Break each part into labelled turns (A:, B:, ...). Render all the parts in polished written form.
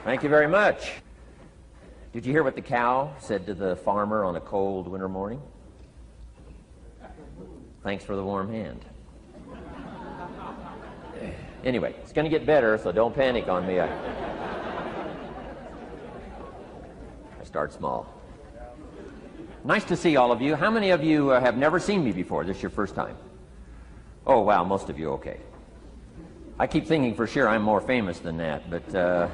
A: Thank you very much. Did you hear what the cow said to the farmer on a cold winter morning? Thanks for the warm hand. Anyway, it's going to get better, so don't panic on me. I start small. Nice to see all of you. How many of you have never seen me before? This is your first time? Oh, wow, most of you, okay. I keep thinking for sure I'm more famous than that, but,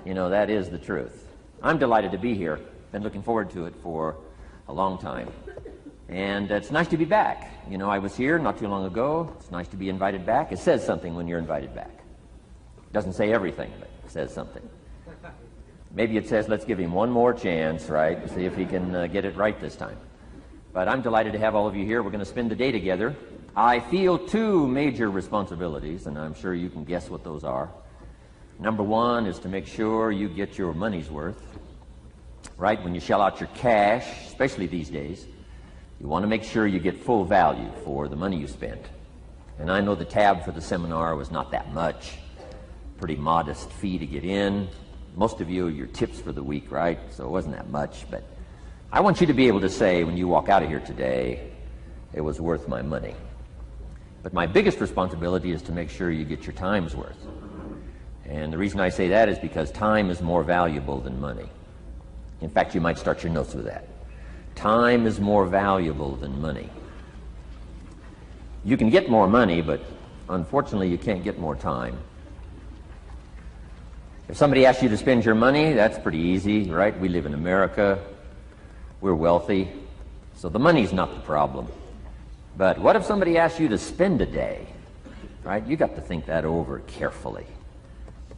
A: you know, that is the truth. I'm delighted to be here. Been looking forward to it for a long time. And it's nice to be back. You know, I was here not too long ago. It's nice to be invited back. It says something when you're invited back. It doesn't say everything, but it says something. Maybe it says, let's give him one more chance, right? See if he can get it right this time. But I'm delighted to have all of you here. We're going to spend the day together. I feel two major responsibilities, and I'm sure you can guess what those are. Number one is to make sure you get your money's worth, right? When you shell out your cash, especially these days, you want to make sure you get full value for the money you spent. And I know the tab for the seminar was not that much. Pretty modest fee to get in. Most of you, your tips for the week, right? So it wasn't that much. But I want you to be able to say when you walk out of here today, it was worth my money. But my biggest responsibility is to make sure you get your time's worth. And the reason I say that is because time is more valuable than money. In fact, you might start your notes with that. Time is more valuable than money. You can get more money, but unfortunately you can't get more time. If somebody asks you to spend your money, that's pretty easy, right? We live in America. We're wealthy. So the money's not the problem. But what if somebody asks you to spend a day, right? You got to think that over carefully.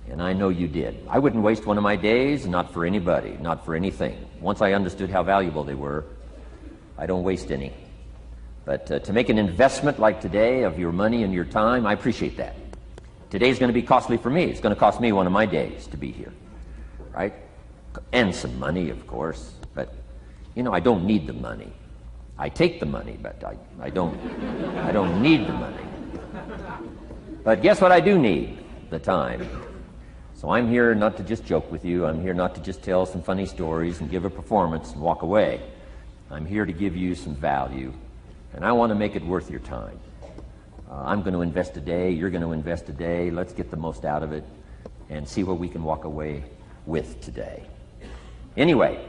A: And I know you did. I wouldn't waste one of my days, not for anybody, not for anything. Once I understood how valuable they were, I don't waste any. But to make an investment like today of your money and your time, I appreciate that. Today's going to be costly for me. It's going to cost me one of my days to be here, right? And some money, of course. But, you know, I don't need the money. I take the money, but I don't need the money. But guess what I do need? The time. So I'm here not to just joke with you. I'm here not to just tell some funny stories and give a performance and walk away. I'm here to give you some value, and I want to make it worth your time. I'm going to invest a day. You're going to invest a day. Let's get the most out of it and see what we can walk away with today. Anyway,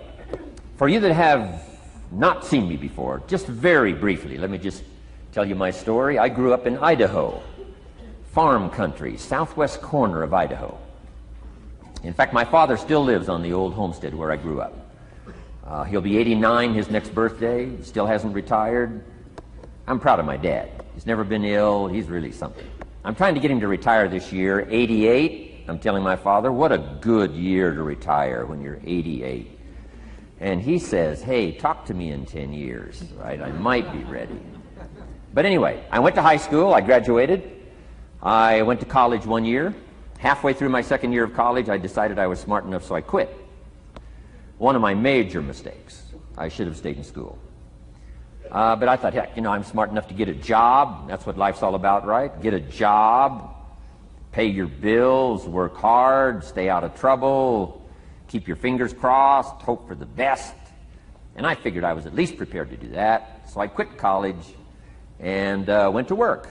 A: for you that have not seen me before, just very briefly, let me just tell you my story. I grew up in Idaho, farm country, southwest corner of Idaho. In fact, my father still lives on the old homestead where I grew up. He'll be 89 his next birthday. He still hasn't retired. I'm proud of my dad. He's never been ill. He's really something. I'm trying to get him to retire this year. 88. I'm telling my father, what a good year to retire when you're 88. And he says, hey, talk to me in 10 years, right? I might be ready. But anyway, I went to high school. I graduated. I went to college 1 year. Halfway through my second year of college, I decided I was smart enough, so I quit. One of my major mistakes. I should have stayed in school. But I thought, heck, you know, I'm smart enough to get a job. That's what life's all about, right? Get a job, pay your bills, work hard, stay out of trouble, keep your fingers crossed, hope for the best. And I figured I was at least prepared to do that. So I quit college and went to work.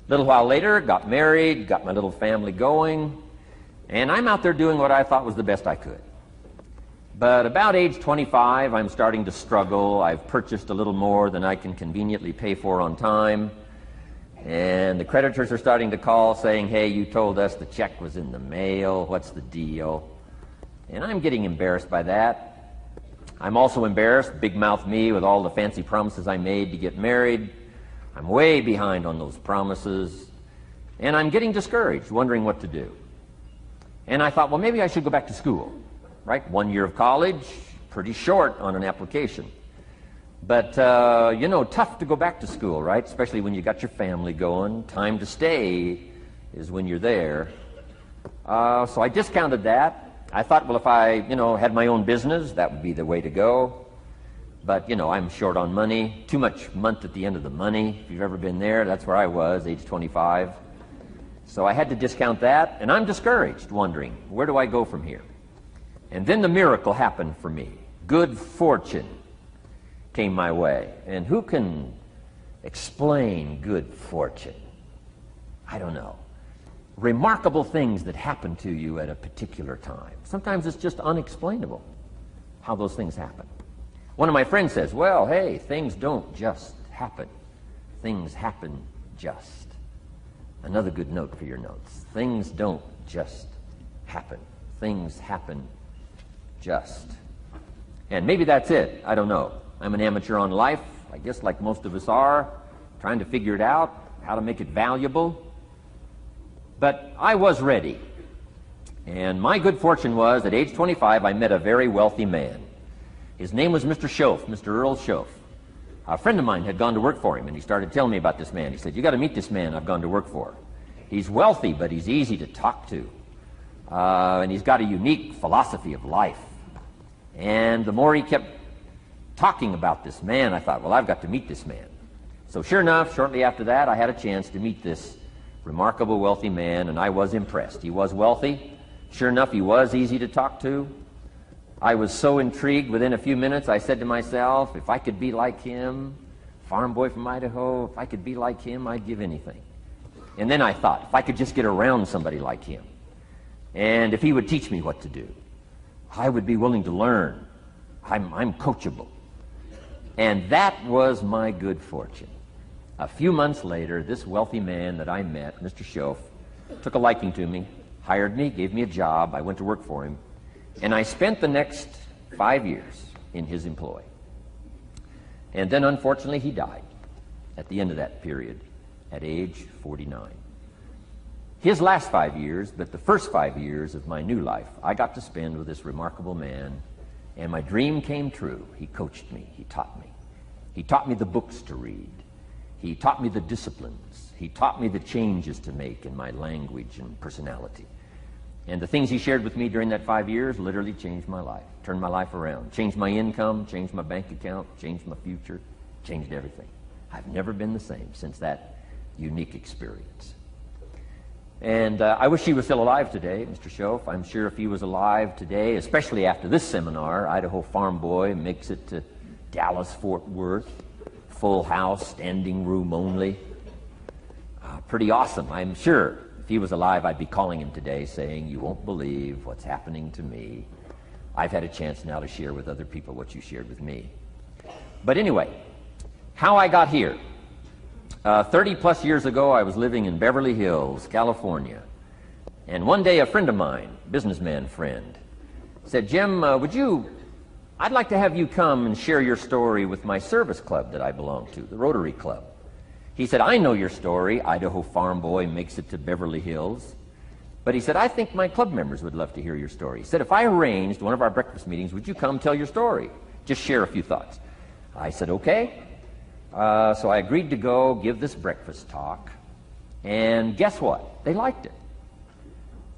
A: A little while later, got married, got my little family going, and I'm out there doing what I thought was the best I could. But about age 25, I'm starting to struggle. I've purchased a little more than I can conveniently pay for on time, and the creditors are starting to call saying, hey, you told us the check was in the mail. What's the deal? And I'm getting embarrassed by that. I'm also embarrassed, big mouth me, with all the fancy promises I made to get married. I'm way behind on those promises, and I'm getting discouraged, wondering what to do. And I thought, well, maybe I should go back to school, right? 1 year of college, pretty short on an application. But, you know, tough to go back to school, right? Especially when you got your family going. Time to stay is when you're there. So I discounted that. I thought, well, if I, you know, had my own business, that would be the way to go. But, you know, I'm short on money, too much month at the end of the money. If you've ever been there, that's where I was, age 25. So I had to discount that, and I'm discouraged, wondering, where do I go from here? And then the miracle happened for me. Good fortune came my way. And who can explain good fortune? I don't know. Remarkable things that happen to you at a particular time. Sometimes it's just unexplainable how those things happen. One of my friends says, well, hey, things don't just happen. Things happen just. Another good note for your notes. Things don't just happen. Things happen just. And maybe that's it. I don't know. I'm an amateur on life, I guess like most of us are, trying to figure it out, how to make it valuable. But I was ready. And my good fortune was, at age 25, I met a very wealthy man. His name was Mr. Schoaf, Mr. Earl Schoaf. A friend of mine had gone to work for him, and he started telling me about this man. He said, you got to meet this man I've gone to work for. He's wealthy, but he's easy to talk to. And he's got a unique philosophy of life. And the more he kept talking about this man, I thought, well, I've got to meet this man. So sure enough, shortly after that, I had a chance to meet this remarkable wealthy man, and I was impressed. He was wealthy. Sure enough, he was easy to talk to. I was so intrigued, within a few minutes, I said to myself, if I could be like him, farm boy from Idaho, if I could be like him, I'd give anything. And then I thought, if I could just get around somebody like him, and if he would teach me what to do, I would be willing to learn. I'm coachable. And that was my good fortune. A few months later, this wealthy man that I met, Mr. Schoaf, took a liking to me, hired me, gave me a job. I went to work for him. And I spent the next 5 years in his employ. And then, unfortunately, he died at the end of that period at age 49. His last 5 years, but the first 5 years of my new life, I got to spend with this remarkable man, and my dream came true. He coached me. He taught me. He taught me the books to read. He taught me the disciplines. He taught me the changes to make in my language and personality. And the things he shared with me during that 5 years literally changed my life, turned my life around, changed my income, changed my bank account, changed my future, changed everything. I've never been the same since that unique experience. And I wish he was still alive today, Mr. Schoaf. I'm sure if he was alive today, especially after this seminar, Idaho Farm Boy makes it to Dallas, Fort Worth, full house, standing room only. Pretty awesome, I'm sure. If he was alive, I'd be calling him today saying, you won't believe what's happening to me. I've had a chance now to share with other people what you shared with me. But anyway, how I got here. 30 plus years ago, I was living in Beverly Hills, California. And one day a friend of mine, businessman friend, said, Jim, I'd like to have you come and share your story with my service club that I belong to, the Rotary Club. He said, I know your story, Idaho Farm Boy makes it to Beverly Hills. But he said, I think my club members would love to hear your story. He said, if I arranged one of our breakfast meetings, would you come tell your story? Just share a few thoughts. I said, okay. So I agreed to go give this breakfast talk. And guess what? They liked it.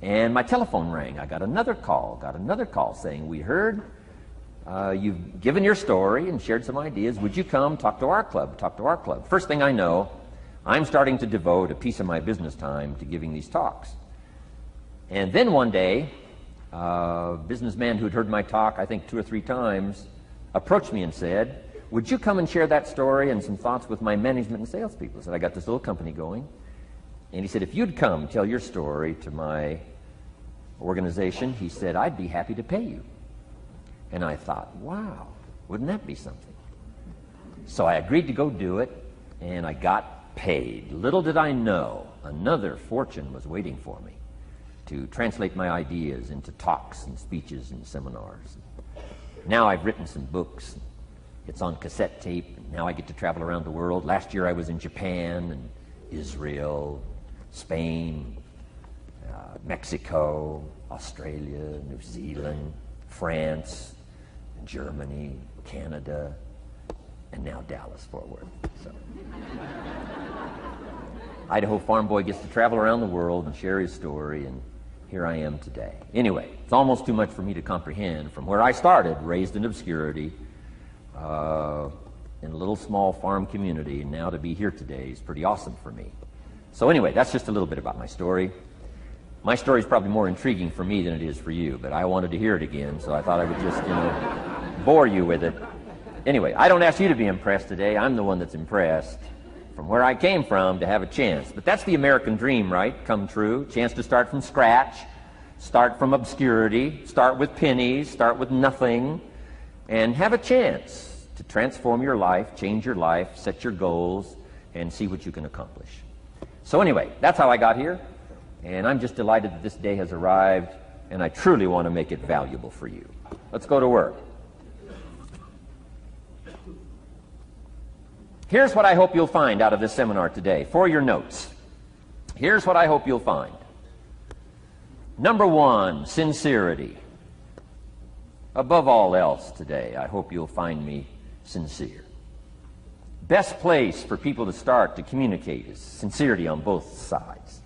A: And my telephone rang. I got another call saying, we heard you've given your story and shared some ideas. Would you come talk to our club? First thing I know, I'm starting to devote a piece of my business time to giving these talks. And then one day, a businessman who'd heard my talk, I think 2 or 3 times, approached me and said, would you come and share that story and some thoughts with my management and salespeople? I said, I got this little company going. And he said, if you'd come tell your story to my organization, he said, I'd be happy to pay you. And I thought, wow, wouldn't that be something? So I agreed to go do it, and I got paid. Little did I know, another fortune was waiting for me to translate my ideas into talks and speeches and seminars. Now I've written some books. It's on cassette tape, and now I get to travel around the world. Last year I was in Japan and Israel, Spain, Mexico, Australia, New Zealand, France, Germany, Canada, and now Dallas, Fort Worth. So. Idaho Farm Boy gets to travel around the world and share his story, and here I am today. Anyway, it's almost too much for me to comprehend. From where I started, raised in obscurity, in a little small farm community, and now to be here today is pretty awesome for me. So anyway, that's just a little bit about my story. My story is probably more intriguing for me than it is for you, but I wanted to hear it again, so I thought I would just, bore you with it. Anyway, I don't ask you to be impressed today. I'm the one that's impressed from where I came from to have a chance. But that's the American dream, right? Come true. Chance to start from scratch, start from obscurity, start with pennies, start with nothing, and have a chance to transform your life, change your life, set your goals, and see what you can accomplish. So anyway, that's how I got here, and I'm just delighted that this day has arrived, and I truly want to make it valuable for you. Let's go to work. Here's what I hope you'll find out of this seminar today, for your notes. Here's what I hope you'll find. Number one, sincerity. Above all else today, I hope you'll find me sincere. Best place for people to start to communicate is sincerity on both sides.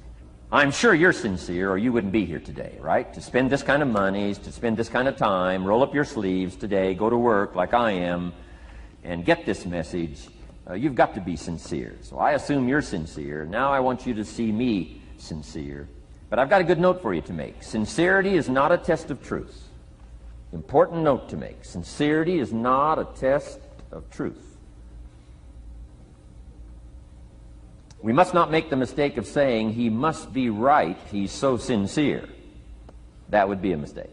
A: I'm sure you're sincere or you wouldn't be here today, right? To spend this kind of money, to spend this kind of time, roll up your sleeves today, go to work like I am, and get this message. You've got to be sincere. So I assume you're sincere. Now I want you to see me sincere. But I've got a good note for you to make. Sincerity is not a test of truth. Important note to make. Sincerity is not a test of truth. We must not make the mistake of saying he must be right, he's so sincere. That would be a mistake.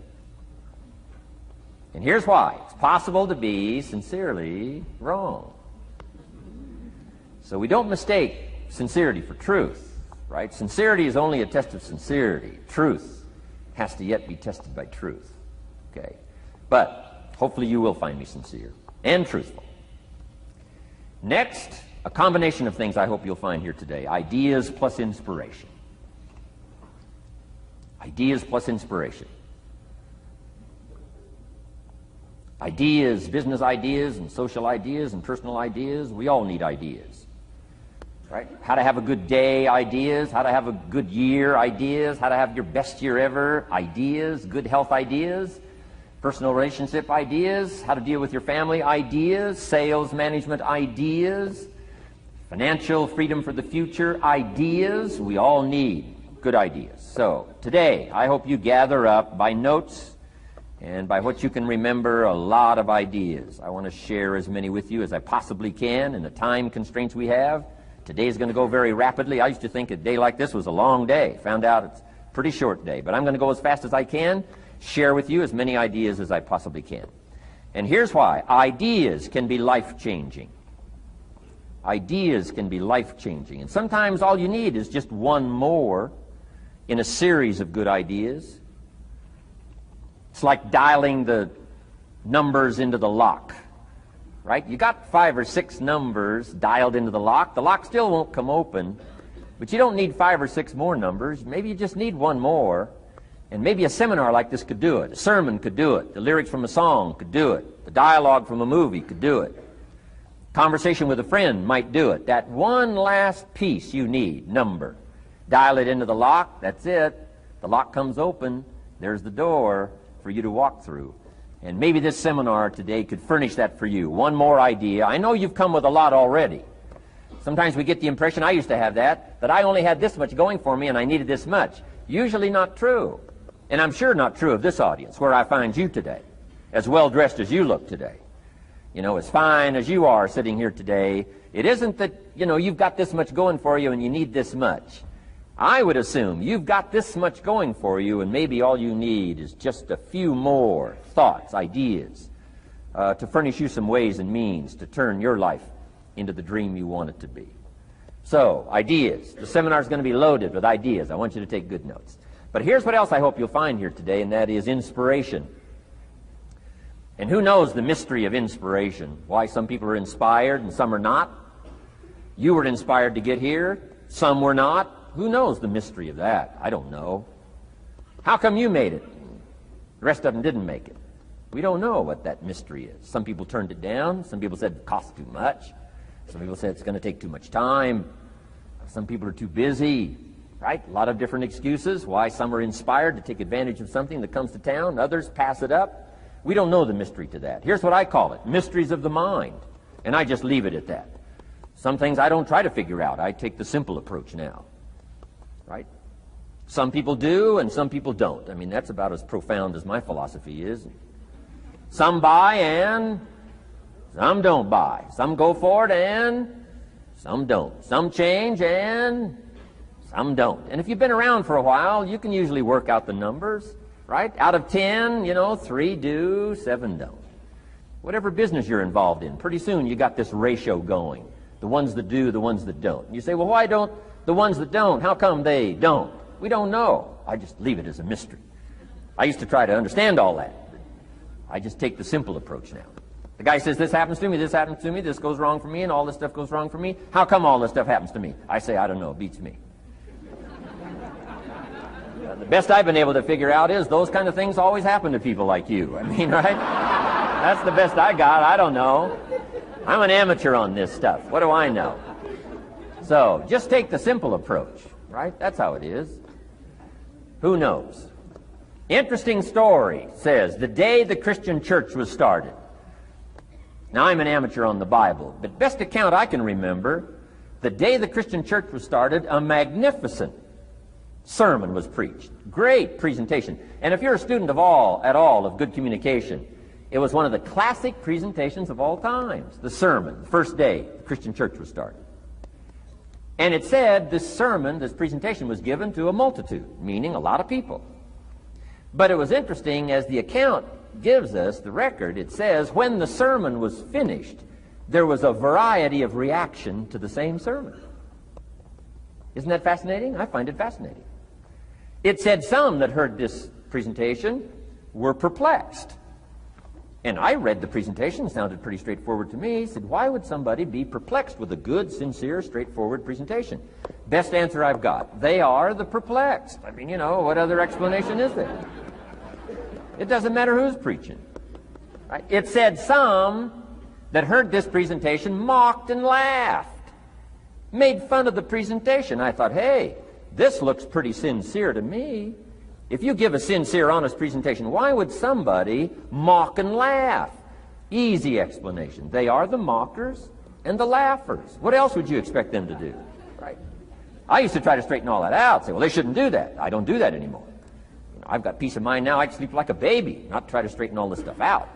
A: And here's why. It's possible to be sincerely wrong. So we don't mistake sincerity for truth, right? Sincerity is only a test of sincerity. Truth has to yet be tested by truth, okay? But hopefully you will find me sincere and truthful. Next, a combination of things I hope you'll find here today. Ideas plus inspiration. Ideas plus inspiration. Ideas, business ideas and social ideas and personal ideas, we all need ideas. Right? How to have a good day ideas, how to have a good year ideas, how to have your best year ever ideas, good health ideas, personal relationship ideas, how to deal with your family ideas, sales management ideas, financial freedom for the future ideas. We all need good ideas. So today I hope you gather up by notes and by what you can remember a lot of ideas. I want to share as many with you as I possibly can in the time constraints we have. Today is going to go very rapidly. I used to think a day like this was a long day. Found out it's a pretty short day. But I'm going to go as fast as I can, share with you as many ideas as I possibly can. And here's why. Ideas can be life-changing. Ideas can be life-changing. And sometimes all you need is just one more in a series of good ideas. It's like dialing the numbers into the lock. Right? You got 5 or 6 numbers dialed into the lock. The lock still won't come open, but you don't need 5 or 6 more numbers. Maybe you just need one more, and maybe a seminar like this could do it. A sermon could do it. The lyrics from a song could do it. The dialogue from a movie could do it. Conversation with a friend might do it. That one last piece you need, number. Dial it into the lock. That's it. The lock comes open. There's the door for you to walk through. And maybe this seminar today could furnish that for you. One more idea. I know you've come with a lot already. Sometimes we get the impression, I used to have that I only had this much going for me and I needed this much. Usually not true. And I'm sure not true of this audience, where I find you today, as well dressed as you look today. As fine as you are sitting here today. It isn't that, you've got this much going for you and you need this much. I would assume you've got this much going for you, and maybe all you need is just a few more thoughts, ideas, to furnish you some ways and means to turn your life into the dream you want it to be. So, ideas. The seminar is going to be loaded with ideas. I want you to take good notes. But here's what else I hope you'll find here today, and that is inspiration. And who knows the mystery of inspiration? Why some people are inspired and some are not? You were inspired to get here. Some were not. Who knows the mystery of that? I don't know. How come you made it? The rest of them didn't make it. We don't know what that mystery is. Some people turned it down. Some people said it costs too much. Some people said it's going to take too much time. Some people are too busy, right? A lot of different excuses why some are inspired to take advantage of something that comes to town. Others pass it up. We don't know the mystery to that. Here's what I call it, mysteries of the mind. And I just leave it at that. Some things I don't try to figure out. I take the simple approach now. right? Some people do and some people don't. I mean, that's about as profound as my philosophy is. Some buy and some don't buy. Some go for it and some don't. Some change and some don't. And if you've been around for a while, you can usually work out the numbers, right? Out of 10, 3 do, 7 don't. Whatever business you're involved in, pretty soon you got this ratio going. The ones that do, the ones that don't. And you say, well, why don't the ones that don't, how come they don't? We don't know. I just leave it as a mystery. I used to try to understand all that. I just take the simple approach now. The guy says, this happens to me, this happens to me, this goes wrong for me, and all this stuff goes wrong for me. How come all this stuff happens to me? I say, I don't know, it beats me. The best I've been able to figure out is those kind of things always happen to people like you. I mean, right? That's the best I got. I don't know. I'm an amateur on this stuff. What do I know? So, just take the simple approach, right? That's how it is. Who knows? Interesting story says, the day the Christian church was started. Now, I'm an amateur on the Bible, but best account I can remember, the day the Christian church was started, a magnificent sermon was preached. Great presentation. And if you're a student at all of good communication, it was one of the classic presentations of all times. The sermon, the first day the Christian church was started. And it said this sermon, this presentation was given to a multitude, meaning a lot of people. But it was interesting, as the account gives us, the record, it says, when the sermon was finished, there was a variety of reaction to the same sermon. Isn't that fascinating? I find it fascinating. It said some that heard this presentation were perplexed. And I read the presentation, it sounded pretty straightforward to me. I said, why would somebody be perplexed with a good, sincere, straightforward presentation? Best answer I've got. They are the perplexed. I mean, what other explanation is there? It doesn't matter who's preaching. Right? It said some that heard this presentation mocked and laughed, made fun of the presentation. I thought, hey, this looks pretty sincere to me. If you give a sincere, honest presentation, why would somebody mock and laugh? Easy explanation. They are the mockers and the laughers. What else would you expect them to do? Right? I used to try to straighten all that out, say, well, they shouldn't do that. I don't do that anymore. I've got peace of mind now. I can sleep like a baby, not try to straighten all this stuff out.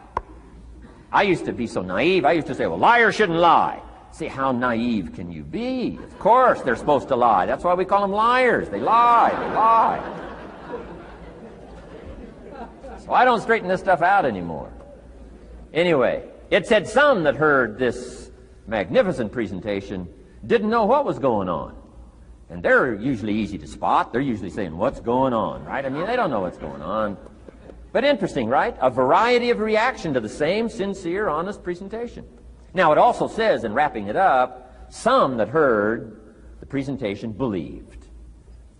A: I used to be so naive. I used to say, well, liars shouldn't lie. See, how naive can you be? Of course they're supposed to lie. That's why we call them liars. They lie. They lie. So I don't straighten this stuff out anymore. Anyway, it said some that heard this magnificent presentation didn't know what was going on. And they're usually easy to spot. They're usually saying, what's going on, right? I mean, they don't know what's going on. But interesting, right? A variety of reaction to the same sincere, honest presentation. Now, it also says, in wrapping it up, some that heard the presentation believed.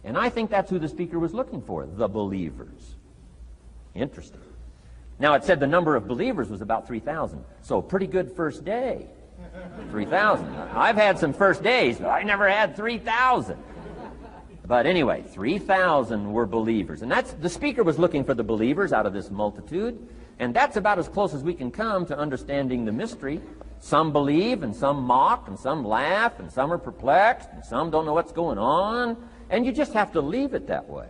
A: And I think that's who the speaker was looking for, the believers. Interesting. Now, it said the number of believers was about 3,000. So, pretty good first day. 3,000. I've had some first days, but I never had 3,000. But anyway, 3,000 were believers. And that's, the speaker was looking for the believers out of this multitude. And that's about as close as we can come to understanding the mystery. Some believe, and some mock, and some laugh, and some are perplexed, and some don't know what's going on. And you just have to leave it that way.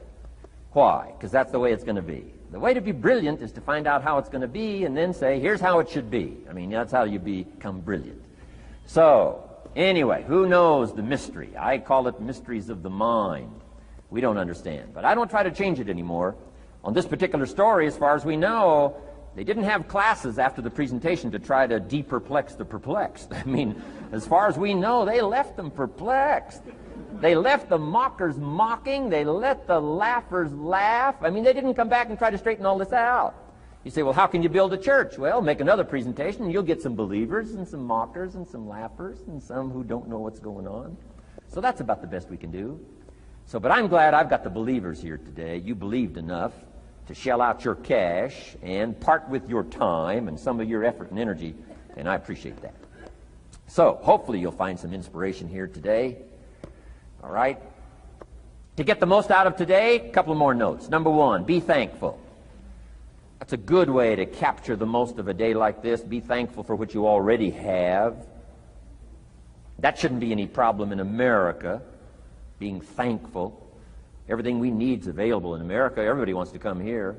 A: Why? Because that's the way it's going to be. The way to be brilliant is to find out how it's going to be and then say, here's how it should be. I mean, that's how you become brilliant. So, anyway, who knows the mystery? I call it mysteries of the mind. We don't understand. But I don't try to change it anymore. On this particular story, as far as we know, they didn't have classes after the presentation to try to de-perplex the perplexed. I mean, as far as we know, they left them perplexed. They left the mockers mocking. They let the laughers laugh. I mean, they didn't come back and try to straighten all this out. You say, well, how can you build a church? Well, make another presentation, and you'll get some believers and some mockers and some laughers and some who don't know what's going on. So that's about the best we can do. So, but I'm glad I've got the believers here today. You believed enough to shell out your cash and part with your time and some of your effort and energy, and I appreciate that. So, hopefully you'll find some inspiration here today. All right? To get the most out of today, a couple of more notes. Number one, be thankful. That's a good way to capture the most of a day like this. Be thankful for what you already have. That shouldn't be any problem in America, being thankful. Everything we need is available in America. Everybody wants to come here,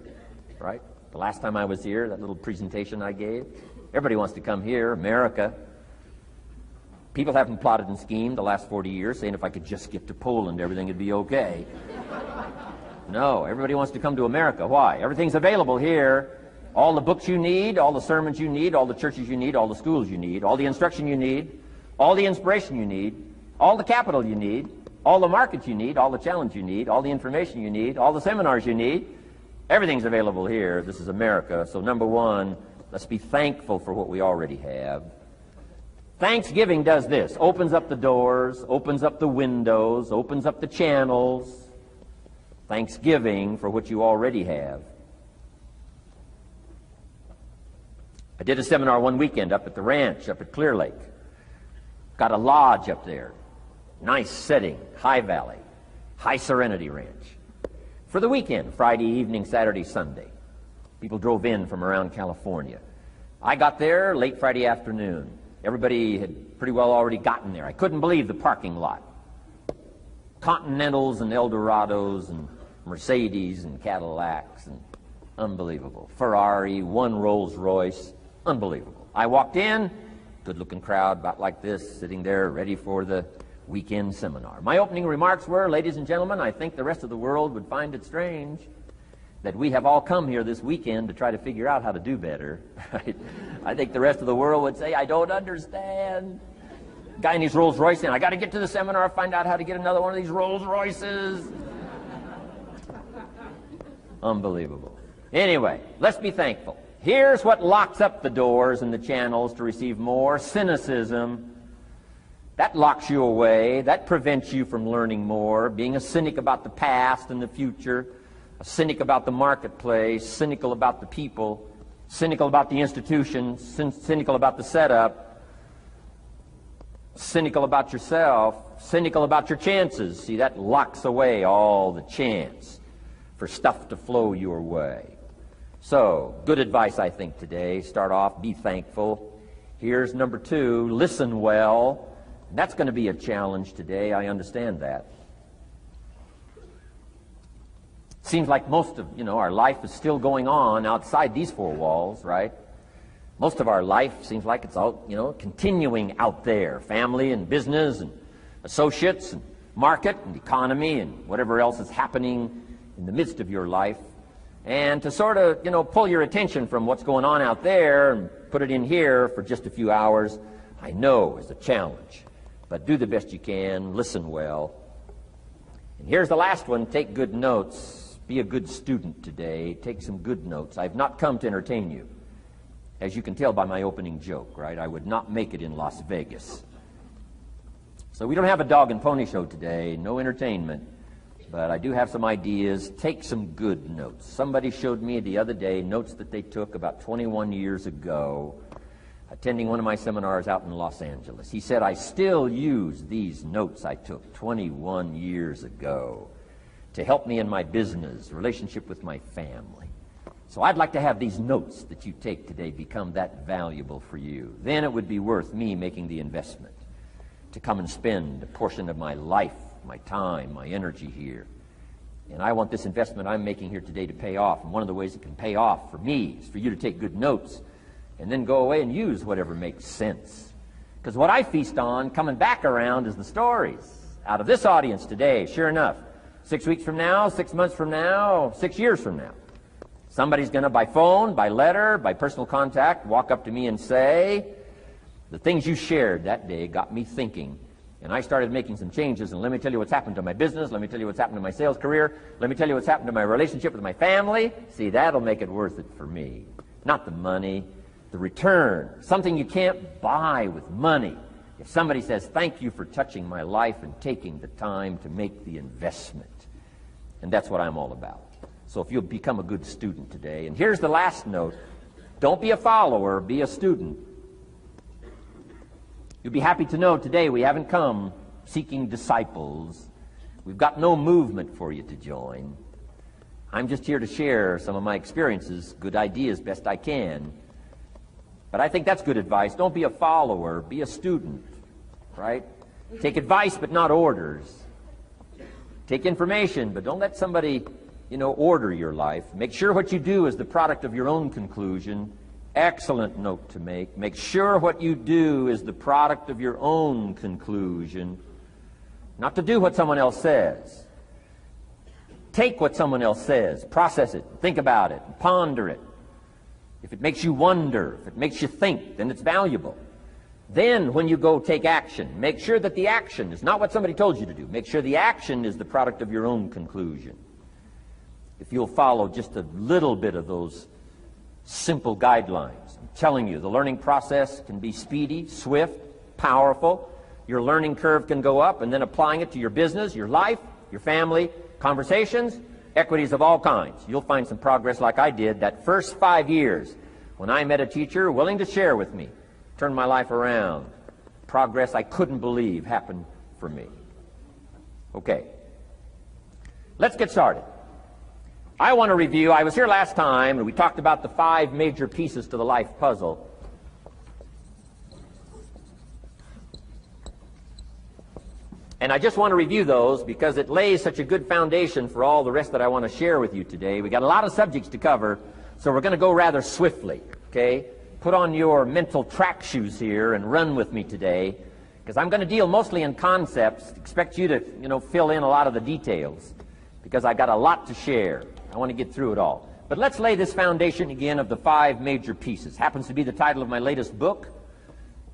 A: right? The last time I was here, that little presentation I gave, everybody wants to come here, America. People haven't plotted and schemed the last 40 years saying if I could just get to Poland, everything would be okay. No, everybody wants to come to America. Why? Everything's available here. All the books you need, all the sermons you need, all the churches you need, all the schools you need, all the instruction you need, all the inspiration you need, all the capital you need, all the markets you need, all the challenge you need, all the information you need, all the seminars you need. Everything's available here. This is America. So number one, let's be thankful for what we already have. Thanksgiving does this. Opens up the doors, opens up the windows, opens up the channels. Thanksgiving for what you already have. I did a seminar one weekend up at the ranch, up at Clear Lake. Got a lodge up there. Nice setting, high valley, high serenity ranch. For the weekend, Friday evening, Saturday, Sunday. People drove in from around California. I got there late Friday afternoon. Everybody had pretty well already gotten there. I couldn't believe the parking lot. Continentals and Eldorados and Mercedes and Cadillacs and unbelievable. Ferrari, one Rolls Royce, unbelievable. I walked in, good-looking crowd about like this, sitting there ready for the weekend seminar. My opening remarks were, ladies and gentlemen, I think the rest of the world would find it strange that we have all come here this weekend to try to figure out how to do better. Right? I think the rest of the world would say, I don't understand. Guy in his Rolls Royce saying, I got to get to the seminar, find out how to get another one of these Rolls Royces. Unbelievable. Anyway, let's be thankful. Here's what locks up the doors and the channels to receive more: cynicism. That locks you away. That prevents you from learning more. Being a cynic about the past and the future, a cynic about the marketplace, cynical about the people, cynical about the institutions, cynical about the setup, cynical about yourself, cynical about your chances. See, that locks away all the chance for stuff to flow your way. So, good advice, I think, today. Start off, be thankful. Here's number two, listen well. That's going to be a challenge today. I understand that. Seems like most of, our life is still going on outside these four walls, right? Most of our life seems like it's out, continuing out there. Family and business and associates and market and economy and whatever else is happening in the midst of your life. And to sort of, pull your attention from what's going on out there and put it in here for just a few hours, I know is a challenge. But do the best you can, listen well. And here's the last one, take good notes. Be a good student today. Take some good notes. I've not come to entertain you. As you can tell by my opening joke, right? I would not make it in Las Vegas. So we don't have a dog and pony show today, no entertainment. But I do have some ideas. Take some good notes. Somebody showed me the other day notes that they took about 21 years ago, attending one of my seminars out in Los Angeles. He said, I still use these notes I took 21 years ago to help me in my business, relationship with my family. So I'd like to have these notes that you take today become that valuable for you. Then it would be worth me making the investment to come and spend a portion of my life, my time, my energy here. And I want this investment I'm making here today to pay off. And one of the ways it can pay off for me is for you to take good notes and then go away and use whatever makes sense. Because what I feast on coming back around is the stories out of this audience today. Sure enough, 6 weeks from now, 6 months from now, 6 years from now, somebody's going to, by phone, by letter, by personal contact, walk up to me and say, the things you shared that day got me thinking. And I started making some changes, and let me tell you what's happened to my business. Let me tell you what's happened to my sales career. Let me tell you what's happened to my relationship with my family. See, that'll make it worth it for me. Not the money, the return. Something you can't buy with money. If somebody says, thank you for touching my life and taking the time to make the investment. And that's what I'm all about. So if you'll become a good student today. And here's the last note. Don't be a follower, be a student. You'll be happy to know today we haven't come seeking disciples. We've got no movement for you to join. I'm just here to share some of my experiences, good ideas, best I can. But I think that's good advice. Don't be a follower, be a student, right? Take advice but not orders. Take information, but don't let somebody, order your life. Make sure what you do is the product of your own conclusion. Excellent note to make. Make sure what you do is the product of your own conclusion. Not to do what someone else says. Take what someone else says, process it, think about it, ponder it. If it makes you wonder, if it makes you think, then it's valuable. Then when you go take action, make sure that the action is not what somebody told you to do. Make sure the action is the product of your own conclusion. If you'll follow just a little bit of those simple guidelines, I'm telling you, the learning process can be speedy, swift, powerful. Your learning curve can go up, and then applying it to your business, your life, your family, conversations, equities of all kinds. You'll find some progress like I did that first 5 years when I met a teacher willing to share with me, turned my life around. Progress I couldn't believe happened for me. Okay, let's get started. I want to review, I was here last time and we talked about the 5 major pieces to the life puzzle. And I just want to review those because it lays such a good foundation for all the rest that I want to share with you today. We got a lot of subjects to cover, so we're going to go rather swiftly, okay? Put on your mental track shoes here and run with me today, because I'm going to deal mostly in concepts. Expect you to, fill in a lot of the details, because I got a lot to share. I want to get through it all. But let's lay this foundation again of the 5 major pieces. Happens to be the title of my latest book.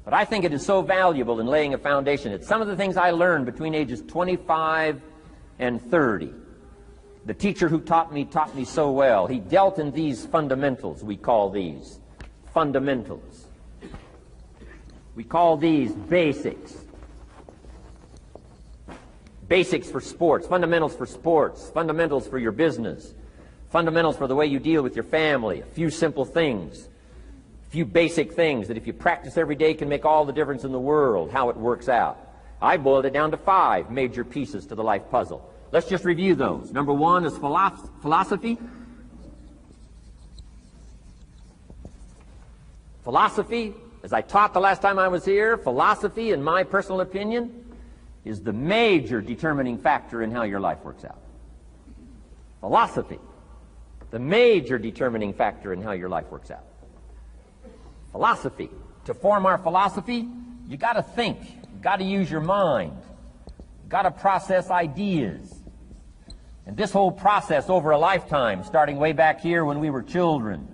A: But I think it is so valuable in laying a foundation. It's some of the things I learned between ages 25 and 30. The teacher who taught me so well. He dealt in these fundamentals, we call these. Fundamentals. We call these basics. Basics for sports, fundamentals for sports, fundamentals for your business, fundamentals for the way you deal with your family, a few simple things. Few basic things that if you practice every day can make all the difference in the world, how it works out. I boiled it down to 5 major pieces to the life puzzle. Let's just review those. Number 1 is philosophy. Philosophy, as I taught the last time I was here, philosophy, in my personal opinion, is the major determining factor in how your life works out. Philosophy, the major determining factor in how your life works out. Philosophy. To form our philosophy, you got to think. You got to use your mind. You got to process ideas. And this whole process over a lifetime, starting way back here when we were children,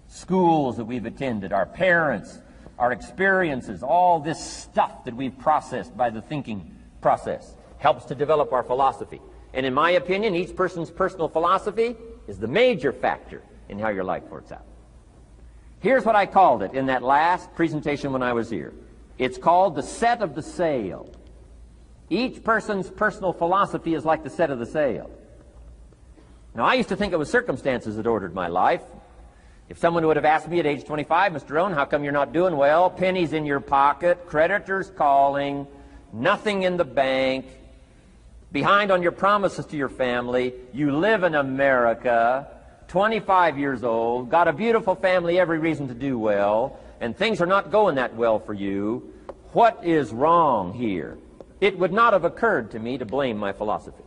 A: schools that we've attended, our parents, our experiences, all this stuff that we've processed by the thinking process helps to develop our philosophy. And in my opinion, each person's personal philosophy is the major factor in how your life works out. Here's what I called it in that last presentation when I was here. It's called the set of the sail. Each person's personal philosophy is like the set of the sail. Now, I used to think it was circumstances that ordered my life. If someone would have asked me at age 25, Mr. Rohn, how come you're not doing well? Pennies in your pocket, creditors calling, nothing in the bank, behind on your promises to your family, you live in America, 25 years old, got a beautiful family, every reason to do well, and things are not going that well for you. What is wrong here? It would not have occurred to me to blame my philosophy.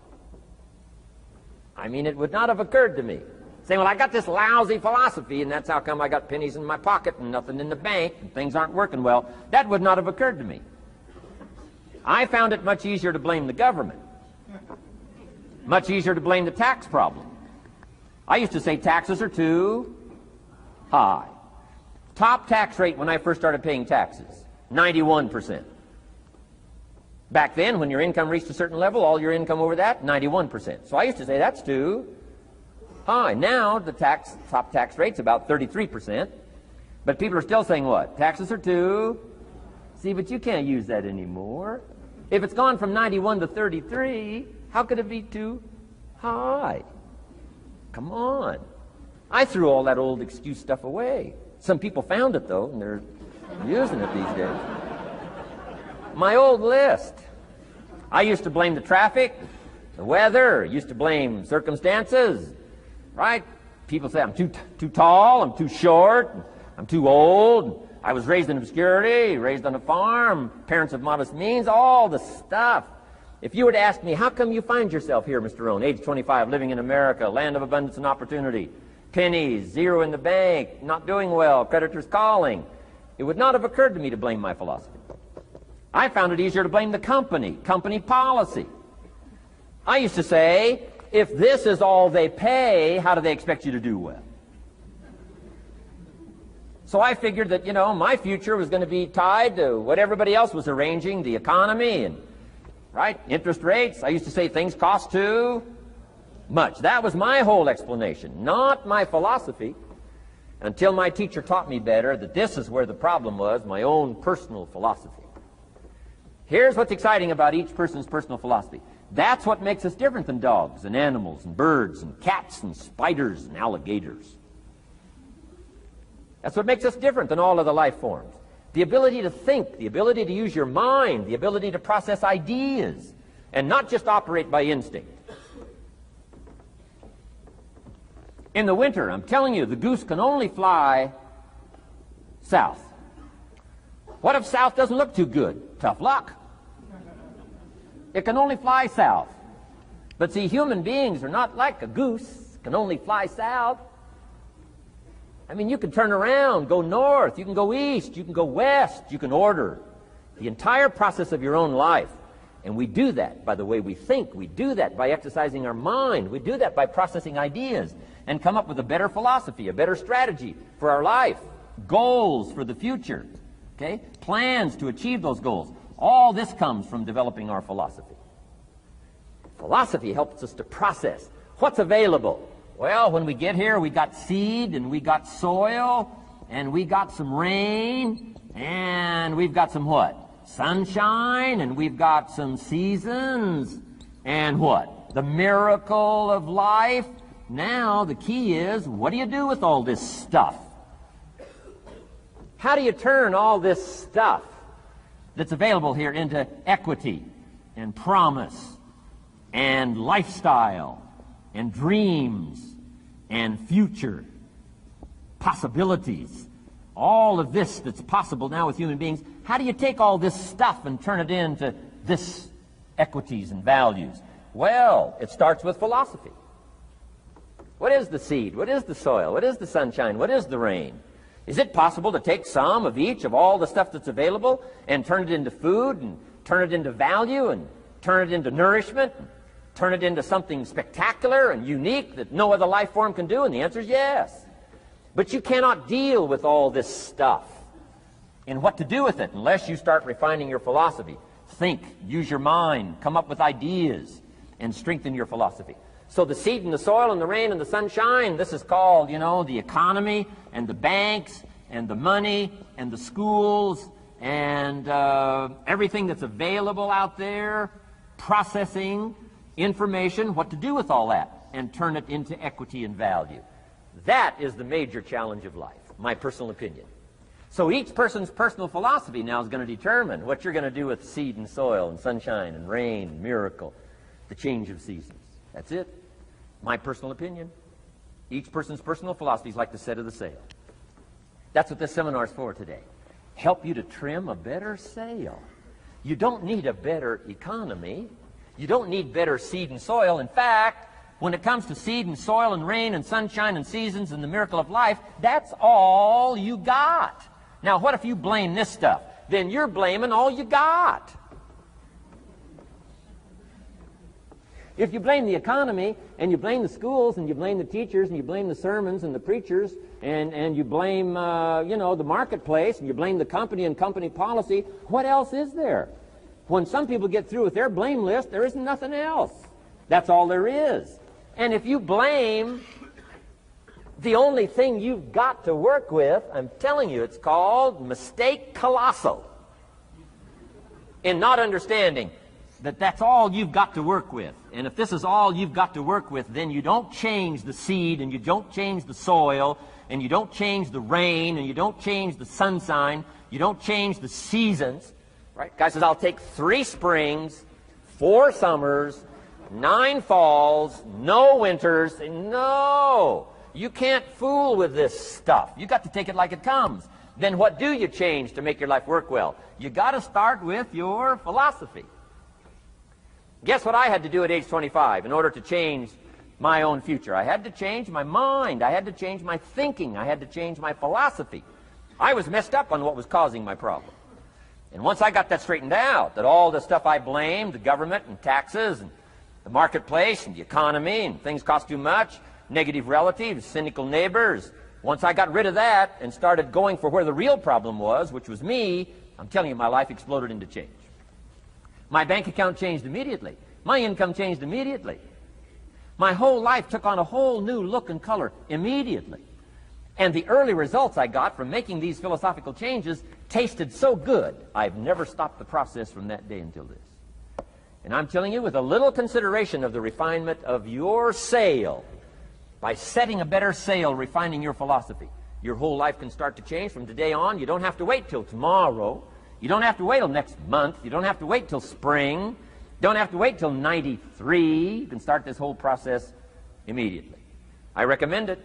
A: I mean, it would not have occurred to me. Saying, well, I got this lousy philosophy, and that's how come I got pennies in my pocket and nothing in the bank, and things aren't working well. That would not have occurred to me. I found it much easier to blame the government. Much easier to blame the tax problem. I used to say taxes are too high. Top tax rate when I first started paying taxes, 91%. Back then, when your income reached a certain level, all your income over that, 91%. So I used to say that's too high. Now, the top tax rate's about 33%. But people are still saying what? Taxes are too. See, but you can't use that anymore. If it's gone from 91 to 33, how could it be too high? Come on. I threw all that old excuse stuff away. Some people found it, though, and they're using it these days. My old list. I used to blame the traffic, the weather, used to blame circumstances, right? People say I'm too tall, I'm too short, I'm too old, I was raised in obscurity, raised on a farm, parents of modest means, all the stuff. If you were to ask me, how come you find yourself here, Mr. Rohn, age 25, living in America, land of abundance and opportunity, pennies, zero in the bank, not doing well, creditors calling, it would not have occurred to me to blame my philosophy. I found it easier to blame the company policy. I used to say, if this is all they pay, how do they expect you to do well? So I figured that, my future was going to be tied to what everybody else was arranging, the economy and, right, interest rates. I used to say things cost too much. That was my whole explanation, not my philosophy, until my teacher taught me better that this is where the problem was, my own personal philosophy. Here's what's exciting about each person's personal philosophy. That's what makes us different than dogs and animals and birds and cats and spiders and alligators. That's what makes us different than all of the life forms. The ability to think, the ability to use your mind, the ability to process ideas, and not just operate by instinct. In the winter, I'm telling you, the goose can only fly south. What if south doesn't look too good? Tough luck. It can only fly south. But see, human beings are not like a goose, can only fly south. I mean, you can turn around, go north, you can go east, you can go west, you can order the entire process of your own life. And we do that by the way we think. We do that by exercising our mind. We do that by processing ideas and come up with a better philosophy, a better strategy for our life, goals for the future, okay? Plans to achieve those goals. All this comes from developing our philosophy. Philosophy helps us to process what's available. Well, when we get here, we got seed, and we got soil, and we got some rain, and we've got some what? Sunshine, and we've got some seasons, and what? The miracle of life. Now, the key is, what do you do with all this stuff? How do you turn all this stuff that's available here into equity and promise and lifestyle and dreams and future possibilities? All of this that's possible now with human beings, how do you take all this stuff and turn it into this equities and values? Well, it starts with philosophy. What is the seed? What is the soil? What is the sunshine? What is the rain? Is it possible to take some of each of all the stuff that's available and turn it into food and turn it into value and turn it into nourishment and turn it into something spectacular and unique that no other life form can do? And the answer is yes. But you cannot deal with all this stuff and what to do with it unless you start refining your philosophy. Think, use your mind, come up with ideas, and strengthen your philosophy. So the seed and the soil and the rain and the sunshine, this is called, the economy and the banks and the money and the schools and everything that's available out there, processing information, what to do with all that, and turn it into equity and value. That is the major challenge of life, my personal opinion. So each person's personal philosophy now is going to determine what you're going to do with seed and soil and sunshine and rain and miracle, the change of seasons. That's it. My personal opinion. Each person's personal philosophy is like the set of the sail. That's what this seminar is for today. Help you to trim a better sail. You don't need a better economy. You don't need better seed and soil. In fact, when it comes to seed and soil and rain and sunshine and seasons and the miracle of life, that's all you got. Now, what if you blame this stuff? Then you're blaming all you got. If you blame the economy, and you blame the schools, and you blame the teachers, and you blame the sermons and the preachers, and you blame, the marketplace, and you blame the company and company policy, what else is there? When some people get through with their blame list, there isn't nothing else. That's all there is. And if you blame the only thing you've got to work with, I'm telling you, it's called mistake colossal. In not understanding that that's all you've got to work with. And if this is all you've got to work with, then you don't change the seed, and you don't change the soil, and you don't change the rain, and you don't change the sunshine, you don't change the seasons. Right? Guy says, I'll take 3 springs, 4 summers, 9 falls, no winters. No! You can't fool with this stuff. You got to take it like it comes. Then what do you change to make your life work well? You got to start with your philosophy. Guess what I had to do at age 25 in order to change my own future? I had to change my mind. I had to change my thinking. I had to change my philosophy. I was messed up on what was causing my problem. And once I got that straightened out, that all the stuff I blamed, the government and taxes and the marketplace and the economy and things cost too much, negative relatives, cynical neighbors, once I got rid of that and started going for where the real problem was, which was me, I'm telling you, my life exploded into change. My bank account changed immediately. My income changed immediately. My whole life took on a whole new look and color immediately. And the early results I got from making these philosophical changes tasted so good, I've never stopped the process from that day until this. And I'm telling you, with a little consideration of the refinement of your sail, by setting a better sail, refining your philosophy, your whole life can start to change from today on. You don't have to wait till tomorrow. You don't have to wait till next month. You don't have to wait till spring. You don't have to wait till 93. You can start this whole process immediately. I recommend it.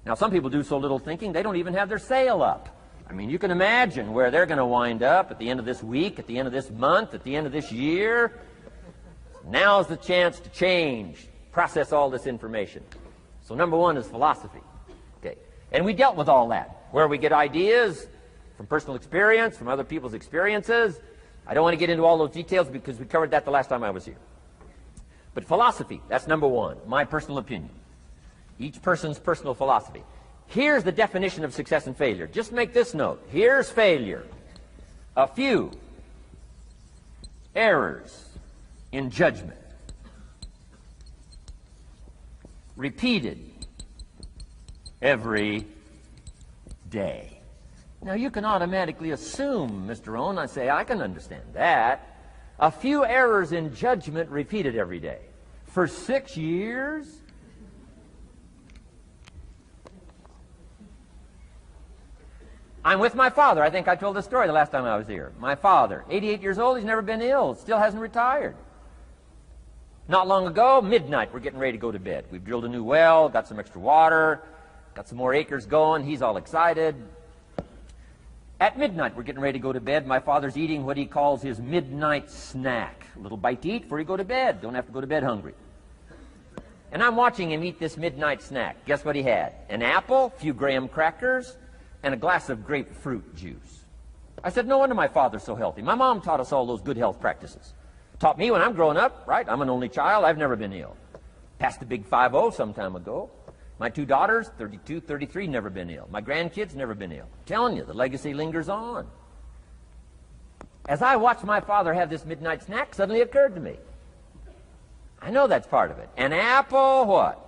A: Now, some people do so little thinking, they don't even have their sail up. I mean, you can imagine where they're going to wind up at the end of this week, at the end of this month, at the end of this year. Now's the chance to change, process all this information. So number one is philosophy. Okay. And we dealt with all that, where we get ideas from personal experience, from other people's experiences. I don't want to get into all those details because we covered that the last time I was here. But philosophy, that's number one, my personal opinion. Each person's personal philosophy. Here's the definition of success and failure. Just make this note. Here's failure. A few errors in judgment. Repeated every day. Now, you can automatically assume, Mr. Rohn, I say, I can understand that. A few errors in judgment repeated every day. For 6 years? I'm with my father. I think I told this story the last time I was here. My father, 88 years old, he's never been ill, still hasn't retired. Not long ago, midnight, we're getting ready to go to bed. We've drilled a new well, got some extra water, got some more acres going. He's all excited. At midnight, we're getting ready to go to bed. My father's eating what he calls his midnight snack. A little bite to eat before you go to bed. Don't have to go to bed hungry. And I'm watching him eat this midnight snack. Guess what he had? An apple, a few graham crackers, and a glass of grapefruit juice. I said, no wonder my father's so healthy. My mom taught us all those good health practices. Taught me when I'm growing up, right? I'm an only child. I've never been ill. Passed the big 5-0 some time ago. My 2 daughters, 32, 33, never been ill. My grandkids, never been ill. I'm telling you, the legacy lingers on. As I watched my father have this midnight snack, suddenly it occurred to me. I know that's part of it. An apple, what?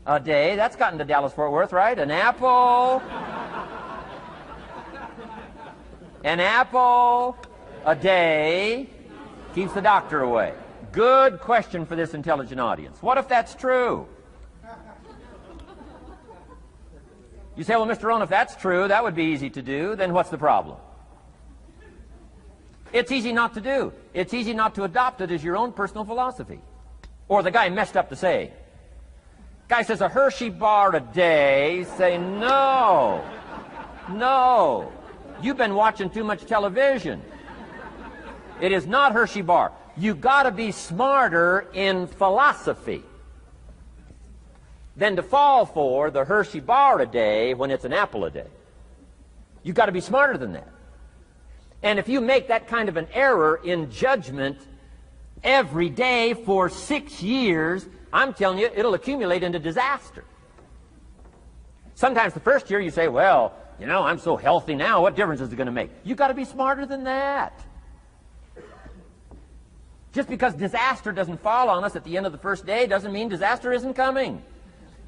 A: A day. That's gotten to Dallas-Fort Worth, right? An apple. An apple a day keeps the doctor away. Good question for this intelligent audience. What if that's true? You say, well, Mr. Rohn, if that's true, that would be easy to do. Then what's the problem? It's easy not to do. It's easy not to adopt it as your own personal philosophy. Or the guy messed up the saying. Guy says a Hershey bar a day. Say, no. No. You've been watching too much television. It is not Hershey bar. You got to be smarter in philosophy than to fall for the Hershey bar a day when it's an apple a day. You've got to be smarter than that. And if you make that kind of an error in judgment every day for 6 years, I'm telling you, it'll accumulate into disaster. Sometimes the first year you say, well, you know, I'm so healthy now, what difference is it going to make? You've got to be smarter than that. Just because disaster doesn't fall on us at the end of the first day doesn't mean disaster isn't coming.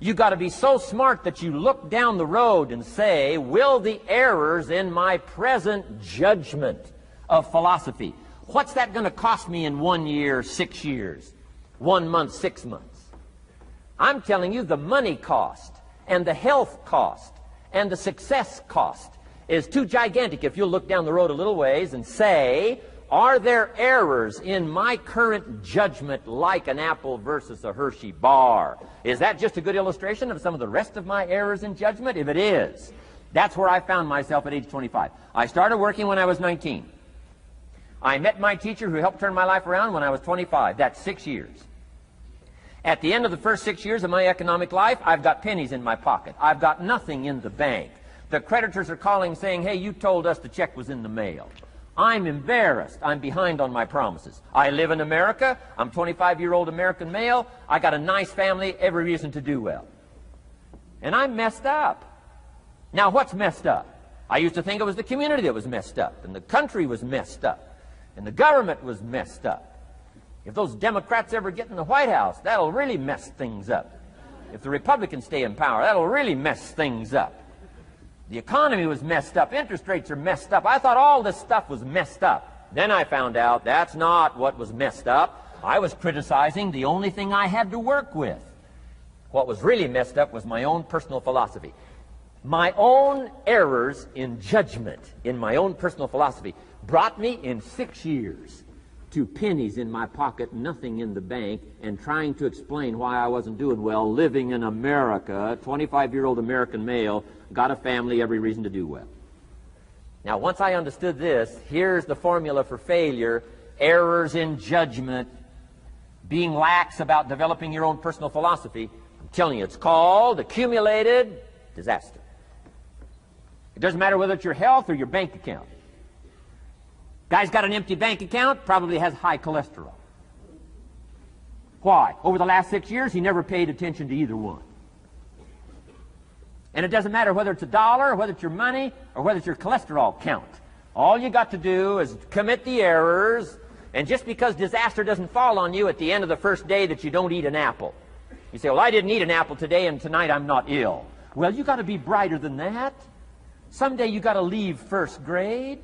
A: You've got to be so smart that you look down the road and say, will the errors in my present judgment of philosophy, what's that going to cost me in 1 year, 6 years, 1 month, 6 months? I'm telling you, the money cost and the health cost and the success cost is too gigantic if you'll look down the road a little ways and say, are there errors in my current judgment like an apple versus a Hershey bar? Is that just a good illustration of some of the rest of my errors in judgment? If it is, that's where I found myself at age 25. I started working when I was 19. I met my teacher who helped turn my life around when I was 25. That's 6 years. At the end of the first 6 years of my economic life, I've got pennies in my pocket. I've got nothing in the bank. The creditors are calling saying, hey, you told us the check was in the mail. I'm embarrassed. I'm behind on my promises. I live in America. I'm a 25-year-old American male. I got a nice family, every reason to do well. And I'm messed up. Now, what's messed up? I used to think it was the community that was messed up, and the country was messed up, and the government was messed up. If those Democrats ever get in the White House, that'll really mess things up. If the Republicans stay in power, that'll really mess things up. The economy was messed up. Interest rates are messed up. I thought all this stuff was messed up. Then I found out that's not what was messed up. I was criticizing the only thing I had to work with. What was really messed up was my own personal philosophy. My own errors in judgment in my own personal philosophy brought me in 6 years to pennies in my pocket, nothing in the bank, and trying to explain why I wasn't doing well, living in America, 25-year-old American male, got a family, every reason to do well. Now, once I understood this, here's the formula for failure: errors in judgment, being lax about developing your own personal philosophy. I'm telling you, it's called accumulated disaster. It doesn't matter whether it's your health or your bank account. Guy's got an empty bank account, probably has high cholesterol. Why? Over the last 6 years, he never paid attention to either one. And it doesn't matter whether it's a dollar, or whether it's your money, or whether it's your cholesterol count. All you got to do is commit the errors, and just because disaster doesn't fall on you at the end of the first day that you don't eat an apple. You say, well, I didn't eat an apple today, and tonight I'm not ill. Well, you got to be brighter than that. Someday you got to leave first grade.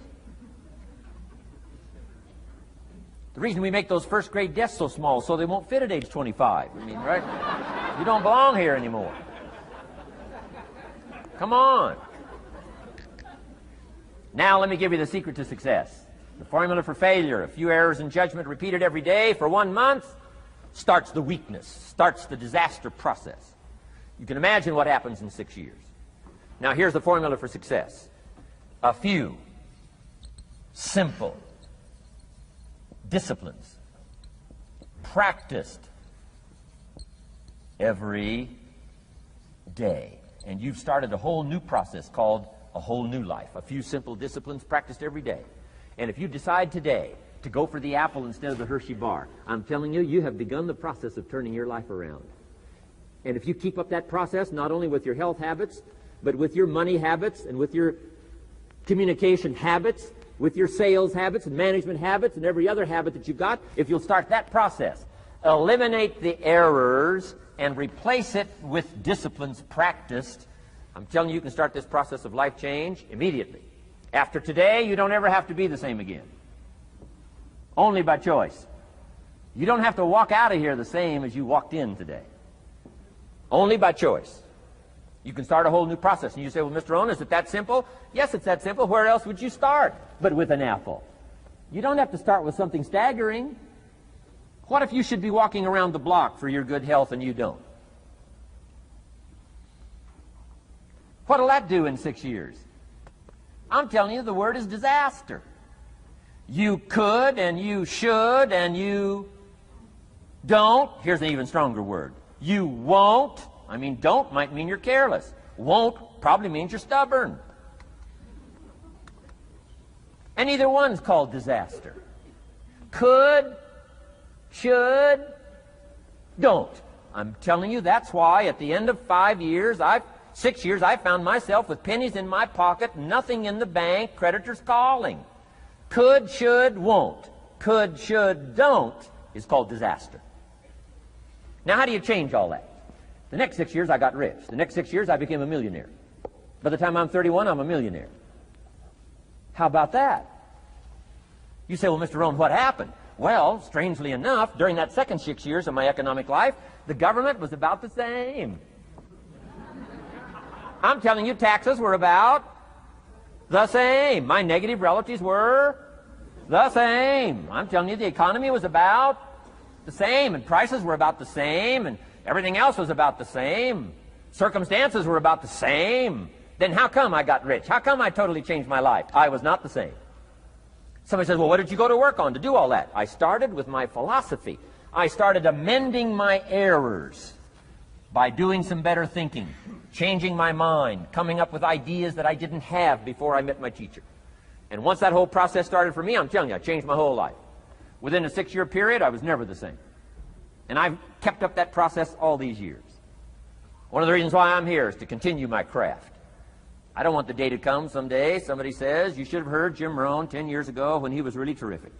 A: The reason we make those first grade desks so small so they won't fit at age 25. I mean, right? You don't belong here anymore. Come on. Now let me give you the secret to success. The formula for failure: a few errors in judgment repeated every day for 1 month starts the weakness, starts the disaster process. You can imagine what happens in 6 years. Now here's the formula for success: a few simple disciplines practiced every day. And you've started a whole new process called a whole new life. A few simple disciplines practiced every day. And if you decide today to go for the apple instead of the Hershey bar, I'm telling you, you have begun the process of turning your life around. And if you keep up that process, not only with your health habits, but with your money habits and with your communication habits, with your sales habits and management habits and every other habit that you've got, if you'll start that process, eliminate the errors and replace it with disciplines practiced, I'm telling you, you can start this process of life change immediately. After today, you don't ever have to be the same again. Only by choice. You don't have to walk out of here the same as you walked in today. Only by choice. You can start a whole new process. And you say, well, Mr. Rohn, is it that simple? Yes, it's that simple. Where else would you start but with an apple? You don't have to start with something staggering. What if you should be walking around the block for your good health and you don't? What'll that do in 6 years? I'm telling you, the word is disaster. You could and you should and you don't. Here's an even stronger word. You won't. I mean, don't might mean you're careless. Won't probably means you're stubborn. And either one's called disaster. Could, should, don't. I'm telling you, that's why at the end of 6 years, I found myself with pennies in my pocket, nothing in the bank, creditors calling. Could, should, won't. Could, should, don't is called disaster. Now, how do you change all that? The next 6 years, I got rich. The next 6 years, I became a millionaire. By the time I'm 31, I'm a millionaire. How about that? You say, well, Mr. Rohn, what happened? Well, strangely enough, during that second 6 years of my economic life, the government was about the same. I'm telling you, taxes were about the same. My negative relatives were the same. I'm telling you, the economy was about the same, and prices were about the same, and everything else was about the same. Circumstances were about the same. Then how come I got rich? How come I totally changed my life? I was not the same. Somebody says, well, what did you go to work on to do all that? I started with my philosophy. I started amending my errors by doing some better thinking, changing my mind, coming up with ideas that I didn't have before I met my teacher. And once that whole process started for me, I'm telling you, I changed my whole life. Within a 6-year period, I was never the same. And I've kept up that process all these years. One of the reasons why I'm here is to continue my craft. I don't want the day to come someday somebody says, you should have heard Jim Rohn 10 years ago when he was really terrific.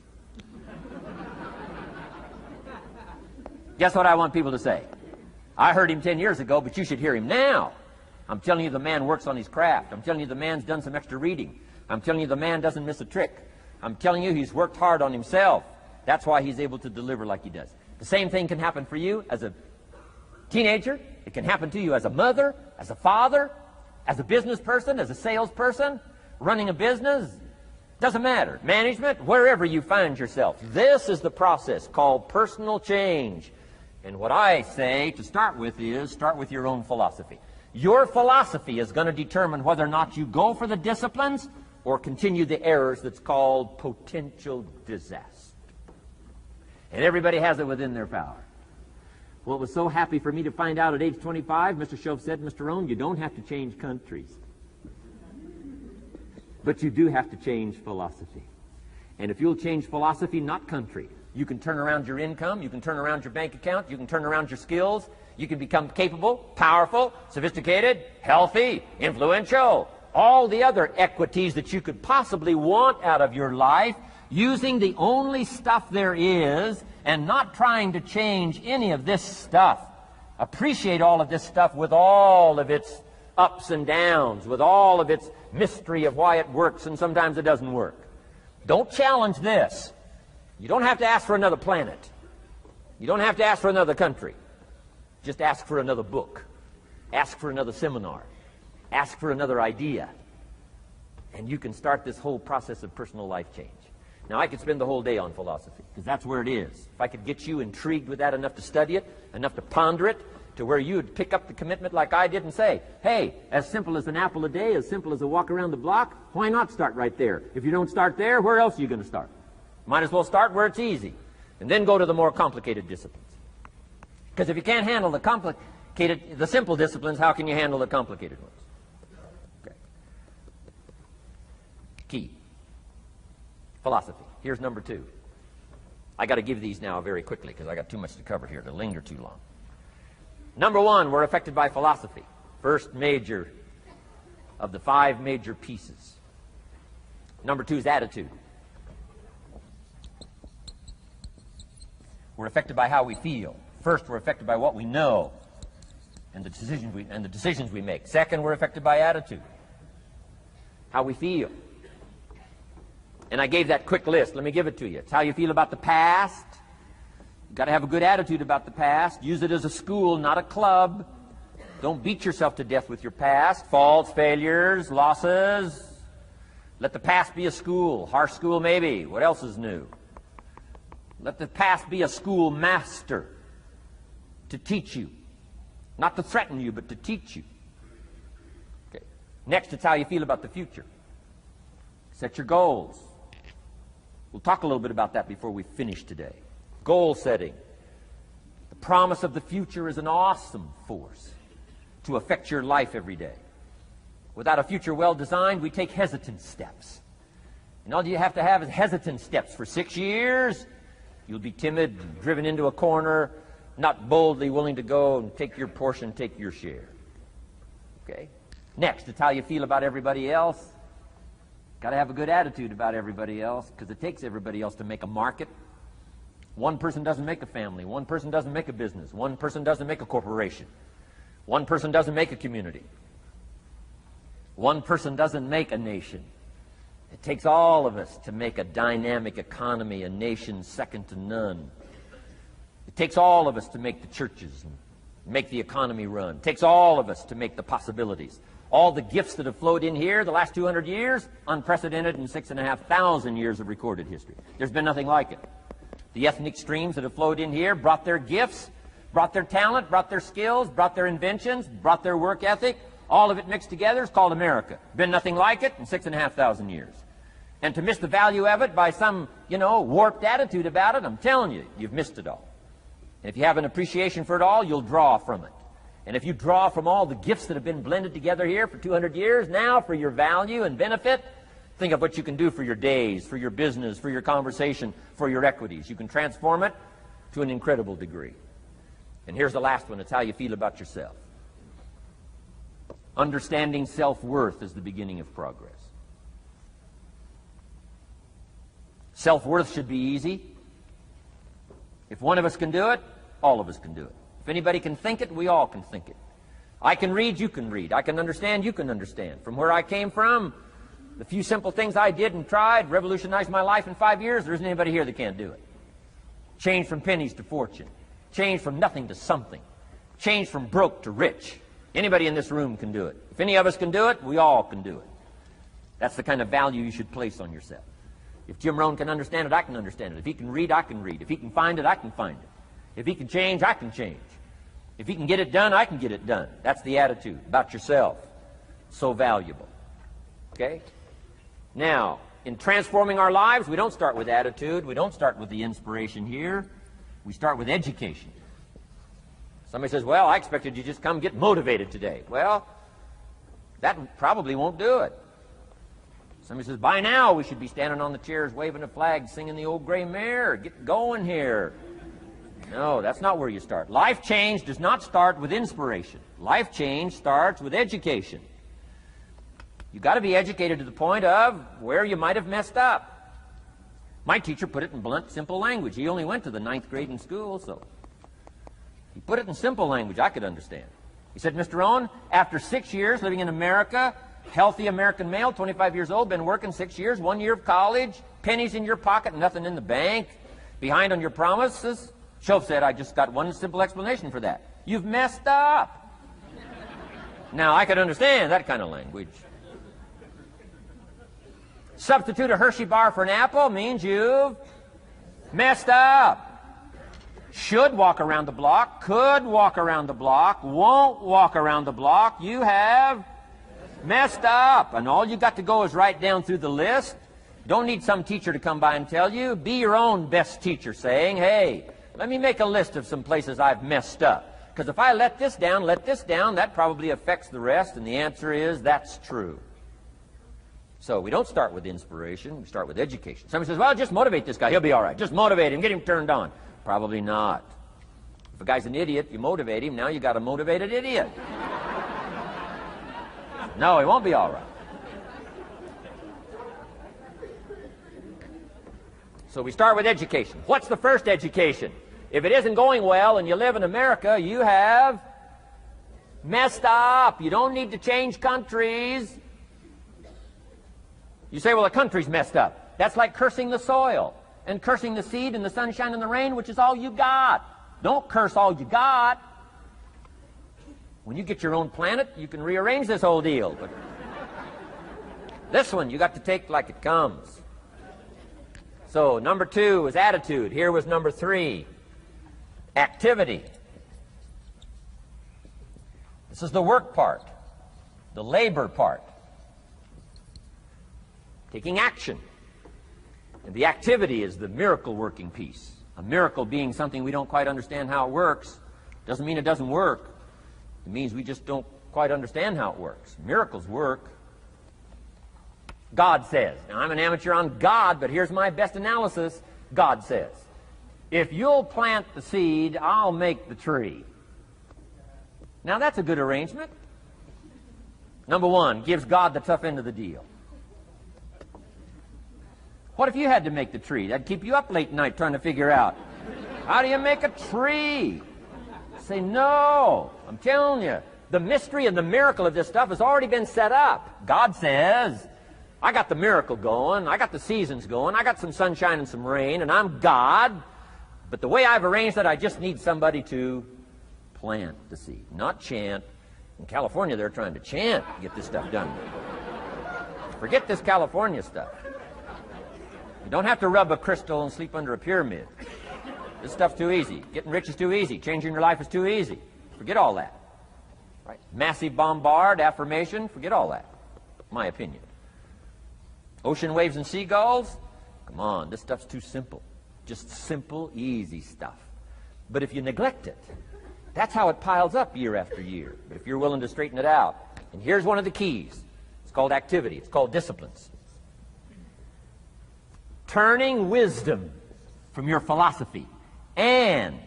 A: Guess what I want people to say? I heard him 10 years ago, but you should hear him now. I'm telling you the man works on his craft. I'm telling you the man's done some extra reading. I'm telling you the man doesn't miss a trick. I'm telling you he's worked hard on himself. That's why he's able to deliver like he does. The same thing can happen for you as a teenager. It can happen to you as a mother, as a father, as a business person, as a salesperson, running a business. Doesn't matter. Management, wherever you find yourself. This is the process called personal change. And what I say to start with is start with your own philosophy. Your philosophy is going to determine whether or not you go for the disciplines or continue the errors that's called potential disaster. And everybody has it within their power. Well, it was so happy for me to find out at age 25, Mr. Shove said, Mr. Rohn, you don't have to change countries. But you do have to change philosophy. And if you'll change philosophy, not country, you can turn around your income, you can turn around your bank account, you can turn around your skills, you can become capable, powerful, sophisticated, healthy, influential, all the other equities that you could possibly want out of your life, using the only stuff there is and not trying to change any of this stuff. Appreciate all of this stuff with all of its ups and downs, with all of its mystery of why it works and sometimes it doesn't work. Don't challenge this. You don't have to ask for another planet. You don't have to ask for another country. Just ask for another book. Ask for another seminar. Ask for another idea. And you can start this whole process of personal life change. Now, I could spend the whole day on philosophy, because that's where it is. If I could get you intrigued with that enough to study it, enough to ponder it, to where you would pick up the commitment like I did and say, hey, as simple as an apple a day, as simple as a walk around the block, why not start right there? If you don't start there, where else are you going to start? Might as well start where it's easy, and then go to the more complicated disciplines. Because if you can't handle the simple disciplines, how can you handle the complicated ones? Okay. Key. Philosophy. Here's number 2. I got to give these now very quickly because I got too much to cover here to linger too long. Number 1, we're affected by philosophy. First major of the 5 major pieces. Number 2 is attitude. We're affected by how we feel. First, we're affected by what we know and the decisions we make. Second, we're affected by attitude. How we feel. And I gave that quick list. Let me give it to you. It's how you feel about the past. You've got to have a good attitude about the past. Use it as a school, not a club. Don't beat yourself to death with your past. Faults, failures, losses. Let the past be a school. Harsh school maybe. What else is new? Let the past be a school master to teach you. Not to threaten you, but to teach you. Okay. Next, it's how you feel about the future. Set your goals. We'll talk a little bit about that before we finish today. Goal setting. The promise of the future is an awesome force to affect your life every day. Without a future well designed, we take hesitant steps. And all you have to have is hesitant steps for 6 years. You'll be timid, driven into a corner, not boldly willing to go and take your portion, take your share. Okay? Next, it's how you feel about everybody else. Got to have a good attitude about everybody else, because it takes everybody else to make a market. One person doesn't make a family. One person doesn't make a business. One person doesn't make a corporation. One person doesn't make a community. One person doesn't make a nation. It takes all of us to make a dynamic economy, a nation second to none. It takes all of us to make the churches and make the economy run. It takes all of us to make the possibilities. All the gifts that have flowed in here the last 200 years, unprecedented in 6,500 years of recorded history. There's been nothing like it. The ethnic streams that have flowed in here brought their gifts, brought their talent, brought their skills, brought their inventions, brought their work ethic. All of it mixed together is called America. Been nothing like it in 6,500 years. And to miss the value of it by some, warped attitude about it, I'm telling you, you've missed it all. And if you have an appreciation for it all, you'll draw from it. And if you draw from all the gifts that have been blended together here for 200 years, now for your value and benefit, think of what you can do for your days, for your business, for your conversation, for your equities. You can transform it to an incredible degree. And here's the last one. It's how you feel about yourself. Understanding self-worth is the beginning of progress. Self-worth should be easy. If one of us can do it, all of us can do it. If anybody can think it, we all can think it. I can read, you can read. I can understand, you can understand. From where I came from, the few simple things I did and tried revolutionized my life in 5 years. There isn't anybody here that can't do it. Change from pennies to fortune. Change from nothing to something. Change from broke to rich. Anybody in this room can do it. If any of us can do it, we all can do it. That's the kind of value you should place on yourself. If Jim Rohn can understand it, I can understand it. If he can read, I can read. If he can find it, I can find it. If he can change, I can change. If he can get it done, I can get it done. That's the attitude about yourself. So valuable. Okay? Now, in transforming our lives, we don't start with attitude. We don't start with the inspiration here. We start with education. Somebody says, well, I expected you to just come get motivated today. Well, that probably won't do it. Somebody says, by now we should be standing on the chairs, waving a flag, singing the old gray mare. Get going here. No, that's not where you start. Life change does not start with inspiration. Life change starts with education. You've got to be educated to the point of where you might have messed up. My teacher put it in blunt, simple language. He only went to the 9th grade in school, so he put it in simple language I could understand. He said, Mr. Rohn, after 6 years living in America, healthy American male, 25 years old, been working 6 years, 1 year of college, pennies in your pocket, nothing in the bank, behind on your promises. Shoaff said, I just got one simple explanation for that. You've messed up. Now, I could understand that kind of language. Substitute a Hershey bar for an apple means you've messed up. Should walk around the block, could walk around the block, won't walk around the block. You have messed up. And all you got to go is write down through the list. Don't need some teacher to come by and tell you. Be your own best teacher saying, hey, let me make a list of some places I've messed up. Because if I let this down, that probably affects the rest. And the answer is that's true. So we don't start with inspiration. We start with education. Somebody says, well, just motivate this guy. He'll be all right. Just motivate him. Get him turned on. Probably not. If a guy's an idiot, you motivate him. Now you got a motivated idiot. No, he won't be all right. So we start with education. What's the first education? If it isn't going well and you live in America, you have messed up. You don't need to change countries. You say, well, the country's messed up. That's like cursing the soil and cursing the seed and the sunshine and the rain, which is all you got. Don't curse all you got. When you get your own planet, you can rearrange this whole deal. But this one, you got to take like it comes. So number 2 was attitude. Here was number 3, activity. This is the work part, the labor part. Taking action. And the activity is the miracle working piece. A miracle being something we don't quite understand how it works doesn't mean it doesn't work. It means we just don't quite understand how it works. Miracles work. God says. Now, I'm an amateur on God, but here's my best analysis. God says, if you'll plant the seed, I'll make the tree. Now, that's a good arrangement. Number 1, gives God the tough end of the deal. What if you had to make the tree? That'd keep you up late at night trying to figure out, how do you make a tree? Say, no. I'm telling you, the mystery and the miracle of this stuff has already been set up. God says, I got the miracle going. I got the seasons going. I got some sunshine and some rain, and I'm God. But the way I've arranged it, I just need somebody to plant the seed, not chant. In California, they're trying to chant to get this stuff done. Forget this California stuff. You don't have to rub a crystal and sleep under a pyramid. This stuff's too easy. Getting rich is too easy. Changing your life is too easy. Forget all that. Right? Massive bombard, affirmation, forget all that. My opinion. Ocean waves and seagulls? Come on, this stuff's too simple. Just simple, easy stuff. But if you neglect it, that's how it piles up year after year. But if you're willing to straighten it out, and here's one of the keys. It's called activity. It's called disciplines. Turning wisdom from your philosophy and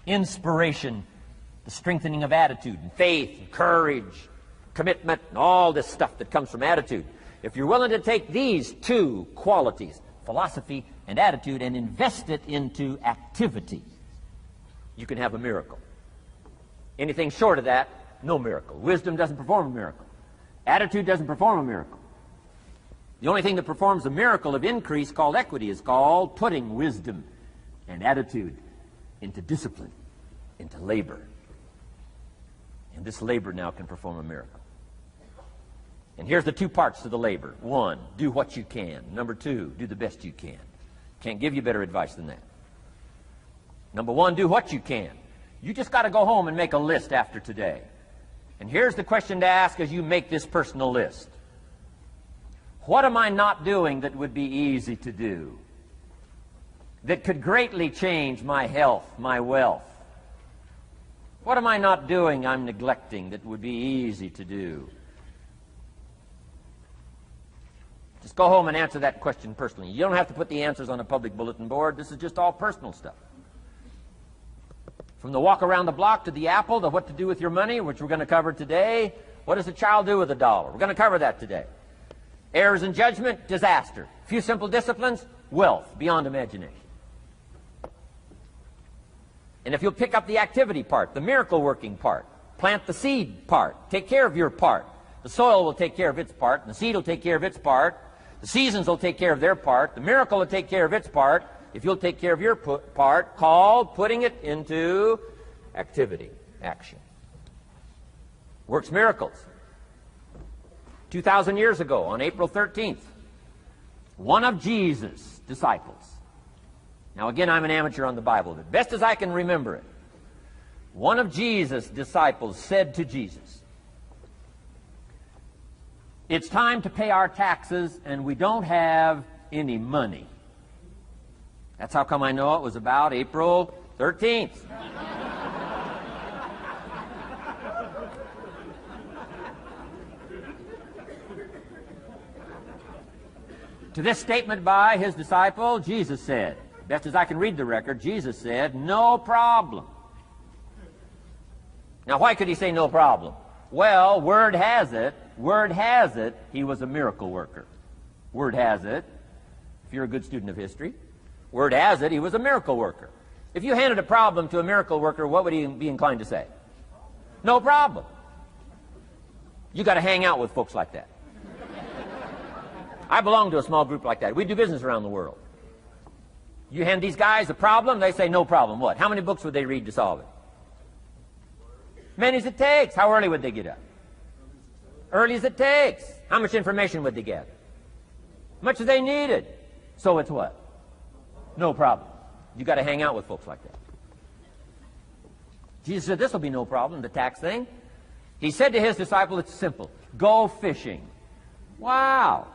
A: inspiration, the strengthening of attitude and faith and courage, commitment, and all this stuff that comes from attitude. If you're willing to take these two qualities, philosophy and attitude, and invest it into activity, you can have a miracle. Anything short of that, no miracle. Wisdom doesn't perform a miracle. Attitude doesn't perform a miracle. The only thing that performs a miracle of increase called equity is called putting wisdom and attitude into discipline, into labor. And this labor now can perform a miracle. And here's the two parts to the labor. One, do what you can. Number two, do the best you can. Can't give you better advice than that. Number one, do what you can. You just got to go home and make a list after today. And here's the question to ask as you make this personal list. What am I not doing that would be easy to do? That could greatly change my health, my wealth? What am I not doing I'm neglecting that would be easy to do? Just go home and answer that question personally. You don't have to put the answers on a public bulletin board. This is just all personal stuff. From the walk around the block to the apple to what to do with your money, which we're going to cover today. What does a child do with a dollar? We're going to cover that today. Errors in judgment, disaster. A few simple disciplines, wealth beyond imagination. And if you'll pick up the activity part, the miracle working part, plant the seed part, take care of your part. The soil will take care of its part, and the seed will take care of its part. The seasons will take care of their part. The miracle will take care of its part. If you'll take care of your part, called putting it into activity, action. Works miracles. 2,000 years ago, on April 13th, one of Jesus' disciples. Now again, I'm an amateur on the Bible, but best as I can remember it, one of Jesus' disciples said to Jesus, "It's time to pay our taxes, and we don't have any money." That's how come I know it was about April 13th. To this statement by his disciple, Jesus said, best as I can read the record, Jesus said, "No problem." Now, why could he say no problem? Well, word has it, he was a miracle worker. Word has it, if you're a good student of history, word has it, he was a miracle worker. If you handed a problem to a miracle worker, what would he be inclined to say? No problem. You got to hang out with folks like that. I belong to a small group like that. We do business around the world. You hand these guys a problem, they say no problem. What? How many books would they read to solve it? Many as it takes. How early would they get up? Early as it takes. How much information would they get? Much as they needed. So it's what? No problem. You got to hang out with folks like that. Jesus said, this will be no problem, the tax thing. He said to his disciple, it's simple. Go fishing. Wow.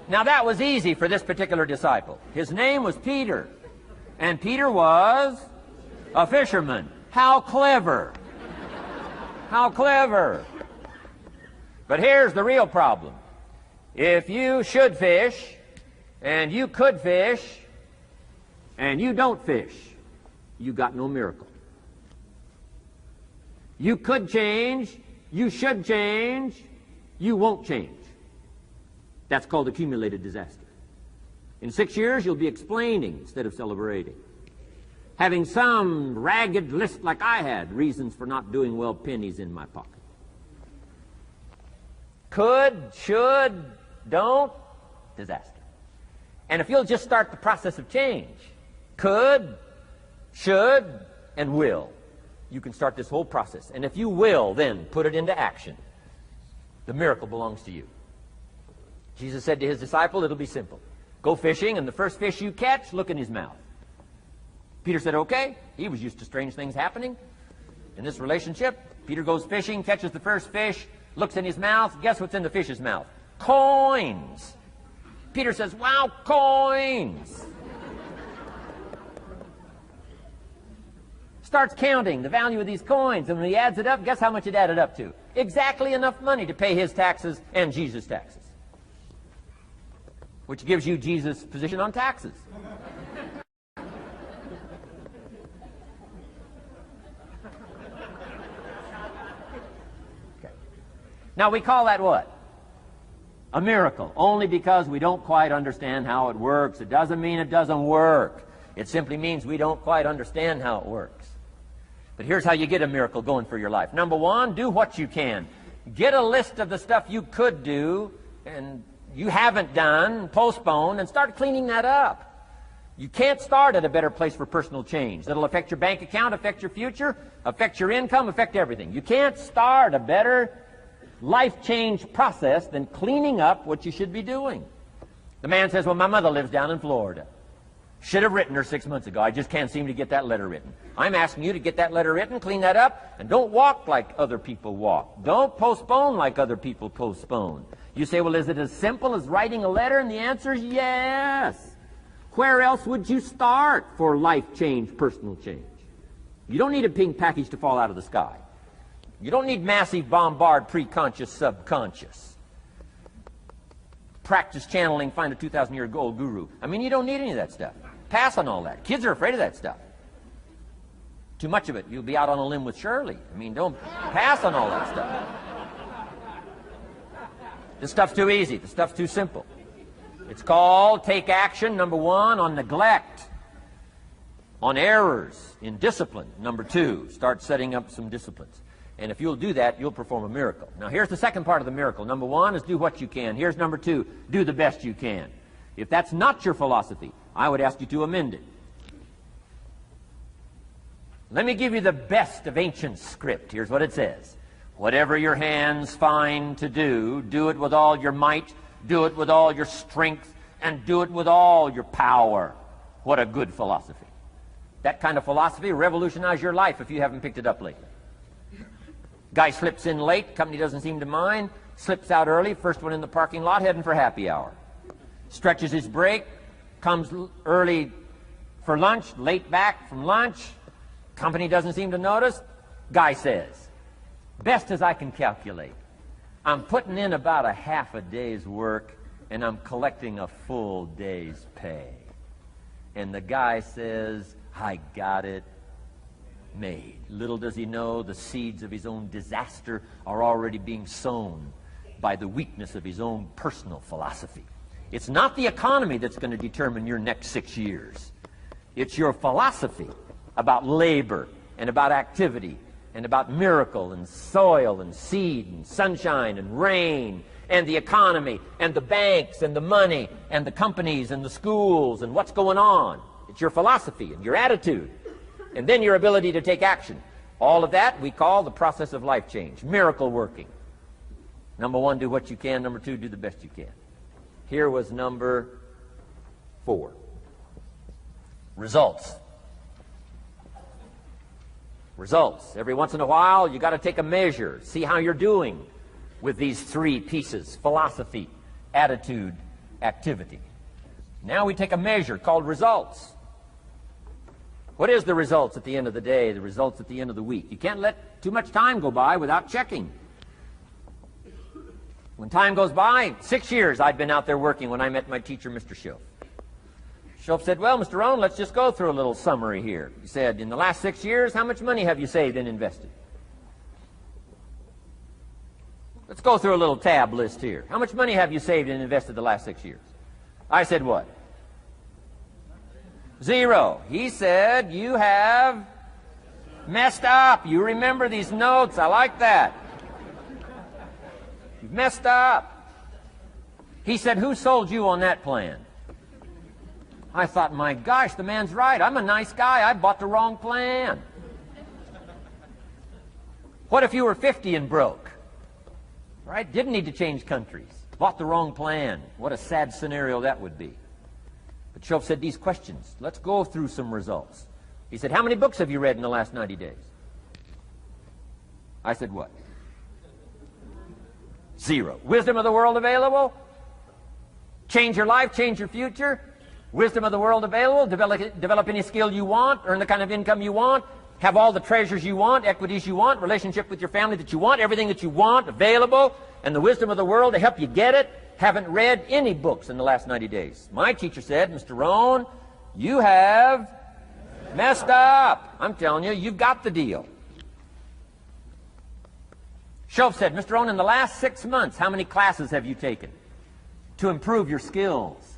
A: Now that was easy for this particular disciple. His name was Peter. And Peter was a fisherman. How clever. How clever. But here's the real problem. If you should fish, and you could fish, and you don't fish, you got no miracle. You could change, you should change, you won't change. That's called accumulated disaster. In 6 years, you'll be explaining instead of celebrating. Having some ragged list like I had, reasons for not doing well, pennies in my pocket. Could, should, don't, disaster. And if you'll just start the process of change, could, should, and will, you can start this whole process. And if you will, then put it into action. The miracle belongs to you. Jesus said to his disciple, it'll be simple. Go fishing, and the first fish you catch, look in his mouth. Peter said, okay. He was used to strange things happening in this relationship. Peter goes fishing, catches the first fish, looks in his mouth. Guess what's in the fish's mouth? Coins. Peter says, wow, coins. Starts counting the value of these coins, and when he adds it up, guess how much it added up to? Exactly enough money to pay his taxes and Jesus' taxes. Which gives you Jesus' position on taxes. Okay. Now we call that what? A miracle, only because we don't quite understand how it works. It doesn't mean it doesn't work. It simply means we don't quite understand how it works. But here's how you get a miracle going for your life. Number one, do what you can. Get a list of the stuff you could do and you haven't done, postpone, and start cleaning that up. You can't start at a better place for personal change. That'll affect your bank account, affect your future, affect your income, affect everything. You can't start a better life change process than cleaning up what you should be doing. The man says, well, my mother lives down in Florida. Should have written her 6 months ago. I just can't seem to get that letter written. I'm asking you to get that letter written, clean that up, and don't walk like other people walk. Don't postpone like other people postpone. You say, well, is it as simple as writing a letter? And the answer is yes. Where else would you start for life change, personal change? You don't need a pink package to fall out of the sky. You don't need massive bombard, pre-conscious, subconscious. Practice channeling, find a 2,000-year-old guru. I mean, you don't need any of that stuff. Pass on all that. Kids are afraid of that stuff. Too much of it, you'll be out on a limb with Shirley. I mean, don't pass on all that stuff. This stuff's too easy. This stuff's too simple. It's called take action, number one, on neglect, on errors, in discipline. Number two, start setting up some disciplines. And if you'll do that, you'll perform a miracle. Now, here's the second part of the miracle. Number one is do what you can. Here's number two, do the best you can. If that's not your philosophy, I would ask you to amend it. Let me give you the best of ancient script. Here's what it says. Whatever your hands find to do, do it with all your might, do it with all your strength, and do it with all your power. What a good philosophy. That kind of philosophy will revolutionize your life if you haven't picked it up lately. Guy slips in late, company doesn't seem to mind, slips out early, first one in the parking lot, heading for happy hour. Stretches his break, comes early for lunch, late back from lunch, company doesn't seem to notice. Guy says, best as I can calculate, I'm putting in about a half a day's work and I'm collecting a full day's pay. And the guy says, I got it made. Little does he know the seeds of his own disaster are already being sown by the weakness of his own personal philosophy. It's not the economy that's going to determine your next 6 years. It's your philosophy about labor and about activity and about miracle and soil and seed and sunshine and rain and the economy and the banks and the money and the companies and the schools and what's going on. It's your philosophy and your attitude. And then your ability to take action. All of that we call the process of life change, miracle working. Number one, do what you can. Number two, do the best you can. Here was number 4. Results. Results. Every once in a while, you got to take a measure, see how you're doing with these 3 pieces: philosophy, attitude, activity. Now we take a measure called results. What is the results at the end of the day, the results at the end of the week? You can't let too much time go by without checking. When time goes by, 6 years I'd been out there working when I met my teacher, Mr. Schoaf. Schoaf said, well, Mr. Rohn, let's just go through a little summary here. He said, in the last 6 years, how much money have you saved and invested? Let's go through a little tab list here. How much money have you saved and invested the last 6 years? I said, what? 0. He said, you have messed up. You remember these notes. I like that. You've messed up. He said, who sold you on that plan? I thought, my gosh, the man's right. I'm a nice guy. I bought the wrong plan. What if you were 50 and broke? Right? Didn't need to change countries. Bought the wrong plan. What a sad scenario that would be. But Schoaf said these questions. Let's go through some results. He said, how many books have you read in the last 90 days? I said, what? 0. Wisdom of the world available? Change your life, change your future? Wisdom of the world available? Develop any skill you want, earn the kind of income you want, have all the treasures you want, equities you want, relationship with your family that you want, everything that you want available, and the wisdom of the world to help you get it. Haven't read any books in the last 90 days. My teacher said, Mr. Rohn, you have messed up. I'm telling you, you've got the deal. Shoaff said, Mr. Rohn, in the last 6 months, how many classes have you taken to improve your skills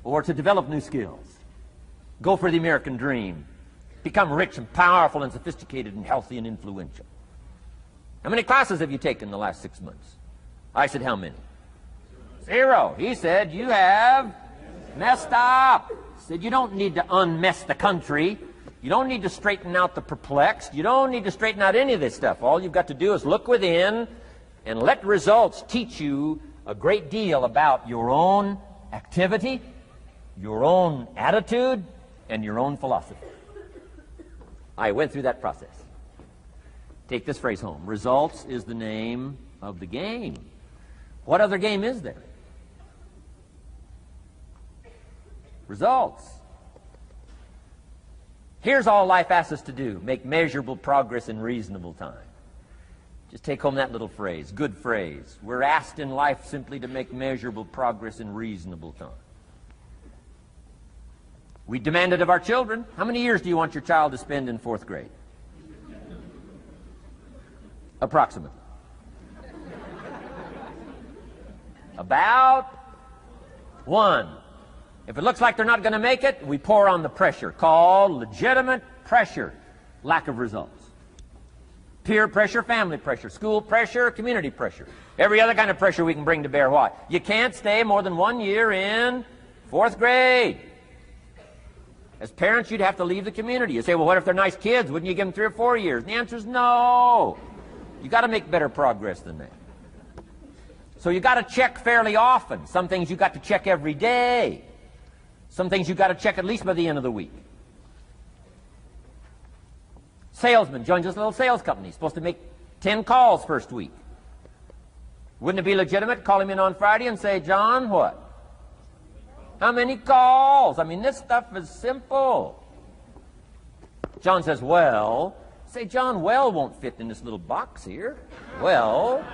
A: or to develop new skills? Go for the American dream. Become rich and powerful and sophisticated and healthy and influential. How many classes have you taken in the last 6 months? I said, how many? 0. He said, you have messed up. He said, you don't need to unmess the country. You don't need to straighten out the perplexed. You don't need to straighten out any of this stuff. All you've got to do is look within and let results teach you a great deal about your own activity, your own attitude, and your own philosophy. I went through that process. Take this phrase home. Results is the name of the game. What other game is there? Results. Here's all life asks us to do. Make measurable progress in reasonable time. Just take home that little phrase. Good phrase. We're asked in life simply to make measurable progress in reasonable time. We demand it of our children. How many years do you want your child to spend in 4th grade? Approximately. About 1. If it looks like they're not going to make it, we pour on the pressure, called legitimate pressure, lack of results. Peer pressure, family pressure, school pressure, community pressure. Every other kind of pressure we can bring to bear. Why? You can't stay more than 1 year in 4th grade. As parents, you'd have to leave the community. You say, well, what if they're nice kids? Wouldn't you give them 3 or 4 years? And the answer is no. You got to make better progress than that. So you got to check fairly often. Some things you got to check every day. Some things you got to check at least by the end of the week. Salesman joins this little sales company. He's supposed to make 10 calls first week. Wouldn't it be legitimate to call him in on Friday and say, John, what? How many calls? I mean, this stuff is simple. John says, well. Say, John, well won't fit in this little box here. Well.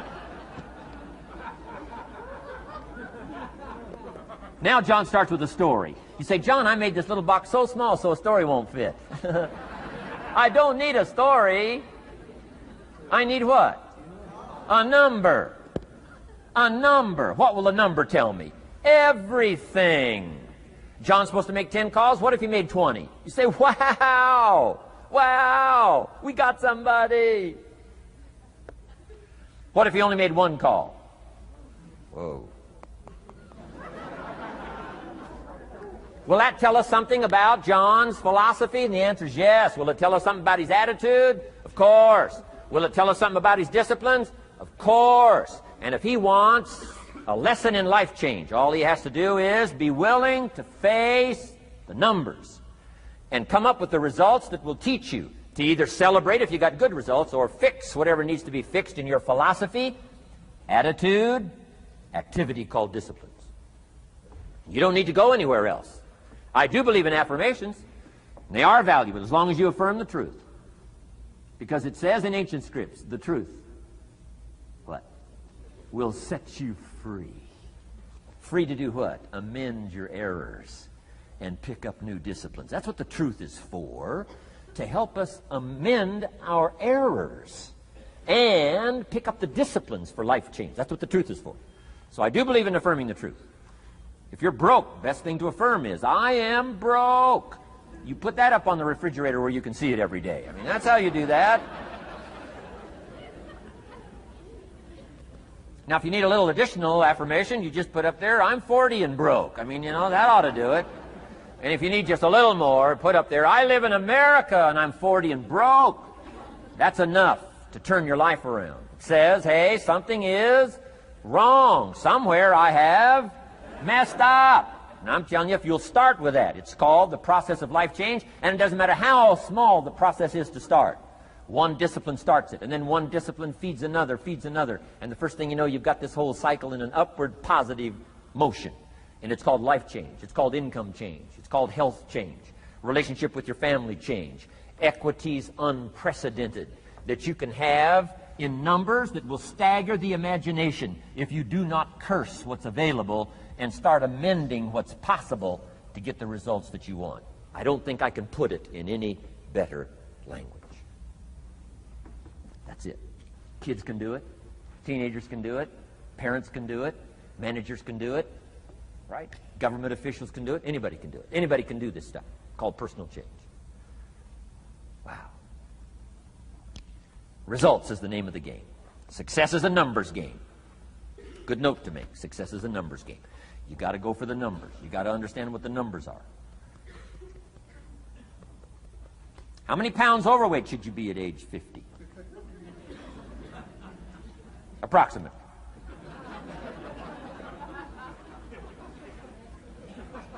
A: Now John starts with a story. You say, John, I made this little box so small so a story won't fit. I don't need a story. I need what? A number. A number. What will a number tell me? Everything. John's supposed to make 10 calls. What if he made 20? You say, wow. Wow. We got somebody. What if he only made 1 call? Whoa. Will that tell us something about John's philosophy? And the answer is yes. Will it tell us something about his attitude? Of course. Will it tell us something about his disciplines? Of course. And if he wants a lesson in life change, all he has to do is be willing to face the numbers and come up with the results that will teach you to either celebrate if you got good results or fix whatever needs to be fixed in your philosophy, attitude, activity called disciplines. You don't need to go anywhere else. I do believe in affirmations. And they are valuable as long as you affirm the truth. Because it says in ancient scripts, the truth, what? Will set you free. Free to do what? Amend your errors and pick up new disciplines. That's what the truth is for, to help us amend our errors and pick up the disciplines for life change. That's what the truth is for. So I do believe in affirming the truth. If you're broke, best thing to affirm is, I am broke. You put that up on the refrigerator where you can see it every day. I mean, that's how you do that. Now, if you need a little additional affirmation, you just put up there, I'm 40 and broke. I mean, you know, that ought to do it. And if you need just a little more, put up there, I live in America and I'm 40 and broke. That's enough to turn your life around. It says, hey, something is wrong. Somewhere I have messed up. And I'm telling you, if you'll start with that, it's called the process of life change, and it doesn't matter how small the process is to start. One discipline starts it, and then one discipline feeds another, and the first thing you know, you've got this whole cycle in an upward positive motion. And it's called life change. It's called income change. It's called health change. Relationship with your family change. Equities unprecedented that you can have in numbers that will stagger the imagination if you do not curse what's available and start amending what's possible to get the results that you want. I don't think I can put it in any better language. That's it. Kids can do it. Teenagers can do it. Parents can do it. Managers can do it. Right? Government officials can do it. Anybody can do it. Anybody can do this stuff called personal change. Wow. Results is the name of the game. Success is a numbers game. Good note to make. Success is a numbers game. You got to go for the numbers. You got to understand what the numbers are. How many pounds overweight should you be at age 50? Approximate.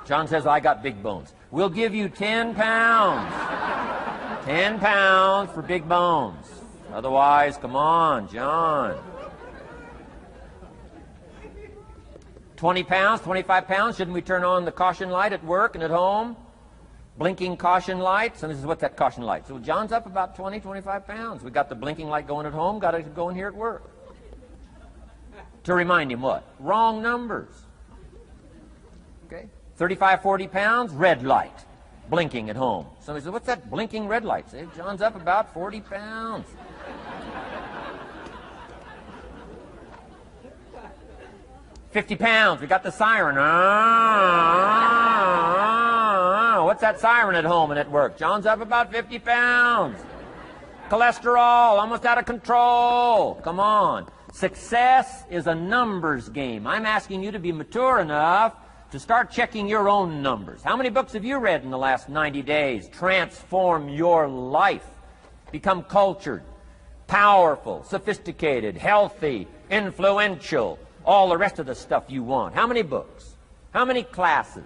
A: John says, I got big bones. We'll give you 10 pounds. 10 pounds for big bones. Otherwise, come on, John. 20 pounds, 25 pounds. Shouldn't we turn on the caution light at work and at home? Blinking caution light. Somebody says, what's that caution light? So John's up about 20, 25 pounds. We got the blinking light going at home, got it going here at work. To remind him what? Wrong numbers. Okay? 35, 40 pounds, red light, blinking at home. Somebody says, what's that blinking red light? Say, John's up about 40 pounds. 50 pounds, we got the siren. What's that siren at home and at work? John's up about 50 pounds. Cholesterol, almost out of control. Come on. Success is a numbers game. I'm asking you to be mature enough to start checking your own numbers. How many books have you read in the last 90 days? Transform your life. Become cultured, powerful, sophisticated, healthy, influential, all the rest of the stuff you want. How many books? How many classes?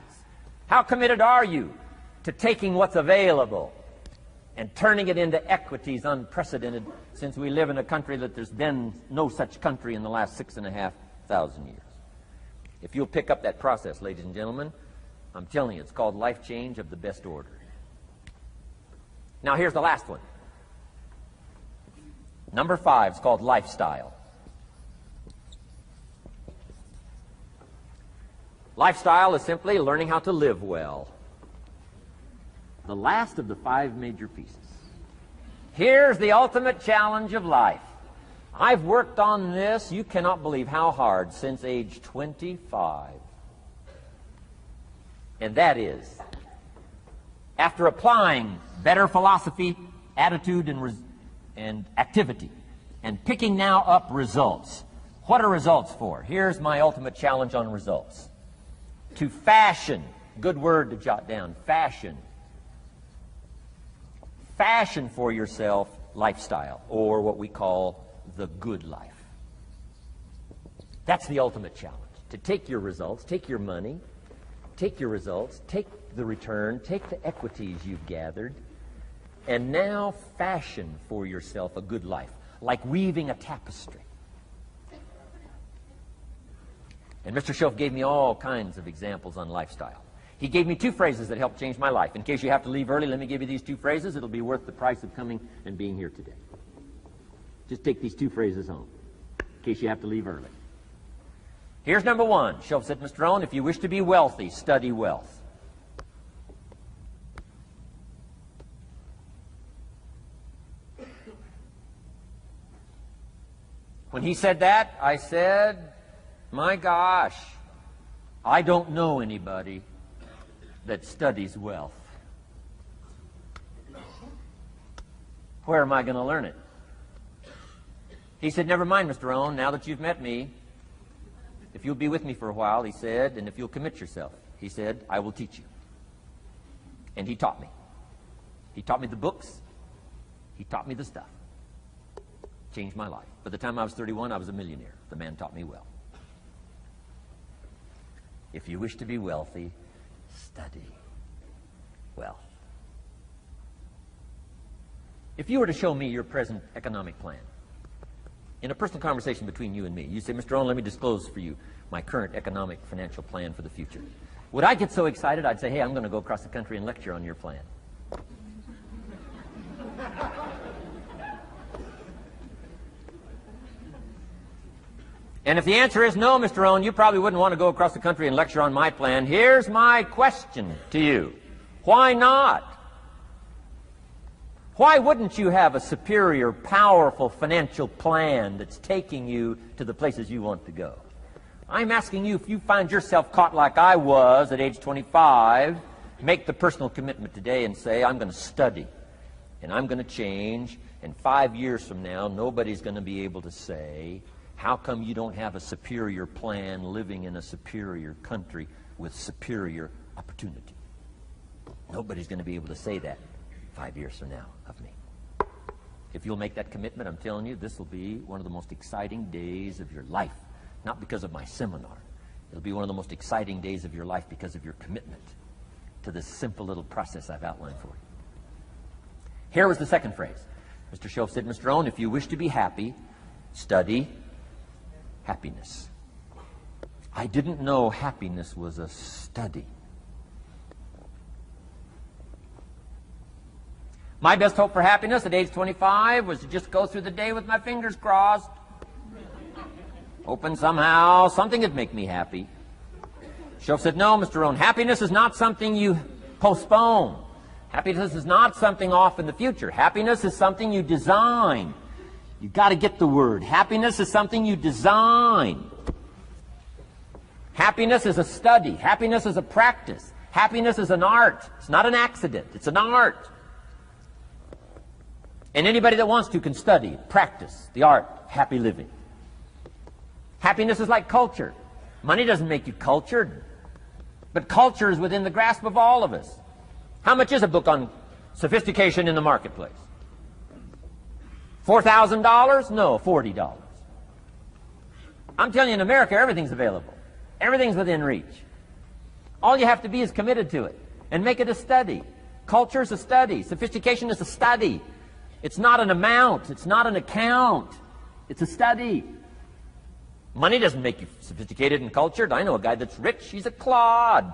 A: How committed are you to taking what's available and turning it into equities unprecedented, since we live in a country that there's been no such country in the last 6,500 years? If you'll pick up that process, ladies and gentlemen, I'm telling you, it's called life change of the best order. Now, here's the last one. Number 5 is called lifestyle. Lifestyle is simply learning how to live well. The last of the 5 major pieces. Here's the ultimate challenge of life. I've worked on this, you cannot believe how hard, since age 25. And that is, after applying better philosophy, attitude, and activity, and picking now up results. What are results for? Here's my ultimate challenge on results. To fashion, good word to jot down, fashion. Fashion for yourself lifestyle, or what we call the good life. That's the ultimate challenge. To take your results, take your money, take your results, take the return, take the equities you've gathered, and now fashion for yourself a good life, like weaving a tapestry. And Mr. Schoaf gave me all kinds of examples on lifestyle. He gave me 2 phrases that helped change my life. In case you have to leave early, let me give you these 2 phrases. It'll be worth the price of coming and being here today. Just take these 2 phrases home, in case you have to leave early. Here's number 1. Schoaf said, Mr. Rohn, if you wish to be wealthy, study wealth. When he said that, I said, my gosh, I don't know anybody that studies wealth. Where am I going to learn it? He said, never mind, Mr. Rohn, now that you've met me, if you'll be with me for a while, he said, and if you'll commit yourself, he said, I will teach you. And he taught me. He taught me the books. He taught me the stuff. Changed my life. By the time I was 31, I was a millionaire. The man taught me well. If you wish to be wealthy, study wealth. If you were to show me your present economic plan, in a personal conversation between you and me, you say, Mr. Rohn, let me disclose for you my current economic financial plan for the future. Would I get so excited I'd say, hey, I'm going to go across the country and lecture on your plan? And if the answer is no, Mr. Rohn, you probably wouldn't want to go across the country and lecture on my plan. Here's my question to you. Why not? Why wouldn't you have a superior, powerful financial plan that's taking you to the places you want to go? I'm asking you, if you find yourself caught like I was at age 25, make the personal commitment today and say, I'm going to study and I'm going to change, and 5 years from now, nobody's going to be able to say, how come you don't have a superior plan living in a superior country with superior opportunity? Nobody's going to be able to say that 5 years from now of me. If you'll make that commitment, I'm telling you, this will be one of the most exciting days of your life. Not because of my seminar. It'll be one of the most exciting days of your life because of your commitment to this simple little process I've outlined for you. Here was the second phrase. Mr. Shoaff said, Mr. Rohn, if you wish to be happy, study happiness. I didn't know happiness was a study. My best hope for happiness at age 25 was to just go through the day with my fingers crossed. Hoping somehow something would make me happy. Shoaff said, no, Mr. Rohn, happiness is not something you postpone. Happiness is not something off in the future. Happiness is something you design. You've got to get the word. Happiness is something you design. Happiness is a study. Happiness is a practice. Happiness is an art. It's not an accident. It's an art. And anybody that wants to can study, practice the art of happy living. Happiness is like culture. Money doesn't make you cultured, but culture is within the grasp of all of us. How much is a book on sophistication in the marketplace? $4,000? No, $40. I'm telling you, in America, everything's available. Everything's within reach. All you have to be is committed to it and make it a study. Culture is a study. Sophistication is a study. It's not an amount. It's not an account. It's a study. Money doesn't make you sophisticated and cultured. I know a guy that's rich. He's a clod.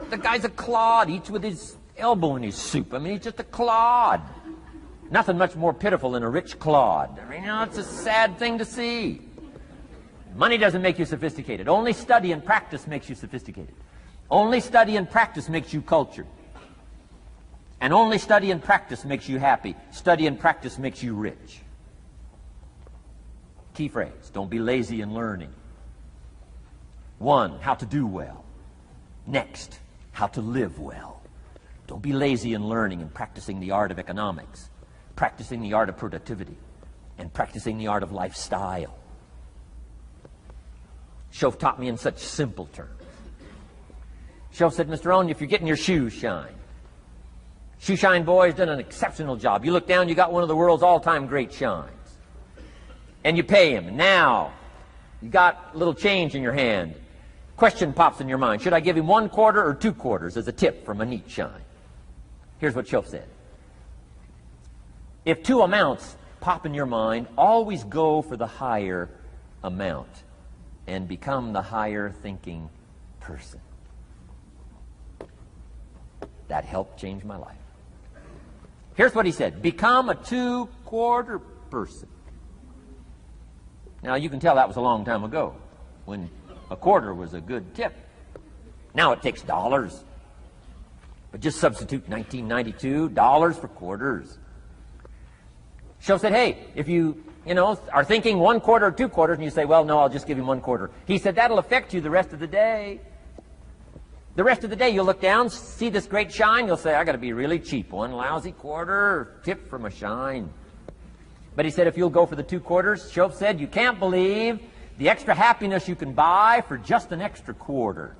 A: The guy's a clod. Eats with his elbow in his soup. I mean, he's just a clod. Nothing much more pitiful than a rich clod. I mean, you know, it's a sad thing to see. Money doesn't make you sophisticated. Only study and practice makes you sophisticated. Only study and practice makes you cultured. And only study and practice makes you happy. Study and practice makes you rich. Key phrase, don't be lazy in learning. 1, how to do well. Next, how to live well. Don't be lazy in learning and practicing the art of economics, practicing the art of productivity, and practicing the art of lifestyle. Shoaff taught me in such simple terms. Shoaff said, Mr. Rohn, if you're getting your shoes shined, Shoe Shine Boy's done an exceptional job. You look down, you got one of the world's all-time great shines. And you pay him. Now, you got a little change in your hand. Question pops in your mind. Should I give him 1 quarter or 2 quarters as a tip from a neat shine? Here's what Shoaff said. If 2 amounts pop in your mind, always go for the higher amount and become the higher thinking person. That helped change my life. Here's what he said. Become a 2-quarter person. Now, you can tell that was a long time ago, when a quarter was a good tip. Now it takes dollars. But just substitute 1992, dollars for quarters. Shoaff said, hey, if you are thinking 1 quarter or 2 quarters, and you say, well, no, I'll just give him 1 quarter. He said, that'll affect you the rest of the day. The rest of the day, you'll look down, see this great shine, you'll say, I got to be really cheap. 1 lousy quarter, tip from a shine. But he said, if you'll go for the 2 quarters, Shoaff said, you can't believe the extra happiness you can buy for just an extra quarter.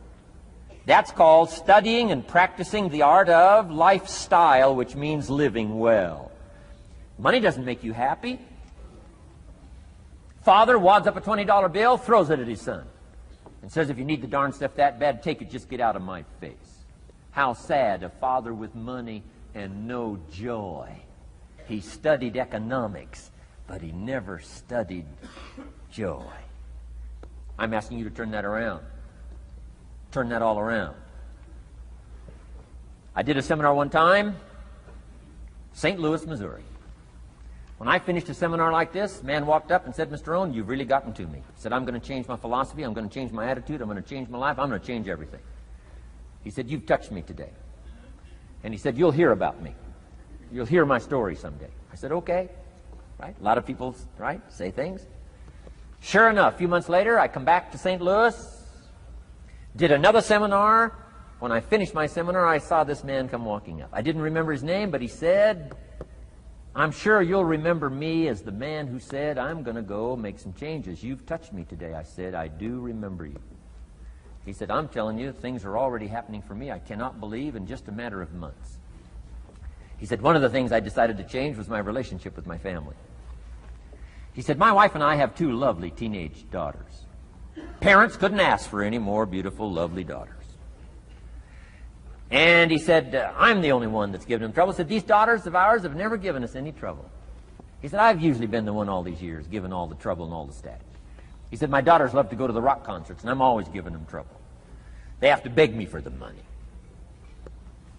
A: That's called studying and practicing the art of lifestyle, which means living well. Money doesn't make you happy. Father wads up a $20 bill, throws it at his son, and says, if you need the darn stuff that bad, take it, just get out of my face. How sad, a father with money and no joy. He studied economics, but he never studied joy. I'm asking you to turn that around. Turn that all around. I did a seminar one time, St. Louis, Missouri. When I finished a seminar like this, a man walked up and said, Mr. Rohn, you've really gotten to me. He said, I'm going to change my philosophy, I'm going to change my attitude, I'm going to change my life, I'm going to change everything. He said, you've touched me today. And he said, you'll hear about me. You'll hear my story someday. I said, okay. Right? A lot of people, right, say things. Sure enough, a few months later, I come back to St. Louis, did another seminar. When I finished my seminar, I saw this man come walking up. I didn't remember his name, but he said, I'm sure you'll remember me as the man who said, I'm going to go make some changes. You've touched me today. I said, I do remember you. He said, I'm telling you, things are already happening for me. I cannot believe in just a matter of months. He said, one of the things I decided to change was my relationship with my family. He said, my wife and I have 2 lovely teenage daughters. Parents couldn't ask for any more beautiful, lovely daughters. And he said, I'm the only one that's given them trouble. He said, these daughters of ours have never given us any trouble. He said, I've usually been the one all these years giving all the trouble and all the static. He said, my daughters love to go to the rock concerts, and I'm always giving them trouble. They have to beg me for the money.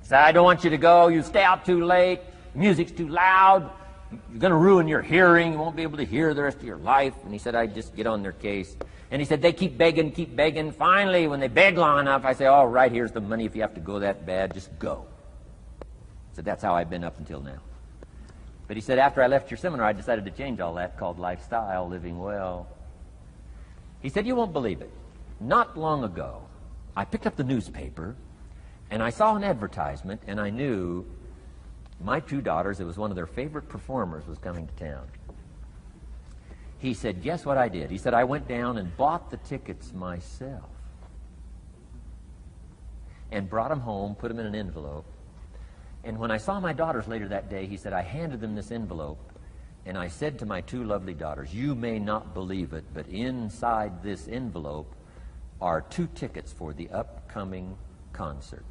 A: He said, I don't want you to go. You stay out too late. Music's too loud. You're going to ruin your hearing. You won't be able to hear the rest of your life. And he said, I just get on their case. And he said, they keep begging, keep begging. Finally, when they beg long enough, I say, all right, here's the money. If you have to go that bad, just go. He said, that's how I've been up until now. But he said, after I left your seminar, I decided to change all that, called lifestyle, living well. He said, you won't believe it. Not long ago, I picked up the newspaper, and I saw an advertisement, and I knew my 2 daughters, it was one of their favorite performers, was coming to town. He said, guess what I did? He said, I went down and bought the tickets myself and brought them home, put them in an envelope. And when I saw my daughters later that day, he said, I handed them this envelope, and I said to my 2 lovely daughters, you may not believe it, but inside this envelope are 2 tickets for the upcoming concert.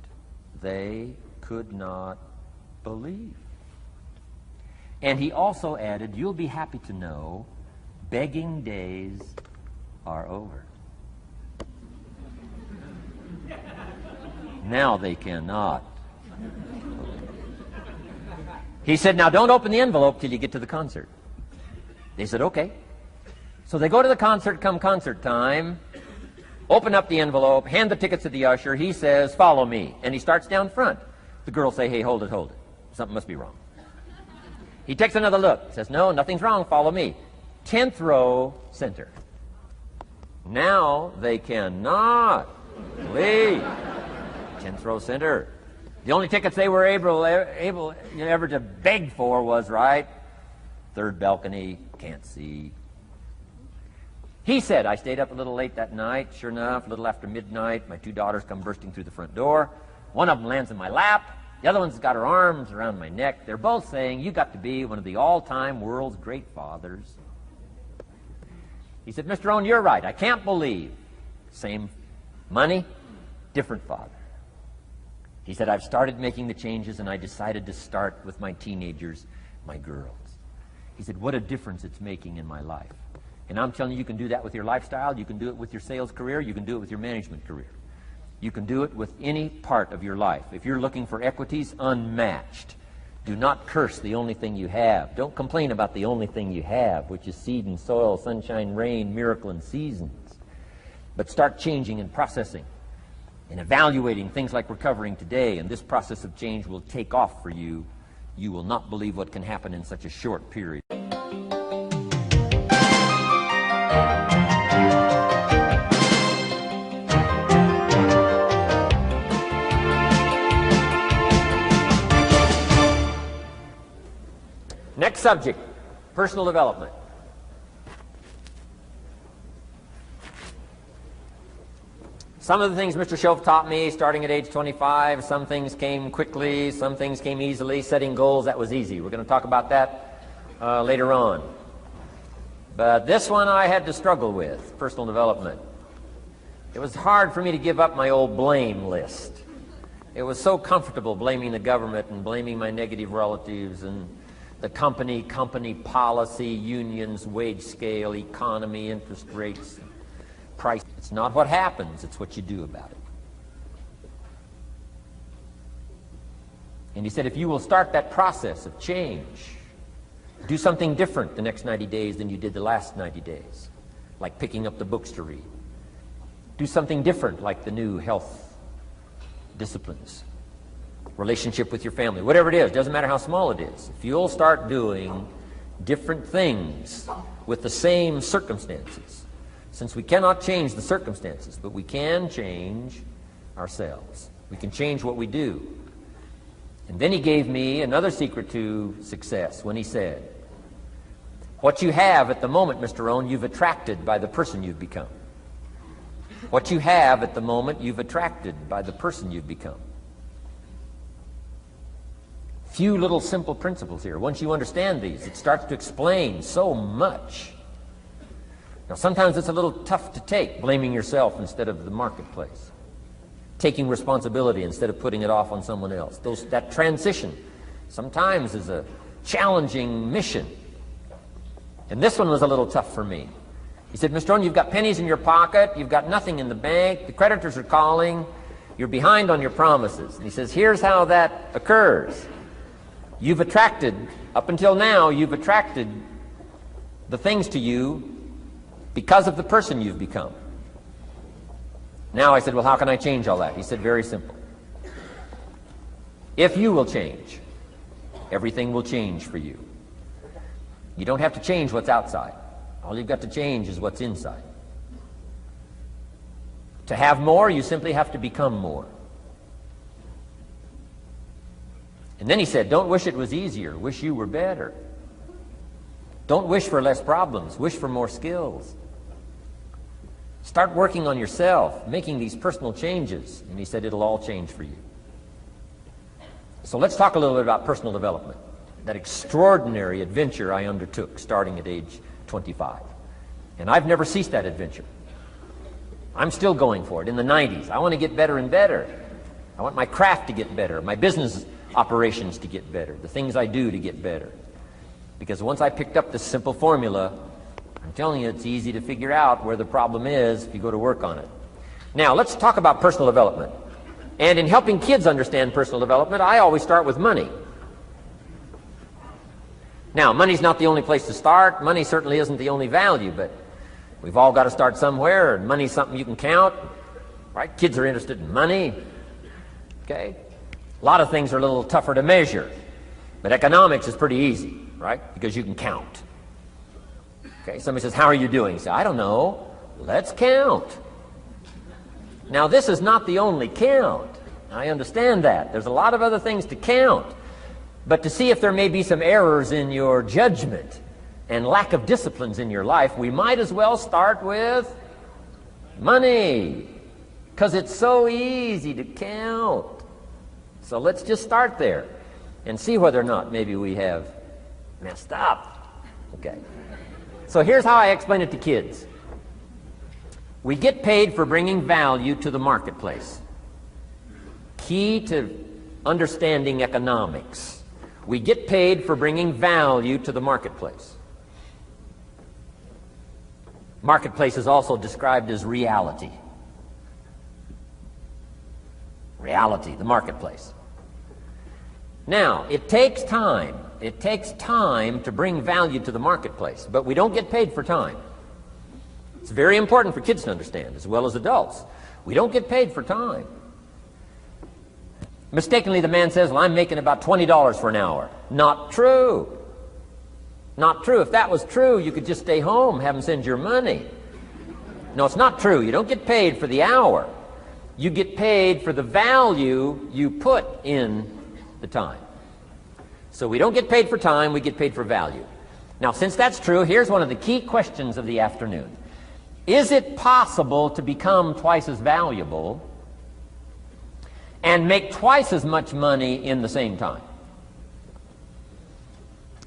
A: They could not believe. And he also added, you'll be happy to know begging days are over. Now they cannot. He said, now don't open the envelope till you get to the concert. They said, okay. So they go to the concert, come concert time, open up the envelope, hand the tickets to the usher. He says, follow me. And he starts down front. The girls say, hey, hold it, hold it. Something must be wrong. He takes another look, says, no, nothing's wrong, follow me. 10th row, center. Now they cannot leave. 10th row, center. The only tickets they were able ever to beg for was, right, 3rd balcony, can't see. He said, I stayed up a little late that night. Sure enough, a little after midnight, my 2 daughters come bursting through the front door. One of them lands in my lap. The other one's got her arms around my neck. They're both saying, you got to be one of the all-time world's great fathers. He said, Mr. Rohn, you're right. I can't believe. Same money, different father. He said, I've started making the changes, and I decided to start with my teenagers, my girls. He said, what a difference it's making in my life. And I'm telling you, you can do that with your lifestyle. You can do it with your sales career. You can do it with your management career. You can do it with any part of your life. If you're looking for equities, unmatched. Do not curse the only thing you have. Don't complain about the only thing you have, which is seed and soil, sunshine, rain, miracle, and seasons. But start changing and processing and evaluating things like we're covering today, and this process of change will take off for you. You will not believe what can happen in such a short period. Next subject, personal development. Some of the things Mr. Schoaf taught me starting at age 25, some things came quickly, some things came easily. Setting goals, that was easy. We're going to talk about that later on. But this one I had to struggle with, personal development. It was hard for me to give up my old blame list. It was so comfortable blaming the government and blaming my negative relatives and the company policy, unions, wage scale, economy, interest rates, price. It's not what happens, it's what you do about it. And he said, if you will start that process of change, do something different the next 90 days than you did the last 90 days, like picking up the books to read. Do something different, like the new health disciplines, relationship with your family, whatever it is, doesn't matter how small it is. If you'll start doing different things with the same circumstances, since we cannot change the circumstances, but we can change ourselves. We can change what we do. And then he gave me another secret to success when he said, what you have at the moment, Mr. Rohn, you've attracted by the person you've become. What you have at the moment, you've attracted by the person you've become. Few little simple principles here. Once you understand these, it starts to explain so much. Now, sometimes it's a little tough to take, blaming yourself instead of the marketplace, taking responsibility instead of putting it off on someone else. That transition sometimes is a challenging mission. And this one was a little tough for me. He said, Mr. Rohn, you've got pennies in your pocket, you've got nothing in the bank, the creditors are calling, you're behind on your promises. And he says, here's how that occurs. You've attracted, up until now, you've attracted the things to you because of the person you've become. Now I said, well, how can I change all that? He said, very simple. If you will change, everything will change for you. You don't have to change what's outside. All you've got to change is what's inside. To have more, you simply have to become more. And then he said, don't wish it was easier, wish you were better. Don't wish for less problems, wish for more skills. Start working on yourself, making these personal changes. And he said, it'll all change for you. So let's talk a little bit about personal development. That extraordinary adventure I undertook starting at age 25. And I've never ceased that adventure. I'm still going for it. In the 90s, I want to get better and better. I want my craft to get better, my business operations to get better, the things I do to get better. Because once I picked up this simple formula, I'm telling you, it's easy to figure out where the problem is if you go to work on it. Now, let's talk about personal development. And in helping kids understand personal development, I always start with money. Now, money's not the only place to start. Money certainly isn't the only value, but we've all got to start somewhere, and money's something you can count, right? Kids are interested in money, okay? A lot of things are a little tougher to measure, but economics is pretty easy, right? Because you can count. Okay, somebody says, how are you doing? You say, I don't know. Let's count. Now, this is not the only count. I understand that. There's a lot of other things to count. But to see if there may be some errors in your judgment and lack of disciplines in your life, we might as well start with money, because it's so easy to count. So let's just start there and see whether or not maybe we have messed up. Okay. So here's how I explain it to kids. We get paid for bringing value to the marketplace. Key to understanding economics. We get paid for bringing value to the marketplace. Marketplace is also described as reality. Reality, the marketplace. Now, it takes time. It takes time to bring value to the marketplace, but we don't get paid for time. It's very important for kids to understand, as well as adults. We don't get paid for time. Mistakenly, the man says, well, I'm making about $20 for an hour. Not true. Not true. If that was true, you could just stay home, have them send your money. No, it's not true. You don't get paid for the hour. You get paid for the value you put in the time. So we don't get paid for time, we get paid for value. Now, since that's true, here's one of the key questions of the afternoon. Is it possible to become twice as valuable and make twice as much money in the same time?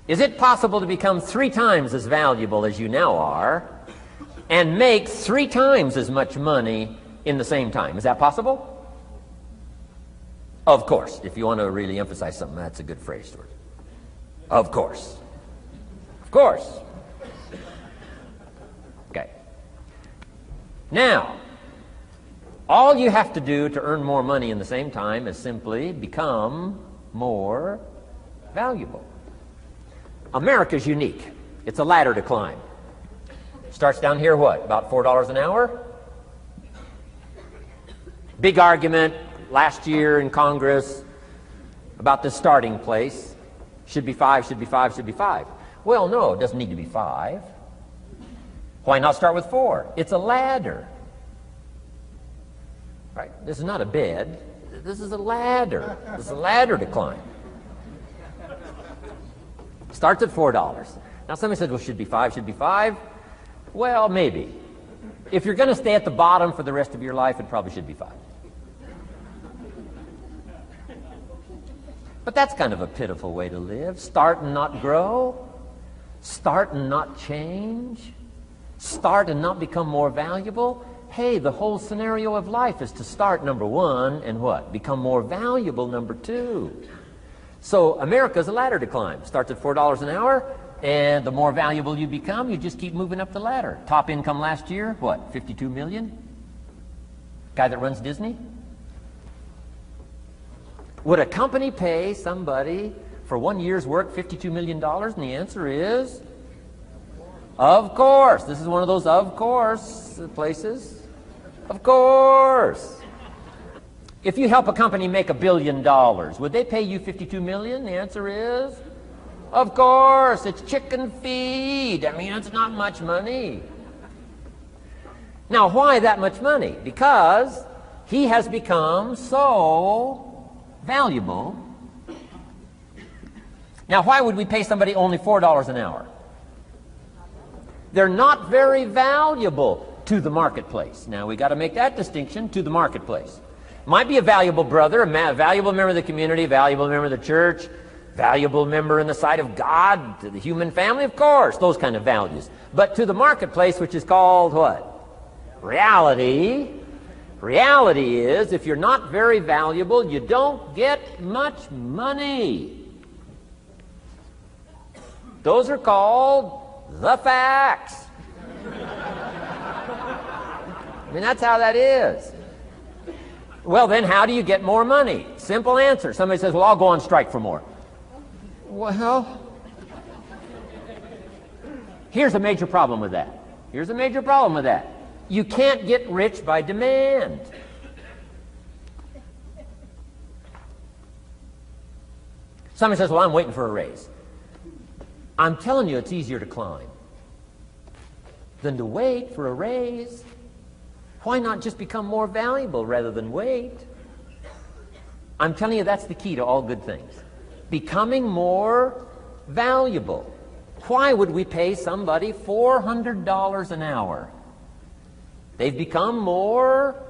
A: Is it possible to become 3 times as valuable as you now are and make 3 times as much money in the same time? Is that possible? Of course. If you want to really emphasize something, that's a good phrase, Stuart. Of course. Of course. Okay. Now, all you have to do to earn more money in the same time is simply become more valuable. America's unique. It's a ladder to climb. Starts down here, what? About $4 an hour? Big argument last year in Congress about the starting place. Should be 5, should be 5, should be 5. Well, no, it doesn't need to be 5. Why not start with 4? It's a ladder. Right? This is not a bed. This is a ladder. This is a ladder to climb. Starts at $4. Now somebody said, well, should be 5, should be 5. Well, maybe. If you're going to stay at the bottom for the rest of your life, it probably should be 5. But that's kind of a pitiful way to live. Start and not grow. Start and not change. Start and not become more valuable. Hey, the whole scenario of life is to start, number 1, and what? Become more valuable, number 2. So America's a ladder to climb. Starts at $4 an hour, and the more valuable you become, you just keep moving up the ladder. Top income last year, what, 52 million? Guy that runs Disney? Would a company pay somebody for 1 year's work $52 million? And the answer is, of course. This is one of those of course places. Of course. If you help a company make $1 billion, would they pay you $52 million? The answer is, of course. It's chicken feed. I mean, it's not much money. Now, why that much money? Because he has become so valuable. Now, why would we pay somebody only $4 an hour? They're not very valuable to the marketplace. Now, we got to make that distinction, to the marketplace. Might be a valuable brother, a valuable member of the community, a valuable member of the church, valuable member in the sight of God, to the human family, of course, those kind of values. But to the marketplace, which is called what? Reality. Reality is, if you're not very valuable, you don't get much money. Those are called the facts. I mean, that's how that is. Well, then, how do you get more money? Simple answer. Somebody says, well, I'll go on strike for more. Well, here's a major problem with that. Here's a major problem with that. You can't get rich by demand. Somebody says, well, I'm waiting for a raise. I'm telling you, it's easier to climb than to wait for a raise. Why not just become more valuable rather than wait? I'm telling you, that's the key to all good things. Becoming more valuable. Why would we pay somebody $400 an hour? They've become more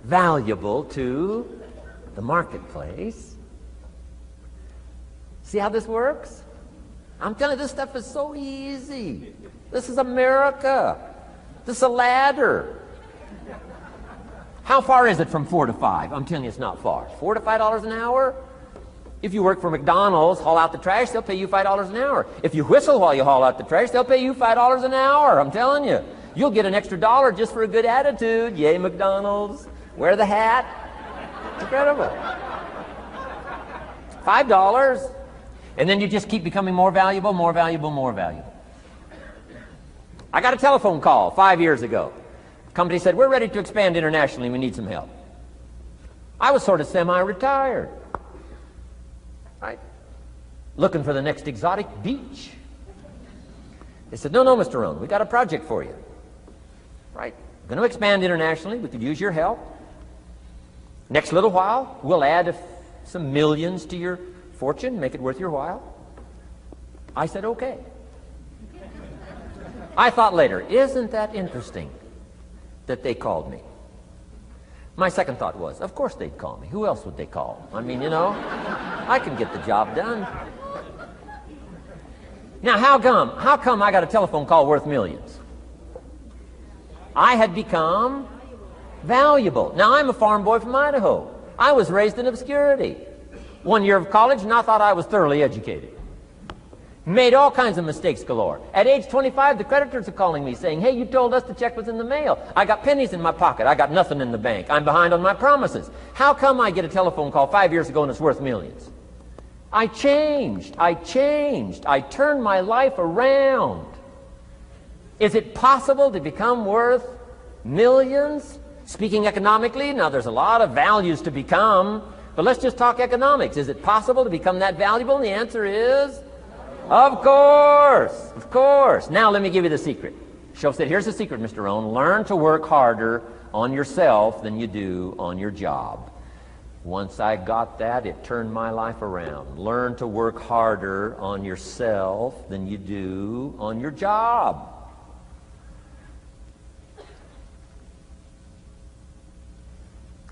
A: valuable to the marketplace. See how this works? I'm telling you, this stuff is so easy. This is America. This is a ladder. How far is it from 4 to 5? I'm telling you, it's not far. $4 to $5 an hour? If you work for McDonald's, haul out the trash, they'll pay you $5 an hour. If you whistle while you haul out the trash, they'll pay you $5 an hour. I'm telling you. You'll get an extra $1 just for a good attitude. Yay, McDonald's. Wear the hat. It's incredible. $5. And then you just keep becoming more valuable, more valuable, more valuable. I got a telephone call 5 years ago. The company said, we're ready to expand internationally. We need some help. I was sort of semi-retired. Right? Looking for the next exotic beach. They said, no, Mr. Rohn, we got a project for you. Right? Going to expand internationally. We could use your help. Next little while, we'll add some millions to your fortune, make it worth your while. I said, okay. I thought later, isn't that interesting that they called me? My second thought was, of course they'd call me. Who else would they call? I mean, you know, I can get the job done. Now, how come I got a telephone call worth millions? I had become valuable. Now, I'm a farm boy from Idaho. I was raised in obscurity. 1 year of college, and I thought I was thoroughly educated. Made all kinds of mistakes galore. At age 25, the creditors are calling me saying, hey, you told us the check was in the mail. I got pennies in my pocket. I got nothing in the bank. I'm behind on my promises. How come I get a telephone call 5 years ago and it's worth millions? I changed. I turned my life around. Is it possible to become worth millions? Speaking economically, now there's a lot of values to become, but let's just talk economics. Is it possible to become that valuable? And the answer is, of course, of course. Now let me give you the secret. Shoaff said, here's the secret, Mr. Rohn. Learn to work harder on yourself than you do on your job. Once I got that, it turned my life around. Learn to work harder on yourself than you do on your job.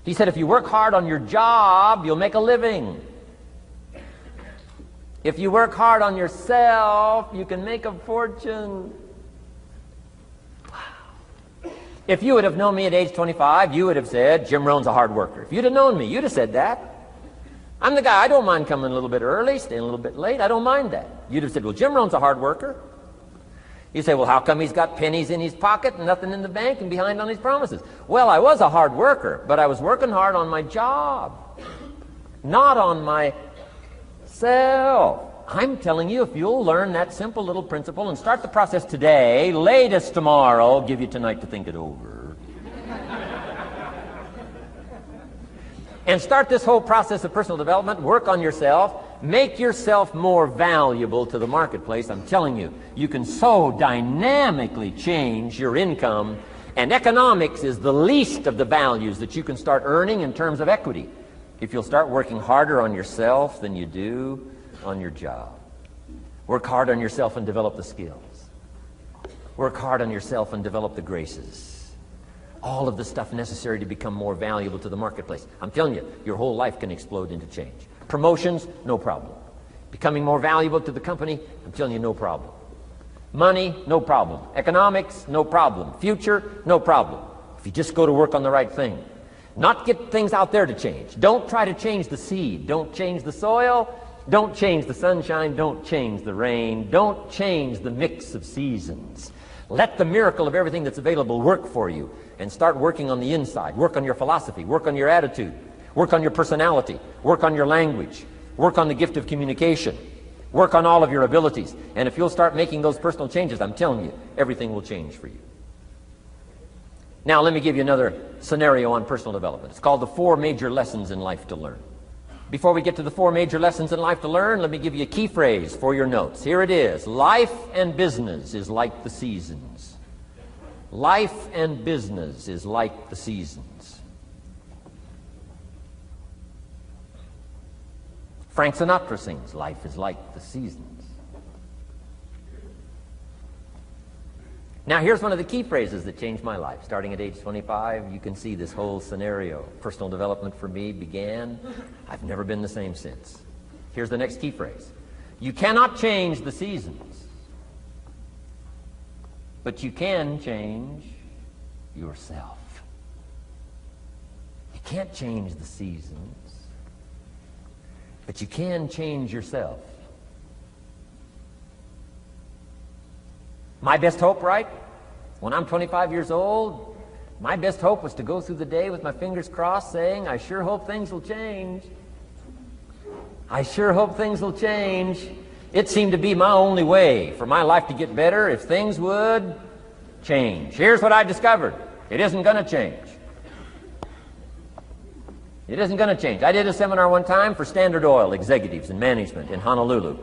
A: He said, if you work hard on your job, you'll make a living. If you work hard on yourself, you can make a fortune. Wow. If you would have known me at age 25, you would have said, Jim Rohn's a hard worker. If you'd have known me, you'd have said that. I'm the guy, I don't mind coming a little bit early, staying a little bit late. I don't mind that. You'd have said, well, Jim Rohn's a hard worker. You say, well, how come he's got pennies in his pocket and nothing in the bank and behind on his promises? Well, I was a hard worker, but I was working hard on my job, not on myself. I'm telling you, if you'll learn that simple little principle and start the process today, latest tomorrow, I'll give you tonight to think it over. And start this whole process of personal development, work on yourself, make yourself more valuable to the marketplace. I'm telling you, you can so dynamically change your income, and economics is the least of the values that you can start earning in terms of equity if you'll start working harder on yourself than you do on your job. Work hard on yourself and develop the skills. Work hard on yourself and develop the graces. All of the stuff necessary to become more valuable to the marketplace. I'm telling you, your whole life can explode into change. Promotions, no problem. Becoming more valuable to the company, I'm telling you, no problem. Money, no problem. Economics, no problem. Future, no problem. If you just go to work on the right thing. Not get things out there to change. Don't try to change the seed. Don't change the soil. Don't change the sunshine. Don't change the rain. Don't change the mix of seasons. Let the miracle of everything that's available work for you, and start working on the inside. Work on your philosophy. Work on your attitude. Work on your personality. Work on your language. Work on the gift of communication. Work on all of your abilities. And if you'll start making those personal changes, I'm telling you, everything will change for you. Now, let me give you another scenario on personal development. It's called the 4 major lessons in life to learn. Before we get to the 4 major lessons in life to learn, let me give you a key phrase for your notes. Here it is. Life and business is like the seasons. Life and business is like the seasons. Frank Sinatra sings, life is like the seasons. Now, here's one of the key phrases that changed my life. Starting at age 25, you can see this whole scenario. Personal development for me began. I've never been the same since. Here's the next key phrase. You cannot change the seasons, but you can change yourself. You can't change the seasons, but you can change yourself. My best hope, right? When I'm 25 years old, my best hope was to go through the day with my fingers crossed saying, I sure hope things will change. I sure hope things will change. It seemed to be my only way for my life to get better if things would change. Here's what I discovered. It isn't going to change. It isn't going to change. I did a seminar one time for Standard Oil executives and management in Honolulu,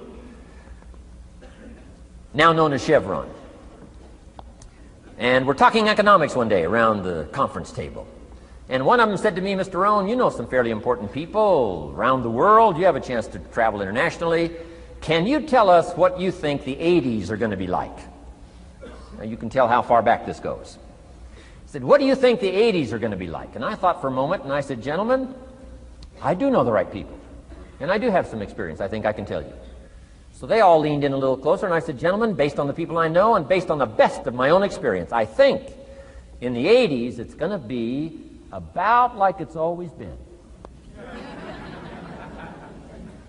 A: now known as Chevron. And we're talking economics one day around the conference table. And one of them said to me, Mr. Rohn, you know some fairly important people around the world. You have a chance to travel internationally. Can you tell us what you think the 80s are going to be like? Now you can tell how far back this goes. I said, what do you think the 80s are going to be like? And I thought for a moment, and I said, gentlemen, I do know the right people. And I do have some experience, I think I can tell you. So they all leaned in a little closer, and I said, gentlemen, based on the people I know and based on the best of my own experience, I think in the 80s it's going to be about like it's always been.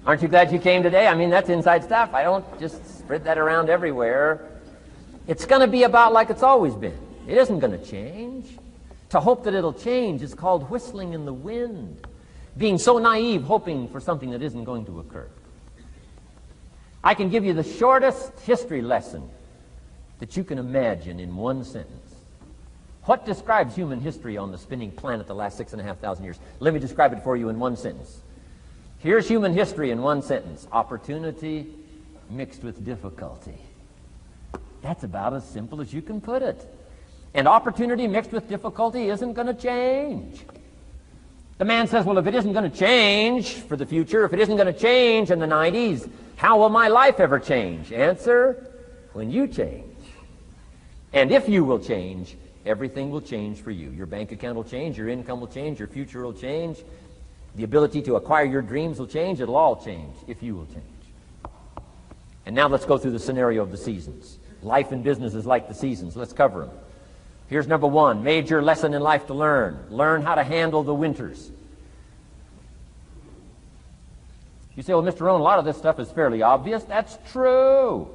A: Aren't you glad you came today? I mean, that's inside stuff. I don't just spread that around everywhere. It's going to be about like it's always been. It isn't going to change. To hope that it'll change is called whistling in the wind. Being so naive, hoping for something that isn't going to occur. I can give you the shortest history lesson that you can imagine in one sentence. What describes human history on the spinning planet the last 6,500 years? Let me describe it for you in one sentence. Here's human history in one sentence. Opportunity mixed with difficulty. That's about as simple as you can put it. And opportunity mixed with difficulty isn't going to change. The man says, well, if it isn't going to change for the future, if it isn't going to change in the 90s, how will my life ever change? Answer, when you change. And if you will change, everything will change for you. Your bank account will change, your income will change, your future will change, the ability to acquire your dreams will change, it'll all change if you will change. And now let's go through the scenario of the seasons. Life and business is like the seasons. Let's cover them. Here's number one, major lesson in life to learn. Learn how to handle the winters. You say, well, Mr. Rohn, a lot of this stuff is fairly obvious. That's true.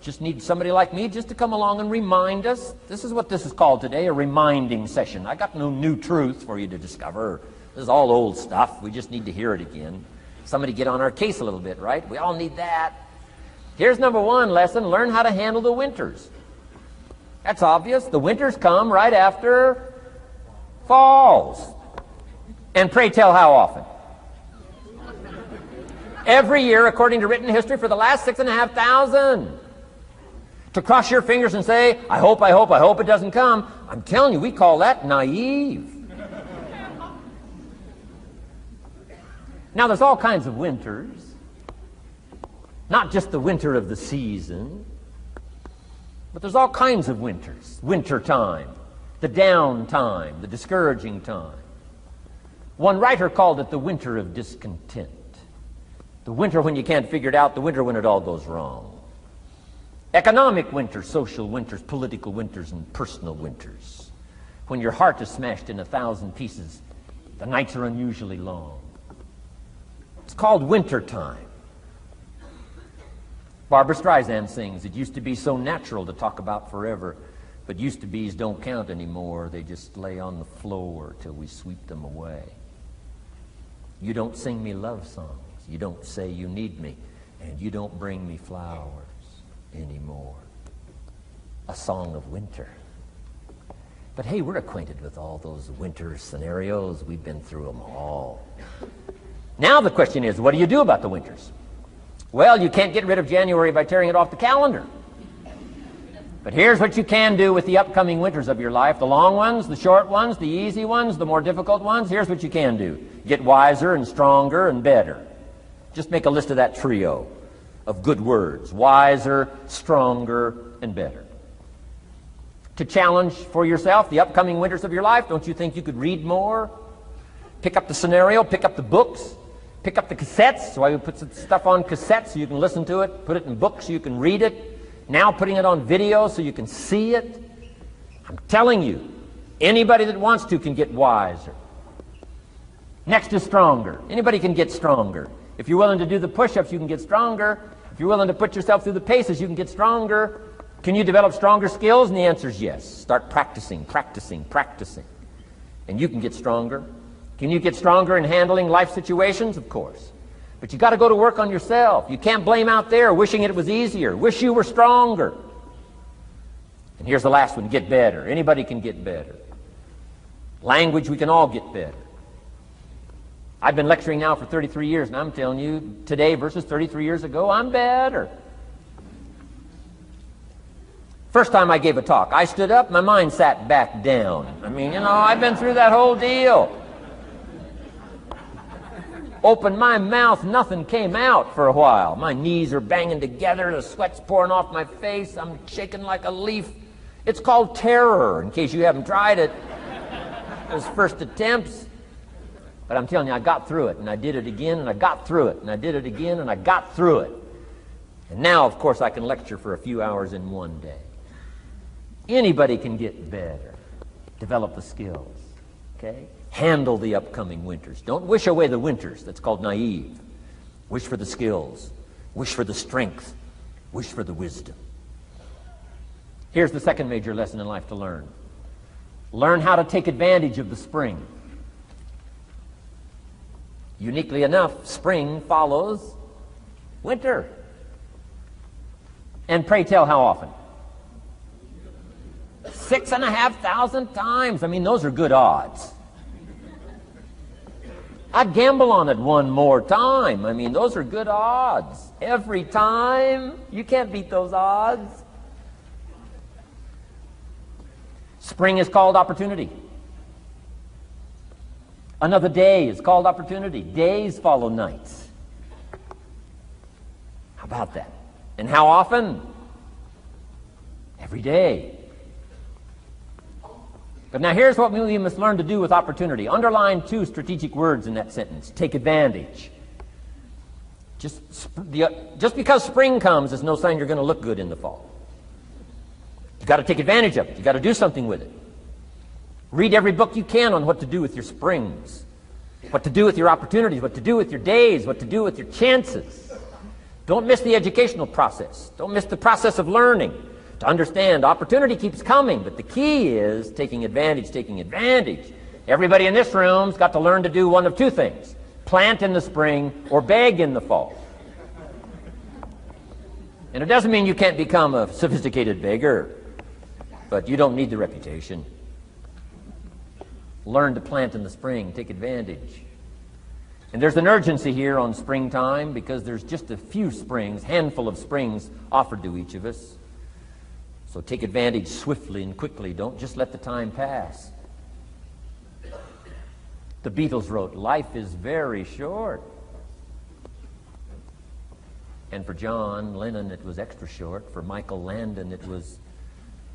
A: Just need somebody like me just to come along and remind us. This is what this is called today, a reminding session. I got no new truth for you to discover. This is all old stuff. We just need to hear it again. Somebody get on our case a little bit, right? We all need that. Here's number one lesson, learn how to handle the winters. That's obvious. The winters come right after falls. And pray tell how often? Every year, according to written history, for the last 6,500. To cross your fingers and say, I hope it doesn't come. I'm telling you, we call that naive. Now, there's all kinds of winters. Not just the winter of the season, but there's all kinds of winters. Winter time, the down time, the discouraging time. One writer called it the winter of discontent. The winter when you can't figure it out, the winter when it all goes wrong. Economic winters, social winters, political winters, and personal winters. When your heart is smashed in 1,000 pieces, the nights are unusually long. It's called winter time. Barbra Streisand sings, it used to be so natural to talk about forever, but used to be's don't count anymore. They just lay on the floor till we sweep them away. You don't sing me love songs. You don't say you need me, and you don't bring me flowers anymore. A song of winter. But hey, we're acquainted with all those winter scenarios. We've been through them all. Now the question is, what do you do about the winters? Well, you can't get rid of January by tearing it off the calendar. But here's what you can do with the upcoming winters of your life. The long ones, the short ones, the easy ones, the more difficult ones. Here's what you can do. Get wiser and stronger and better. Just make a list of that trio of good words. Wiser, stronger, and better. To challenge for yourself the upcoming winters of your life, don't you think you could read more? Pick up the scenario, pick up the books, pick up the cassettes. So I would put some stuff on cassettes so you can listen to it. Put it in books so you can read it. Now putting it on video so you can see it. I'm telling you, anybody that wants to can get wiser. Next is stronger. Anybody can get stronger. If you're willing to do the push-ups, you can get stronger. If you're willing to put yourself through the paces, you can get stronger. Can you develop stronger skills? And the answer is yes. Start practicing, practicing, practicing. And you can get stronger. Can you get stronger in handling life situations? Of course. But you got to go to work on yourself. You can't blame out there wishing it was easier. Wish you were stronger. And here's the last one, get better. Anybody can get better. Language, we can all get better. I've been lecturing now for 33 years, and I'm telling you, today versus 33 years ago, I'm better. First time I gave a talk, I stood up, my mind sat back down. I mean, I've been through that whole deal. Opened my mouth, nothing came out for a while. My knees are banging together, the sweat's pouring off my face, I'm shaking like a leaf. It's called terror, in case you haven't tried it. Those first attempts. But I'm telling you, I got through it, and I did it again, and I got through it, and I did it again, and I got through it. And now, of course, I can lecture for a few hours in one day. Anybody can get better. Develop the skills, okay? Handle the upcoming winters. Don't wish away the winters. That's called naive. Wish for the skills. Wish for the strength. Wish for the wisdom. Here's the second major lesson in life to learn. Learn how to take advantage of the spring. Uniquely enough, spring follows winter. And pray tell, how often? 6,500 times. I mean, those are good odds. I'd gamble on it one more time. I mean, those are good odds. Every time. You can't beat those odds. Spring is called opportunity. Another day is called opportunity. Days follow nights. How about that? And how often? Every day. But now here's what we must learn to do with opportunity. Underline two strategic words in that sentence. Take advantage. Just because spring comes is no sign you're going to look good in the fall. You've got to take advantage of it. You've got to do something with it. Read every book you can on what to do with your springs, what to do with your opportunities, what to do with your days, what to do with your chances. Don't miss the educational process. Don't miss the process of learning. To understand, opportunity keeps coming, but the key is taking advantage, taking advantage. Everybody in this room's got to learn to do one of two things: plant in the spring or beg in the fall. And it doesn't mean you can't become a sophisticated beggar, but you don't need the reputation. Learn to plant in the spring, take advantage. And there's an urgency here on springtime because there's just a few springs, handful of springs offered to each of us. So take advantage swiftly and quickly. Don't just let the time pass. The Beatles wrote, "Life is very short." And for John Lennon, it was extra short. For Michael Landon, it was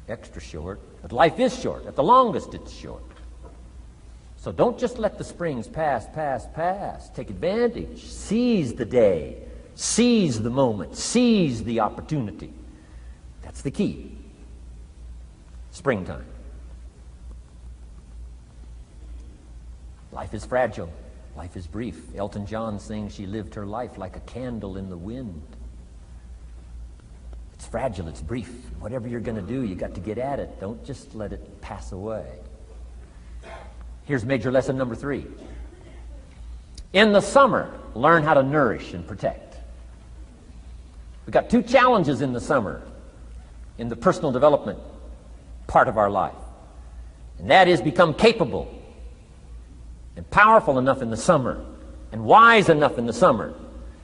A: extra short. But life is short. At the longest, it's short. So don't just let the springs pass. Take advantage. Seize the day. Seize the moment. Seize the opportunity. That's the key. Springtime. Life is fragile. Life is brief. Elton John sings, "She lived her life like a candle in the wind." It's fragile. It's brief. Whatever you're going to do, you got to get at it. Don't just let it pass away. Here's major lesson number 3. In the summer, learn how to nourish and protect. We've got 2 challenges in the summer in the personal development part of our life. And that is become capable and powerful enough in the summer and wise enough in the summer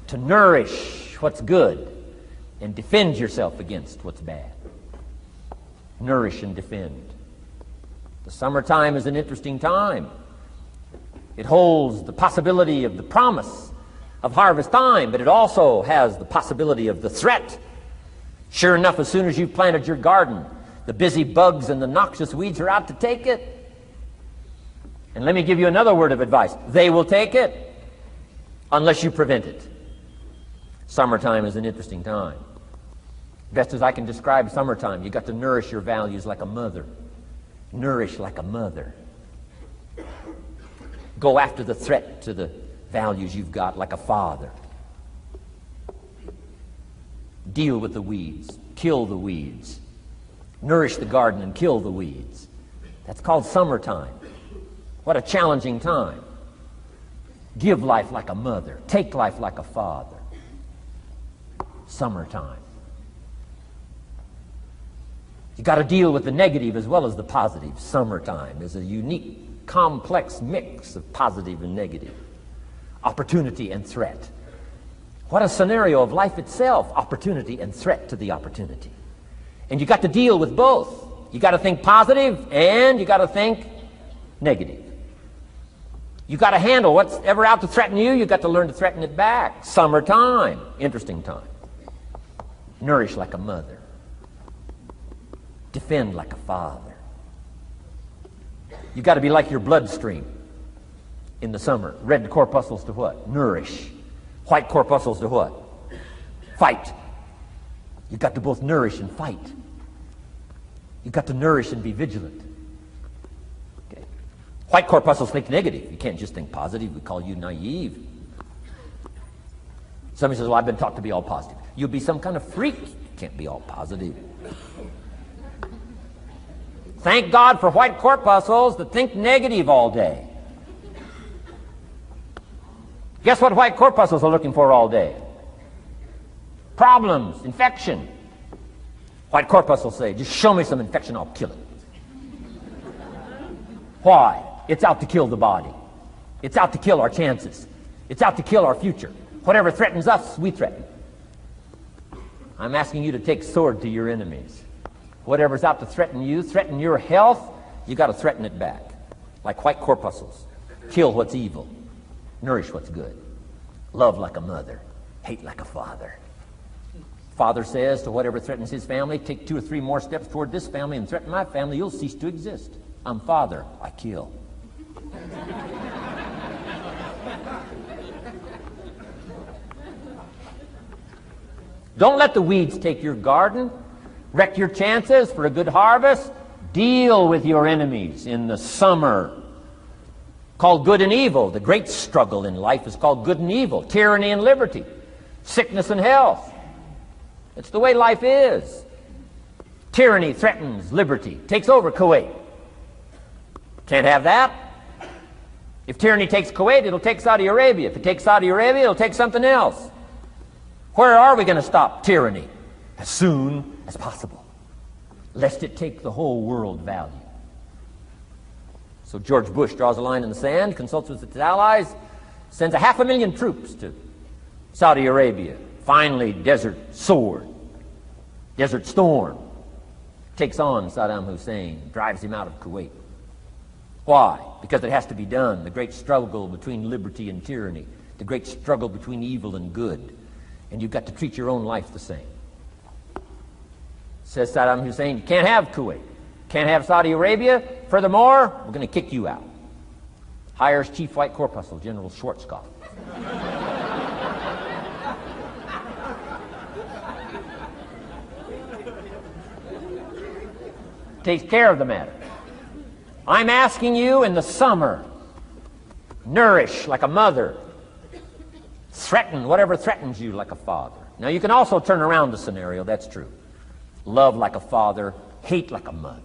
A: to nourish what's good and defend yourself against what's bad. Nourish and defend. The summertime is an interesting time. It holds the possibility of the promise of harvest time, but it also has the possibility of the threat. Sure enough, as soon as you've planted your garden, the busy bugs and the noxious weeds are out to take it. And let me give you another word of advice. They will take it unless you prevent it. Summertime is an interesting time. Best as I can describe summertime, you've got to nourish your values like a mother. Nourish like a mother. Go after the threat to the values you've got like a father. Deal with the weeds. Kill the weeds. Nourish the garden and kill the weeds. That's called summertime. What a challenging time. Give life like a mother. Take life like a father. Summertime. You've got to deal with the negative as well as the positive. Summertime is a unique, complex mix of positive and negative. Opportunity and threat. What a scenario of life itself. Opportunity and threat to the opportunity. And you've got to deal with both. You've got to think positive and you've got to think negative. You've got to handle what's ever out to threaten you. You've got to learn to threaten it back. Summertime. Interesting time. Nourish like a mother. Defend like a father. You've got to be like your bloodstream in the summer. Red corpuscles to what? Nourish. White corpuscles to what? Fight. You've got to both nourish and fight. You've got to nourish and be vigilant. Okay. White corpuscles think negative. You can't just think positive. We call you naive. Somebody says, well, I've been taught to be all positive. You'll be some kind of freak. You can't be all positive. Thank God for white corpuscles that think negative all day. Guess what white corpuscles are looking for all day? Problems, infection. White corpuscles say, just show me some infection, I'll kill it. Why? It's out to kill the body. It's out to kill our chances. It's out to kill our future. Whatever threatens us, we threaten. I'm asking you to take sword to your enemies. Whatever's out to threaten you, threaten your health, you got to threaten it back. Like white corpuscles. Kill what's evil. Nourish what's good. Love like a mother. Hate like a father. Father says to whatever threatens his family, take 2 or 3 more steps toward this family and threaten my family, you'll cease to exist. I'm father, I kill. Don't let the weeds take your garden. Wreck your chances for a good harvest. Deal with your enemies in the summer. Called good and evil. The great struggle in life is called good and evil. Tyranny and liberty. Sickness and health. It's the way life is. Tyranny threatens liberty. Takes over Kuwait. Can't have that. If tyranny takes Kuwait, it'll take Saudi Arabia. If it takes Saudi Arabia, it'll take something else. Where are we going to stop tyranny? As soon as possible, lest it take the whole world value. So George Bush draws a line in the sand, consults with his allies, sends 500,000 troops to Saudi Arabia. Finally, Desert Sword, Desert Storm, takes on Saddam Hussein, drives him out of Kuwait. Why? Because it has to be done. The great struggle between liberty and tyranny, the great struggle between evil and good. And you've got to treat your own life the same. Says Saddam Hussein, you can't have Kuwait, can't have Saudi Arabia. Furthermore, we're going to kick you out. Hires Chief White Corpuscle, General Schwarzkopf. Takes care of the matter. I'm asking you in the summer, nourish like a mother. Threaten whatever threatens you like a father. Now you can also turn around the scenario, that's true. Love like a father, hate like a mother.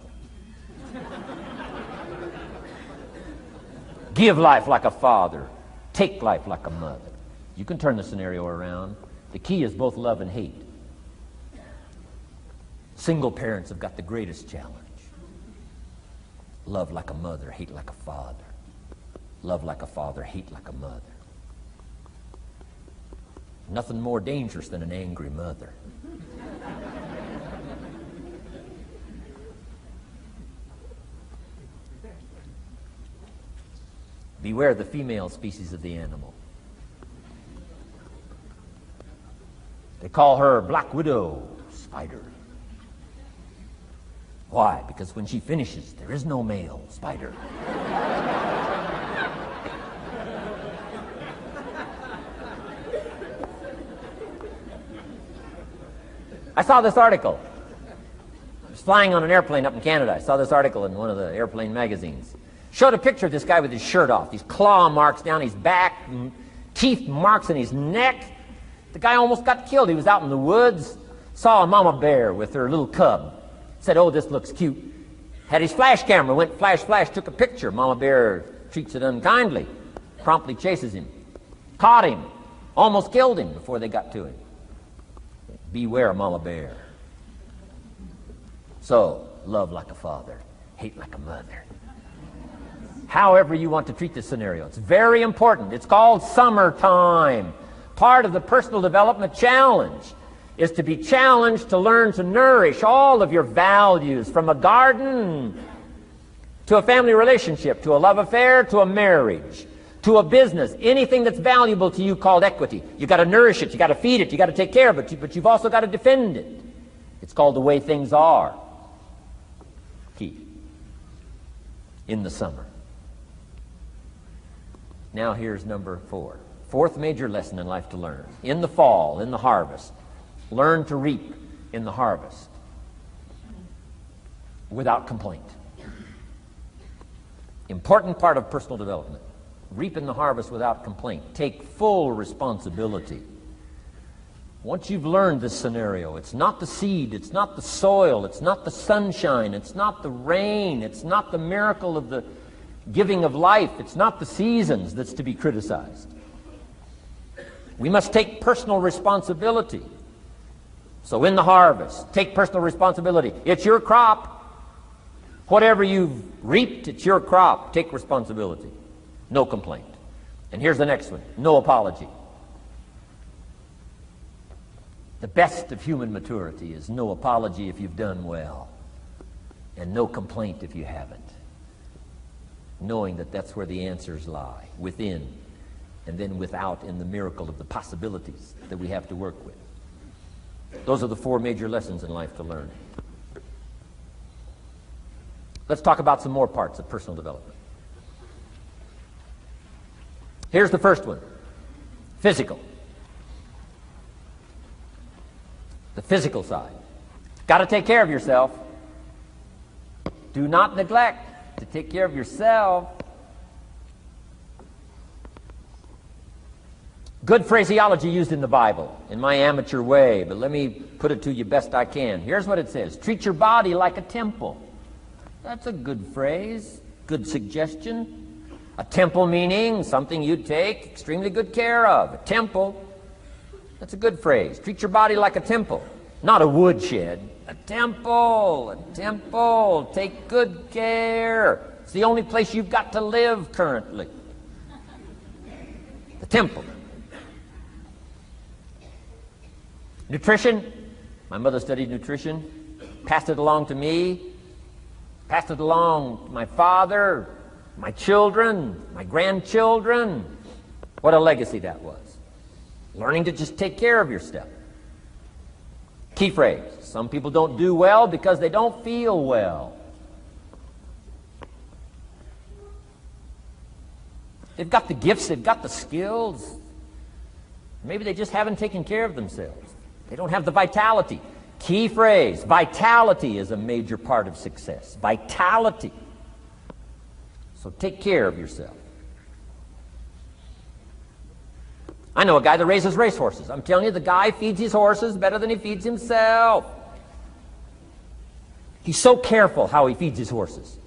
A: Give life like a father, take life like a mother. You can turn the scenario around. The key is both love and hate. Single parents have got the greatest challenge. Love like a mother, hate like a father. Love like a father, hate like a mother. Nothing more dangerous than an angry mother. Beware the female species of the animal. They call her Black Widow spider. Why? Because when she finishes, there is no male spider. I saw this article. I was flying on an airplane up in Canada. I saw this article in one of the airplane magazines. Showed a picture of this guy with his shirt off, these claw marks down his back, teeth marks in his neck. The guy almost got killed. He was out in the woods, saw a mama bear with her little cub. Said, oh, this looks cute. Had his flash camera, went flash, flash, took a picture. Mama bear treats it unkindly, promptly chases him. Caught him, almost killed him before they got to him. Beware mama bear. So, love like a father, hate like a mother. However you want to treat this scenario, it's very important. It's called summertime. Part of the personal development challenge is to be challenged to learn to nourish all of your values, from a garden to a family relationship, to a love affair, to a marriage, to a business, anything that's valuable to you called equity. You got to nourish it, you got to feed it, you got to take care of it, but you've also got to defend it. It's called the way things are. Key. In the summer. Now here's number 4. Fourth major lesson in life to learn. In the fall, in the harvest, learn to reap in the harvest without complaint. Important part of personal development. Reap in the harvest without complaint. Take full responsibility Once you've learned this scenario, it's not the seed, it's not the soil, it's not the sunshine, it's not the rain, it's not the miracle of the giving of life, it's not the seasons that's to be criticized. We must take personal responsibility. So in the harvest, take personal responsibility. It's your crop. Whatever you've reaped, it's your crop. Take responsibility. No complaint. And here's the next one. No apology. The best of human maturity is no apology if you've done well, and no complaint if you haven't. Knowing that that's where the answers lie, within, and then without in the miracle of the possibilities that we have to work with. Those are the 4 major lessons in life to learn. Let's talk about some more parts of personal development. Here's the first one. Physical. The physical side. Got to take care of yourself. Do not neglect to take care of yourself. Good phraseology used in the Bible, in my amateur way, but let me put it to you best I can. Here's what it says. Treat your body like a temple. That's a good phrase, good suggestion. A temple meaning something you take extremely good care of. A temple. That's a good phrase. Treat your body like a temple, not a woodshed. A temple, a temple. Take good care. It's the only place you've got to live currently. The temple. Nutrition. My mother studied nutrition, passed it along to me, passed it along to my father, my children, my grandchildren. What a legacy that was. Learning to just take care of yourself. Key phrase. Some people don't do well because they don't feel well. They've got the gifts, they've got the skills. Maybe they just haven't taken care of themselves. They don't have the vitality. Key phrase. Vitality is a major part of success. Vitality. So take care of yourself. I know a guy that raises racehorses. I'm telling you, the guy feeds his horses better than he feeds himself. He's so careful how he feeds his horses.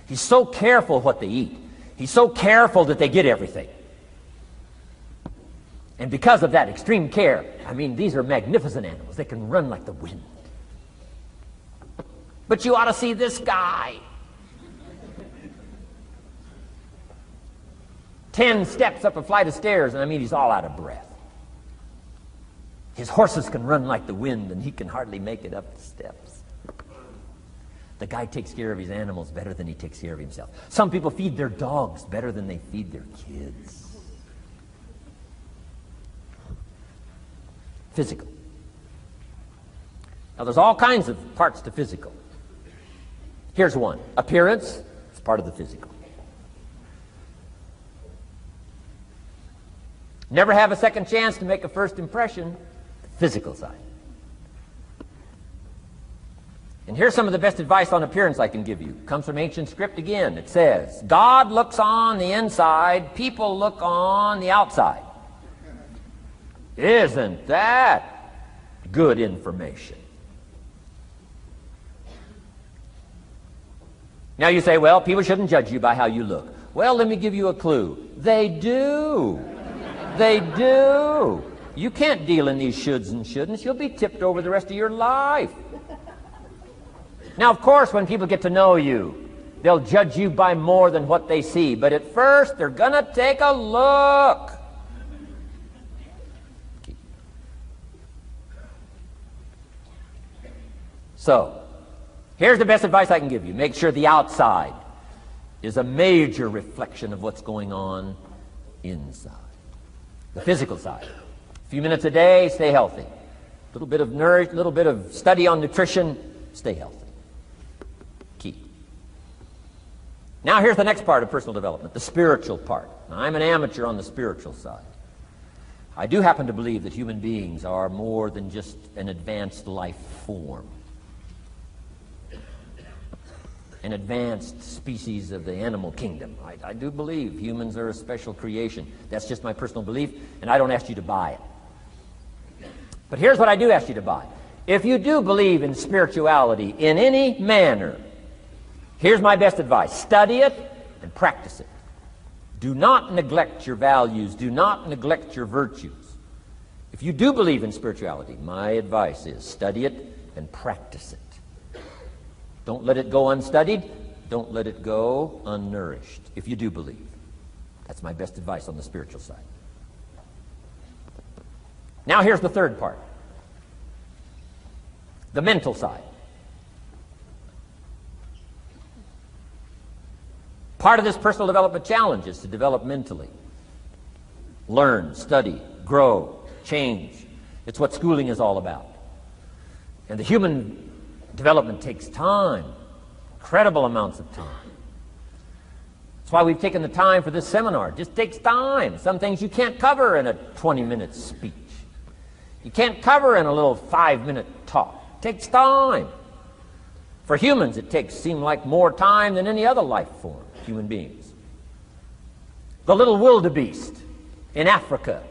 A: He's so careful what they eat. He's so careful that they get everything. And because of that extreme care, I mean, these are magnificent animals. They can run like the wind. But you ought to see this guy. 10 steps up a flight of stairs, and I mean, he's all out of breath. His horses can run like the wind, and he can hardly make it up the steps. The guy takes care of his animals better than he takes care of himself. Some people feed their dogs better than they feed their kids. Physical. Now, there's all kinds of parts to physical. Here's one. Appearance is part of the physical. Never have a second chance to make a first impression. The physical side. And here's some of the best advice on appearance I can give you. It comes from ancient script again. It says, God looks on the inside, people look on the outside. Isn't that good information? Now you say, well, people shouldn't judge you by how you look. Well, let me give you a clue. They do. They do. You can't deal in these shoulds and shouldn'ts. You'll be tipped over the rest of your life. Now, of course, when people get to know you, they'll judge you by more than what they see. But at first, they're going to take a look. So, here's the best advice I can give you. Make sure the outside is a major reflection of what's going on inside. The physical side. A few minutes a day, stay healthy. A little bit of study on nutrition, stay healthy. Key. Now here's the next part of personal development, the spiritual part. Now, I'm an amateur on the spiritual side. I do happen to believe that human beings are more than just an advanced life form. An advanced species of the animal kingdom. I do believe humans are a special creation. That's just my personal belief, and I don't ask you to buy it. But here's what I do ask you to buy. If you do believe in spirituality in any manner, here's my best advice. Study it and practice it. Do not neglect your values. Do not neglect your virtues. If you do believe in spirituality, my advice is study it and practice it. Don't let it go unstudied. Don't let it go unnourished, if you do believe. That's my best advice on the spiritual side. Now here's the third part. The mental side. Part of this personal development challenge is to develop mentally. Learn, study, grow, change. It's what schooling is all about. And the human development takes time, incredible amounts of time. That's why we've taken the time for this seminar. It just takes time. Some things you can't cover in a 20-minute speech. You can't cover in a little 5-minute talk. It takes time. For humans, it seems like more time than any other life form, human beings. The little wildebeest in Africa.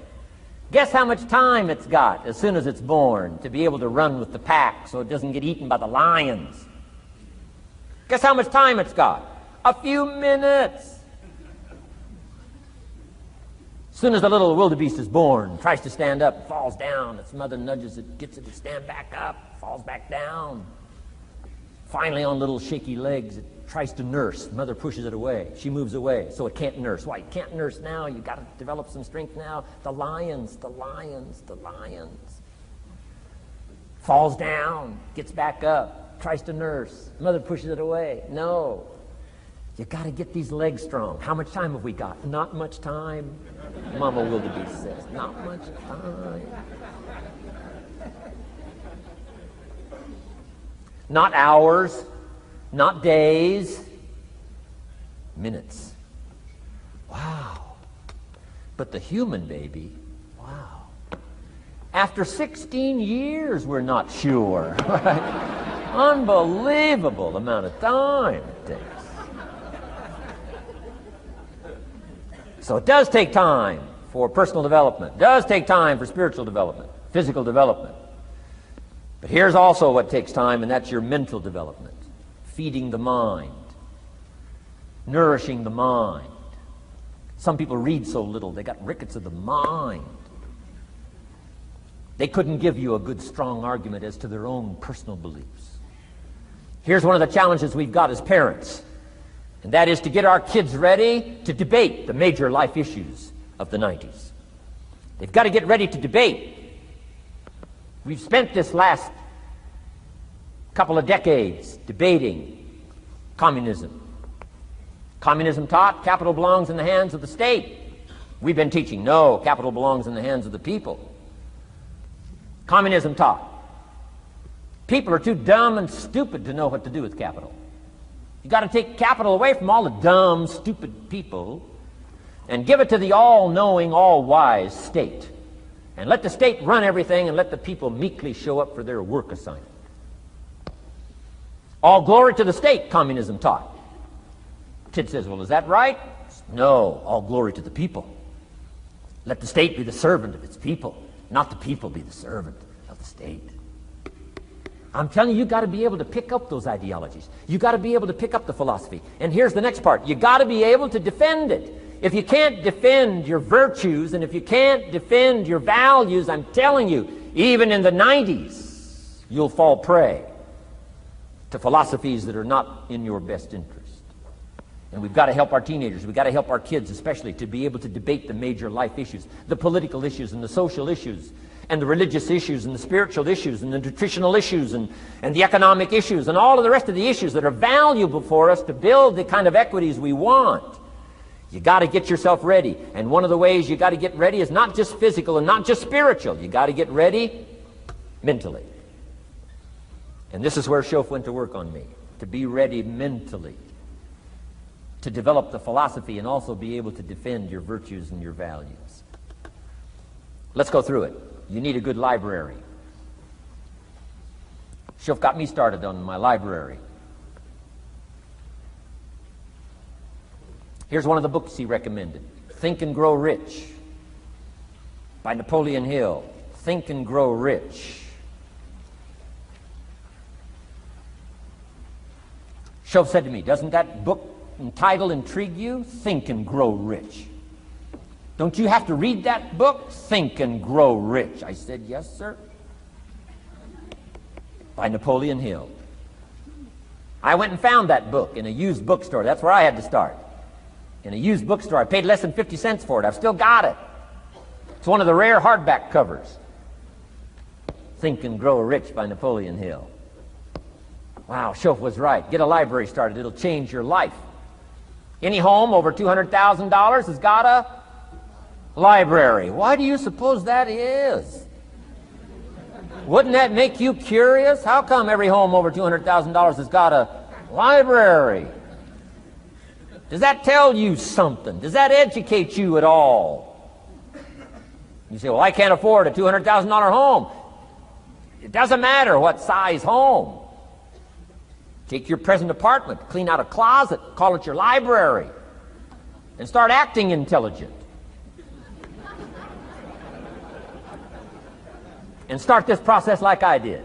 A: Guess how much time it's got as soon as it's born to be able to run with the pack so it doesn't get eaten by the lions? Guess how much time it's got? A few minutes. As soon as the little wildebeest is born, tries to stand up, falls down. Its mother nudges it, gets it to stand back up, falls back down. Finally, on little shaky legs, it tries to nurse. Mother pushes it away. She moves away, so it can't nurse. Why? You can't nurse now. You've got to develop some strength now. The lions. Falls down, gets back up, tries to nurse. Mother pushes it away. No. You got to get these legs strong. How much time have we got? Not much time. Mama wildebeest says, not much time. Not hours, not days, minutes. Wow. But the human baby, wow. After 16 years, we're not sure. Right? Unbelievable amount of time it takes. So it does take time for personal development. It does take time for spiritual development, physical development. But here's also what takes time, and that's your mental development. Feeding the mind. Nourishing the mind. Some people read so little, they got rickets of the mind. They couldn't give you a good, strong argument as to their own personal beliefs. Here's one of the challenges we've got as parents, and that is to get our kids ready to debate the major life issues of the 90s. They've got to get ready to debate. We've spent this last couple of decades debating communism. Communism taught capital belongs in the hands of the state. We've been teaching, no, capital belongs in the hands of the people. Communism taught people are too dumb and stupid to know what to do with capital. You've got to take capital away from all the dumb, stupid people and give it to the all-knowing, all-wise state. And let the state run everything and let the people meekly show up for their work assignment. All glory to the state, communism taught. Kid says, well, is that right? No, all glory to the people. Let the state be the servant of its people, not the people be the servant of the state. I'm telling you, you've got to be able to pick up those ideologies. You've got to be able to pick up the philosophy. And here's the next part. You've got to be able to defend it. If you can't defend your virtues and if you can't defend your values, I'm telling you, even in the 90s, you'll fall prey to philosophies that are not in your best interest. And we've got to help our teenagers, we've got to help our kids especially to be able to debate the major life issues, the political issues and the social issues and the religious issues and the spiritual issues and the nutritional issues and the economic issues and all of the rest of the issues that are valuable for us to build the kind of equities we want. You got to get yourself ready. And one of the ways you got to get ready is not just physical and not just spiritual. You got to get ready mentally. And this is where Schoaf went to work on me, to be ready mentally, to develop the philosophy and also be able to defend your virtues and your values. Let's go through it. You need a good library. Schoaf got me started on my library. Here's one of the books he recommended. Think and Grow Rich by Napoleon Hill. Think and Grow Rich. Shoaff said to me, doesn't that book and title intrigue you? Think and Grow Rich. Don't you have to read that book? Think and Grow Rich. I said, yes, sir. By Napoleon Hill. I went and found that book in a used bookstore. That's where I had to start. In a used bookstore. I paid less than 50 cents for it. I've still got it. It's one of the rare hardback covers. Think and Grow Rich by Napoleon Hill. Wow, Shoaff was right. Get a library started. It'll change your life. Any home over $200,000 has got a library. Why do you suppose that is? Wouldn't that make you curious? How come every home over $200,000 has got a library? Does that tell you something? Does that educate you at all? You say, well, I can't afford a $200,000 home. It doesn't matter what size home. Take your present apartment, clean out a closet, call it your library, and start acting intelligent. And start this process like I did.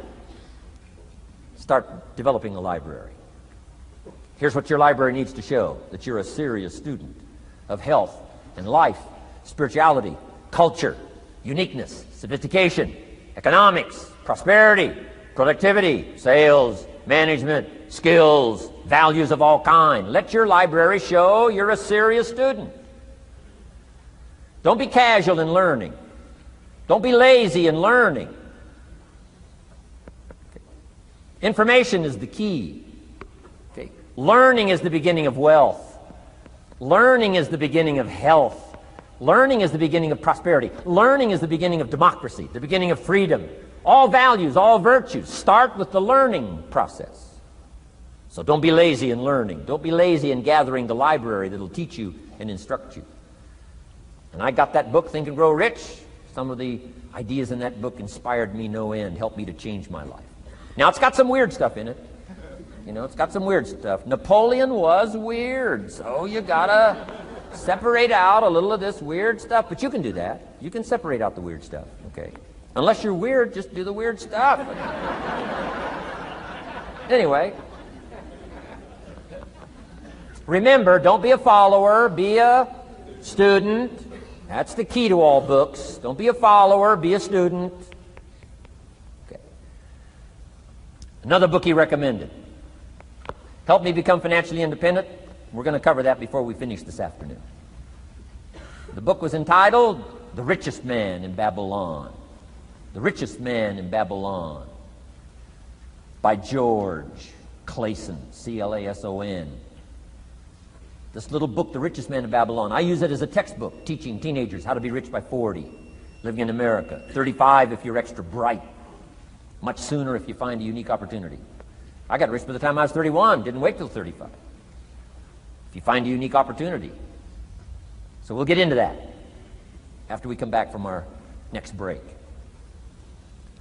A: Start developing a library. Here's what your library needs to show: that you're a serious student of health and life, spirituality, culture, uniqueness, sophistication, economics, prosperity, productivity, sales, management, skills, values of all kinds. Let your library show you're a serious student. Don't be casual in learning. Don't be lazy in learning. Okay. Information is the key. Okay. Learning is the beginning of wealth. Learning is the beginning of health. Learning is the beginning of prosperity. Learning is the beginning of democracy, the beginning of freedom. All values, all virtues start with the learning process. So don't be lazy in learning. Don't be lazy in gathering the library that'll teach you and instruct you. And I got that book, Think and Grow Rich. Some of the ideas in that book inspired me no end, helped me to change my life. Now, it's got some weird stuff in it. You know, it's got some weird stuff. Napoleon was weird, so you gotta separate out a little of this weird stuff. But you can do that. You can separate out the weird stuff, okay? Unless you're weird, just do the weird stuff. Anyway, remember, don't be a follower, be a student. That's the key to all books. Don't be a follower, be a student. Okay. Another book he recommended. Help Me Become Financially Independent. We're going to cover that before we finish this afternoon. The book was entitled The Richest Man in Babylon. The Richest Man in Babylon by George Clason, C-L-A-S-O-N. This little book, The Richest Man in Babylon, I use it as a textbook teaching teenagers how to be rich by 40, living in America. 35 if you're extra bright. Much sooner if you find a unique opportunity. I got rich by the time I was 31, didn't wait till 35. If you find a unique opportunity. So we'll get into that after we come back from our next break.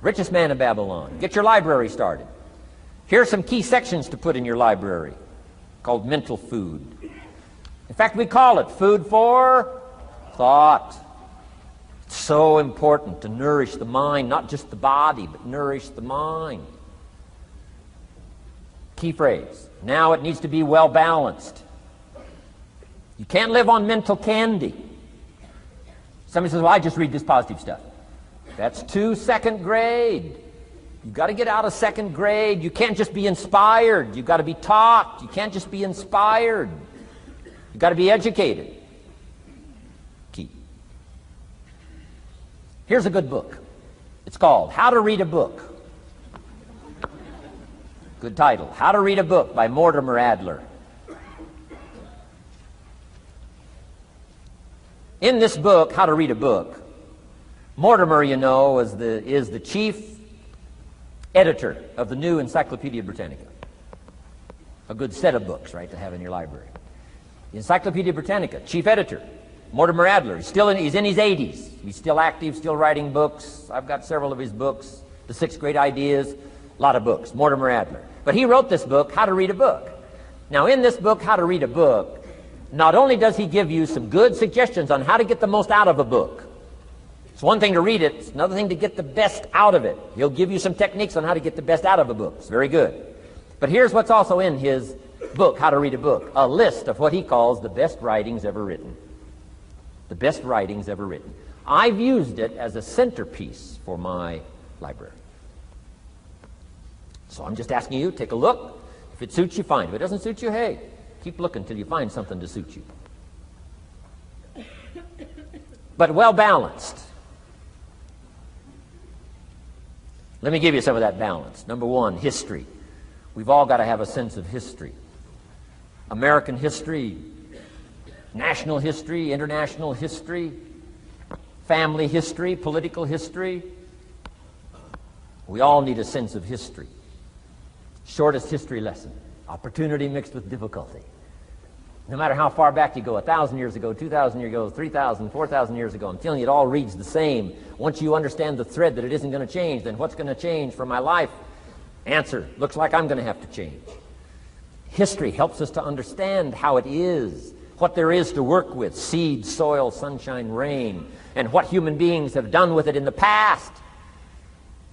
A: Richest Man in Babylon. Get your library started. Here are some key sections to put in your library called mental food. In fact, we call it food for thought. It's so important to nourish the mind, not just the body, but nourish the mind. Key phrase. Now it needs to be well balanced. You can't live on mental candy. Somebody says, well, I just read this positive stuff. That's too second grade. You've got to get out of second grade. You can't just be inspired. You've got to be taught. You can't just be inspired. You've got to be educated. Key. Here's a good book. It's called How to Read a Book. Good title. How to Read a Book by Mortimer Adler. In this book, How to Read a Book, Mortimer, you know, is the chief editor of the new Encyclopedia Britannica. A good set of books, right, to have in your library. The Encyclopedia Britannica, chief editor, Mortimer Adler. He's in his 80s. He's still active, still writing books. I've got several of his books. The 6 Great Ideas, a lot of books. Mortimer Adler. But he wrote this book, How to Read a Book. Now, in this book, How to Read a Book, not only does he give you some good suggestions on how to get the most out of a book, it's one thing to read it. It's another thing to get the best out of it. He'll give you some techniques on how to get the best out of a book. It's very good. But here's what's also in his book, How to Read a Book. A list of what he calls the best writings ever written. The best writings ever written. I've used it as a centerpiece for my library. So I'm just asking you, take a look. If it suits you, fine. If it doesn't suit you, hey, keep looking until you find something to suit you. But well balanced. Let me give you some of that balance. Number one, history. We've all got to have a sense of history. American history, national history, international history, family history, political history. We all need a sense of history. Shortest history lesson. Opportunity mixed with difficulty. No matter how far back you go, 1,000 years ago, 2,000 years ago, 3,000, 4,000 years ago, I'm telling you, it all reads the same. Once you understand the thread that it isn't going to change, then what's going to change for my life? Answer, looks like I'm going to have to change. History helps us to understand how it is, what there is to work with, seed, soil, sunshine, rain, and what human beings have done with it in the past.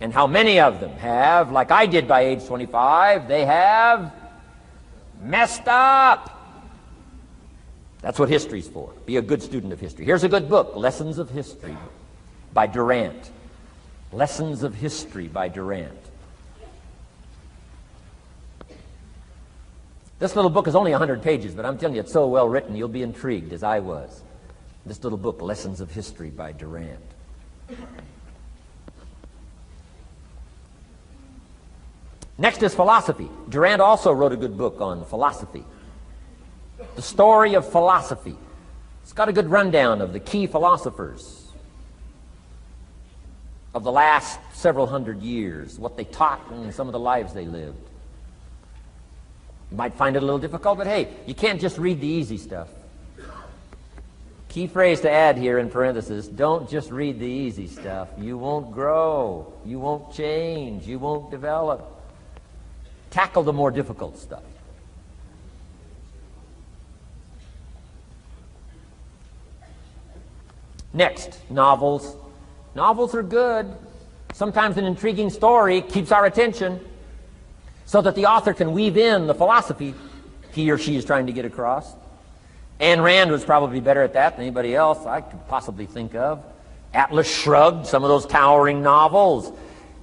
A: And how many of them have, like I did by age 25, they have messed up. That's what history's for. Be a good student of history. Here's a good book, Lessons of History by Durant. Lessons of History by Durant. This little book is only 100 pages, but I'm telling you, it's so well written, you'll be intrigued, as I was. This little book, Lessons of History by Durant. Next is philosophy. Durant also wrote a good book on philosophy. The Story of Philosophy. It's got a good rundown of the key philosophers of the last several hundred years, what they taught and some of the lives they lived. You might find it a little difficult, but hey, you can't just read the easy stuff. Key phrase to add here in parentheses, don't just read the easy stuff. You won't grow. You won't change. You won't develop. Tackle the more difficult stuff. Next, novels. Novels are good. Sometimes an intriguing story keeps our attention so that the author can weave in the philosophy he or she is trying to get across. Ayn Rand was probably better at that than anybody else I could possibly think of. Atlas Shrugged, some of those towering novels.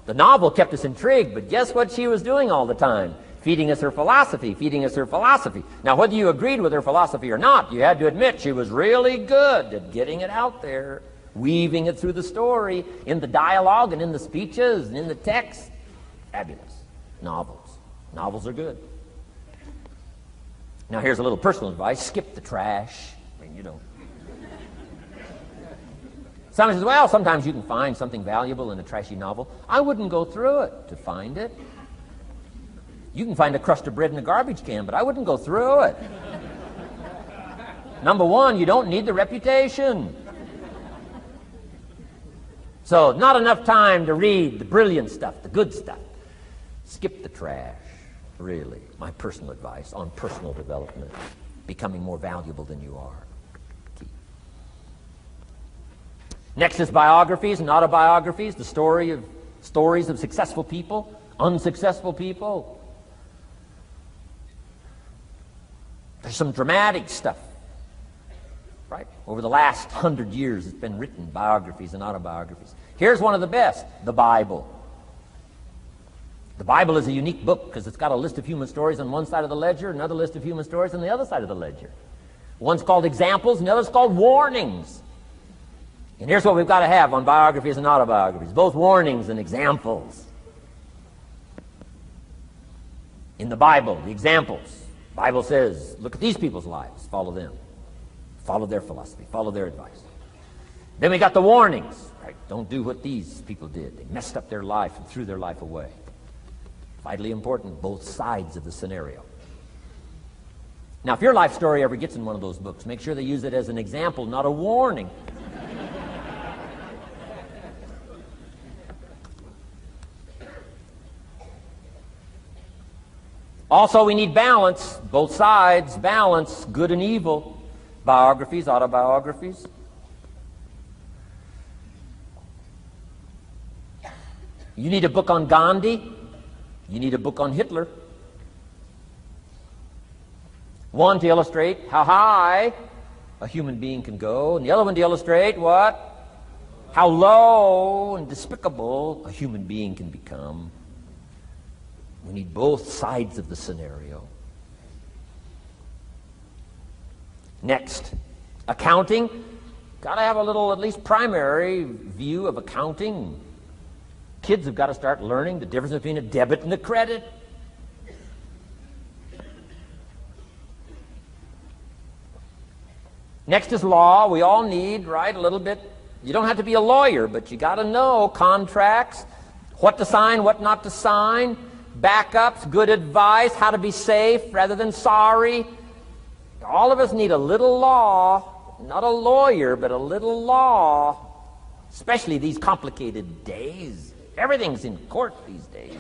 A: The novel kept us intrigued, but guess what she was doing all the time? Feeding us her philosophy, feeding us her philosophy. Now, whether you agreed with her philosophy or not, you had to admit she was really good at getting it out there, weaving it through the story, in the dialogue and in the speeches and in the text. Fabulous. Novels. Novels are good. Now, here's a little personal advice. Skip the trash. I mean, you don't. Someone says, well, sometimes you can find something valuable in a trashy novel. I wouldn't go through it to find it. You can find a crust of bread in a garbage can, but I wouldn't go through it. Number one, you don't need the reputation. So, not enough time to read the brilliant stuff, the good stuff. Skip the trash, really. My personal advice on personal development, becoming more valuable than you are. Key. Next is biographies and autobiographies, the stories of successful people, unsuccessful people. There's some dramatic stuff, right? Over the last 100 years, it's been written, biographies and autobiographies. Here's one of the best, the Bible. The Bible is a unique book because it's got a list of human stories on one side of the ledger, another list of human stories on the other side of the ledger. One's called examples, and the other's called warnings. And here's what we've got to have on biographies and autobiographies, both warnings and examples. In the Bible, the examples. The Bible says, look at these people's lives, follow them. Follow their philosophy, follow their advice. Then we got the warnings, right? Don't do what these people did. They messed up their life and threw their life away. Vitally important, both sides of the scenario. Now, if your life story ever gets in one of those books, make sure they use it as an example, not a warning. Also, we need balance, both sides, balance, good and evil, biographies, autobiographies. You need a book on Gandhi. You need a book on Hitler. One to illustrate how high a human being can go, and the other one to illustrate what? How low and despicable a human being can become. We need both sides of the scenario. Next, accounting. Got to have a little, at least primary view of accounting. Kids have got to start learning the difference between a debit and a credit. Next is law. We all need, right, a little bit. You don't have to be a lawyer, but you got to know contracts, what to sign, what not to sign, backups, good advice, how to be safe rather than sorry. All of us need a little law, not a lawyer, but a little law, especially these complicated days. Everything's in court these days.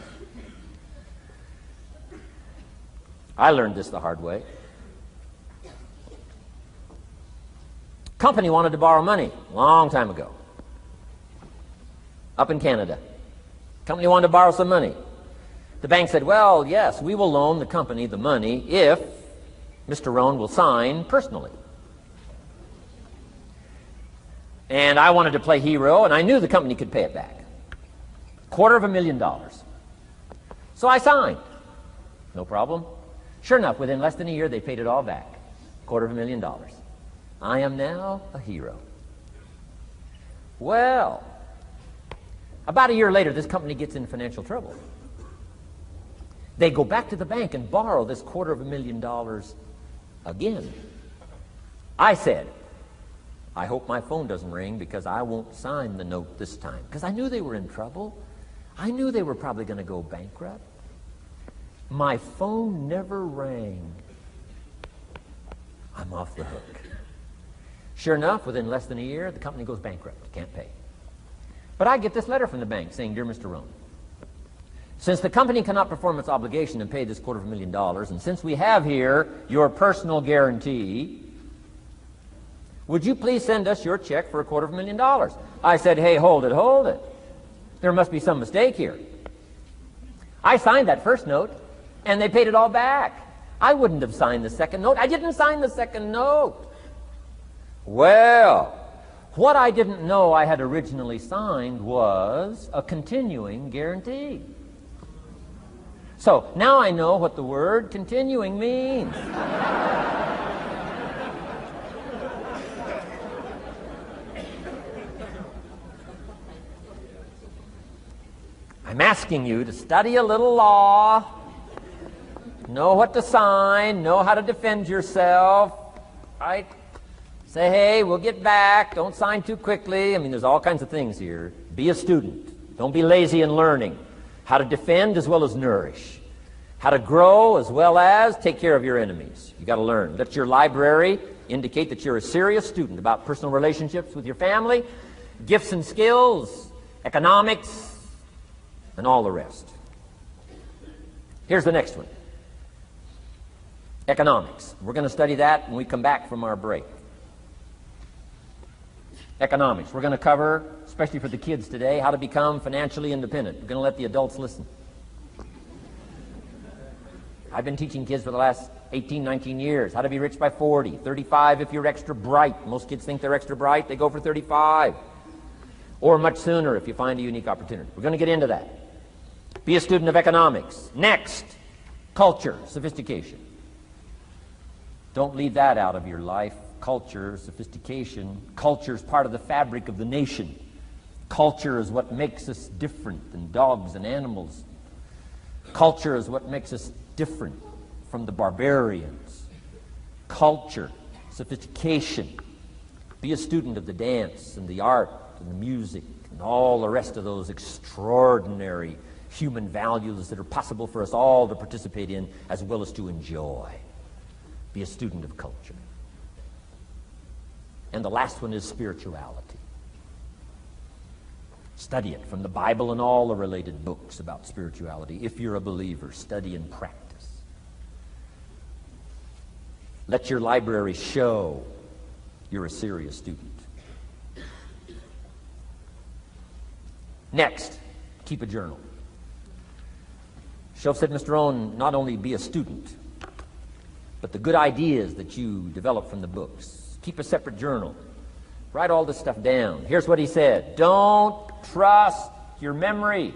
A: I learned this the hard way. Company wanted to borrow money a long time ago, up in Canada. Company wanted to borrow some money. The bank said, well, yes, we will loan the company the money if Mr. Rohn will sign personally. And I wanted to play hero, and I knew the company could pay it back. $250,000. So I signed. No problem. Sure enough, within less than a year, they paid it all back. $250,000. I am now a hero. Well, about a year later, this company gets in financial trouble. They go back to the bank and borrow this $250,000 again. I said, I hope my phone doesn't ring because I won't sign the note this time. Because I knew they were in trouble. I knew they were probably going to go bankrupt. My phone never rang. I'm off the hook. Sure enough, within less than a year, the company goes bankrupt. Can't pay. But I get this letter from the bank saying, Dear Mr. Rohn, since the company cannot perform its obligation and pay this $250,000, and since we have here your personal guarantee, would you please send us your check for $250,000? I said, hey, hold it. There must be some mistake here. I signed that first note, and they paid it all back. I wouldn't have signed the second note. I didn't sign the second note. Well, what I didn't know I had originally signed was a continuing guarantee. So now I know what the word continuing means. I'm asking you to study a little law, know what to sign, know how to defend yourself, right? Say, hey, we'll get back. Don't sign too quickly. I mean, there's all kinds of things here. Be a student. Don't be lazy in learning. How to defend as well as nourish. How to grow as well as take care of your enemies. You got to learn. Let your library indicate that you're a serious student about personal relationships with your family, gifts and skills, economics, and all the rest. Here's the next one. Economics. We're going to study that when we come back from our break. Economics. We're going to cover, especially for the kids today, how to become financially independent. We're going to let the adults listen. I've been teaching kids for the last 18, 19 years how to be rich by 40, 35 if you're extra bright. Most kids think they're extra bright. They go for 35. Or much sooner if you find a unique opportunity. We're going to get into that. Be a student of economics. Next, culture, sophistication. Don't leave that out of your life. Culture, sophistication. Culture is part of the fabric of the nation. Culture is what makes us different than dogs and animals. Culture is what makes us different from the barbarians. Culture, sophistication. Be a student of the dance and the art and the music and all the rest of those extraordinary human values that are possible for us all to participate in as well as to enjoy. Be a student of culture. And the last one is spirituality. Study it from the Bible and all the related books about spirituality. If you're a believer, study and practice. Let your library show you're a serious student. Next, Keep a journal. Shelf said, Mr. Rohn, not only be a student, but the good ideas that you develop from the books. Keep a separate journal. Write all this stuff down. Here's what he said. Don't trust your memory.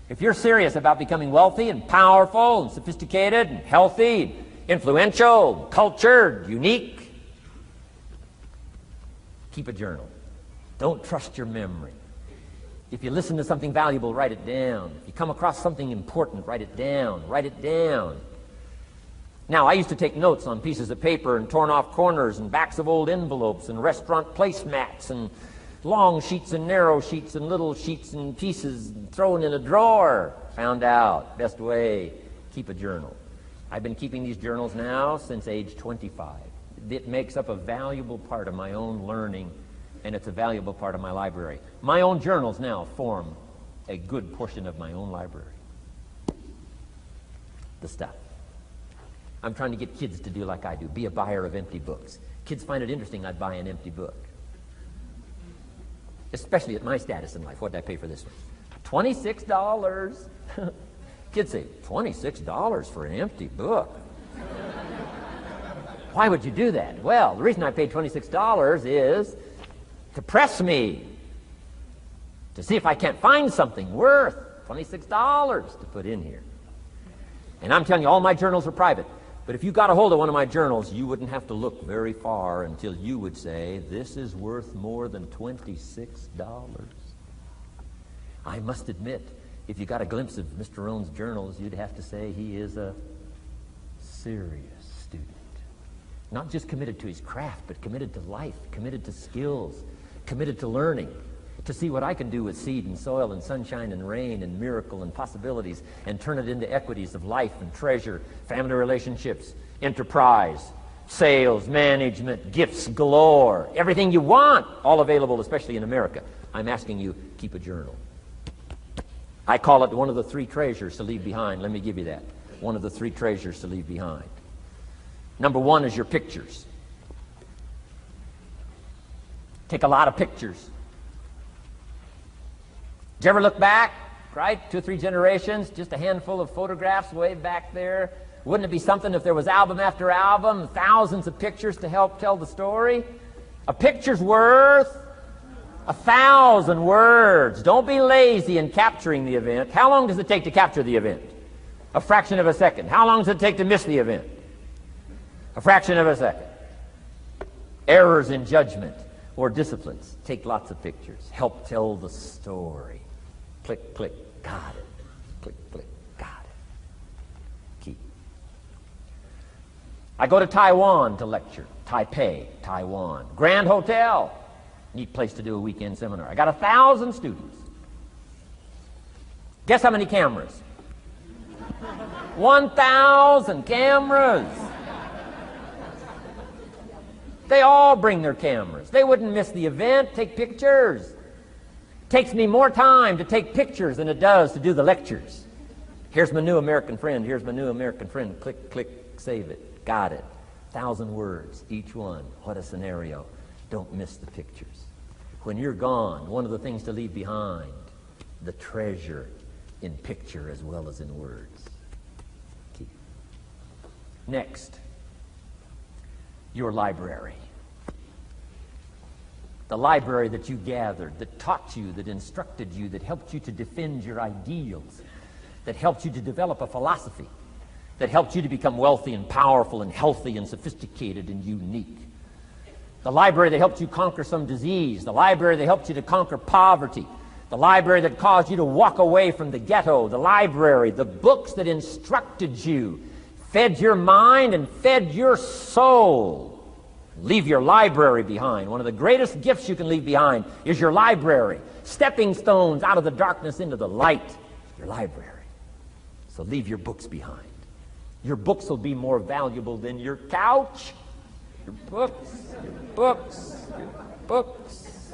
A: If you're serious about becoming wealthy and powerful and sophisticated and healthy, influential, cultured, unique, keep a journal. Don't trust your memory. If you listen to something valuable, write it down. If you come across something important, write it down. Write it down. Now, I used to take notes on pieces of paper and torn off corners and backs of old envelopes and restaurant placemats and long sheets and narrow sheets and little sheets and pieces thrown in a drawer. Found out, best way, keep a journal. I've been keeping these journals now since age 25. It makes up a valuable part of my own learning, and it's a valuable part of my library. My own journals now form a good portion of my own library. The stuff. I'm trying to get kids to do like I do, be a buyer of empty books. Kids find it interesting I'd buy an empty book. Especially at my status in life. What did I pay for this one? $26. Kids say, $26 for an empty book? Why would you do that? Well, the reason I paid $26 is to press me, to see if I can't find something worth $26 to put in here. And I'm telling you, all my journals are private. But if you got a hold of one of my journals, you wouldn't have to look very far until you would say, this is worth more than $26. I must admit, if you got a glimpse of Mr. Rohn's journals, you'd have to say he is a serious student. Not just committed to his craft, but committed to life, committed to skills, committed to learning, to see what I can do with seed and soil and sunshine and rain and miracle and possibilities and turn it into equities of life and treasure, family relationships, enterprise, sales, management, gifts galore, everything you want, all available, especially in America. I'm asking you, keep a journal. I call it one of the three treasures to leave behind. Let me give you that. One of the three treasures to leave behind. Number one is your pictures. Take a lot of pictures. Did you ever look back, right? 2 or 3 generations, just a handful of photographs way back there. Wouldn't it be something if there was album after album, thousands of pictures to help tell the story? A picture's worth 1,000 words. Don't be lazy in capturing the event. How long does it take to capture the event? A fraction of a second. How long does it take to miss the event? A fraction of a second. Errors in judgment or disciplines. Take lots of pictures. Help tell the story. Click, click, got it. Click, click, got it. Keep. I go to Taiwan to lecture. Taipei, Taiwan. Grand Hotel. Neat place to do a weekend seminar. I got 1,000 students. Guess how many cameras? 1,000 cameras. They all bring their cameras. They wouldn't miss the event, take pictures. Takes me more time to take pictures than it does to do the lectures. Here's my new American friend. Here's my new American friend. Click, click, save it. Got it. 1,000 words, each one. What a scenario. Don't miss the pictures. When you're gone, one of the things to leave behind, the treasure in picture as well as in words. Keep. Next, your library. The library that you gathered, that taught you, that instructed you, that helped you to defend your ideals, that helped you to develop a philosophy, that helped you to become wealthy and powerful and healthy and sophisticated and unique. The library that helped you conquer some disease, the library that helped you to conquer poverty, the library that caused you to walk away from the ghetto, the library, the books that instructed you, fed your mind and fed your soul. Leave your library behind. One of the greatest gifts you can leave behind is your library. Stepping stones out of the darkness into the light. Your library. So leave your books behind. Your books will be more valuable than your couch. Your books, your books, your books.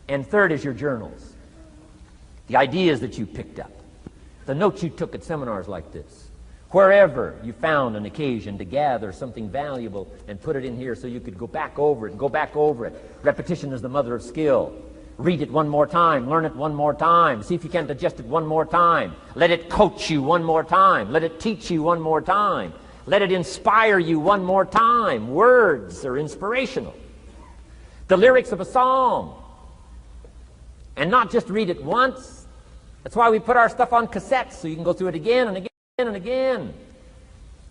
A: And third is your journals. The ideas that you picked up. The notes you took at seminars like this. Wherever you found an occasion to gather something valuable and put it in here so you could go back over it and go back over it. Repetition is the mother of skill. Read it one more time. Learn it one more time. See if you can digest it one more time. Let it coach you one more time. Let it teach you one more time. Let it inspire you one more time. Words are inspirational. The lyrics of a song. And not just read it once. That's why we put our stuff on cassettes so you can go through it again and again and again.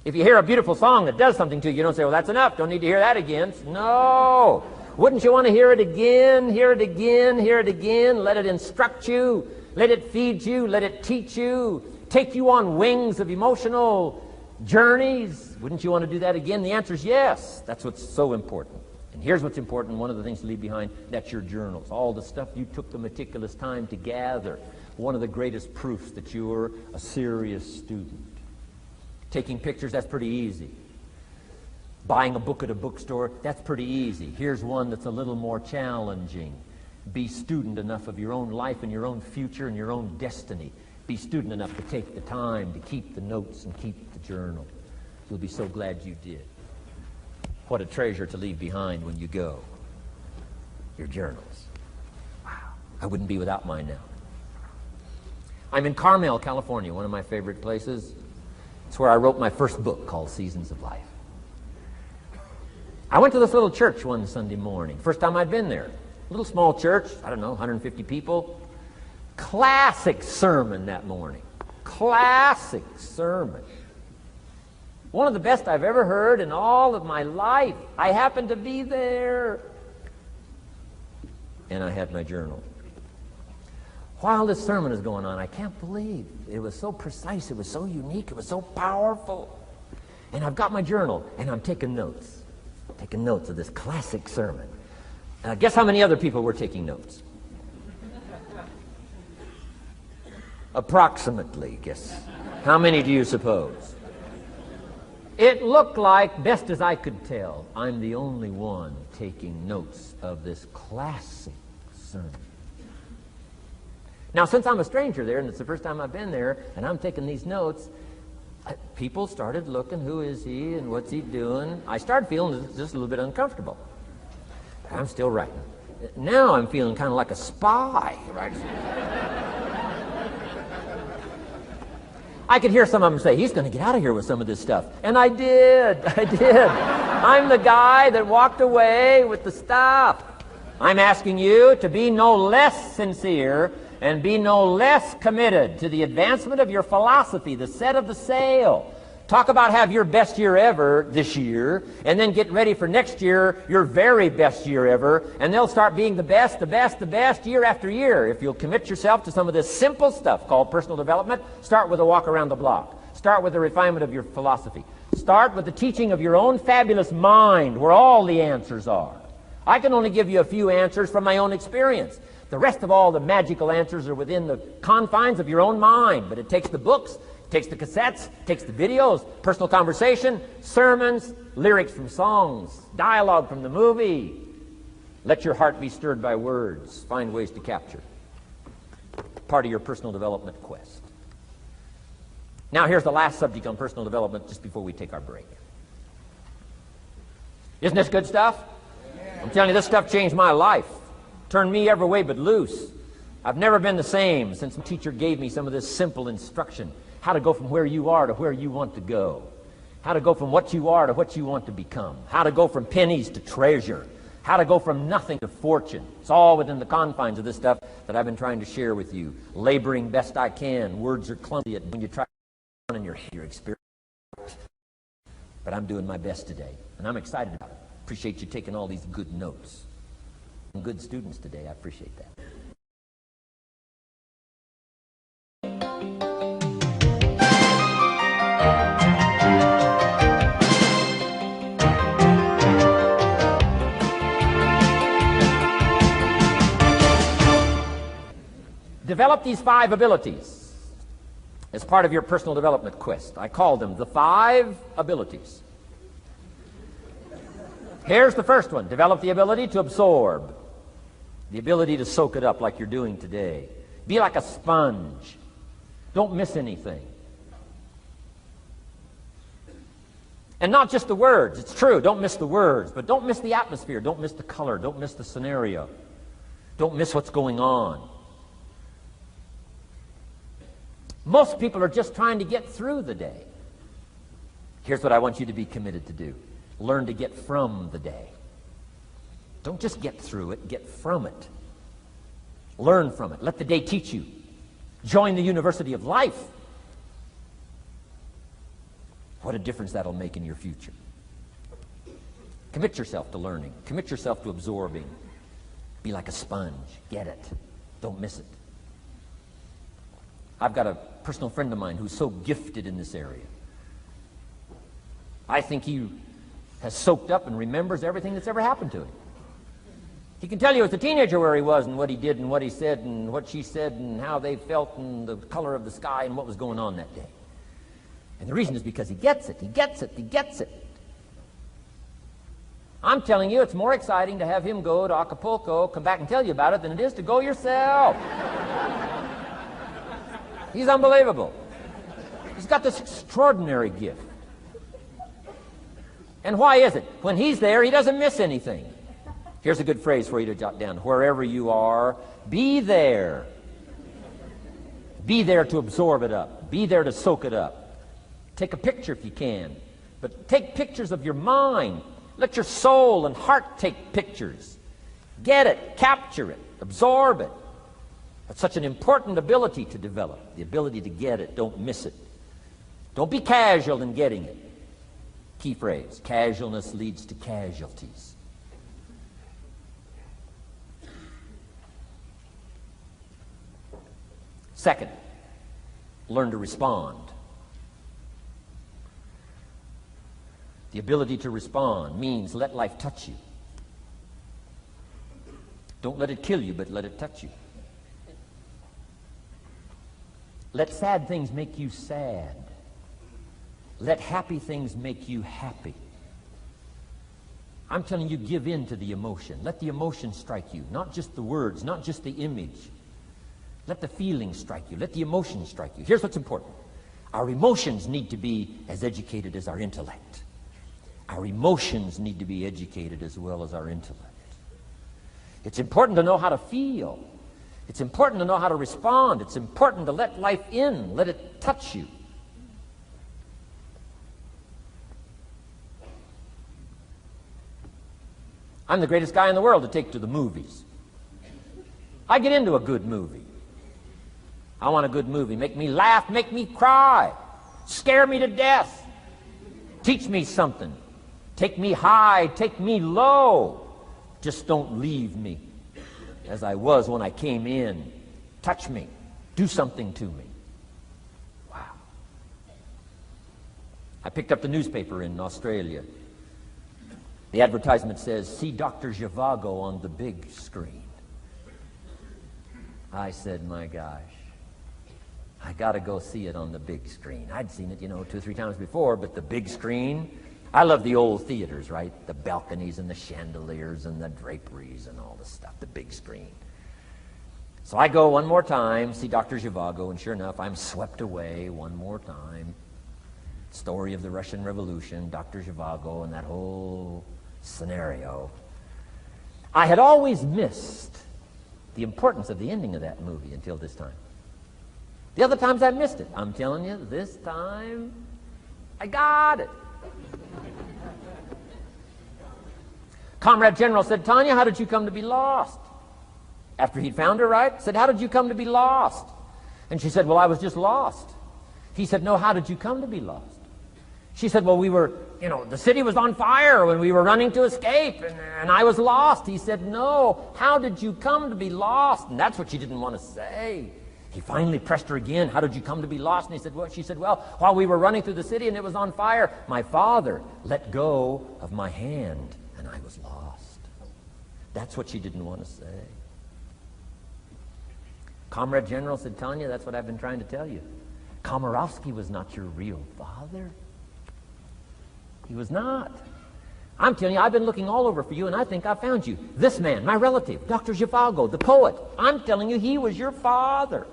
A: If you hear a beautiful song that does something to you, you don't say, well, that's enough. Don't need to hear that again. No. Wouldn't you want to hear it again, hear it again, hear it again? Let it instruct you. Let it feed you. Let it teach you. Take you on wings of emotional journeys. Wouldn't you want to do that again? The answer is yes. That's what's so important. And here's what's important. One of the things to leave behind, that's your journals. All the stuff you took the meticulous time to gather. One of the greatest proofs that you're a serious student. Taking pictures, that's pretty easy. Buying a book at a bookstore, that's pretty easy. Here's one that's a little more challenging. Be student enough of your own life and your own future and your own destiny. Be student enough to take the time to keep the notes and keep the journal. You'll be so glad you did. What a treasure to leave behind when you go. Your journals. Wow. I wouldn't be without mine now. I'm in Carmel, California, one of my favorite places. It's where I wrote my first book called Seasons of Life. I went to this little church one Sunday morning. First time I'd been there. Little small church, I don't know, 150 people. Classic sermon that morning. Classic sermon. One of the best I've ever heard in all of my life. I happened to be there. And I had my journal. While this sermon is going on, I can't believe it was so precise, it was so unique, it was so powerful. And I've got my journal, and I'm taking notes. Taking notes of this classic sermon. Guess how many other people were taking notes? Approximately, guess. How many do you suppose? It looked like, best as I could tell, I'm the only one taking notes of this classic sermon. Now, since I'm a stranger there, and it's the first time I've been there, and I'm taking these notes, people started looking, who is he and what's he doing? I started feeling just a little bit uncomfortable. I'm still writing. Now I'm feeling kind of like a spy, right? I could hear some of them say, he's going to get out of here with some of this stuff. And I did. I'm the guy that walked away with the stuff. I'm asking you to be no less sincere and be no less committed to the advancement of your philosophy, the set of the sail. Talk about have your best year ever this year, and then get ready for next year, your very best year ever, and they'll start being the best year after year. If you'll commit yourself to some of this simple stuff called personal development, start with a walk around the block. Start with the refinement of your philosophy. Start with the teaching of your own fabulous mind, where all the answers are. I can only give you a few answers from my own experience. The rest of all the magical answers are within the confines of your own mind. But it takes the books, it takes the cassettes, it takes the videos, personal conversation, sermons, lyrics from songs, dialogue from the movie. Let your heart be stirred by words. Find ways to capture. Part of your personal development quest. Now here's the last subject on personal development just before we take our break. Isn't this good stuff? I'm telling you, this stuff changed my life. Turned me every way but loose. I've never been the same since the teacher gave me some of this simple instruction. How to go from where you are to where you want to go. How to go from what you are to what you want to become. How to go from pennies to treasure. How to go from nothing to fortune. It's all within the confines of this stuff that I've been trying to share with you. Laboring best I can. Words are clumsy when you try to in your experience. But I'm doing my best today. And I'm excited about it. Appreciate you taking all these good notes. Good students today. I appreciate that. Develop these 5 abilities as part of your personal development quest. I call them the 5 abilities. Here's the first one. Develop the ability to absorb. The ability to soak it up like you're doing today. Be like a sponge. Don't miss anything. And not just the words. It's true, don't miss the words, but don't miss the atmosphere, don't miss the color, don't miss the scenario. Don't miss what's going on. Most people are just trying to get through the day. Here's what I want you to be committed to do. Learn to get from the day. Don't just get through it, get from it. Learn from it. Let the day teach you. Join the University of Life. What a difference that'll make in your future. Commit yourself to learning. Commit yourself to absorbing. Be like a sponge. Get it. Don't miss it. I've got a personal friend of mine who's so gifted in this area. I think he has soaked up and remembers everything that's ever happened to him. He can tell you as a teenager where he was and what he did and what he said and what she said and how they felt and the color of the sky and what was going on that day. And the reason is because he gets it. He gets it. He gets it. I'm telling you, it's more exciting to have him go to Acapulco, come back and tell you about it, than it is to go yourself. He's unbelievable. He's got this extraordinary gift. And why is it? When he's there, he doesn't miss anything. Here's a good phrase for you to jot down. Wherever you are, be there. Be there to absorb it up. Be there to soak it up. Take a picture if you can. But take pictures of your mind. Let your soul and heart take pictures. Get it, capture it, absorb it. That's such an important ability to develop. The ability to get it, don't miss it. Don't be casual in getting it. Key phrase, casualness leads to casualties. Second, learn to respond. The ability to respond means let life touch you. Don't let it kill you, but let it touch you. Let sad things make you sad. Let happy things make you happy. I'm telling you, give in to the emotion. Let the emotion strike you, not just the words, not just the image. Let the feeling strike you. Let the emotion strike you. Here's what's important. Our emotions need to be as educated as our intellect. Our emotions need to be educated as well as our intellect. It's important to know how to feel. It's important to know how to respond. It's important to let life in. Let it touch you. I'm the greatest guy in the world to take to the movies. I get into a good movie. I want a good movie. Make me laugh, make me cry, scare me to death, teach me something, take me high, take me low. Just don't leave me as I was when I came in. Touch me. Do something to me. Wow. I picked up the newspaper in Australia. The advertisement says, see Dr. Zhivago on the big screen. I said, my gosh, I got to go see it on the big screen. I'd seen it, 2 or 3 times before, but the big screen, I love the old theaters, right? The balconies and the chandeliers and the draperies and all the stuff, the big screen. So I go one more time, see Dr. Zhivago, and sure enough, I'm swept away one more time. Story of the Russian Revolution, Dr. Zhivago, and that whole scenario. I had always missed the importance of the ending of that movie until this time. The other times I missed it. I'm telling you, this time, I got it. Comrade General said, Tanya, how did you come to be lost? After he'd found her, right? Said, how did you come to be lost? And she said, well, I was just lost. He said, no, how did you come to be lost? She said, well, we were, the city was on fire when we were running to escape, and I was lost. He said, no, how did you come to be lost? And that's what she didn't want to say. He finally pressed her again, how did you come to be lost? And he said, well, she said, well, while we were running through the city and it was on fire, my father let go of my hand, and I was lost. That's what she didn't want to say. Comrade General said, Tanya, that's what I've been trying to tell you. Komorowski was not your real father. He was not. I'm telling you, I've been looking all over for you, and I think I found you. This man, my relative, Dr. Zhivago, the poet. I'm telling you, he was your father.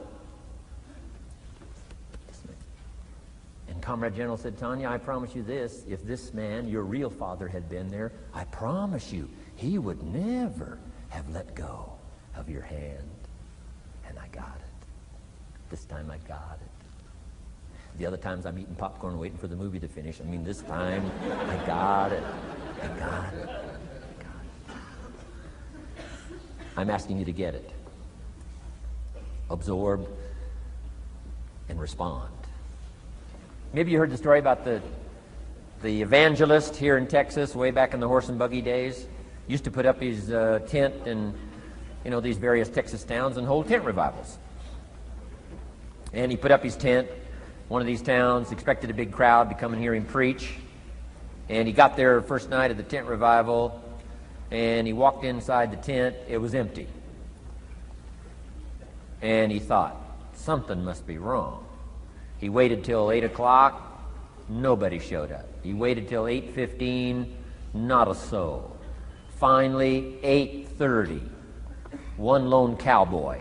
A: Comrade General said, Tanya, I promise you this, if this man, your real father, had been there, I promise you, he would never have let go of your hand. And I got it. This time I got it. The other times I'm eating popcorn waiting for the movie to finish. I mean, this time I got it. I got it. I got it. I'm asking you to get it. Absorb and respond. Maybe you heard the story about the evangelist here in Texas way back in the horse and buggy days. Used to put up his tent in, these various Texas towns and hold tent revivals. And he put up his tent, one of these towns, expected a big crowd to come and hear him preach. And he got there first night of the tent revival, and he walked inside the tent. It was empty. And he thought, something must be wrong. He waited till 8 o'clock. Nobody showed up. He waited till 8:15. Not a soul. Finally, 8:30. One lone cowboy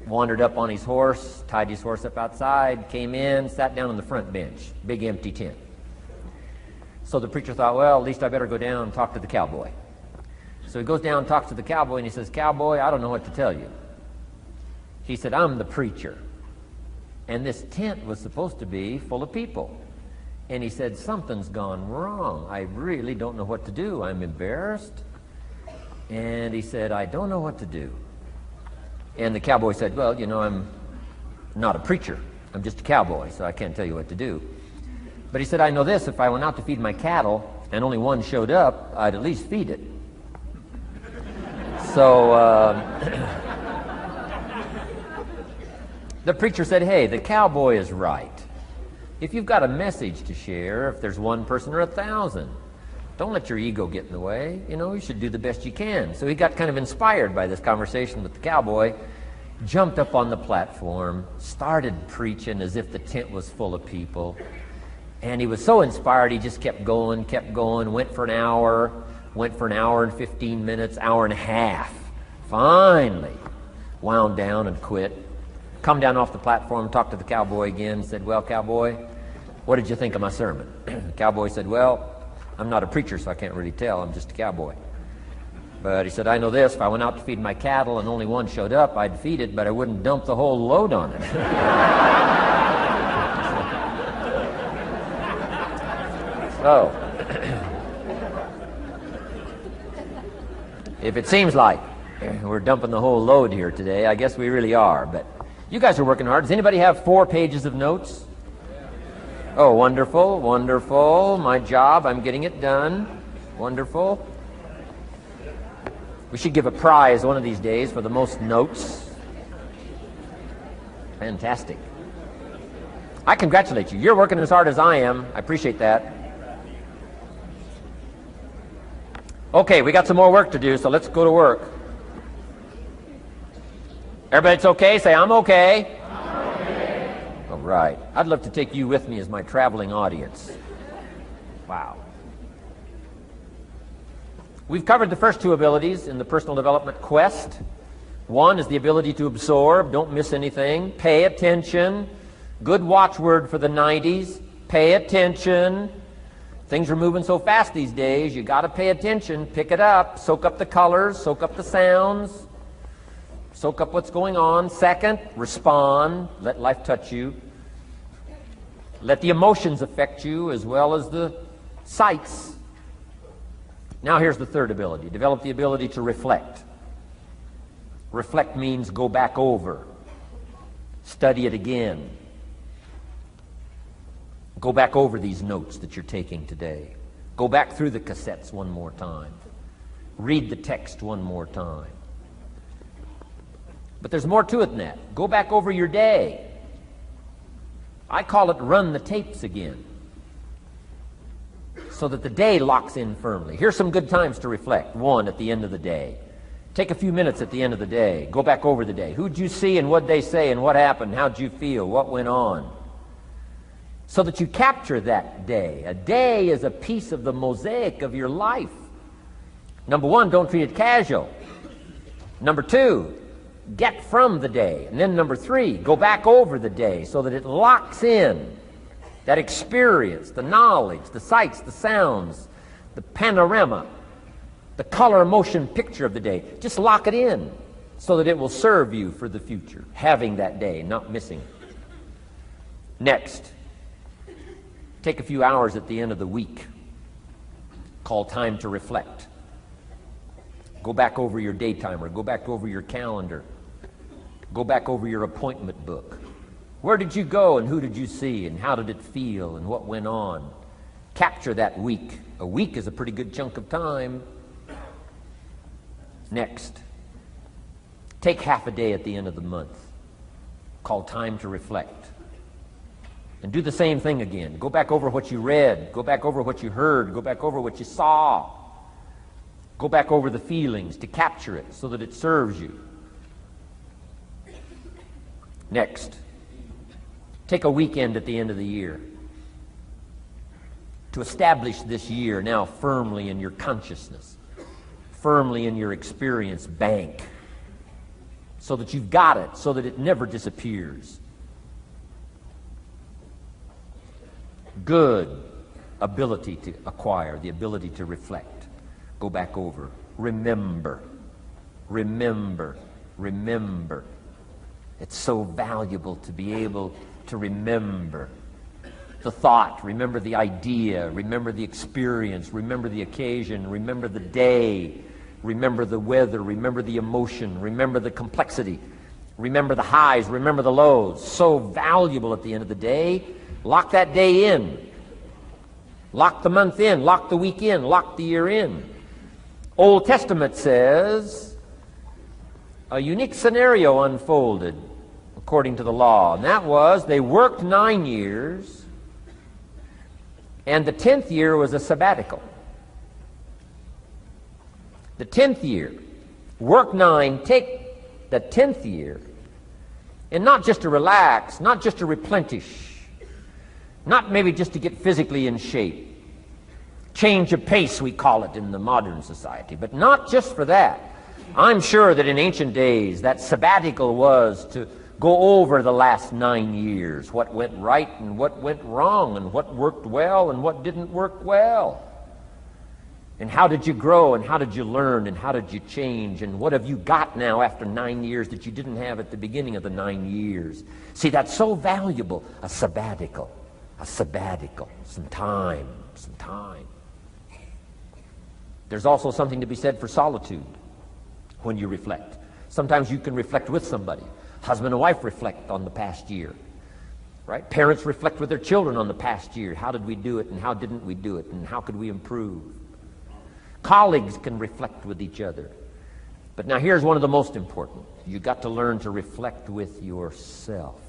A: wandered up on his horse, tied his horse up outside, came in, sat down on the front bench. Big empty tent. So the preacher thought, well, at least I better go down and talk to the cowboy. So he goes down and talks to the cowboy, and he says, Cowboy, I don't know what to tell you. He said, I'm the preacher. And this tent was supposed to be full of people. And he said, something's gone wrong. I really don't know what to do. I'm embarrassed. And he said, I don't know what to do. And the cowboy said, well, I'm not a preacher. I'm just a cowboy, so I can't tell you what to do. But he said, I know this. If I went out to feed my cattle and only one showed up, I'd at least feed it. So the preacher said, hey, the cowboy is right. If you've got a message to share, if there's one person or 1,000, don't let your ego get in the way. You should do the best you can. So he got kind of inspired by this conversation with the cowboy, jumped up on the platform, started preaching as if the tent was full of people. And he was so inspired, he just kept going, went for an hour and 15 minutes, hour and a half. Finally, wound down and quit. Come down off the platform, talked to the cowboy again, said, well, cowboy, what did you think of my sermon? The cowboy said, well, I'm not a preacher, so I can't really tell. I'm just a cowboy. But he said, I know this. If I went out to feed my cattle and only one showed up, I'd feed it, but I wouldn't dump the whole load on it. So, if it seems like we're dumping the whole load here today, I guess we really are. But you guys are working hard. Does anybody have 4 pages of notes? Oh, wonderful, wonderful. My job, I'm getting it done. Wonderful. We should give a prize one of these days for the most notes. Fantastic. I congratulate you. You're working as hard as I am. I appreciate that. Okay, we got some more work to do, so let's go to work. Everybody's okay? Say, I'm okay. I'm okay. All right. I'd love to take you with me as my traveling audience. Wow. We've covered the first 2 abilities in the personal development quest. One is the ability to absorb, don't miss anything, pay attention. Good watchword for the 90s, pay attention. Things are moving so fast these days, you got to pay attention, pick it up, soak up the colors, soak up the sounds, soak up what's going on. Second, respond, let life touch you. Let the emotions affect you as well as the sights. Now here's the third ability. Develop the ability to reflect. Reflect means go back over. Study it again. Go back over these notes that you're taking today. Go back through the cassettes one more time. Read the text one more time. But there's more to it than that. Go back over your day. I call it run the tapes again, so that the day locks in firmly. Here's some good times to reflect. 1, at the end of the day. Take a few minutes at the end of the day. Go back over the day. Who'd you see and what'd they say and what happened? How'd you feel? What went on? So that you capture that day. A day is a piece of the mosaic of your life. Number 1, don't treat it casual. Number 2, get from the day. And then number 3, go back over the day so that it locks in. that experience, the knowledge, the sights, the sounds, the panorama, the color motion picture of the day. Just lock it in so that it will serve you for the future, having that day, not missing. Next, take a few hours at the end of the week, called time to reflect. Go back over your day timer, go back over your calendar, go back over your appointment book. Where did you go and who did you see and how did it feel and what went on? Capture that week. A week is a pretty good chunk of time. Next, take half a day at the end of the month, called time to reflect. And do the same thing again. Go back over what you read, go back over what you heard, go back over what you saw. Go back over the feelings to capture it so that it serves you. Next, take a weekend at the end of the year to establish this year now firmly in your consciousness, firmly in your experience bank, so that you've got it, so that it never disappears. Good ability to acquire, the ability to reflect. Go back over. Remember. Remember. Remember. It's so valuable to be able to remember the thought, remember the idea, remember the experience, remember the occasion, remember the day, remember the weather, remember the emotion, remember the complexity, remember the highs, remember the lows. So valuable at the end of the day. Lock that day in. Lock the month in. Lock the week in. Lock the year in. Old Testament says a unique scenario unfolded according to the law, and that was they worked 9 years, and the 10th year was a sabbatical. The 10th year, work 9, take the 10th year, and not just to relax, not just to replenish, not maybe just to get physically in shape. Change of pace, we call it in the modern society, but not just for that. I'm sure that in ancient days, that sabbatical was to go over the last 9 years, what went right and what went wrong, and what worked well and what didn't work well. And how did you grow, and how did you learn, and how did you change, and what have you got now after 9 years that you didn't have at the beginning of the 9 years? See, that's so valuable, a sabbatical, some time. There's also something to be said for solitude when you reflect. Sometimes you can reflect with somebody. Husband and wife reflect on the past year, right? Parents reflect with their children on the past year. How did we do it, and how didn't we do it, and how could we improve? Colleagues can reflect with each other. But now here's one of the most important. You've got to learn to reflect with yourself.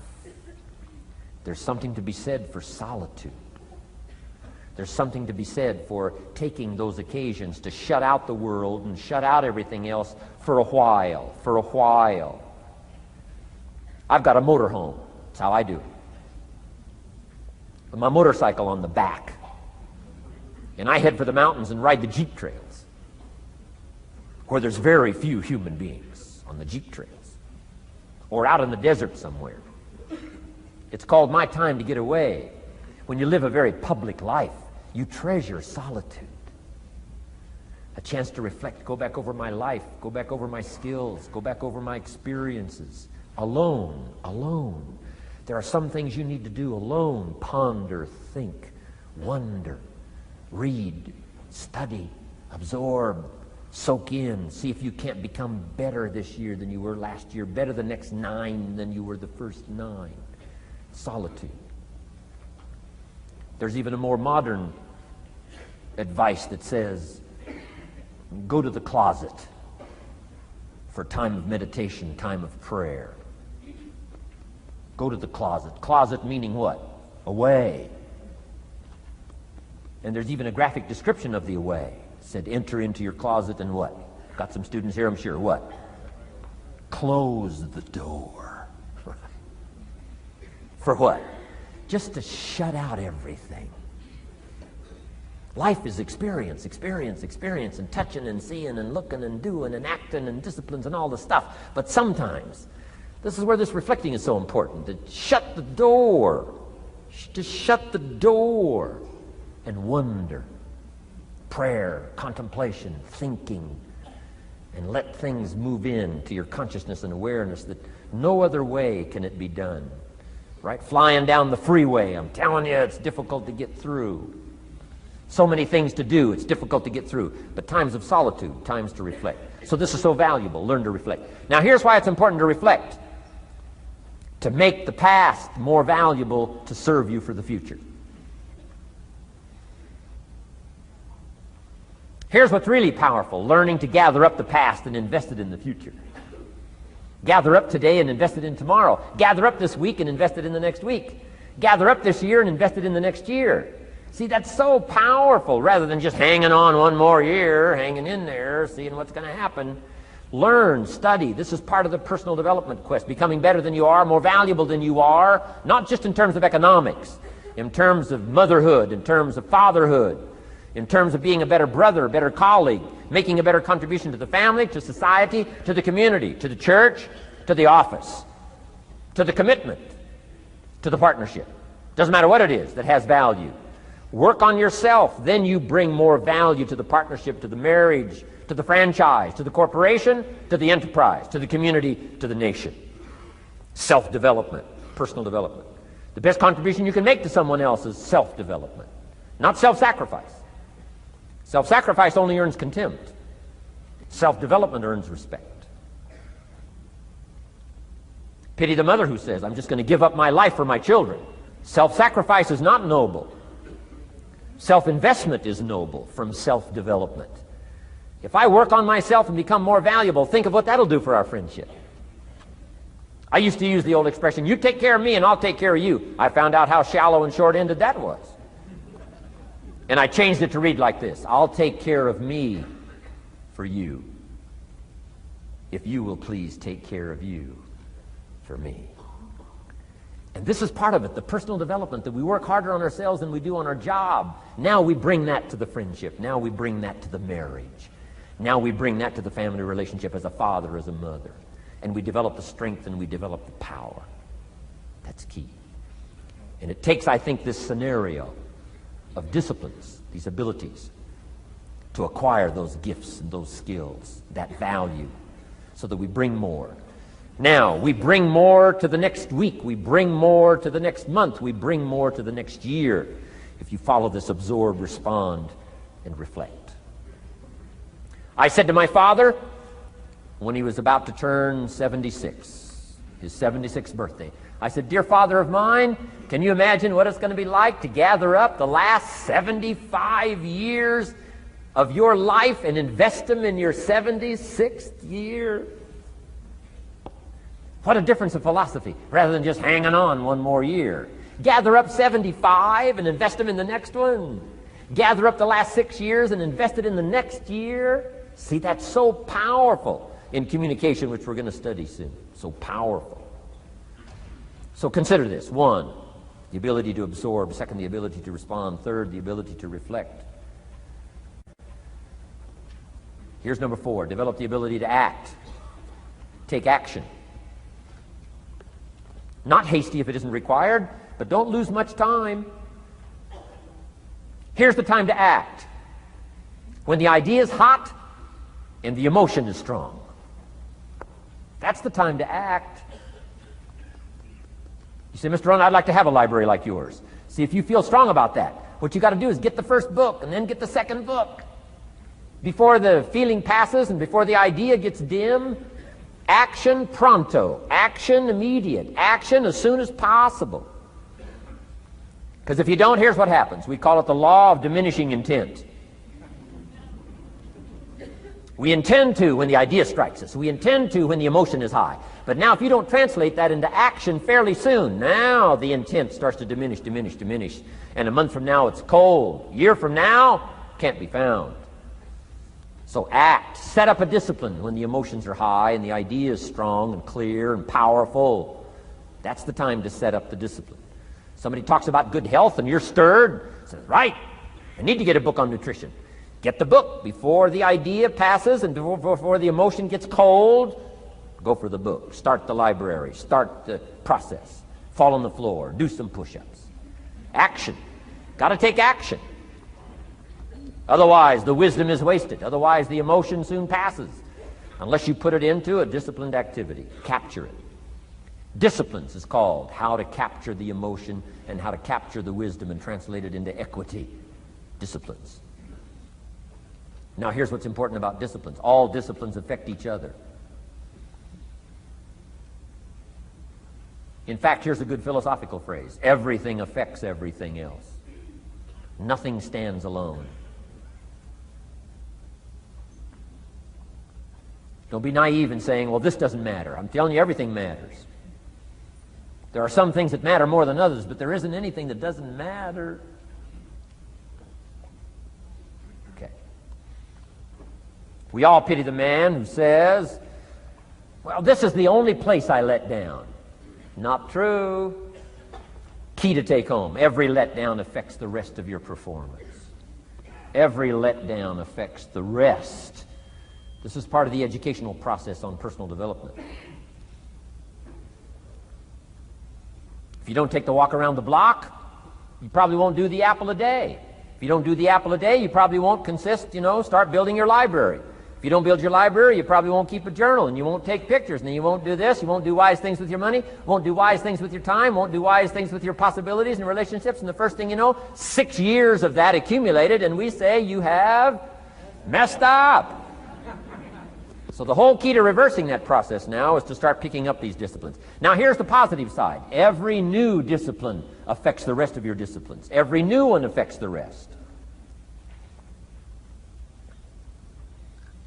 A: There's something to be said for solitude. There's something to be said for taking those occasions to shut out the world and shut out everything else for a while. I've got a motorhome. That's how I do it. With my motorcycle on the back. And I head for the mountains and ride the Jeep trails, where there's very few human beings on the Jeep trails, or out in the desert somewhere. It's called my time to get away. When you live a very public life, you treasure solitude. A chance to reflect, go back over my life, go back over my skills, go back over my experiences. Alone. There are some things you need to do alone. Ponder, think, wonder, read, study, absorb, soak in. See if you can't become better this year than you were last year, better the next 9 than you were the first 9. Solitude. There's even a more modern advice that says, go to the closet for time of meditation, time of prayer. Go to the closet. Closet meaning what? Away. And there's even a graphic description of the away. It said, enter into your closet and what? Got some students here, I'm sure. What? Close the door. For what? Just to shut out everything. Life is experience, and touching and seeing and looking and doing and acting and disciplines and all the stuff. But sometimes, this is where this reflecting is so important, to shut the door. To shut the door and wonder. Prayer, contemplation, thinking, and let things move in to your consciousness and awareness that no other way can it be done. Right? Flying down the freeway, I'm telling you, it's difficult to get through. So many things to do, it's difficult to get through. But times of solitude, times to reflect. So this is so valuable, learn to reflect. Now here's why it's important to reflect. To make the past more valuable to serve you for the future. Here's what's really powerful, learning to gather up the past and invest it in the future. Gather up today and invest it in tomorrow. Gather up this week and invest it in the next week. Gather up this year and invest it in the next year. See, that's so powerful, rather than just hanging on one more year, hanging in there, seeing what's going to happen. Learn, study. This is part of the personal development quest. Becoming better than you are, more valuable than you are, not just in terms of economics, in terms of motherhood, in terms of fatherhood, in terms of being a better brother, a better colleague, making a better contribution to the family, to society, to the community, to the church, to the office, to the commitment, to the partnership. Doesn't matter what it is that has value. Work on yourself, then you bring more value to the partnership, to the marriage, to the franchise, to the corporation, to the enterprise, to the community, to the nation. Self-development, personal development. The best contribution you can make to someone else is self-development, not self-sacrifice. Self-sacrifice only earns contempt. Self-development earns respect. Pity the mother who says, I'm just going to give up my life for my children. Self-sacrifice is not noble. Self-investment is noble from self-development. If I work on myself and become more valuable, think of what that'll do for our friendship. I used to use the old expression, you take care of me and I'll take care of you. I found out how shallow and short-ended that was. And I changed it to read like this, I'll take care of me for you, if you will please take care of you for me. And this is part of it, the personal development, that we work harder on ourselves than we do on our job. Now we bring that to the friendship. Now we bring that to the marriage. Now we bring that to the family relationship as a father, as a mother. And we develop the strength and we develop the power. That's key. And it takes, I think, this scenario of disciplines, these abilities, to acquire those gifts and those skills, that value, so that we bring more. Now, we bring more to the next week. We bring more to the next month. We bring more to the next year. If you follow this absorb, respond, and reflect. I said to my father, when he was about to turn 76, his 76th birthday, I said, dear father of mine, can you imagine what it's going to be like to gather up the last 75 years of your life and invest them in your 76th year? What a difference of philosophy, rather than just hanging on one more year. Gather up 75 and invest them in the next one. Gather up the last 6 years and invest it in the next year. See, that's so powerful in communication, which we're going to study soon. So powerful. So consider this. 1, the ability to absorb. 2, the ability to respond. 3, the ability to reflect. Here's number 4, develop the ability to act. Take action. Not hasty if it isn't required, but don't lose much time. Here's the time to act. When the idea is hot and the emotion is strong. That's the time to act. You say, Mr. Rohn, I'd like to have a library like yours. See, if you feel strong about that, what you got to do is get the first book and then get the second book. Before the feeling passes and before the idea gets dim, action pronto, action immediate, action as soon as possible. Because if you don't, here's what happens. We call it the law of diminishing intent. We intend to when the idea strikes us. We intend to when the emotion is high. But now if you don't translate that into action fairly soon, now the intent starts to diminish. And a month from now it's cold. A year from now, can't be found. So act. Set up a discipline when the emotions are high and the idea is strong and clear and powerful. That's the time to set up the discipline. Somebody talks about good health and you're stirred. Says, right, I need to get a book on nutrition. Get the book before the idea passes and before the emotion gets cold. Go for the book. Start the library. Start the process. Fall on the floor. Do some push-ups. Action. Got to take action. Otherwise, the wisdom is wasted. Otherwise, the emotion soon passes. Unless you put it into a disciplined activity. Capture it. Disciplines is called how to capture the emotion and how to capture the wisdom and translate it into equity. Disciplines. Now, here's what's important about disciplines. All disciplines affect each other. In fact, here's a good philosophical phrase. Everything affects everything else. Nothing stands alone. Don't be naive in saying, well, this doesn't matter. I'm telling you, everything matters. There are some things that matter more than others, but there isn't anything that doesn't matter. Okay. We all pity the man who says, well, this is the only place I let down. Not true. Key to take home. Every letdown affects the rest of your performance. Every letdown affects the rest. This is part of the educational process on personal development. If you don't take the walk around the block, you probably won't do the apple a day. If you don't do the apple a day, you probably won't start building your library. If you don't build your library, you probably won't keep a journal, and you won't take pictures, and then you won't do this, you won't do wise things with your money, won't do wise things with your time, won't do wise things with your possibilities and relationships, and the first thing you know, 6 years of that accumulated, and we say you have messed up. So the whole key to reversing that process now is to start picking up these disciplines. Now here's the positive side. Every new discipline affects the rest of your disciplines. Every new one affects the rest.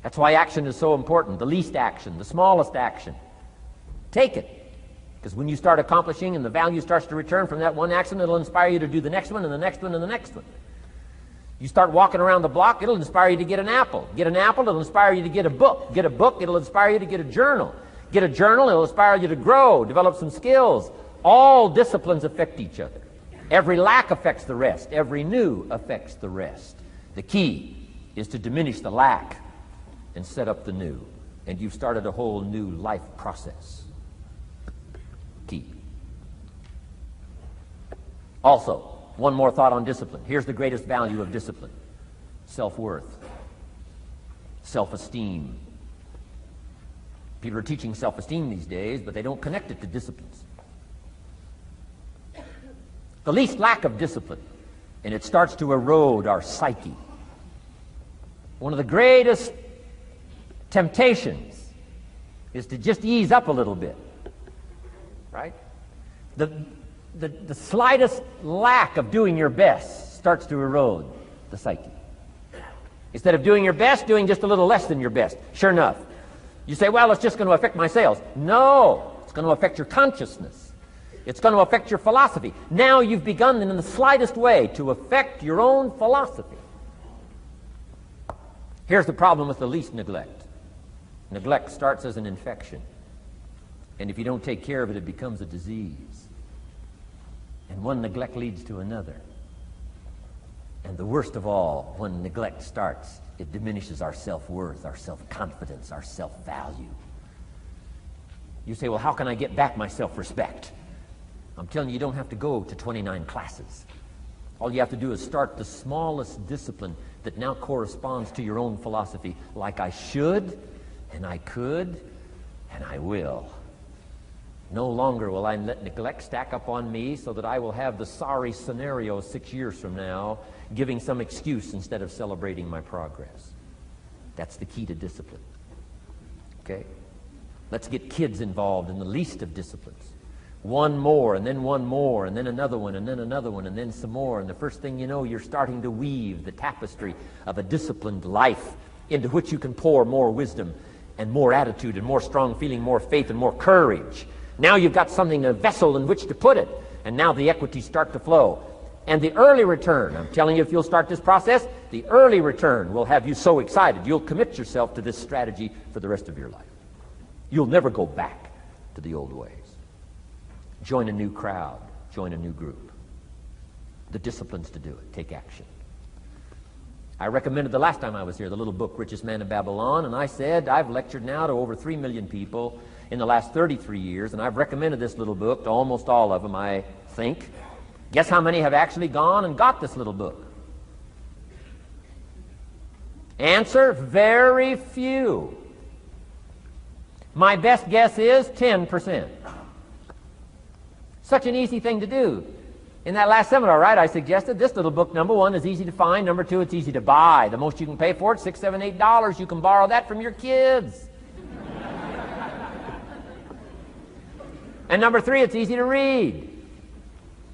A: That's why action is so important. The least action, the smallest action. Take it. Because when you start accomplishing and the value starts to return from that one action, it'll inspire you to do the next one and the next one and the next one. You start walking around the block, it'll inspire you to get an apple. Get an apple, it'll inspire you to get a book. Get a book, it'll inspire you to get a journal. Get a journal, it'll inspire you to grow, develop some skills. All disciplines affect each other. Every lack affects the rest. Every new affects the rest. The key is to diminish the lack and set up the new. And you've started a whole new life process. Key. Also, one more thought on discipline. Here's the greatest value of discipline. Self-worth. Self-esteem. People are teaching self-esteem these days, but they don't connect it to disciplines. The least lack of discipline, and it starts to erode our psyche. One of the greatest temptations is to just ease up a little bit. Right? The slightest lack of doing your best starts to erode the psyche. Instead of doing your best, doing just a little less than your best. Sure enough. You say, well, it's just going to affect my sales. No, it's going to affect your consciousness. It's going to affect your philosophy. Now you've begun in the slightest way to affect your own philosophy. Here's the problem with the least neglect. Neglect starts as an infection. And if you don't take care of it, it becomes a disease. And one neglect leads to another. And the worst of all, when neglect starts, it diminishes our self-worth, our self-confidence, our self-value. You say, well, how can I get back my self-respect? I'm telling you, you don't have to go to 29 classes. All you have to do is start the smallest discipline that now corresponds to your own philosophy, like I should, and I could, and I will. No longer will I let neglect stack up on me so that I will have the sorry scenario 6 years from now, giving some excuse instead of celebrating my progress. That's the key to discipline. Okay? Let's get kids involved in the least of disciplines. One more, and then one more, and then another one, and then another one, and then some more. And the first thing you know, you're starting to weave the tapestry of a disciplined life into which you can pour more wisdom and more attitude and more strong feeling, more faith and more courage. Now you've got something, a vessel in which to put it. And now the equities start to flow. And the early return, I'm telling you, if you'll start this process, the early return will have you so excited. You'll commit yourself to this strategy for the rest of your life. You'll never go back to the old ways. Join a new crowd. Join a new group. The disciplines to do it. Take action. I recommended the last time I was here the little book, Richest Man in Babylon, and I said I've lectured now to over 3 million people in the last 33 years, and I've recommended this little book to almost all of them, I think. Guess how many have actually gone and got this little book? Answer, very few. My best guess is 10%. Such an easy thing to do. In that last seminar, right, I suggested this little book, number one, is easy to find. Number two, it's easy to buy. The most you can pay for it, $6, $7, $8. You can borrow that from your kids. And number three, it's easy to read.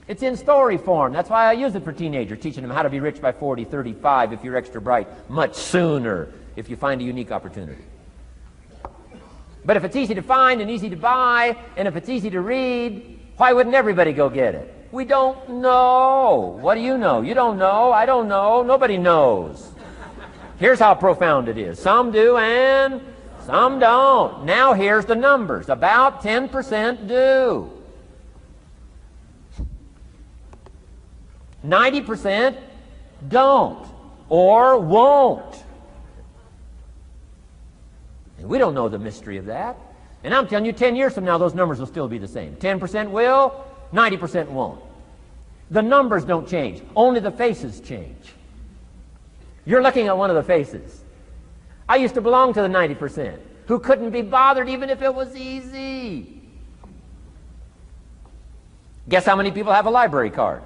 A: It's in story form. That's why I use it for teenagers, teaching them how to be rich by 40, 35 if you're extra bright, much sooner if you find a unique opportunity. But if it's easy to find and easy to buy, and if it's easy to read, why wouldn't everybody go get it? We don't know. What do you know? You don't know. I don't know. Nobody knows. Here's how profound it is. Some do and some don't. Now here's the numbers. About 10% do. 90% don't or won't. And we don't know the mystery of that. And I'm telling you, 10 years from now, those numbers will still be the same. 10% will, 90% won't. The numbers don't change. Only the faces change. You're looking at one of the faces. I used to belong to the 90% who couldn't be bothered even if it was easy. Guess how many people have a library card?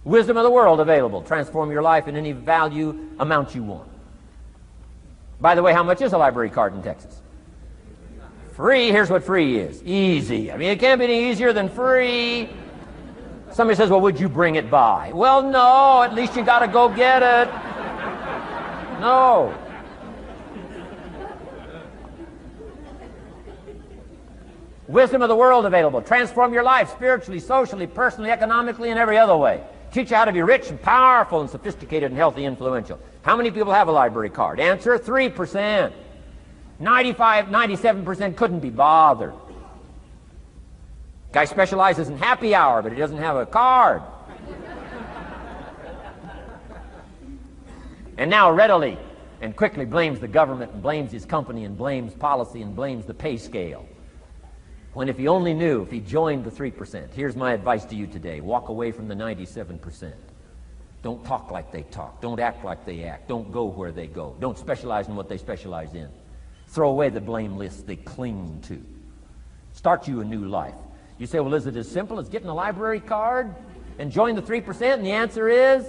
A: Wisdom of the world available. Transform your life in any value amount you want. By the way, how much is a library card in Texas? Free. Here's what free is. Easy. I mean, it can't be any easier than free. Somebody says, well, would you bring it by? Well, no. At least you got to go get it. No. Wisdom of the world available. Transform your life spiritually, socially, personally, economically, and every other way. Teach you how to be rich and powerful and sophisticated and healthy, influential. How many people have a library card? Answer, 3%. 95, 97% couldn't be bothered. Guy specializes in happy hour, but he doesn't have a card. And now readily and quickly blames the government and blames his company and blames policy and blames the pay scale. When if he only knew, if he joined the 3%, here's my advice to you today. Walk away from the 97%. Don't talk like they talk. Don't act like they act. Don't go where they go. Don't specialize in what they specialize in. Throw away the blame list they cling to. Start you a new life. You say, well, is it as simple as getting a library card and join the 3%? And the answer is,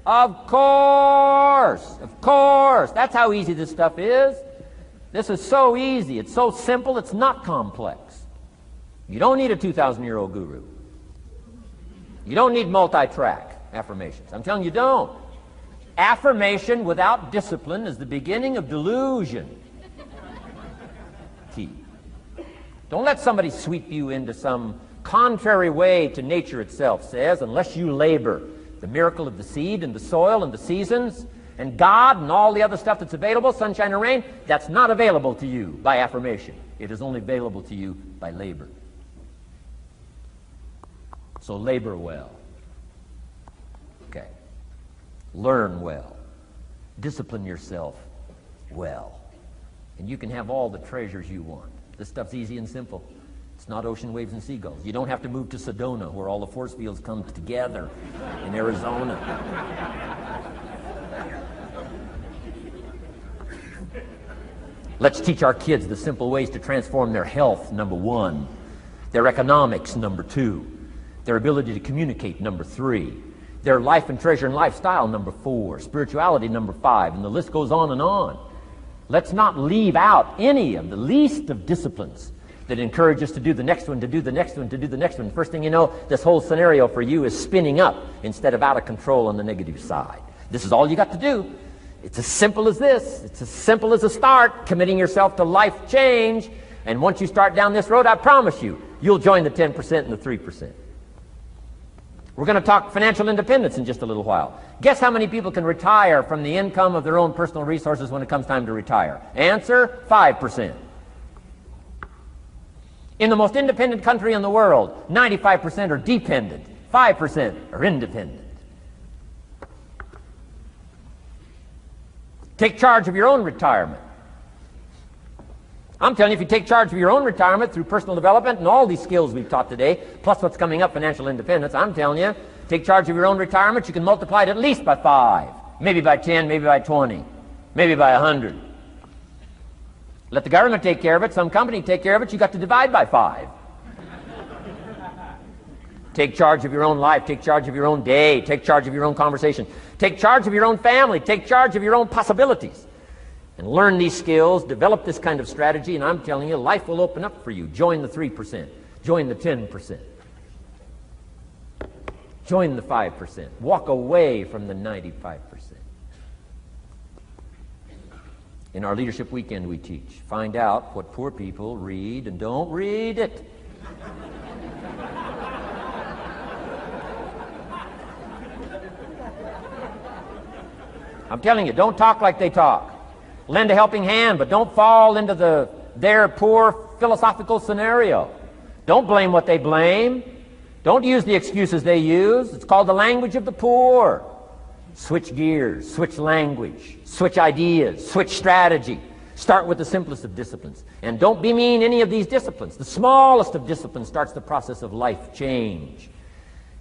A: of course. Of course. That's how easy this stuff is. This is so easy. It's so simple. It's not complex. You don't need a 2,000-year-old guru. You don't need multi-track affirmations. I'm telling you, don't. Affirmation without discipline is the beginning of delusion. Key. Don't let somebody sweep you into some contrary way to nature itself says, unless you labor. The miracle of the seed and the soil and the seasons and God and all the other stuff that's available, sunshine and rain, that's not available to you by affirmation. It is only available to you by labor. So labor well. Okay. Learn well. Discipline yourself well. And you can have all the treasures you want. This stuff's easy and simple. It's not ocean waves and seagulls. You don't have to move to Sedona where all the force fields come together in Arizona. Let's teach our kids the simple ways to transform their health, number one. Their economics, number two. Their ability to communicate, number three. Their life and treasure and lifestyle, number four. Spirituality, number five. And the list goes on and on. Let's not leave out any of the least of disciplines that encourage us to do the next one, to do the next one, to do the next one. First thing you know, this whole scenario for you is spinning up instead of out of control on the negative side. This is all you got to do. It's as simple as this. It's as simple as a start, committing yourself to life change. And once you start down this road, I promise you, you'll join the 10% and the 3%. We're going to talk financial independence in just a little while. Guess how many people can retire from the income of their own personal resources when it comes time to retire? Answer, 5%. In the most independent country in the world, 95% are dependent, 5% are independent. Take charge of your own retirement. I'm telling you, if you take charge of your own retirement through personal development and all these skills we've taught today, plus what's coming up, financial independence, I'm telling you, take charge of your own retirement, you can multiply it at least by 5, maybe by 10, maybe by 20, maybe by 100. Let the government take care of it, some company take care of it, you got to divide by 5. Take charge of your own life, take charge of your own day, take charge of your own conversation, take charge of your own family, take charge of your own possibilities. And learn these skills, develop this kind of strategy, and I'm telling you, life will open up for you. Join the 3%. Join the 10%. Join the 5%. Walk away from the 95%. In our Leadership Weekend we teach, find out what poor people read and don't read it. I'm telling you, don't talk like they talk. Lend a helping hand, but don't fall into their poor philosophical scenario. Don't blame what they blame. Don't use the excuses they use. It's called the language of the poor. Switch gears, switch language, switch ideas, switch strategy. Start with the simplest of disciplines. And don't bemean any of these disciplines. The smallest of disciplines starts the process of life change.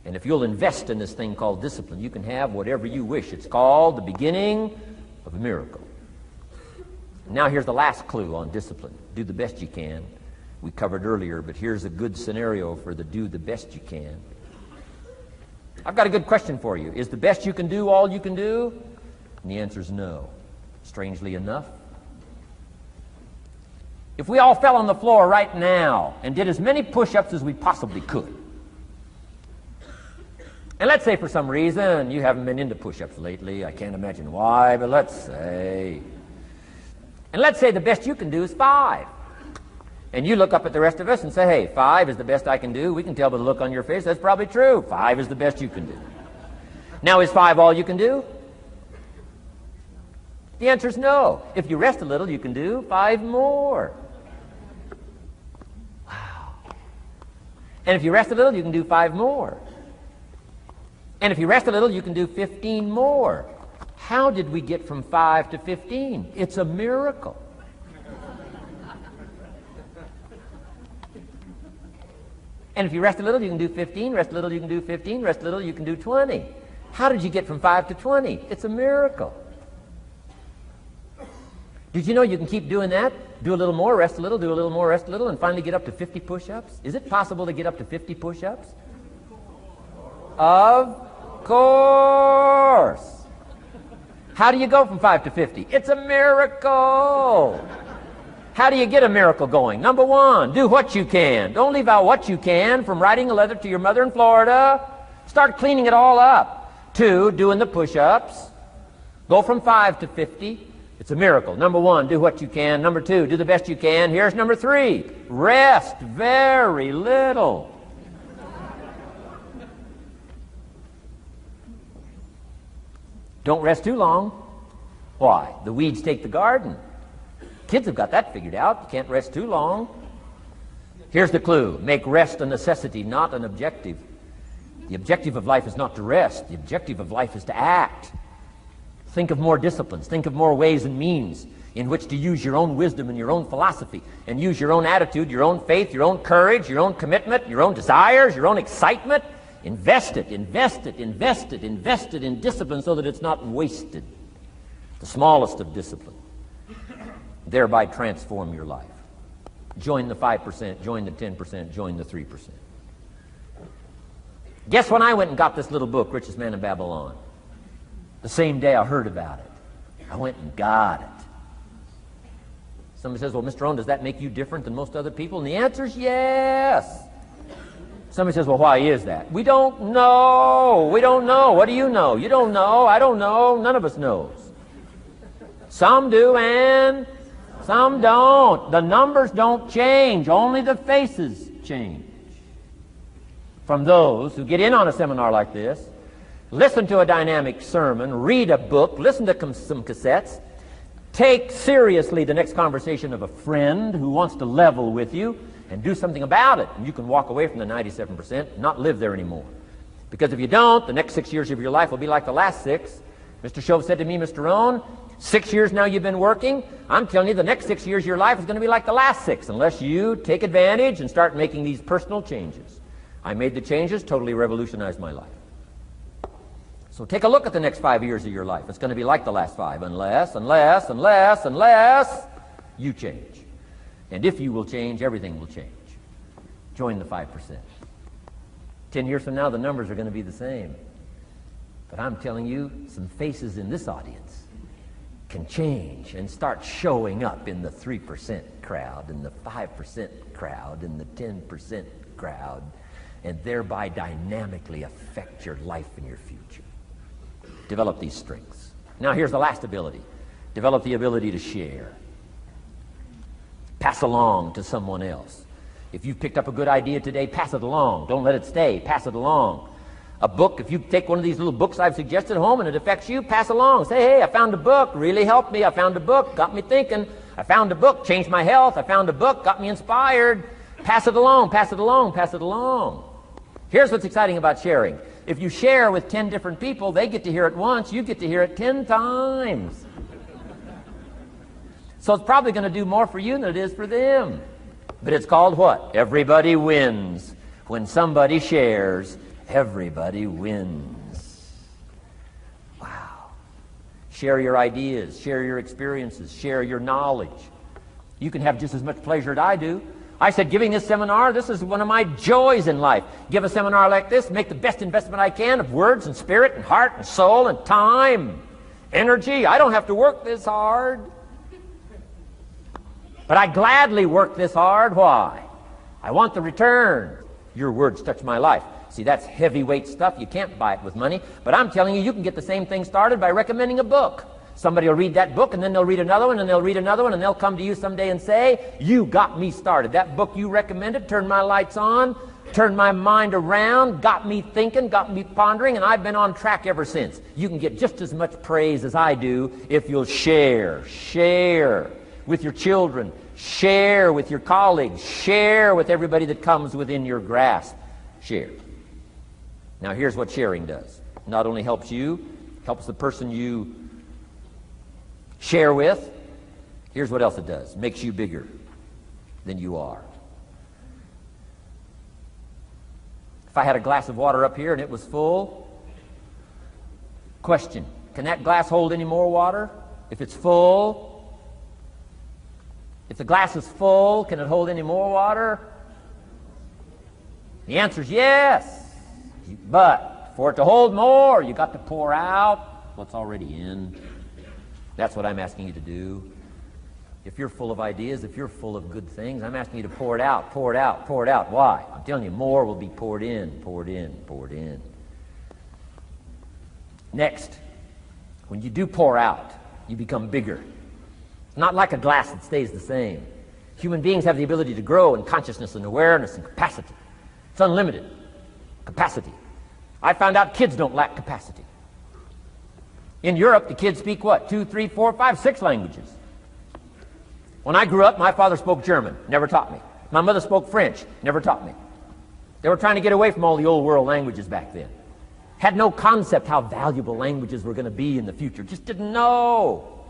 A: And if you'll invest in this thing called discipline, you can have whatever you wish. It's called the beginning of a miracle. Now here's the last clue on discipline. Do the best you can. We covered earlier, but here's a good scenario for the do the best you can. I've got a good question for you. Is the best you can do all you can do? And the answer is no. Strangely enough. If we all fell on the floor right now and did as many push-ups as we possibly could, and let's say for some reason you haven't been into push-ups lately, I can't imagine why, but let's say the best you can do is 5. And you look up at the rest of us and say, hey, 5 is the best I can do. We can tell by the look on your face that's probably true. 5 is the best you can do. Now, is 5 all you can do? The answer is no. If you rest a little, you can do 5 more. Wow. And if you rest a little, you can do 5 more. And if you rest a little, you can do 15 more. How did we get from 5 to 15? It's a miracle. And if you rest a little, you can do 15. Rest a little, you can do 15. Rest a little, you can do 20. How did you get from 5 to 20? It's a miracle. Did you know you can keep doing that? Do a little more, rest a little, do a little more, rest a little, and finally get up to 50 push-ups? Is it possible to get up to 50 push-ups? Of course. How do you go from 5 to 50? It's a miracle. How do you get a miracle going? Number 1, do what you can. Don't leave out what you can, from writing a letter to your mother in Florida. Start cleaning it all up. 2, doing the push-ups. Go from 5 to 50. It's a miracle. Number 1, do what you can. Number 2, do the best you can. Here's number 3, rest very little. Don't rest too long. Why? The weeds take the garden. Kids have got that figured out. You can't rest too long. Here's the clue. Make rest a necessity, not an objective. The objective of life is not to rest. The objective of life is to act. Think of more disciplines. Think of more ways and means in which to use your own wisdom and your own philosophy, and use your own attitude, your own faith, your own courage, your own commitment, your own desires, your own excitement. Invest it, invest it, invest it, invest it in discipline so that it's not wasted. The smallest of discipline. Thereby transform your life. Join the 5%, join the 10%, join the 3%. Guess when I went and got this little book, Richest Man in Babylon? The same day I heard about it. I went and got it. Somebody says, well, Mr. Rohn, does that make you different than most other people? And the answer is yes. Somebody says, well, why is that? We don't know. We don't know. What do you know? You don't know. I don't know. None of us knows. Some do and some don't. The numbers don't change. Only the faces change. From those who get in on a seminar like this, listen to a dynamic sermon, read a book, listen to some cassettes, take seriously the next conversation of a friend who wants to level with you, and do something about it. And you can walk away from the 97%, not live there anymore. Because if you don't, the next 6 years of your life will be like the last 6. Mr. Shove said to me, Mr. Rohn, 6 years now you've been working. I'm telling you, the next 6 years of your life is going to be like the last 6 unless you take advantage and start making these personal changes. I made the changes, totally revolutionized my life. So take a look at the next 5 years of your life. It's going to be like the last 5 unless you change. And if you will change, everything will change. Join the 5%. 10 years from now, the numbers are going to be the same. But I'm telling you, some faces in this audience can change and start showing up in the 3% crowd, in the 5% crowd, in the 10% crowd, and thereby dynamically affect your life and your future. Develop these strengths. Now here's the last ability. Develop the ability to share. Pass along to someone else. If you've picked up a good idea today, pass it along. Don't let it stay. Pass it along. A book, if you take one of these little books I've suggested home and it affects you, pass along. Say, hey, I found a book, really helped me. I found a book, got me thinking. I found a book, changed my health. I found a book, got me inspired. Pass it along, pass it along, pass it along. Here's what's exciting about sharing. If you share with 10 different people, they get to hear it once, you get to hear it 10 times. So it's probably going to do more for you than it is for them. But it's called what? Everybody wins. When somebody shares, everybody wins. Wow. Share your ideas, share your experiences, share your knowledge. You can have just as much pleasure as I do. I said, giving this seminar, this is one of my joys in life. Give a seminar like this, make the best investment I can of words and spirit and heart and soul and time, energy. I don't have to work this hard. But I gladly work this hard. Why? I want the return. Your words touch my life. See, that's heavyweight stuff. You can't buy it with money. But I'm telling you, you can get the same thing started by recommending a book. Somebody will read that book, and then they'll read another one, and they'll read another one, and they'll come to you someday and say, you got me started. That book you recommended turned my lights on, turned my mind around, got me thinking, got me pondering, and I've been on track ever since. You can get just as much praise as I do if you'll share. Share with your children. Share with your colleagues. Share with everybody that comes within your grasp. Share. Now here's what sharing does. It not only helps you, helps the person you share with. Here's what else it does. Makes you bigger than you are. If I had a glass of water up here and it was full, question, can that glass hold any more water? If it's full, if the glass is full, can it hold any more water? The answer is yes. But for it to hold more, you got to pour out what's already in. That's what I'm asking you to do. If you're full of ideas, if you're full of good things, I'm asking you to pour it out, pour it out, pour it out. Why? I'm telling you, more will be poured in, poured in, poured in. Next, when you do pour out, you become bigger. It's not like a glass that stays the same. Human beings have the ability to grow in consciousness and awareness and capacity. It's unlimited capacity. I found out kids don't lack capacity. In Europe, the kids speak what? 2, 3, 4, 5, 6 languages. When I grew up, my father spoke German, never taught me. My mother spoke French, never taught me. They were trying to get away from all the old world languages back then. Had no concept how valuable languages were going to be in the future. Just didn't know.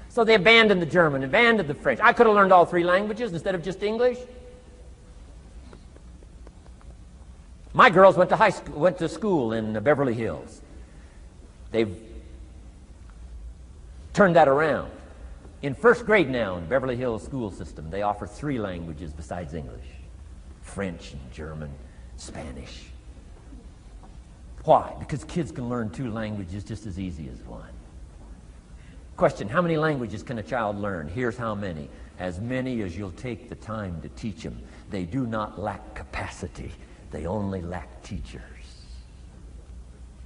A: So they abandoned the German, abandoned the French. I could have learned all 3 languages instead of just English. My girls went to school in Beverly Hills. They've turned that around. In first grade now in Beverly Hills school system, they offer 3 languages besides English. French and German, Spanish. Why? Because kids can learn 2 languages just as easy as 1. Question, how many languages can a child learn? Here's how many. As many as you'll take the time to teach them. They do not lack capacity. They only lack teachers.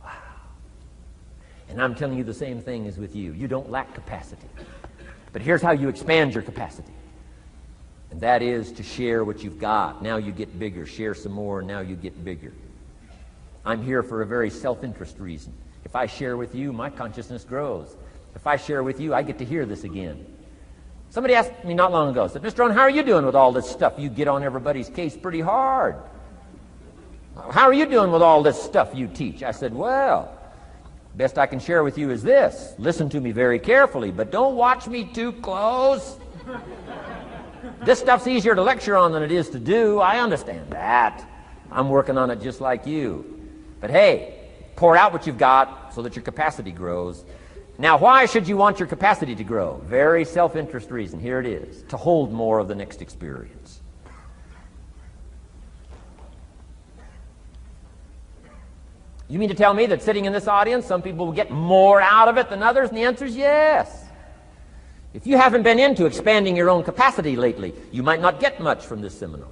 A: Wow. And I'm telling you the same thing is with you. You don't lack capacity. But here's how you expand your capacity. And that is to share what you've got. Now you get bigger. Share some more, now you get bigger. I'm here for a very self-interest reason. If I share with you, my consciousness grows. If I share with you, I get to hear this again. Somebody asked me not long ago, said, Mr. Rohn, how are you doing with all this stuff? You get on everybody's case pretty hard. How are you doing with all this stuff you teach? I said, well, Best I can share with you is this. Listen to me very carefully, but don't watch me too close. This stuff's easier to lecture on than it is to do. I understand that. I'm working on it just like you. But hey, pour out what you've got so that your capacity grows. Now, why should you want your capacity to grow? Very self-interest reason. Here it is. To hold more of the next experience. You mean to tell me that sitting in this audience, some people will get more out of it than others? And the answer is yes. If you haven't been into expanding your own capacity lately, you might not get much from this seminar.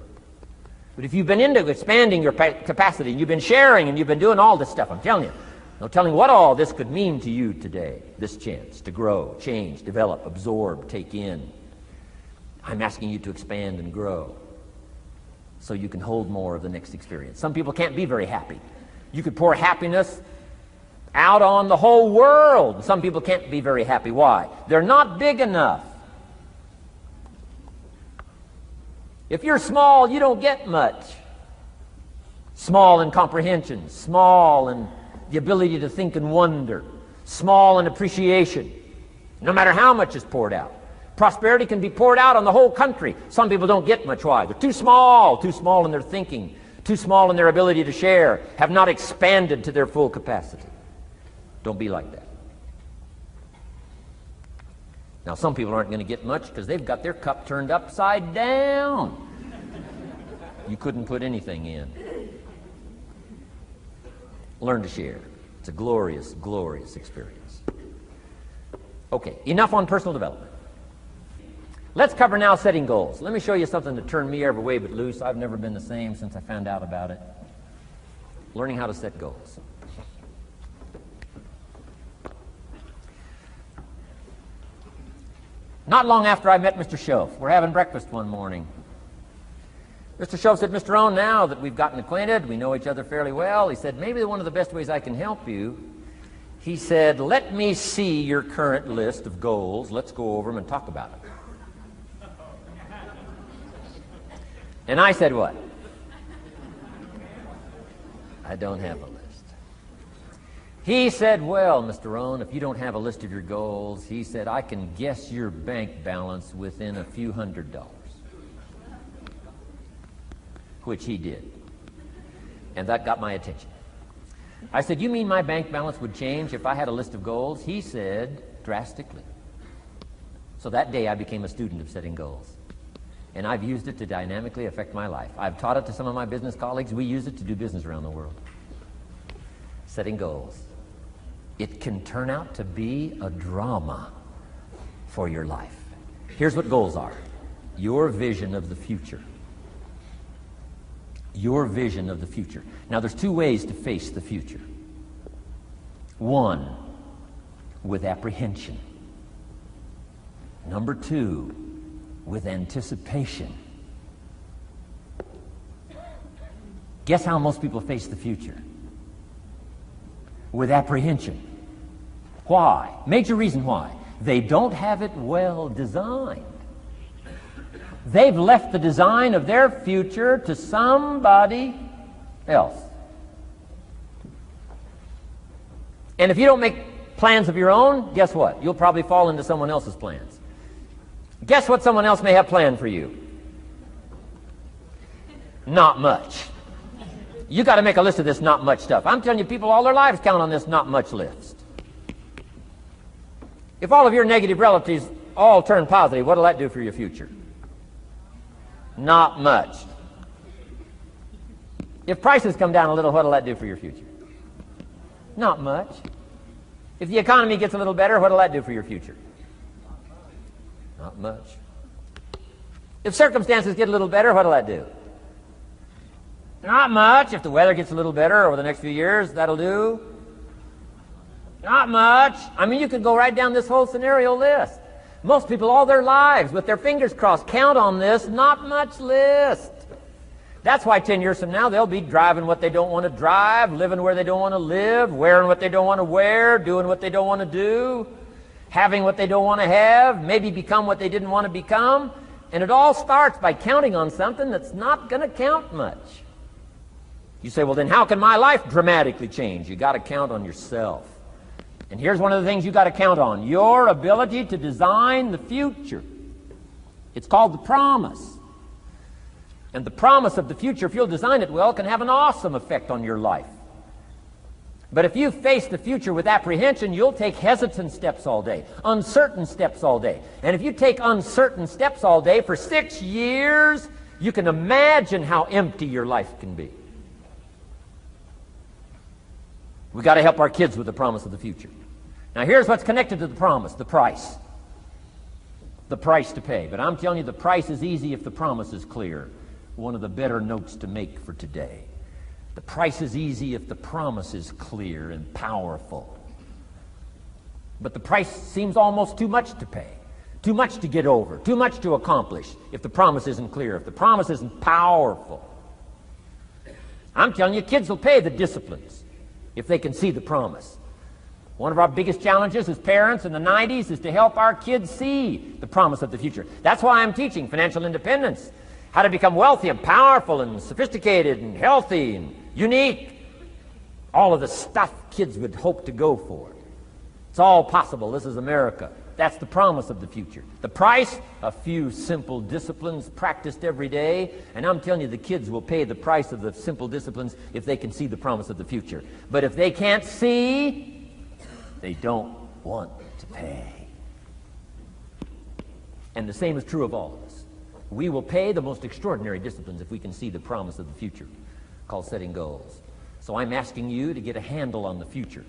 A: But if you've been into expanding your capacity, and you've been sharing, and you've been doing all this stuff, I'm telling you, no telling what all this could mean to you today, this chance to grow, change, develop, absorb, take in. I'm asking you to expand and grow so you can hold more of the next experience. Some people can't be very happy. You could pour happiness out on the whole world. Some people can't be very happy. Why? They're not big enough. If you're small, you don't get much. Small in comprehension, small in the ability to think and wonder, small in appreciation, no matter how much is poured out. Prosperity can be poured out on the whole country. Some people don't get much. Why? They're too small in their thinking, too small in their ability to share, have not expanded to their full capacity. Don't be like that. Now, some people aren't going to get much because they've got their cup turned upside down. You couldn't put anything in. Learn to share. It's a glorious, glorious experience. Okay, enough on personal development. Let's cover now setting goals. Let me show you something that turned me every way but loose. I've never been the same since I found out about it. Learning how to set goals. Not long after I met Mr. Schoaf, we're having breakfast one morning. Mr. Schoaf said, Mr. Rohn, now that we've gotten acquainted, we know each other fairly well, he said, maybe one of the best ways I can help you, he said, let me see your current list of goals. Let's go over them and talk about it. And I said, what? I don't have a list. He said, well, Mr. Rohn, if you don't have a list of your goals, he said, I can guess your bank balance within a few $100s. Which he did. And that got my attention. I said, you mean my bank balance would change if I had a list of goals? He said, drastically. So that day I became a student of setting goals. And I've used it to dynamically affect my life. I've taught it to some of my business colleagues. We use it to do business around the world. Setting goals. It can turn out to be a drama for your life. Here's what goals are. Your vision of the future. Your vision of the future. Now, there's two ways to face the future. One, with apprehension. Number two, with anticipation. Guess how most people face the future? With apprehension. Why? Major reason why. They don't have it well designed. They've left the design of their future to somebody else. And if you don't make plans of your own, guess what? You'll probably fall into someone else's plans. Guess what someone else may have planned for you? Not much. You got to make a list of this not much stuff. I'm telling you, people all their lives count on this not much list. If all of your negative relatives all turn positive, what will that do for your future? Not much. If prices come down a little, what will that do for your future? Not much. If the economy gets a little better, what will that do for your future? Not much. If circumstances get a little better, what will that do? Not much. If the weather gets a little better over the next few years, that'll do. Not much. I mean, you could go right down this whole scenario list. Most people all their lives, with their fingers crossed, count on this not much list. That's why 10 years from now, they'll be driving what they don't want to drive, living where they don't want to live, wearing what they don't want to wear, doing what they don't want to do, having what they don't want to have, maybe become what they didn't want to become. And it all starts by counting on something that's not going to count much. You say, well, then how can my life dramatically change? You got to count on yourself. And here's one of the things you got to count on: your ability to design the future. It's called the promise. And the promise of the future, if you'll design it well, can have an awesome effect on your life. But if you face the future with apprehension, you'll take hesitant steps all day, uncertain steps all day. And if you take uncertain steps all day for 6 years, you can imagine how empty your life can be. We've got to help our kids with the promise of the future. Now here's what's connected to the promise: the price. The price to pay. But I'm telling you, the price is easy if the promise is clear. One of the better notes to make for today. The price is easy if the promise is clear and powerful. But the price seems almost too much to pay, too much to get over, too much to accomplish if the promise isn't clear, if the promise isn't powerful. I'm telling you, kids will pay the disciplines if they can see the promise. One of our biggest challenges as parents in the 90s is to help our kids see the promise of the future. That's why I'm teaching financial independence, how to become wealthy and powerful and sophisticated and healthy and unique. All of the stuff kids would hope to go for. It's all possible. This is America. That's the promise of the future. The price: a few simple disciplines practiced every day. And I'm telling you, the kids will pay the price of the simple disciplines if they can see the promise of the future. But if they can't see, they don't want to pay. And the same is true of all of us. We will pay the most extraordinary disciplines if we can see the promise of the future, called setting goals. So I'm asking you to get a handle on the future.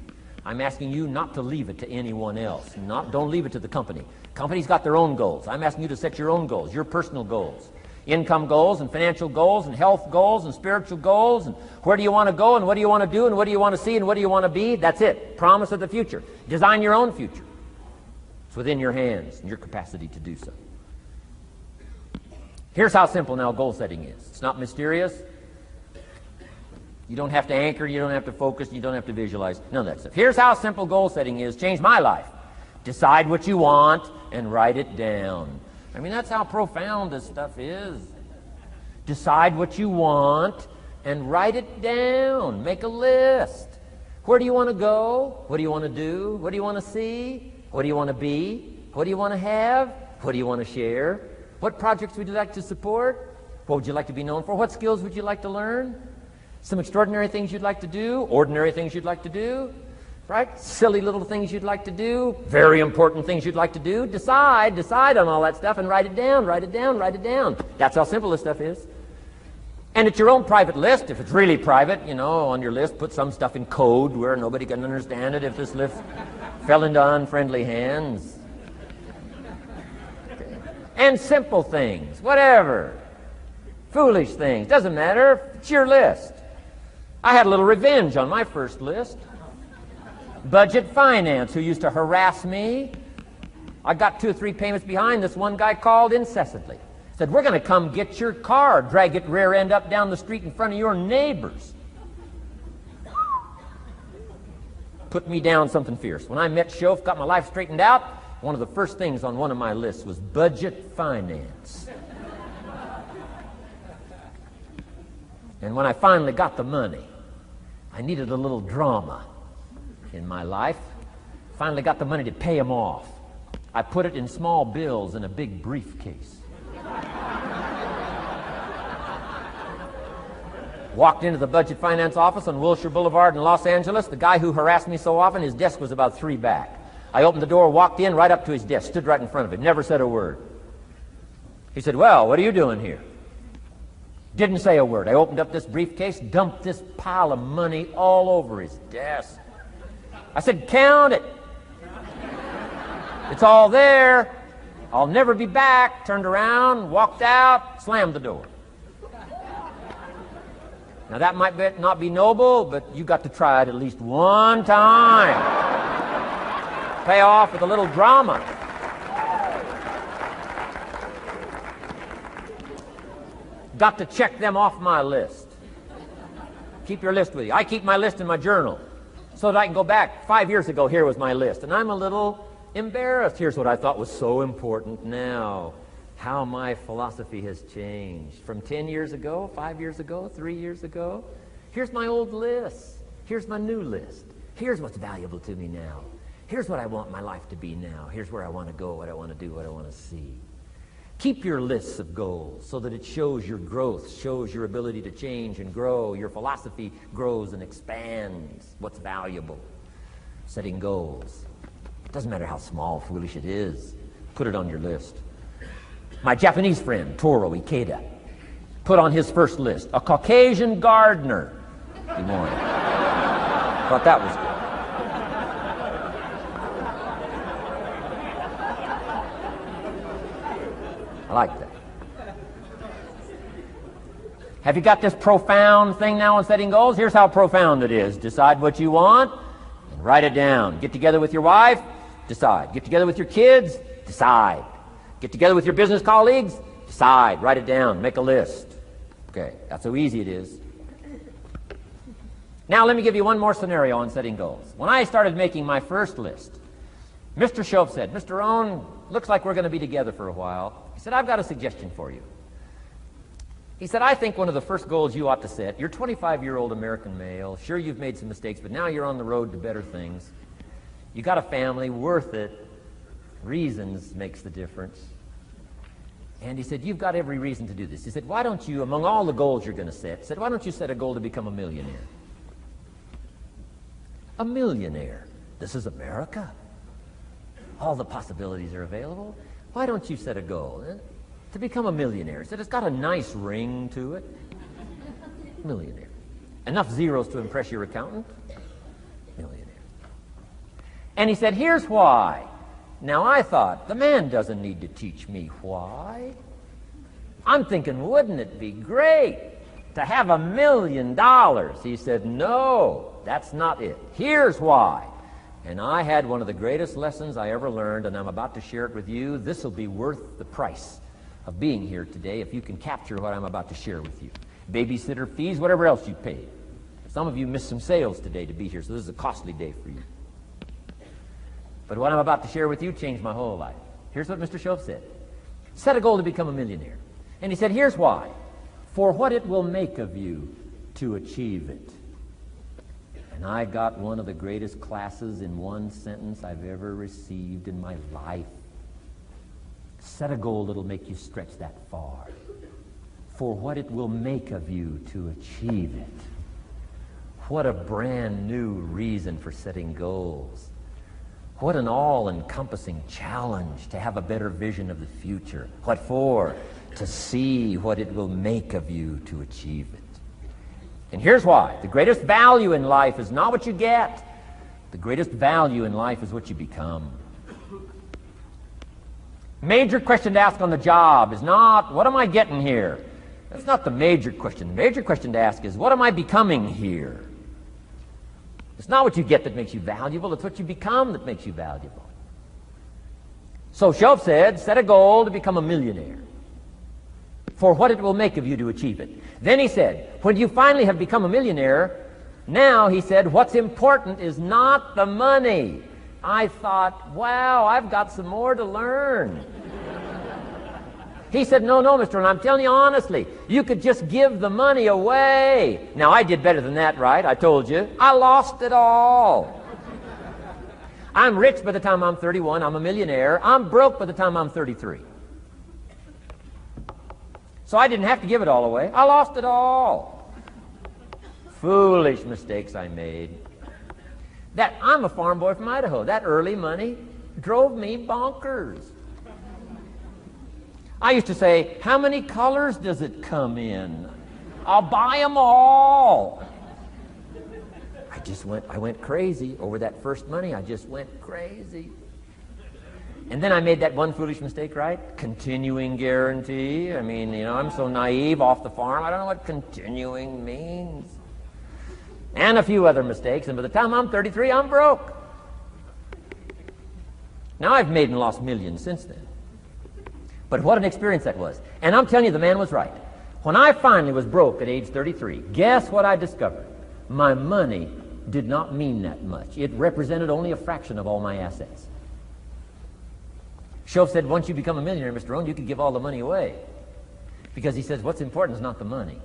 A: I'm asking you not to leave it to anyone else. Don't leave it to the company. Company's got their own goals. I'm asking you to set your own goals, your personal goals. Income goals and financial goals and health goals and spiritual goals, and where do you want to go and what do you want to do and what do you want to see and what do you want to be. That's it. Promise of the future. Design your own future. It's within your hands and your capacity to do so. Here's how simple now goal setting is. It's not mysterious. You don't have to anchor, you don't have to focus, you don't have to visualize, none of that stuff. Here's how simple goal setting is. Changed my life. Decide what you want and write it down. I mean, that's how profound this stuff is. Decide what you want and write it down. Make a list. Where do you want to go? What do you want to do? What do you want to see? What do you want to be? What do you want to have? What do you want to share? What projects would you like to support? What would you like to be known for? What skills would you like to learn? Some extraordinary things you'd like to do, ordinary things you'd like to do, right? Silly little things you'd like to do, very important things you'd like to do. Decide on all that stuff and write it down, write it down, write it down. That's how simple this stuff is. And it's your own private list. If it's really private, you know, on your list, put some stuff in code where nobody can understand it if this list fell into unfriendly hands. Okay. And simple things, whatever. Foolish things, doesn't matter. It's your list. I had a little revenge on my first list. Budget finance, who used to harass me. I got 2 or 3 payments behind. This one guy called incessantly. Said, we're going to come get your car, drag it rear end up down the street in front of your neighbors. Put me down something fierce. When I met Shof, got my life straightened out, one of the first things on one of my lists was budget finance. And when I finally got the money, I needed a little drama in my life. Finally got the money to pay him off. I put it in small bills in a big briefcase. Walked into the budget finance office on Wilshire Boulevard in Los Angeles. The guy who harassed me so often, his desk was about 3 back. I opened the door, walked in, right up to his desk, stood right in front of him, never said a word. He said, well, what are you doing here? Didn't say a word. I opened up this briefcase, dumped this pile of money all over his desk. I said, count it. It's all there. I'll never be back. Turned around, walked out, slammed the door. Now that might not be noble, but you got to try it at least one time. Pay off with a little drama. Got to check them off my list. Keep your list with you. I keep my list in my journal so that I can go back. 5 years ago, here was my list. And I'm a little embarrassed. Here's what I thought was so important now. How my philosophy has changed. From 10 years ago, 5 years ago, 3 years ago. Here's my old list. Here's my new list. Here's what's valuable to me now. Here's what I want my life to be now. Here's where I want to go, what I want to do, what I want to see. Keep your lists of goals so that it shows your growth, shows your ability to change and grow. Your philosophy grows and expands what's valuable. Setting goals. It doesn't matter how small, foolish it is. Put it on your list. My Japanese friend, Toro Ikeda, put on his first list, a Caucasian gardener. Good morning. Thought that was good. I like that. Have you got this profound thing now on setting goals? Here's how profound it is. Decide what you want and write it down. Get together with your wife, decide. Get together with your kids, decide. Get together with your business colleagues, decide. Write it down. Make a list. Okay, that's how easy it is. Now let me give you one more scenario on setting goals. When I started making my first list, Mr. Shoaff said, Mr. Rohn, looks like we're going to be together for a while. He said, I've got a suggestion for you. He said, I think one of the first goals you ought to set, you're a 25-year-old American male. Sure, you've made some mistakes, but now you're on the road to better things. You got a family, worth it. Reasons makes the difference. And he said, you've got every reason to do this. He said, why don't you, among all the goals you're going to set, said, why don't you set a goal to become a millionaire? A millionaire. This is America. All the possibilities are available. Why don't you set a goal to become a millionaire? He said, it's got a nice ring to it. Millionaire. Enough zeros to impress your accountant? Millionaire. And he said, here's why. Now I thought, the man doesn't need to teach me why. I'm thinking, wouldn't it be great to have $1 million? He said, no, that's not it. Here's why. And I had one of the greatest lessons I ever learned, and I'm about to share it with you. This will be worth the price of being here today if you can capture what I'm about to share with you. Babysitter fees, whatever else you paid. Some of you missed some sales today to be here, so this is a costly day for you. But what I'm about to share with you changed my whole life. Here's what Mr. Shoaff said. Set a goal to become a millionaire. And he said, here's why. For what it will make of you to achieve it. And I got one of the greatest classes in one sentence I've ever received in my life. Set a goal that'll make you stretch that far. For what it will make of you to achieve it. What a brand new reason for setting goals. What an all-encompassing challenge to have a better vision of the future. What for? To see what it will make of you to achieve it. And here's why. The greatest value in life is not what you get. The greatest value in life is what you become. Major question to ask on the job is not, what am I getting here? That's not the major question. The major question to ask is, what am I becoming here? It's not what you get that makes you valuable. It's what you become that makes you valuable. So Shoaff said, set a goal to become a millionaire. For what it will make of you to achieve it. Then he said, when you finally have become a millionaire, now, he said, what's important is not the money. I thought, wow, I've got some more to learn. He said, no, Mr. Rohn, I'm telling you honestly, you could just give the money away. Now, I did better than that, right? I told you. I lost it all. I'm rich by the time I'm 31. I'm a millionaire. I'm broke by the time I'm 33. So I didn't have to give it all away. I lost it all. Foolish mistakes I made. I'm a farm boy from Idaho. That early money drove me bonkers. I used to say, how many colors does it come in? I'll buy them all. I went crazy over that first money. I just went crazy. And then I made that one foolish mistake, right? Continuing guarantee. I mean, I'm so naive off the farm. I don't know what continuing means. And a few other mistakes. And by the time I'm 33, I'm broke. Now I've made and lost millions since then. But what an experience that was. And I'm telling you, the man was right. When I finally was broke at age 33, guess what I discovered? My money did not mean that much. It represented only a fraction of all my assets. Shoaff said, once you become a millionaire, Mr. Rohn, you could give all the money away. Because he says, what's important is not the money.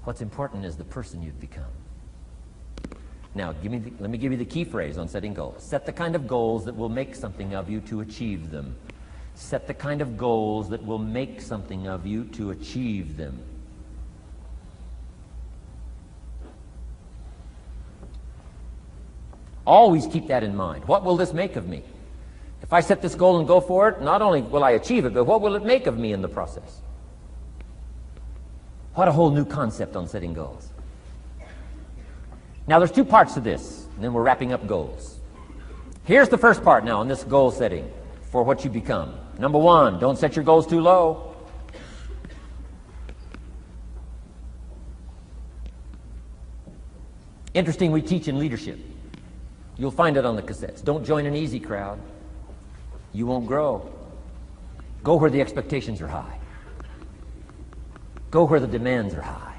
A: What's important is the person you've become. Now, let me give you the key phrase on setting goals. Set the kind of goals that will make something of you to achieve them. Set the kind of goals that will make something of you to achieve them. Always keep that in mind. What will this make of me? If I set this goal and go for it, not only will I achieve it, but what will it make of me in the process? What a whole new concept on setting goals. Now, there's two parts to this, and then we're wrapping up goals. Here's the first part now in this goal setting for what you become. Number one, don't set your goals too low. Interesting, we teach in leadership. You'll find it on the cassettes. Don't join an easy crowd. You won't grow. Go where the expectations are high. Go where the demands are high.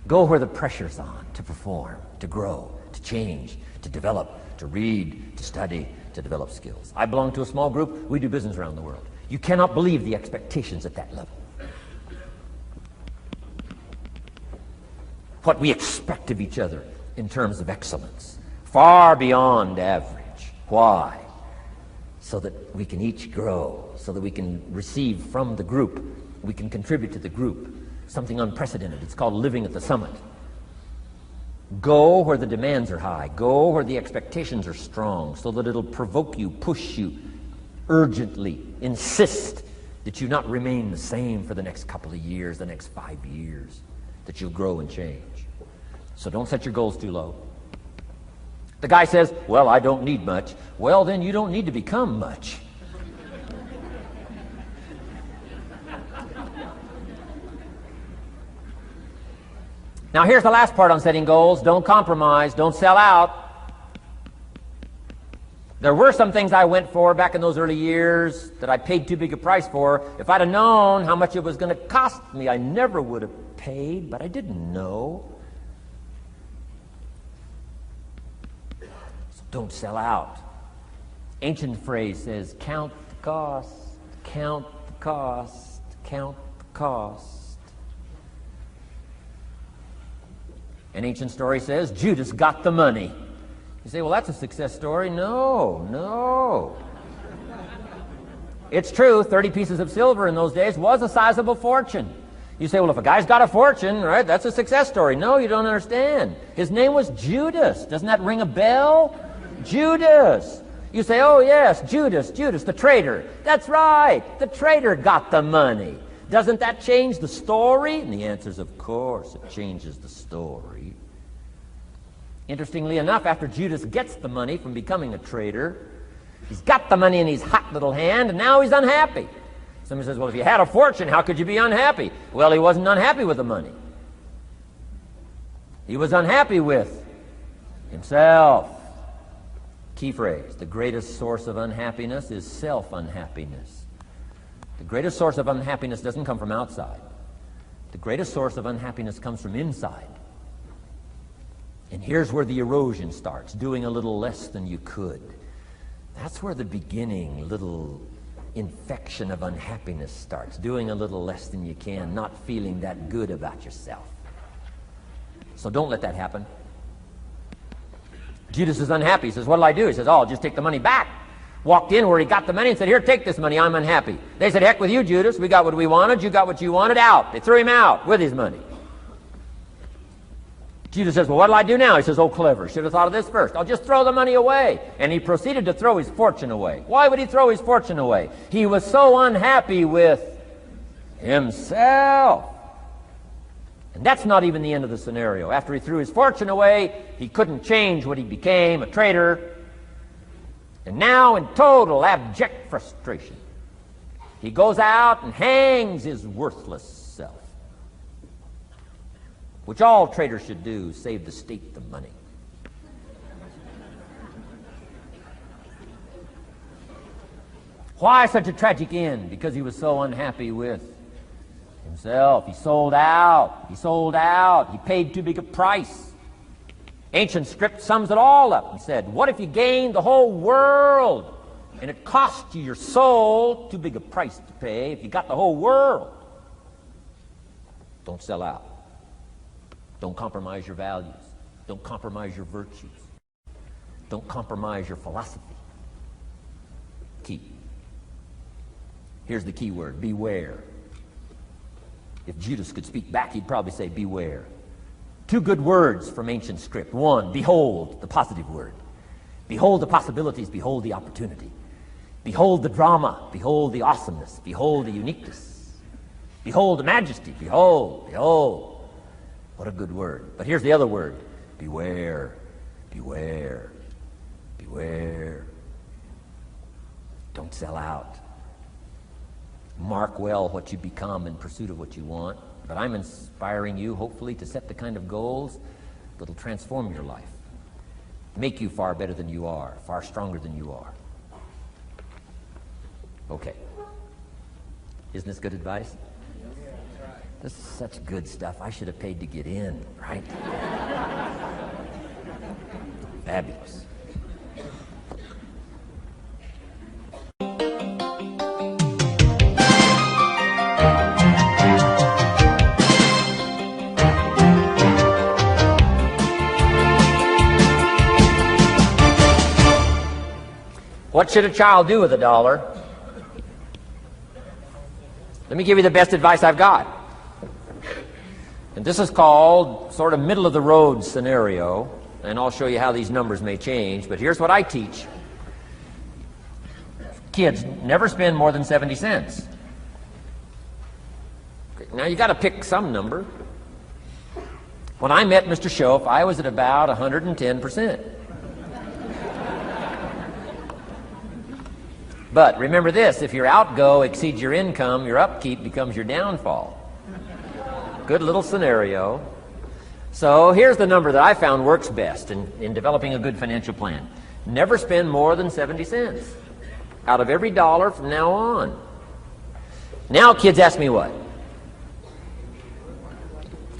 A: Go where the pressure's on to perform, to grow, to change, to develop, to read, to study, to develop skills. I belong to a small group. We do business around the world. You cannot believe the expectations at that level. What we expect of each other in terms of excellence. Far beyond average. Why? So that we can each grow, so that we can receive from the group, we can contribute to the group. Something unprecedented. It's called living at the summit. Go where the demands are high. Go where the expectations are strong, so that it'll provoke you, push you, urgently insist that you not remain the same for the next couple of years, the next 5 years, that you'll grow and change. So don't set your goals too low. The guy says, well, I don't need much. Well, then you don't need to become much. Now, here's the last part on setting goals. Don't compromise. Don't sell out. There were some things I went for back in those early years that I paid too big a price for. If I'd have known how much it was going to cost me, I never would have paid, but I didn't know. Don't sell out. Ancient phrase says, count the cost, count the cost, count the cost. An ancient story says, Judas got the money. You say, well, that's a success story. No. It's true, 30 pieces of silver in those days was a sizable fortune. You say, well, if a guy's got a fortune, right, that's a success story. No, you don't understand. His name was Judas. Doesn't that ring a bell? Judas. You say, oh yes, Judas, the traitor. That's right, the traitor got the money. Doesn't that change the story? And the answer is, of course, it changes the story. Interestingly enough, after Judas gets the money from becoming a traitor, he's got the money in his hot little hand, and now he's unhappy. Somebody says, well, if you had a fortune, how could you be unhappy? Well, he wasn't unhappy with the money. He was unhappy with himself. Key phrase, the greatest source of unhappiness is self-unhappiness. The greatest source of unhappiness doesn't come from outside. The greatest source of unhappiness comes from inside. And here's where the erosion starts, doing a little less than you could. That's where the beginning little infection of unhappiness starts, doing a little less than you can, not feeling that good about yourself. So don't let that happen. Judas is unhappy. He says, what'll I do? He says, oh, I'll just take the money back. Walked in where he got the money and said, here, take this money. I'm unhappy. They said, heck with you, Judas. We got what we wanted. You got what you wanted. Out. They threw him out with his money. Judas says, well, what'll I do now? He says, oh, clever. Should have thought of this first. I'll just throw the money away. And he proceeded to throw his fortune away. Why would he throw his fortune away? He was so unhappy with himself. And that's not even the end of the scenario. After he threw his fortune away, he couldn't change what he became, a traitor. And now, in total abject frustration, he goes out and hangs his worthless self. Which all traitors should do, save the state the money. Why such a tragic end? Because he was so unhappy with himself. He sold out. He paid too big a price. Ancient script sums it all up and said, what if you gained the whole world and it cost you your soul? Too big a price to pay if you got the whole world. Don't sell out. Don't compromise your values. Don't compromise your virtues. Don't compromise your philosophy. Key. Here's the key word, beware. If Judas could speak back, he'd probably say beware. Two good words from ancient script. One, behold, the positive word. Behold the possibilities, behold the opportunity. Behold the drama, behold the awesomeness, behold the uniqueness. Behold the majesty, behold, behold. What a good word. But here's the other word, beware, beware, beware. Don't sell out. Mark well what you become in pursuit of what you want. But I'm inspiring you, hopefully, to set the kind of goals that will transform your life, make you far better than you are, far stronger than you are. Okay. Isn't this good advice? This is such good stuff. I should have paid to get in, right? Fabulous. What should a child do with $1? Let me give you the best advice I've got. And this is called sort of middle of the road scenario, and I'll show you how these numbers may change, but here's what I teach. Kids, never spend more than 70 cents. Okay, now you got to pick some number. When I met Mr. Schoaf, I was at about 110%. But remember this, if your outgo exceeds your income, your upkeep becomes your downfall. Good little scenario. So here's the number that I found works best in developing a good financial plan. Never spend more than 70 cents out of every dollar from now on. Now kids ask me what?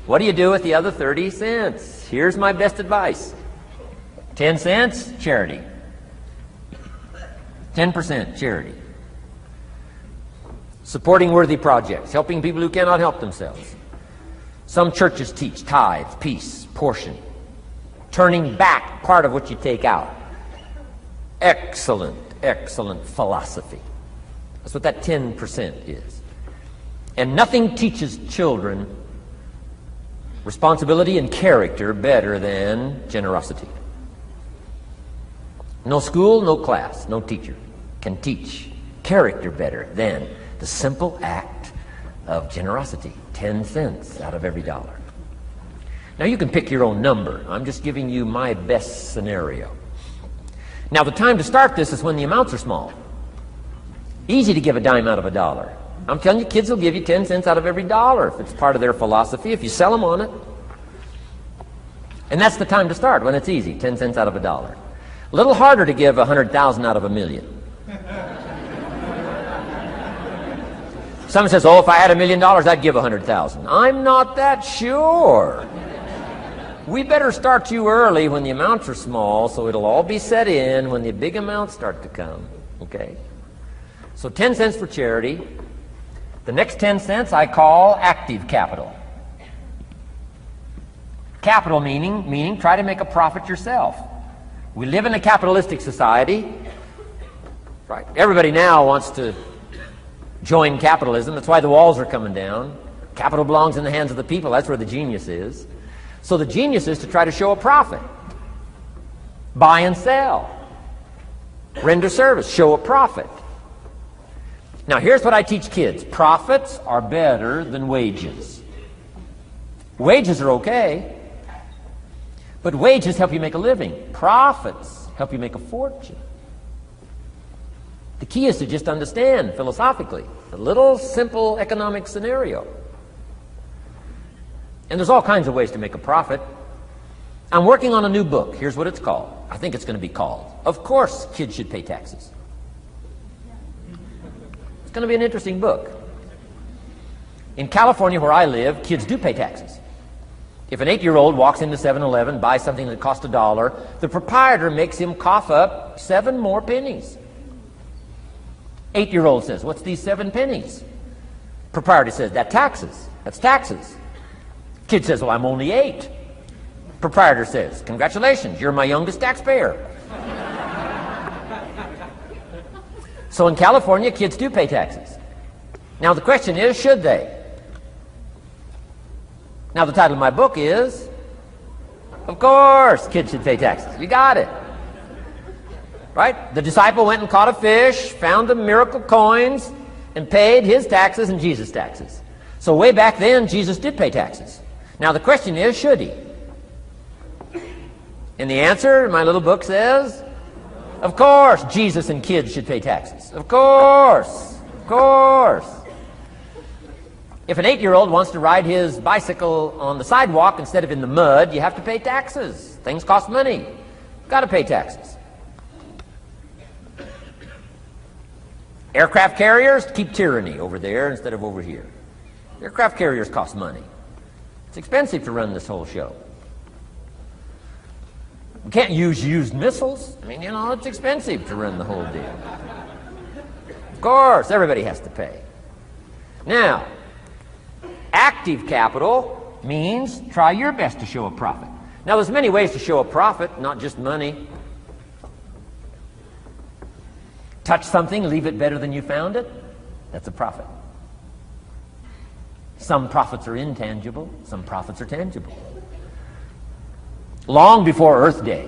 A: What do you do with the other 30 cents? Here's my best advice. 10 cents, charity. 10% charity. Supporting worthy projects, helping people who cannot help themselves. Some churches teach tithes, peace, portion. Turning back part of what you take out. Excellent, excellent philosophy. That's what that 10% is. And nothing teaches children responsibility and character better than generosity. No school, no class, no teacher can teach character better than the simple act of generosity. 10 cents out of every dollar. Now you can pick your own number. I'm just giving you my best scenario. Now the time to start this is when the amounts are small. Easy to give a dime out of $1. I'm telling you, kids will give you 10 cents out of every dollar if it's part of their philosophy, if you sell them on it. And that's the time to start, when it's easy, 10 cents out of $1. A little harder to give 100,000 out of 1,000,000. Someone says, oh, if I had $1 million, I'd give 100,000. I'm not that sure. We better start you early when the amounts are small, so it'll all be set in when the big amounts start to come. Okay? So 10 cents for charity. The next 10 cents I call active capital. Capital meaning try to make a profit yourself. We live in a capitalistic society. Right? Everybody now wants to join capitalism. That's why the walls are coming down. Capital belongs in the hands of the people. That's where the genius is. So the genius is to try to show a profit. Buy and sell. Render service. Show a profit. Now here's what I teach kids. Profits are better than wages. Wages are okay, but wages help you make a living. Profits help you make a fortune. The key is to just understand philosophically a little simple economic scenario. And there's all kinds of ways to make a profit. I'm working on a new book. Here's what it's called. I think it's going to be called, Of Course Kids Should Pay Taxes. It's going to be an interesting book. In California, where I live, kids do pay taxes. If an 8-year-old walks into 7-Eleven, buys something that costs $1, the proprietor makes him cough up 7 more pennies. 8-year-old says, what's these 7 pennies? Proprietor says, that's taxes. That's taxes. Kid says, well, I'm only 8. Proprietor says, congratulations, you're my youngest taxpayer. So in California, kids do pay taxes. Now the question is, should they? Now the title of my book is, of course, kids should pay taxes. You got it. Right? The disciple went and caught a fish, found the miracle coins, and paid his taxes and Jesus' taxes. So way back then, Jesus did pay taxes. Now the question is, should he? And the answer, my little book says, of course, Jesus and kids should pay taxes. Of course. Of course. If an 8-year-old wants to ride his bicycle on the sidewalk instead of in the mud, you have to pay taxes. Things cost money. Got to pay taxes. Aircraft carriers keep tyranny over there instead of over here. Aircraft carriers cost money. It's expensive to run this whole show. We can't use used missiles. I mean, you know, it's expensive to run the whole deal. Of course, everybody has to pay. Now, active capital means try your best to show a profit. Now, there's many ways to show a profit, not just money. Touch something, leave it better than you found it. That's a profit. Some profits are intangible, some profits are tangible. Long before Earth Day,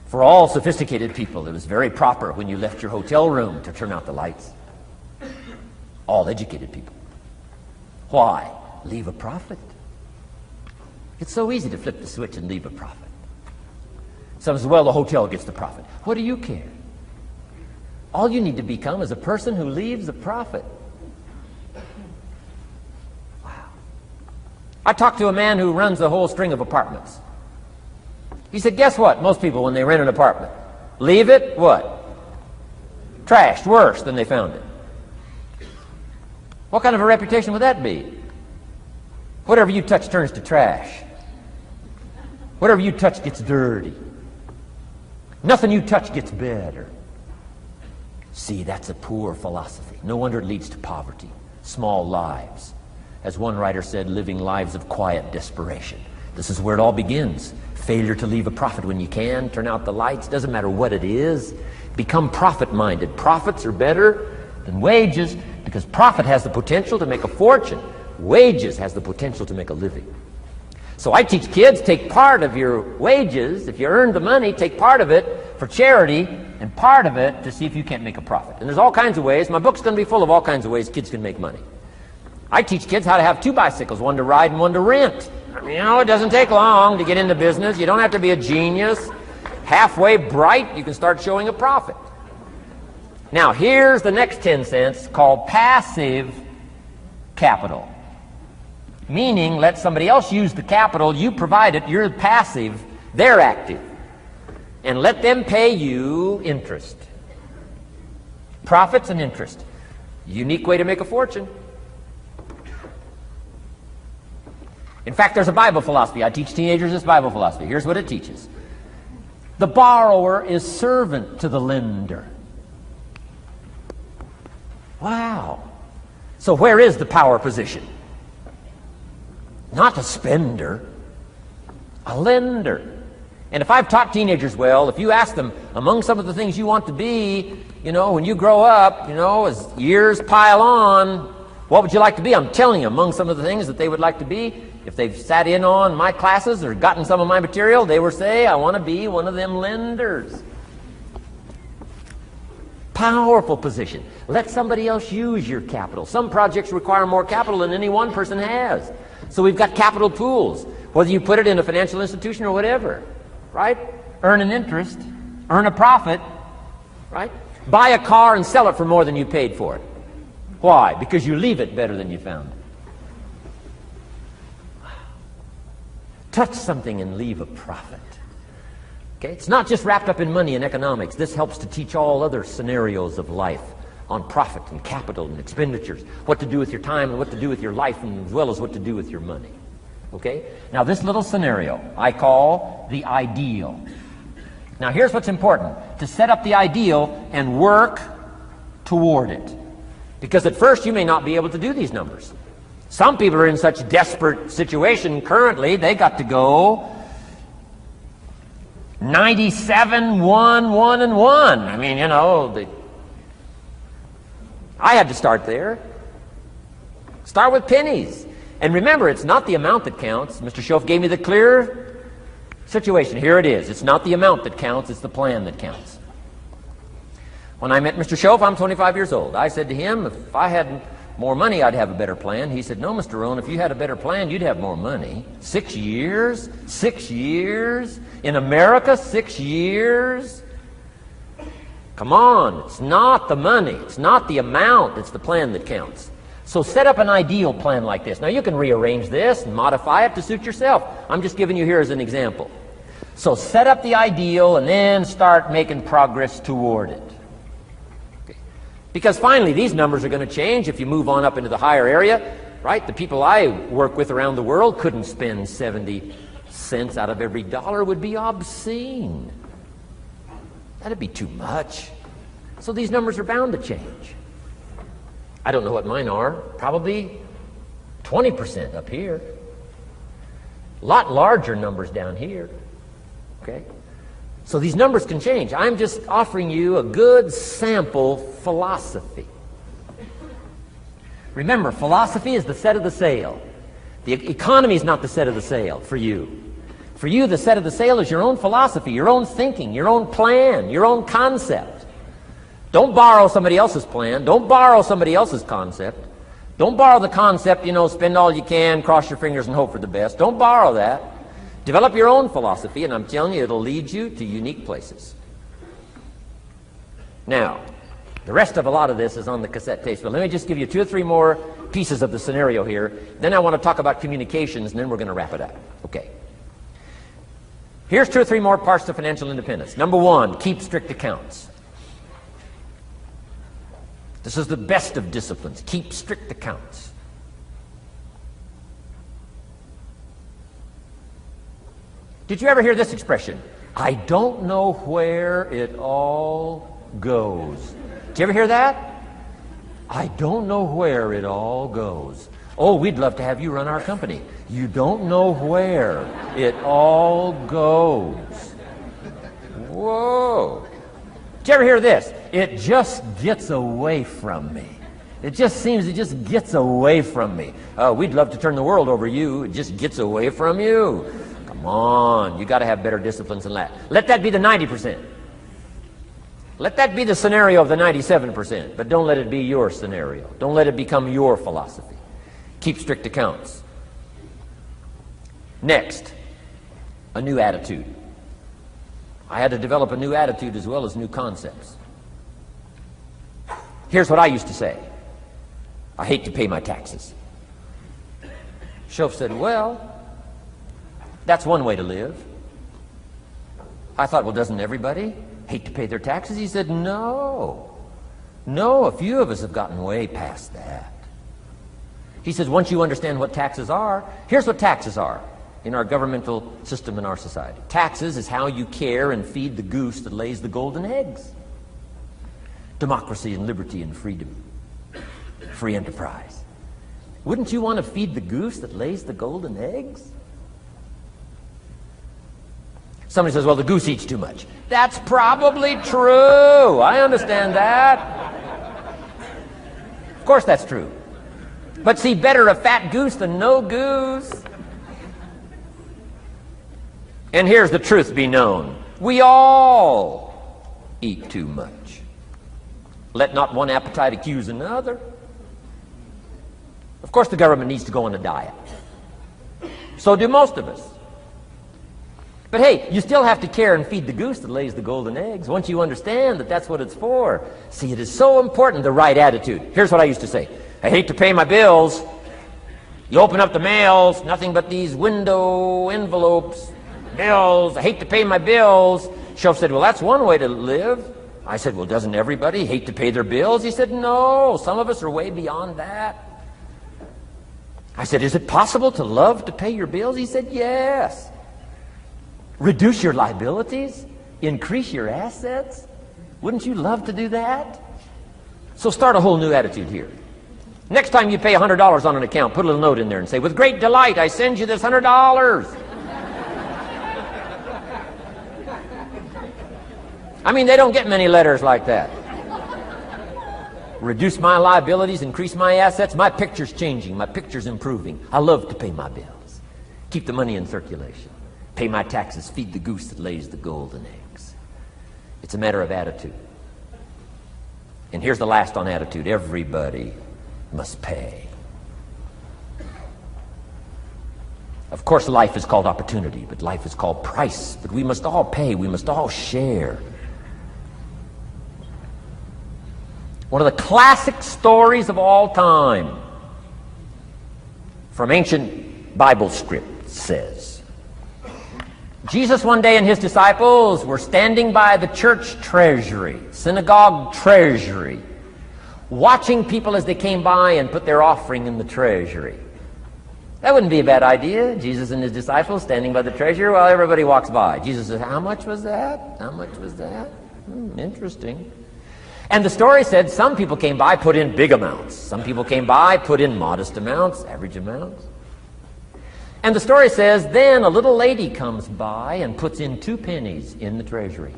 A: for all sophisticated people, it was very proper when you left your hotel room to turn out the lights. All educated people. Why? Leave a profit. It's so easy to flip the switch and leave a profit. Some say, well, the hotel gets the profit. What do you care? All you need to become is a person who leaves a profit. Wow. I talked to a man who runs a whole string of apartments. He said, guess what? Most people, when they rent an apartment, leave it, what? Trashed, worse than they found it. What kind of a reputation would that be? Whatever you touch turns to trash. Whatever you touch gets dirty. Nothing you touch gets better. See, that's a poor philosophy. No wonder it leads to poverty, small lives. As one writer said, living lives of quiet desperation. This is where it all begins. Failure to leave a profit when you can, turn out the lights, doesn't matter what it is. Become profit-minded. Profits are better than wages because profit has the potential to make a fortune. Wages has the potential to make a living. So I teach kids, take part of your wages. If you earn the money, take part of it for charity and part of it to see if you can't make a profit. And there's all kinds of ways. My book's going to be full of all kinds of ways kids can make money. I teach kids how to have 2 bicycles, one to ride and one to rent. I mean, you know, it doesn't take long to get into business. You don't have to be a genius. Halfway bright, you can start showing a profit. Now, here's the next 10 cents called passive capital. Meaning, let somebody else use the capital, you provide it, you're passive, they're active. And let them pay you interest. Profits and interest. Unique way to make a fortune. In fact, there's a Bible philosophy. I teach teenagers this Bible philosophy. Here's what it teaches. The borrower is servant to the lender. Wow. So where is the power position? Not a spender, a lender. And if I've taught teenagers well, if you ask them, among some of the things you want to be, you know, when you grow up, you know, as years pile on, what would you like to be? I'm telling you, among some of the things that they would like to be, if they've sat in on my classes or gotten some of my material, they will say, I want to be one of them lenders. Powerful position. Let somebody else use your capital. Some projects require more capital than any one person has. So we've got capital pools, whether you put it in a financial institution or whatever, right? Earn an interest, earn a profit, right? Buy a car and sell it for more than you paid for it. Why? Because you leave it better than you found it. Touch something and leave a profit. Okay? It's not just wrapped up in money and economics. This helps to teach all other scenarios of life on profit and capital and expenditures, what to do with your time and what to do with your life, and as well as what to do with your money. Okay? Now this little scenario I call the ideal. Now here's what's important. To set up the ideal and work toward it. Because at first you may not be able to do these numbers. Some people are in such desperate situation currently, they got to go 97, 1, 1, and 1. I mean, you know, I had to start there. Start with pennies. And remember, it's not the amount that counts. Mr. Schoaf gave me the clear situation. Here it is. It's not the amount that counts, it's the plan that counts. When I met Mr. Schoaf, I'm 25 years old. I said to him, if I had more money, I'd have a better plan. He said, no, Mr. Rohn, if you had a better plan, you'd have more money. 6 years? 6 years? In America, 6 years? Come on, it's not the money, it's not the amount, it's the plan that counts. So set up an ideal plan like this. Now you can rearrange this and modify it to suit yourself. I'm just giving you here as an example. So set up the ideal and then start making progress toward it. Okay. Because finally these numbers are going to change if you move on up into the higher area, right? The people I work with around the world couldn't spend 70 cents out of every dollar. Would be obscene. That'd be too much. So these numbers are bound to change. I don't know what mine are. Probably 20% up here. A lot larger numbers down here. Okay? So these numbers can change. I'm just offering you a good sample philosophy. Remember, philosophy is the set of the sail. The economy is not the set of the sail for you. For you, the set of the sail is your own philosophy, your own thinking, your own plan, your own concept. Don't borrow somebody else's plan. Don't borrow somebody else's concept. Don't borrow the concept, you know, spend all you can, cross your fingers and hope for the best. Don't borrow that. Develop your own philosophy, and I'm telling you, it'll lead you to unique places. Now, the rest of a lot of this is on the cassette tapes, but let me just give you 2 or 3 more pieces of the scenario here. Then I want to talk about communications, and then we're going to wrap it up. Okay. Here's 2 or 3 more parts to financial independence. Number 1, keep strict accounts. This is the best of disciplines. Keep strict accounts. Did you ever hear this expression? I don't know where it all goes. Did you ever hear that? I don't know where it all goes. Oh, we'd love to have you run our company. You don't know where it all goes. Whoa. Did you ever hear this? It just gets away from me. It just seems it just gets away from me. Oh, we'd love to turn the world over you. It just gets away from you. Come on. You got to have better disciplines than that. Let that be the 90%. Let that be the scenario of the 97%. But don't let it be your scenario. Don't let it become your philosophy. Keep strict accounts. Next, a new attitude. I had to develop a new attitude as well as new concepts. Here's what I used to say. I hate to pay my taxes. Schoaf said, well, that's one way to live. I thought, well, doesn't everybody hate to pay their taxes? He said, no. No, a few of us have gotten way past that. He says, once you understand what taxes are, here's what taxes are in our governmental system in our society. Taxes is how you care and feed the goose that lays the golden eggs. Democracy and liberty and freedom. Free enterprise. Wouldn't you want to feed the goose that lays the golden eggs? Somebody says, well, the goose eats too much. That's probably true. I understand that. Of course that's true. But see, better a fat goose than no goose. And here's the truth be known. We all eat too much. Let not one appetite accuse another. Of course the government needs to go on a diet. So do most of us. But hey, you still have to care and feed the goose that lays the golden eggs. Once you understand that that's what it's for. See, it is so important, the right attitude. Here's what I used to say. I hate to pay my bills. You open up the mails, nothing but these window envelopes, bills. I hate to pay my bills. Schoaf said, well, that's one way to live. I said, well, doesn't everybody hate to pay their bills? He said, no, some of us are way beyond that. I said, is it possible to love to pay your bills? He said, yes. Reduce your liabilities? Increase your assets? Wouldn't you love to do that? So start a whole new attitude here. Next time you pay $100 on an account, put a little note in there and say, with great delight, I send you this $100. I mean, they don't get many letters like that. Reduce my liabilities, increase my assets. My picture's changing. My picture's improving. I love to pay my bills. Keep the money in circulation. Pay my taxes. Feed the goose that lays the golden eggs. It's a matter of attitude. And here's the last on attitude. Everybody must pay. Of course, life is called opportunity, but life is called price. But we must all pay. We must all share. One of the classic stories of all time from ancient Bible script says, Jesus one day and his disciples were standing by the church treasury, synagogue treasury, watching people as they came by and put their offering in the treasury. That wouldn't be a bad idea. Jesus and his disciples standing by the treasury while everybody walks by. Jesus says, how much was that? How much was that? Interesting. And the story said some people came by, put in big amounts. Some people came by, put in modest amounts, average amounts. And the story says, then a little lady comes by and puts in 2 pennies in the treasury.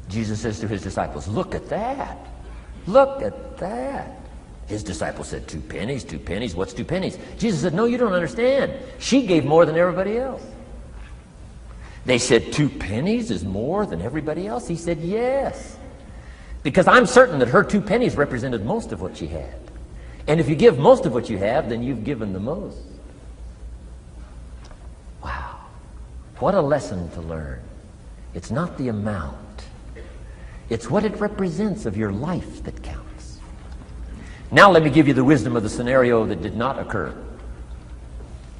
A: Jesus says to his disciples, look at that. Look at that. His disciples said, 2 pennies, 2 pennies, what's 2 pennies? Jesus said, no, you don't understand. She gave more than everybody else. They said, 2 pennies is more than everybody else? He said, yes. Because I'm certain that her 2 pennies represented most of what she had. And if you give most of what you have, then you've given the most. Wow. What a lesson to learn. It's not the amount. It's what it represents of your life that counts. Now let me give you the wisdom of the scenario that did not occur.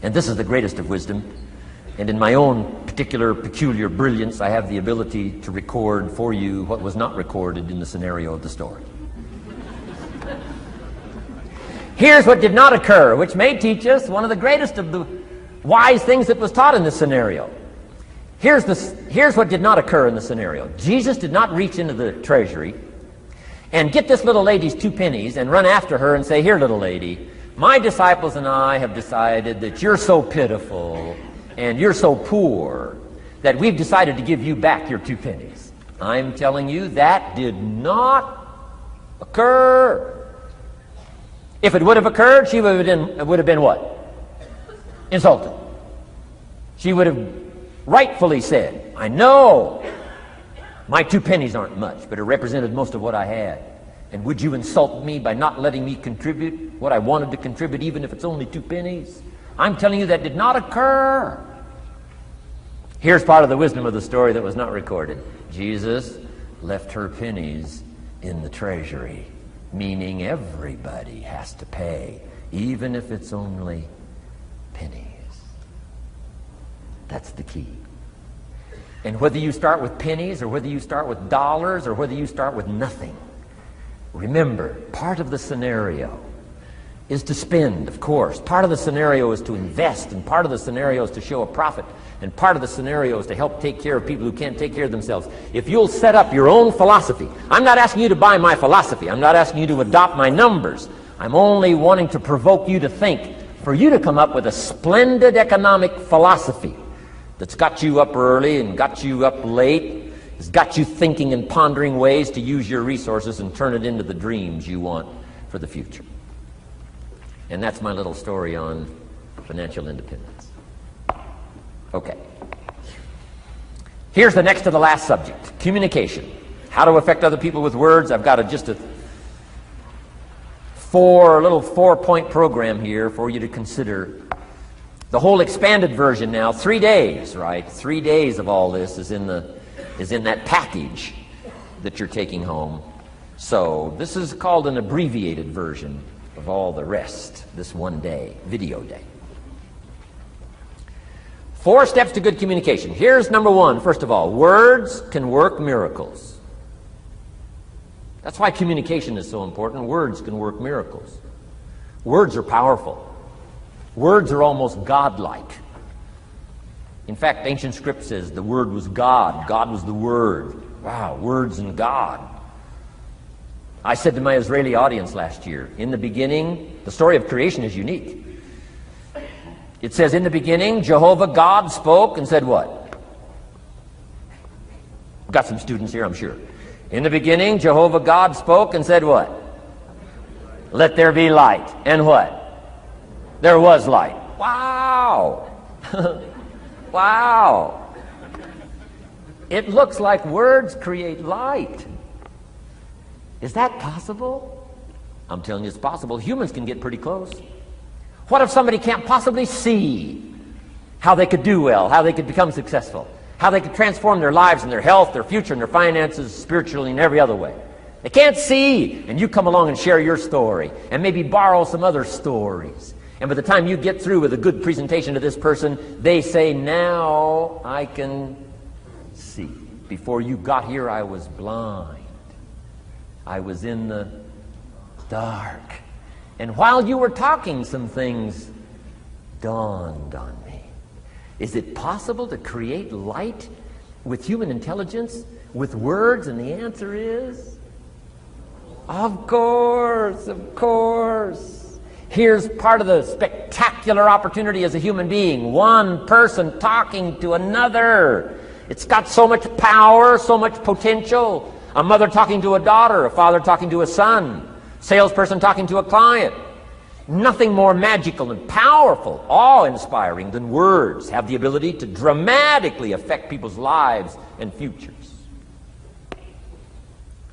A: And this is the greatest of wisdom. And in my own particular peculiar brilliance, I have the ability to record for you what was not recorded in the scenario of the story. Here's what did not occur, which may teach us one of the greatest of the wise things that was taught in this scenario. Here's what did not occur in the scenario. Jesus did not reach into the treasury and get this little lady's 2 pennies and run after her and say, here, little lady, my disciples and I have decided that you're so pitiful and you're so poor that we've decided to give you back your 2 pennies. I'm telling you, that did not occur. If it would have occurred, she would have been what? Insulted. She would have rightfully said, I know my 2 pennies aren't much, but it represented most of what I had. And would you insult me by not letting me contribute what I wanted to contribute, even if it's only 2 pennies? I'm telling you, that did not occur. Here's part of the wisdom of the story that was not recorded. Jesus left her pennies in the treasury, meaning everybody has to pay, even if it's only pennies. That's the key. And whether you start with pennies or whether you start with dollars or whether you start with nothing, remember, part of the scenario is to spend, of course. Part of the scenario is to invest, and part of the scenario is to show a profit, and part of the scenario is to help take care of people who can't take care of themselves. If you'll set up your own philosophy, I'm not asking you to buy my philosophy. I'm not asking you to adopt my numbers. I'm only wanting to provoke you to think, for you to come up with a splendid economic philosophy that's got you up early and got you up late, has got you thinking and pondering ways to use your resources and turn it into the dreams you want for the future. And that's my little story on financial independence. Okay. Here's the next to the last subject, communication. How to affect other people with words. I've got just a little 4-point program here for you to consider. The whole expanded version now, 3 days, right? 3 days of all this is in that package that you're taking home. So this is called an abbreviated version of all the rest, this 1 day, video day. 4 steps to good communication. Here's number 1, first of all, words can work miracles. That's why communication is so important. Words can work miracles. Words are powerful. Words are almost godlike. In fact, ancient script says the Word was God. God was the Word. Wow, words and God. I said to my Israeli audience last year, in the beginning, the story of creation is unique. It says, in the beginning, Jehovah God spoke and said what? We've got some students here, I'm sure. In the beginning, Jehovah God spoke and said what? Let there be light. And what? There was light. Wow. Wow. It looks like words create light. Is that possible? I'm telling you it's possible. Humans can get pretty close. What if somebody can't possibly see how they could do well, how they could become successful, how they could transform their lives and their health, their future, and their finances, spiritually and every other way? They can't see, and you come along and share your story, and maybe borrow some other stories. And by the time you get through with a good presentation to this person, they say, now I can see. Before you got here, I was blind. I was in the dark. And while you were talking, some things dawned on me. Is it possible to create light with human intelligence, with words? And the answer is, of course, of course. Here's part of the spectacular opportunity as a human being. One person talking to another. It's got so much power, so much potential. A mother talking to a daughter, a father talking to a son, salesperson talking to a client. Nothing more magical and powerful, awe-inspiring than words have the ability to dramatically affect people's lives and futures.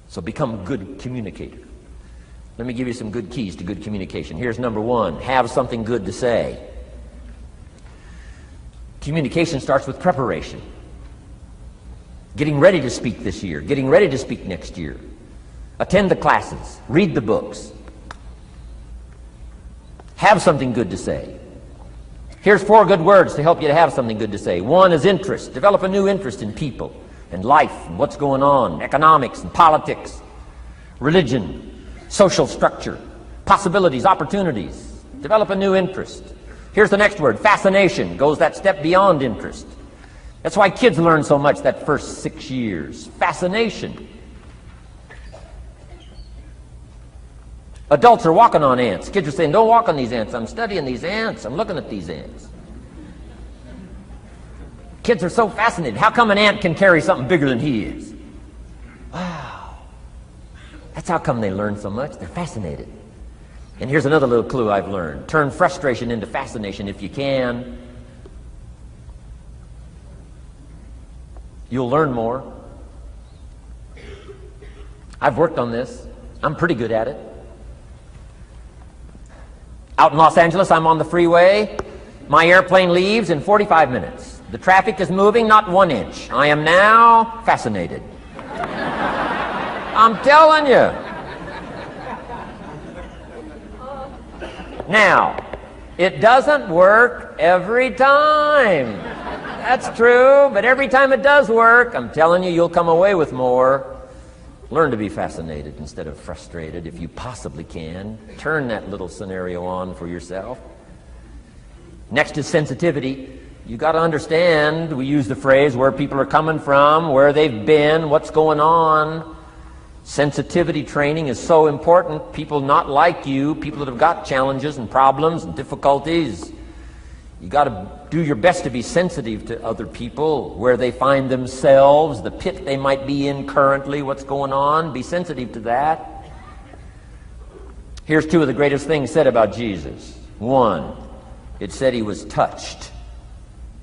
A: So become a good communicator. Let me give you some good keys to good communication. Here's number one: have something good to say. Communication starts with preparation. Getting ready to speak this year, getting ready to speak next year. Attend the classes, read the books. Have something good to say. Here's 4 good words to help you to have something good to say. One is interest. Develop a new interest in people and life and what's going on, economics and politics, religion, social structure, possibilities, opportunities. Develop a new interest. Here's the next word: fascination. Goes that step beyond interest. That's why kids learn so much that first 6 years. Fascination. Adults are walking on ants. Kids are saying, don't walk on these ants. I'm studying these ants. I'm looking at these ants. Kids are so fascinated. How come an ant can carry something bigger than he is? Wow. That's how come they learn so much. They're fascinated. And here's another little clue I've learned. Turn frustration into fascination if you can. You'll learn more. I've worked on this. I'm pretty good at it. Out in Los Angeles, I'm on the freeway. My airplane leaves in 45 minutes. The traffic is moving not 1 inch. I am now fascinated. I'm telling you. Now, it doesn't work every time. That's true, but every time it does work, I'm telling you, you'll come away with more. Learn to be fascinated instead of frustrated if you possibly can. Turn that little scenario on for yourself. Next is sensitivity. You got to understand, we use the phrase, where people are coming from, where they've been, what's going on. Sensitivity training is so important. People not like you, people that have got challenges and problems and difficulties, you got to do your best to be sensitive to other people, where they find themselves, the pit they might be in currently, what's going on. Be sensitive to that. Here's 2 of the greatest things said about Jesus. 1, it said he was touched.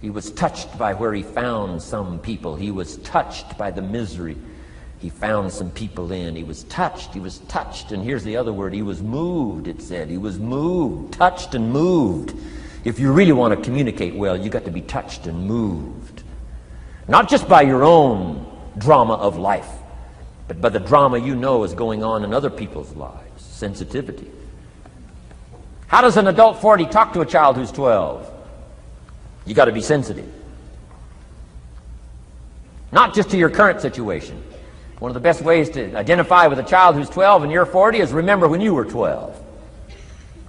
A: He was touched by where he found some people. He was touched by the misery he found some people in. He was touched. He was touched. And here's the other word. He was moved, it said. He was moved, touched and moved. If you really want to communicate well, you got to be touched and moved. Not just by your own drama of life, but by the drama you know is going on in other people's lives. Sensitivity. How does an adult 40 talk to a child who's 12? You got to be sensitive. Not just to your current situation. One of the best ways to identify with a child who's 12 and you're 40 is remember when you were 12.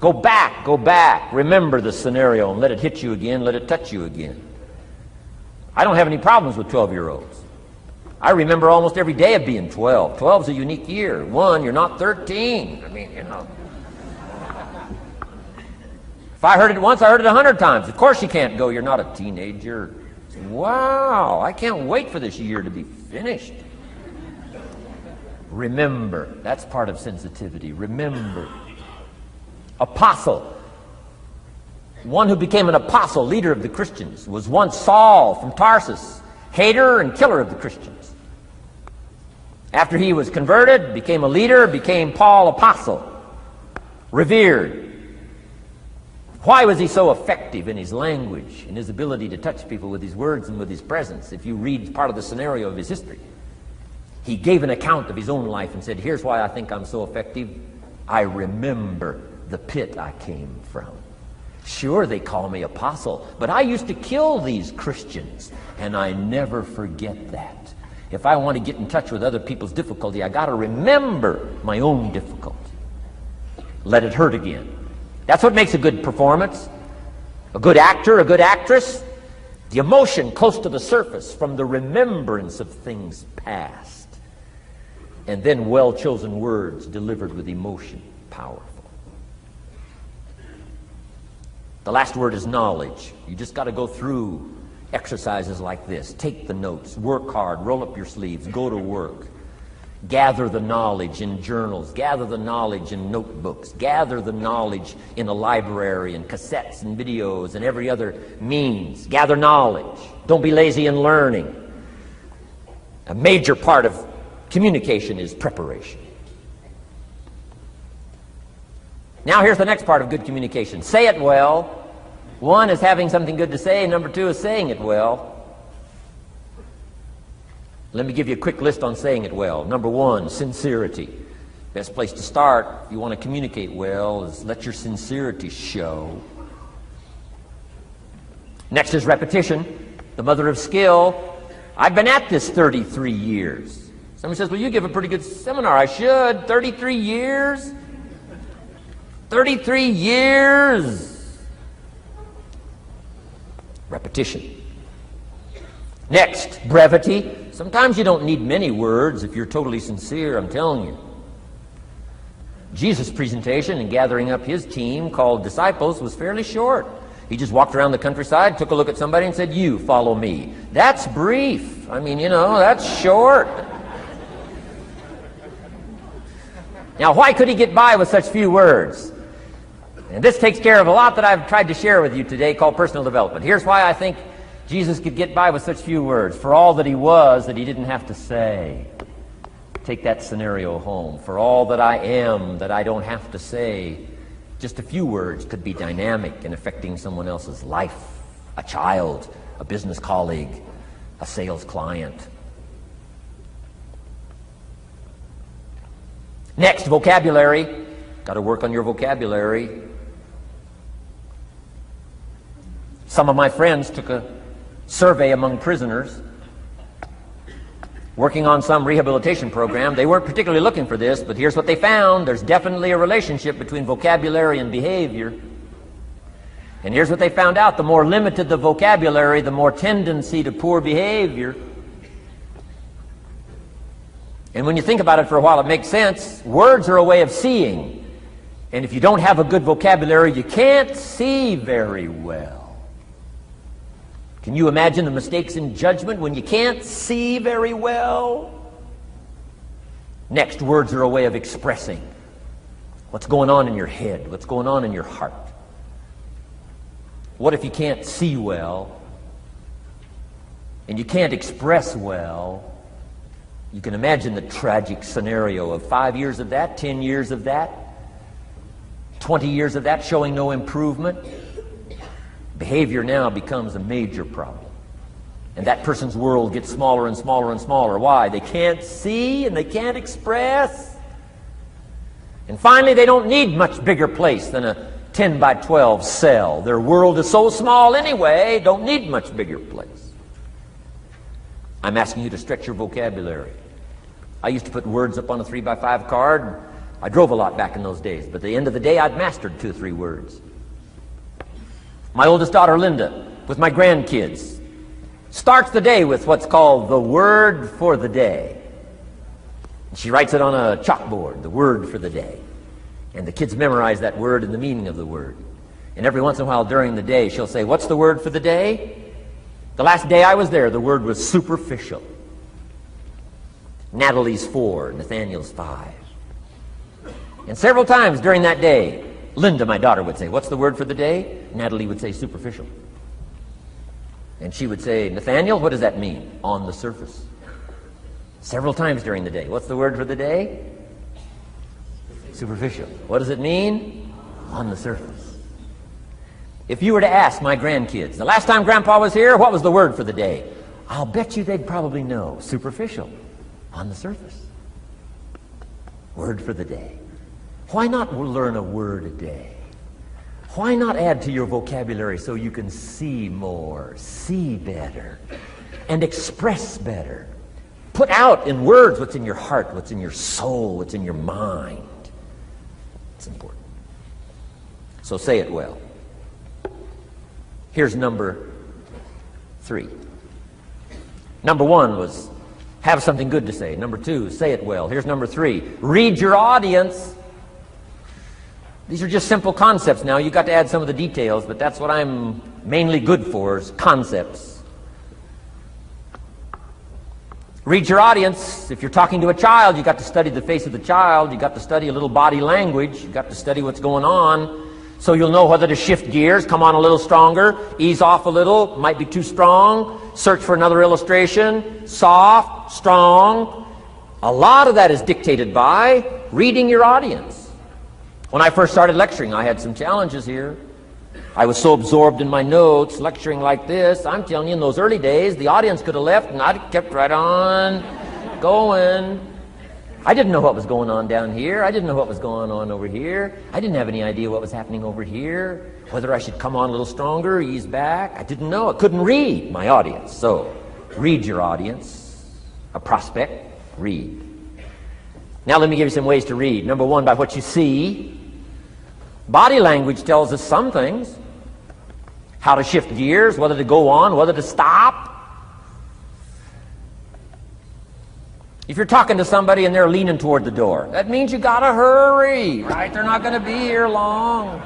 A: Go back, remember the scenario and let it hit you again, let it touch you again. I don't have any problems with 12-year-olds. I remember almost every day of being 12. 12's a unique year. 1, you're not 13. I mean, you know. If I heard it once, I heard it 100 times. Of course you can't go, you're not a teenager. Wow, I can't wait for this year to be finished. Remember. That's part of sensitivity. Remember. Apostle. One who became an apostle, leader of the Christians, was once Saul from Tarsus, hater and killer of the Christians. After he was converted, became a leader, became Paul apostle, revered. Why was he so effective in his language, in his ability to touch people with his words and with his presence? If you read part of the scenario of his history, he gave an account of his own life and said, here's why I think I'm so effective. I remember the pit I came from. Sure, they call me apostle, but I used to kill these Christians, and I never forget that. If I want to get in touch with other people's difficulty, I got to remember my own difficulty. Let it hurt again. That's what makes a good performance. A good actor, a good actress. The emotion close to the surface from the remembrance of things past. And then well-chosen words delivered with emotion. Powerful. The last word is knowledge. You just got to go through exercises like this. Take the notes. Work hard. Roll up your sleeves. Go to work. Gather the knowledge in journals. Gather the knowledge in notebooks. Gather the knowledge in a library and cassettes and videos and every other means. Gather knowledge. Don't be lazy in learning. A major part of communication is preparation. Now here's the next part of good communication. Say it well. One is having something good to say. Number two is saying it well. Let me give you a quick list on saying it well. Number one, sincerity. Best place to start if you want to communicate well is let your sincerity show. Next is repetition, the mother of skill. I've been at this 33 years. Somebody says, well, you give a pretty good seminar. I should. 33 years? 33 years. Repetition. Next, brevity. Sometimes you don't need many words if you're totally sincere, I'm telling you. Jesus' presentation in gathering up his team called disciples was fairly short. He just walked around the countryside, took a look at somebody and said, you follow me. That's brief. I mean, that's short. Now, why could he get by with such few words? And this takes care of a lot that I've tried to share with you today called personal development. Here's why I think Jesus could get by with such few words. For all that he was, that he didn't have to say. Take that scenario home. For all that I am, that I don't have to say. Just a few words could be dynamic in affecting someone else's life. A child, a business colleague, a sales client. Next, vocabulary. Got to work on your vocabulary. Some of my friends took a survey among prisoners working on some rehabilitation program. They weren't particularly looking for this, but here's what they found. There's definitely a relationship between vocabulary and behavior. And here's what they found out. The more limited the vocabulary, the more tendency to poor behavior. And when you think about it for a while, it makes sense. Words are a way of seeing. And if you don't have a good vocabulary, you can't see very well. Can you imagine the mistakes in judgment when you can't see very well? Next, words are a way of expressing what's going on in your head, what's going on in your heart. What if you can't see well and you can't express well? You can imagine the tragic scenario of 5 years of that, 10 years of that, 20 years of that showing no improvement. Behavior now becomes a major problem. And that person's world gets smaller and smaller and smaller. Why? They can't see and they can't express. And finally, they don't need much bigger place than a 10 by 12 cell. Their world is so small anyway, don't need much bigger place. I'm asking you to stretch your vocabulary. I used to put words up on a 3 by 5 card. I drove a lot back in those days, but at the end of the day, I'd mastered 2 or 3 words. My oldest daughter, Linda, with my grandkids, starts the day with what's called the word for the day. She writes it on a chalkboard, the word for the day. And the kids memorize that word and the meaning of the word. And every once in a while during the day, she'll say, what's the word for the day? The last day I was there, the word was superficial. Natalie's 4, Nathaniel's 5. And several times during that day, Linda, my daughter, would say, "What's the word for the day?" Natalie would say, "Superficial." And she would say, "Nathaniel, what does that mean?" "On the surface." Several times during the day. What's the word for the day? Superficial. What does it mean? On the surface. If you were to ask my grandkids, the last time Grandpa was here, what was the word for the day? I'll bet you they'd probably know. Superficial. On the surface. Word for the day. Why not learn a word a day? Why not add to your vocabulary so you can see more, see better, and express better? Put out in words what's in your heart, what's in your soul, what's in your mind. It's important. So say it well. Here's number 3. Number 1 was have something good to say. Number 2, say it well. Here's number 3. Read your audience. These are just simple concepts now. You've got to add some of the details, but that's what I'm mainly good for, is concepts. Read your audience. If you're talking to a child, you've got to study the face of the child. You've got to study a little body language. You've got to study what's going on. So you'll know whether to shift gears, come on a little stronger, ease off a little, might be too strong, search for another illustration, soft, strong. A lot of that is dictated by reading your audience. When I first started lecturing, I had some challenges here. I was so absorbed in my notes, lecturing like this. I'm telling you, in those early days, the audience could have left and I'd kept right on going. I didn't know what was going on down here. I didn't know what was going on over here. I didn't have any idea what was happening over here, whether I should come on a little stronger, ease back. I didn't know. I couldn't read my audience. So, read your audience. A prospect, read. Now let me give you some ways to read. Number 1, by what you see. Body language tells us some things. How to shift gears, whether to go on, whether to stop. If you're talking to somebody and they're leaning toward the door, that means you gotta hurry, right? They're not gonna be here long.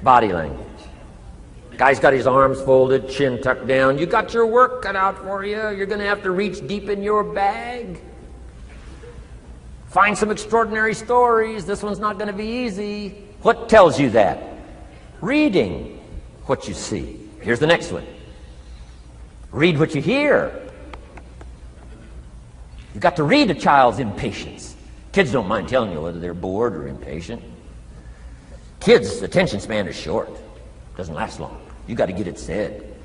A: Body language. Guy's got his arms folded, chin tucked down. You got your work cut out for you. You're gonna have to reach deep in your bag. Find some extraordinary stories. This one's not gonna be easy. What tells you that? Reading what you see. Here's the next one. Read what you hear. You've got to read a child's impatience. Kids don't mind telling you whether they're bored or impatient. Kids' attention span is short. Doesn't last long. You've got to get it said.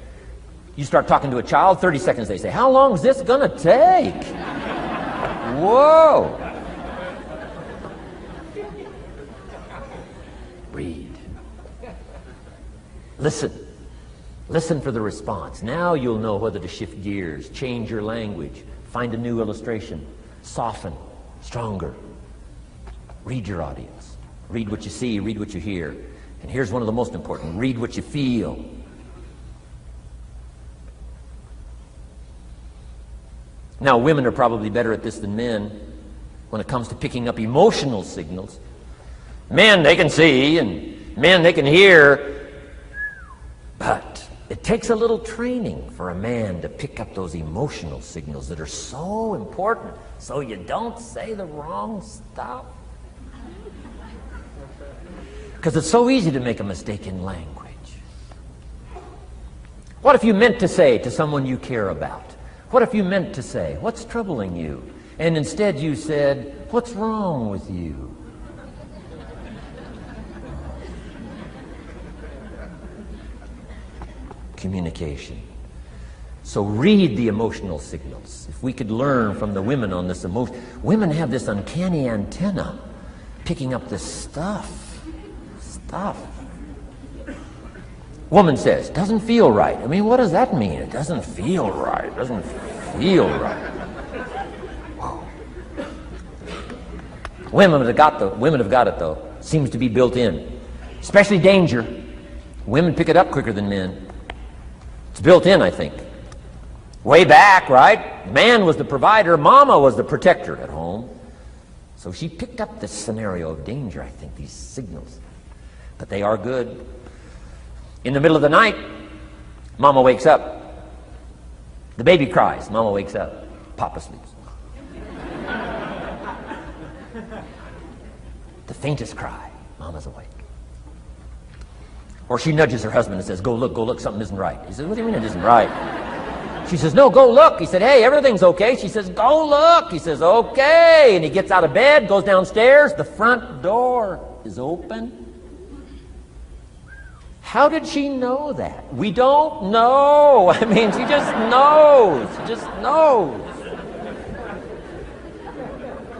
A: You start talking to a child, 30 seconds they say, "How long is this going to take?" Whoa! Read. Listen. Listen for the response. Now you'll know whether to shift gears, change your language, find a new illustration, soften, stronger. Read your audience. Read what you see, read what you hear. And here's one of the most important. Read what you feel. Now, women are probably better at this than men when it comes to picking up emotional signals. Men, they can see, and men, they can hear, but it takes a little training for a man to pick up those emotional signals that are so important so you don't say the wrong stuff. Because it's so easy to make a mistake in language. What if you meant to say to someone you care about? What if you meant to say, "What's troubling you?" And instead you said, "What's wrong with you?" Communication. So read the emotional signals. If we could learn from the women on this emotion. Women have this uncanny antenna picking up this stuff. Woman says, "Doesn't feel right." I mean, what does that mean? It doesn't feel right. It doesn't feel right. Whoa. Women have got it though. Seems to be built in. Especially danger. Women pick it up quicker than men. It's built in, I think. Way back, right? Man was the provider, mama was the protector at home. So she picked up this scenario of danger, I think, these signals. but they are good. In the middle of the night, Mama wakes up. The baby cries. Mama wakes up. Papa sleeps. The faintest cry, Mama's awake. Or she nudges her husband and says, go look, something isn't right. He says, what do you mean it isn't right? She says, no, go look. He said, hey, everything's okay. She says, go look. He says, okay. And he gets out of bed, goes downstairs. The front door is open. How did she know that? We don't know. I mean, she just knows. She just knows.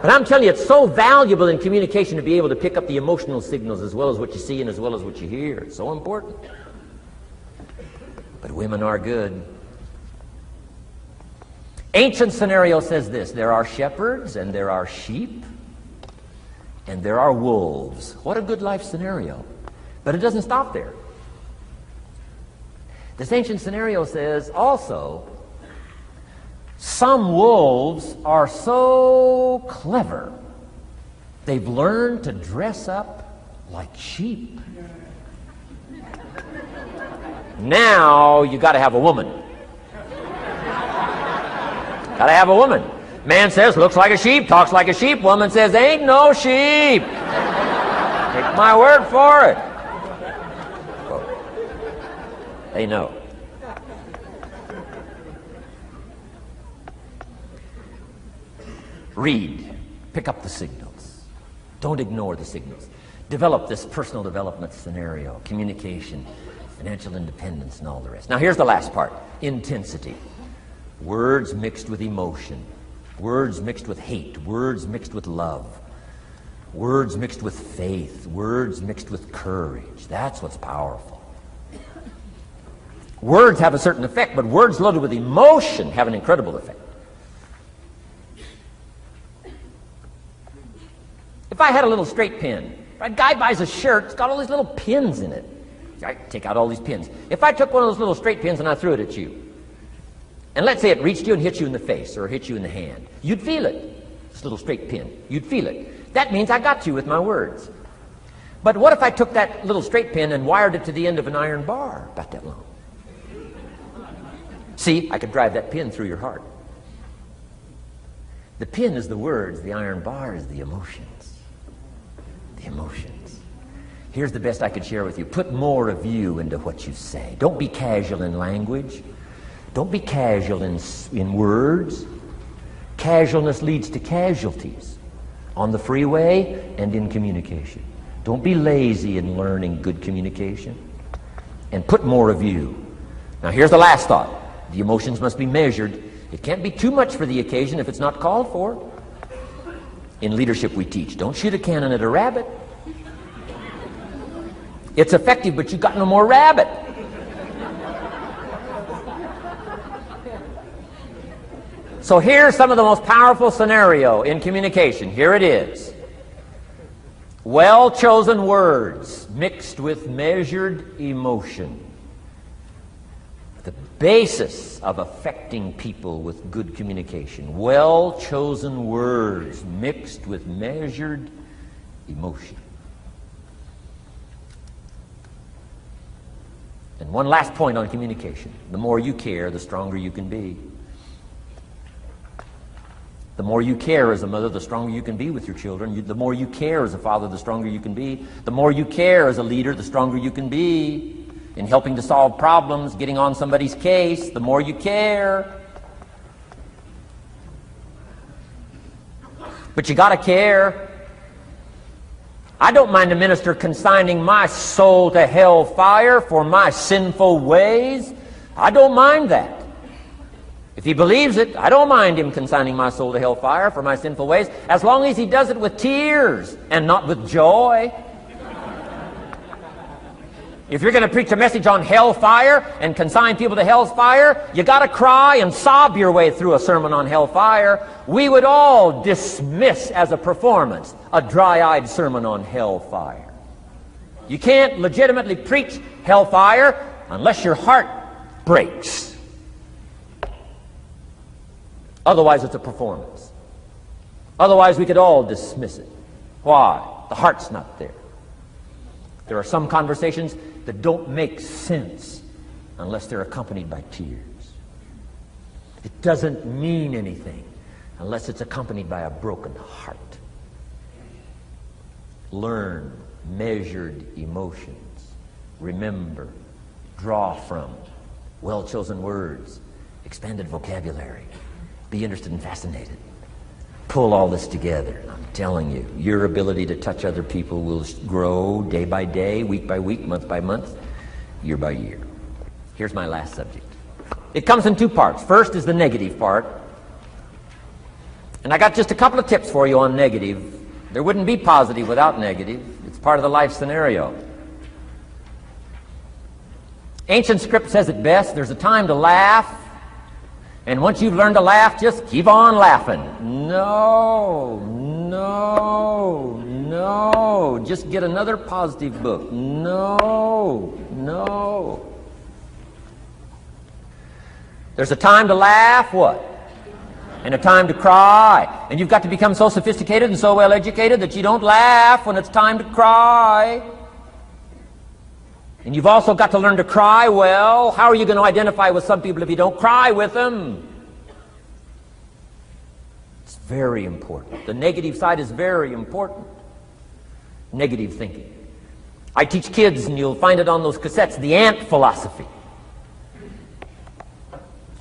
A: But I'm telling you, it's so valuable in communication to be able to pick up the emotional signals as well as what you see and as well as what you hear. It's so important. But women are good. Ancient scenario says this: there are shepherds and there are sheep and there are wolves. What a good life scenario. But it doesn't stop there. This ancient scenario says also, some wolves are so clever, they've learned to dress up like sheep. Now you got to have a woman. Got to have a woman. Man says, looks like a sheep, talks like a sheep. Woman says, ain't no sheep. Take my word for it. They know. Read. Pick up the signals. Don't ignore the signals. Develop this personal development scenario, communication, financial independence, and all the rest. Now here's the last part. Intensity. Words mixed with emotion. Words mixed with hate. Words mixed with love. Words mixed with faith. Words mixed with courage. That's what's powerful. Words have a certain effect, but words loaded with emotion have an incredible effect. If I had a little straight pin, if a guy buys a shirt, it's got all these little pins in it. I take out all these pins. If I took one of those little straight pins and I threw it at you, and let's say it reached you and hit you in the face or hit you in the hand, you'd feel it. This little straight pin, you'd feel it. That means I got you with my words. But what if I took that little straight pin and wired it to the end of an iron bar about that long? See, I could drive that pin through your heart. The pin is the words, the iron bar is the emotions. The emotions. Here's the best I could share with you. Put more of you into what you say. Don't be casual in language. Don't be casual in words. Casualness leads to casualties on the freeway and in communication. Don't be lazy in learning good communication. And put more of you. Now here's the last thought. The emotions must be measured. It can't be too much for the occasion if it's not called for. In leadership we teach, don't shoot a cannon at a rabbit. It's effective, but you've got no more rabbit. So here's some of the most powerful scenario in communication. Here it is. Well-chosen words mixed with measured emotion. The basis of affecting people with good communication. Well-chosen words mixed with measured emotion. And one last point on communication. The more you care, the stronger you can be. The more you care as a mother, the stronger you can be with your children. The more you care as a father, the stronger you can be. The more you care as a leader, the stronger you can be in helping to solve problems, getting on somebody's case. The more you care. But you got to care. I don't mind a minister consigning my soul to hell fire for my sinful ways. I don't mind that. If he believes it, I don't mind him consigning my soul to hellfire for my sinful ways, as long as he does it with tears and not with joy. If you're going to preach a message on hellfire and consign people to hell's fire, you got to cry and sob your way through a sermon on hellfire. We would all dismiss as a performance a dry-eyed sermon on hellfire. You can't legitimately preach hellfire unless your heart breaks. Otherwise, it's a performance. Otherwise, we could all dismiss it. Why? The heart's not there. There are some conversations that don't make sense unless they're accompanied by tears. It doesn't mean anything unless it's accompanied by a broken heart. Learn measured emotions. Remember, draw from well-chosen words, expanded vocabulary. Be interested and fascinated. Pull all this together. I'm telling you, your ability to touch other people will grow day by day, week by week, month by month, year by year. Here's my last subject. It comes in two parts. First is the negative part. And I got just a couple of tips for you on negative. There wouldn't be positive without negative. It's part of the life scenario. Ancient script says it best. There's a time to laugh. And once you've learned to laugh, just keep on laughing. No. Just get another positive book. No. There's a time to laugh, what? And a time to cry. And you've got to become so sophisticated and so well educated that you don't laugh when it's time to cry. And you've also got to learn to cry well. How are you going to identify with some people if you don't cry with them? It's very important. The negative side is very important. Negative thinking. I teach kids, and you'll find it on those cassettes, the ant philosophy.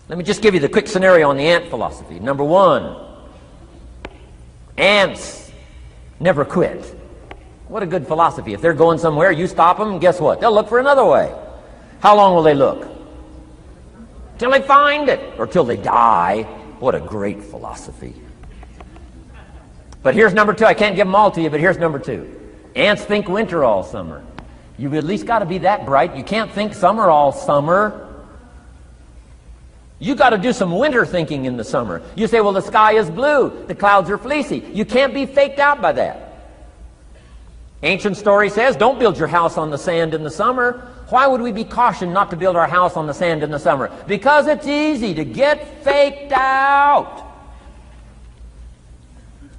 A: Let me just give you the quick scenario on the ant philosophy. Number one, ants never quit. What a good philosophy. If they're going somewhere, you stop them, and guess what? They'll look for another way. How long will they look? Till they find it, or till they die. What a great philosophy. But here's number two. I can't give them all to you, but here's number two. Ants think winter all summer. You've at least got to be that bright. You can't think summer all summer. You got to do some winter thinking in the summer. You say, well, the sky is blue, the clouds are fleecy. You can't be faked out by that. Ancient story says, don't build your house on the sand in the summer. Why would we be cautioned not to build our house on the sand in the summer? Because it's easy to get faked out.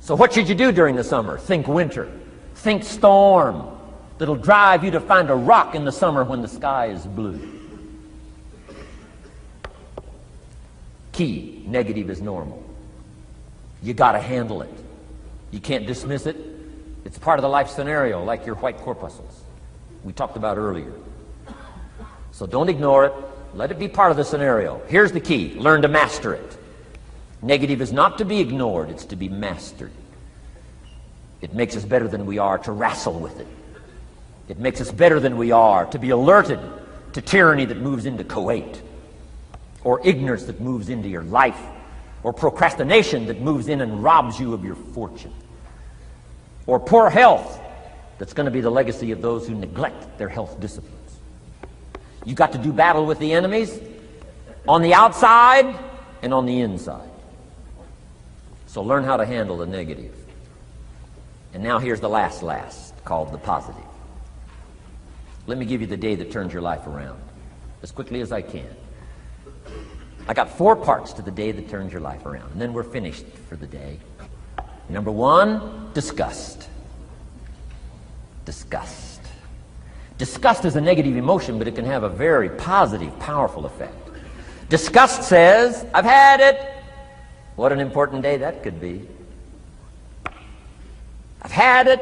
A: So what should you do during the summer? Think winter. Think storm. That'll drive you to find a rock in the summer when the sky is blue. Key, negative is normal. You got to handle it. You can't dismiss it. It's part of the life scenario, like your white corpuscles we talked about earlier. So don't ignore it. Let it be part of the scenario. Here's the key. Learn to master it. Negative is not to be ignored. It's to be mastered. It makes us better than we are to wrestle with it. It makes us better than we are to be alerted to tyranny that moves into Kuwait, or ignorance that moves into your life, or procrastination that moves in and robs you of your fortune, or poor health that's going to be the legacy of those who neglect their health disciplines. You've got to do battle with the enemies on the outside and on the inside. So learn how to handle the negative. And now here's the last, called the positive. Let me give you the day that turns your life around, as quickly as I can. I got 4 parts to the day that turns your life around, and then we're finished for the day. Number 1, disgust. Disgust. Disgust is a negative emotion, but it can have a very positive, powerful effect. Disgust says, I've had it. What an important day that could be. I've had it.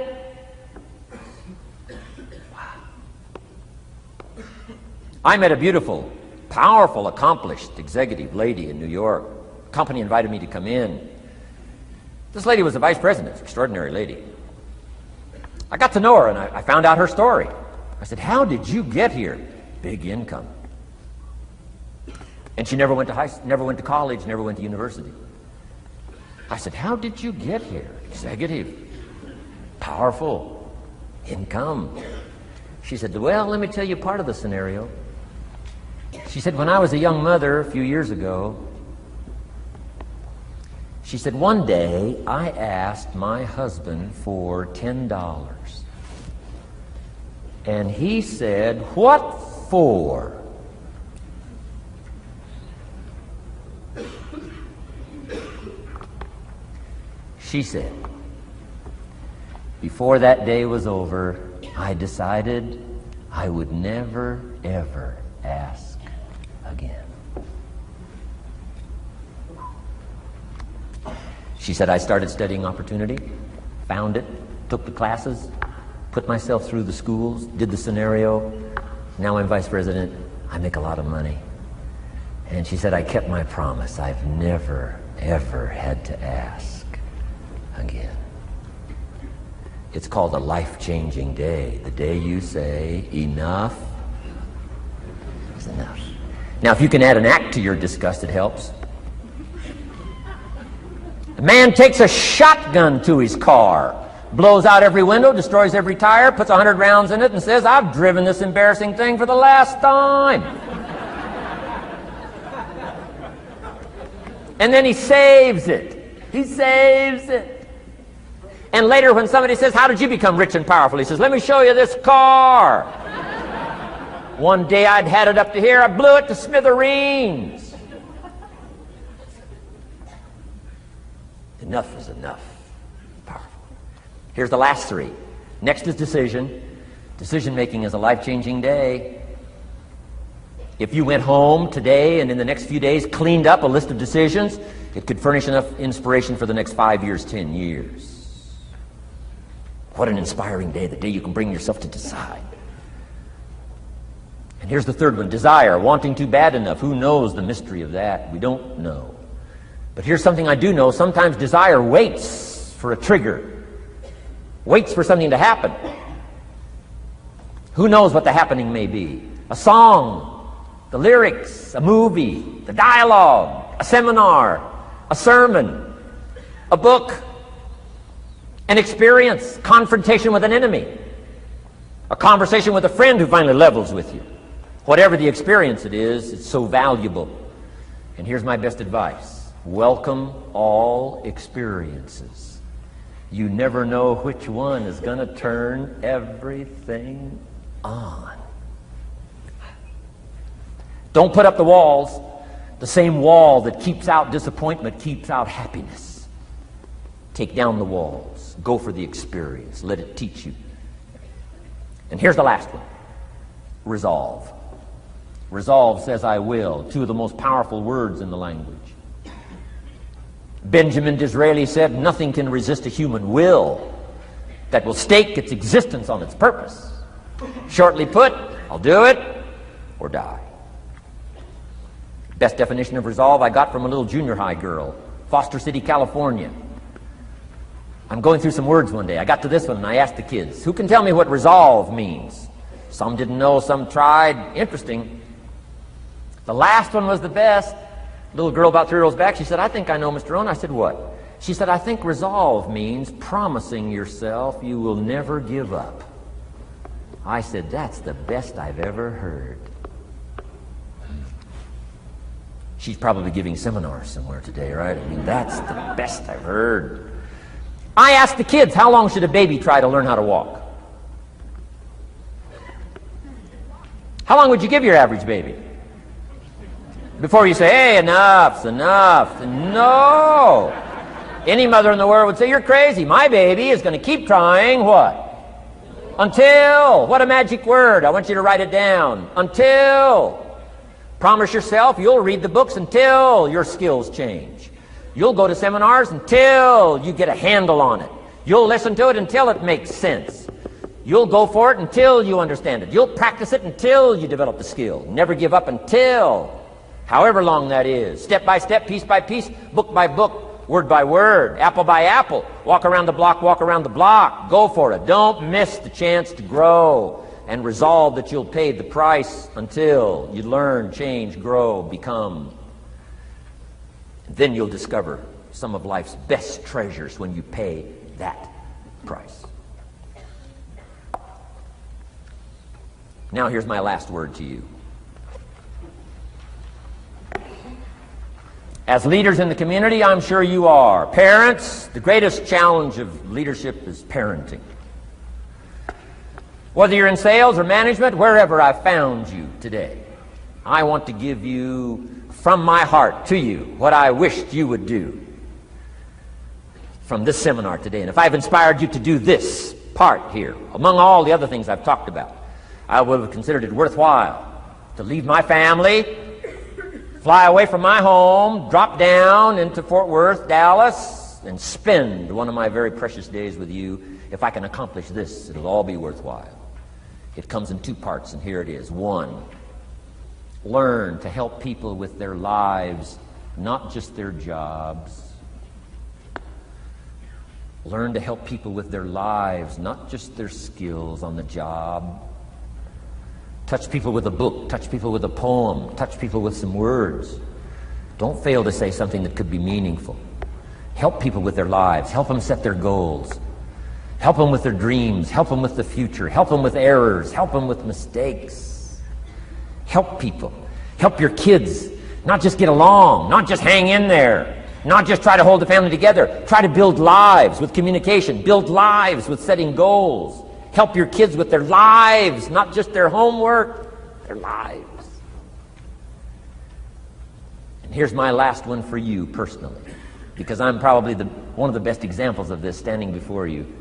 A: Wow. I met a beautiful, powerful, accomplished executive lady in New York. The company invited me to come in. This lady was a vice president, extraordinary lady. I got to know her, and I found out her story. I said, how did you get here? Big income. And she never went to college, never went to university. I said, how did you get here? Executive, powerful, income. She said, well, let me tell you part of the scenario. She said, when I was a young mother a few years ago, she said, one day I asked my husband for $10. And he said, what for? She said, before that day was over, I decided I would never, ever ask again. She said, I started studying opportunity, found it, took the classes, put myself through the schools, did the scenario. Now I'm vice president. I make a lot of money. And she said, I kept my promise. I've never, ever had to ask again. It's called a life-changing day. The day you say, enough is enough. Now, if you can add an act to your disgust, it helps. A man takes a shotgun to his car, blows out every window, destroys every tire, puts 100 rounds in it, and says, I've driven this embarrassing thing for the last time. And then he saves it. He saves it. And later when somebody says, how did you become rich and powerful? He says, let me show you this car. One day I'd had it up to here. I blew it to smithereens. Enough is enough. Powerful. Here's the last three. Next is decision. Decision making is a life-changing day. If you went home today and in the next few days cleaned up a list of decisions, it could furnish enough inspiration for the next 5 years, 10 years. What an inspiring day, the day you can bring yourself to decide. And here's the third one, desire, wanting too bad enough. Who knows the mystery of that? We don't know. But here's something I do know. Sometimes desire waits for a trigger, waits for something to happen. Who knows what the happening may be? A song, the lyrics, a movie, the dialogue, a seminar, a sermon, a book, an experience, confrontation with an enemy, a conversation with a friend who finally levels with you. Whatever the experience it is, it's so valuable. And here's my best advice. Welcome all experiences. You never know which one is going to turn everything on. Don't put up the walls. The same wall that keeps out disappointment keeps out happiness. Take down the walls. Go for the experience. Let it teach you. And here's the last one. Resolve. Resolve says I will. Two of the most powerful words in the language. Benjamin Disraeli said, nothing can resist a human will that will stake its existence on its purpose. Shortly put, I'll do it or die. Best definition of resolve I got from a little junior high girl, Foster City, California. I'm going through some words one day. I got to this one and I asked the kids, who can tell me what resolve means? Some didn't know, some tried. Interesting. The last one was the best. Little girl about 3 rows back, she said, I think I know, Mr. Rohn. I said, what? She said, I think resolve means promising yourself you will never give up. I said, that's the best I've ever heard. She's probably giving seminars somewhere today, right? I mean, that's the best I've heard. I asked the kids, how long should a baby try to learn how to walk? How long would you give your average baby? Before you say, hey, enough's enough. No. Any mother in the world would say, you're crazy. My baby is going to keep trying what? Until. What a magic word. I want you to write it down. Until. Promise yourself you'll read the books until your skills change. You'll go to seminars until you get a handle on it. You'll listen to it until it makes sense. You'll go for it until you understand it. You'll practice it until you develop the skill. Never give up until, however long that is. Step by step, piece by piece, book by book, word by word, apple by apple. Walk around the block, walk around the block. Go for it. Don't miss the chance to grow, and resolve that you'll pay the price until you learn, change, grow, become. Then you'll discover some of life's best treasures when you pay that price. Now here's my last word to you. As leaders in the community, I'm sure you are. Parents, the greatest challenge of leadership is parenting. Whether you're in sales or management, wherever I've found you today, I want to give you, from my heart to you, what I wished you would do from this seminar today. And if I've inspired you to do this, part here, among all the other things I've talked about, I would have considered it worthwhile to leave my family, fly away from my home, drop down into Fort Worth, Dallas, and spend one of my very precious days with you. If I can accomplish this, it'll all be worthwhile. It comes in two parts, and here it is. One, learn to help people with their lives, not just their jobs. Learn to help people with their lives, not just their skills on the job. Touch people with a book, touch people with a poem, touch people with some words. Don't fail to say something that could be meaningful. Help people with their lives, help them set their goals. Help them with their dreams, help them with the future, help them with errors, help them with mistakes. Help people. Help your kids not just get along, not just hang in there. Not just try to hold the family together. Try to build lives with communication. Build lives with setting goals. Help your kids with their lives, not just their homework, their lives. And here's my last one for you personally, because I'm probably one of the best examples of this standing before you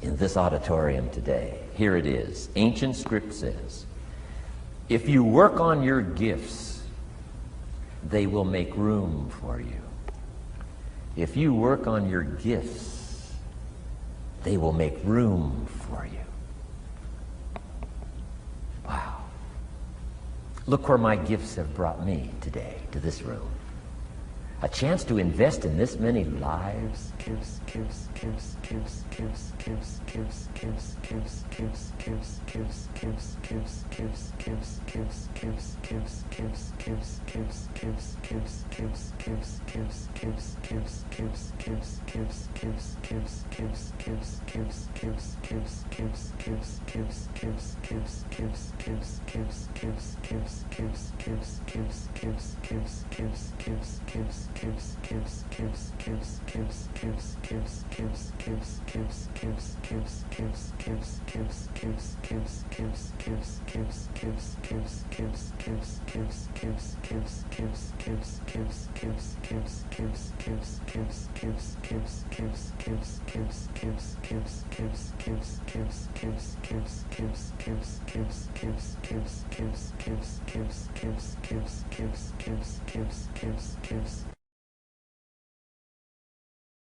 A: in this auditorium today. Here it is. Ancient script says, if you work on your gifts, they will make room for you. If you work on your gifts, they will make room for you. Wow. Look where my gifts have brought me today, to this room. A chance to invest in this many lives.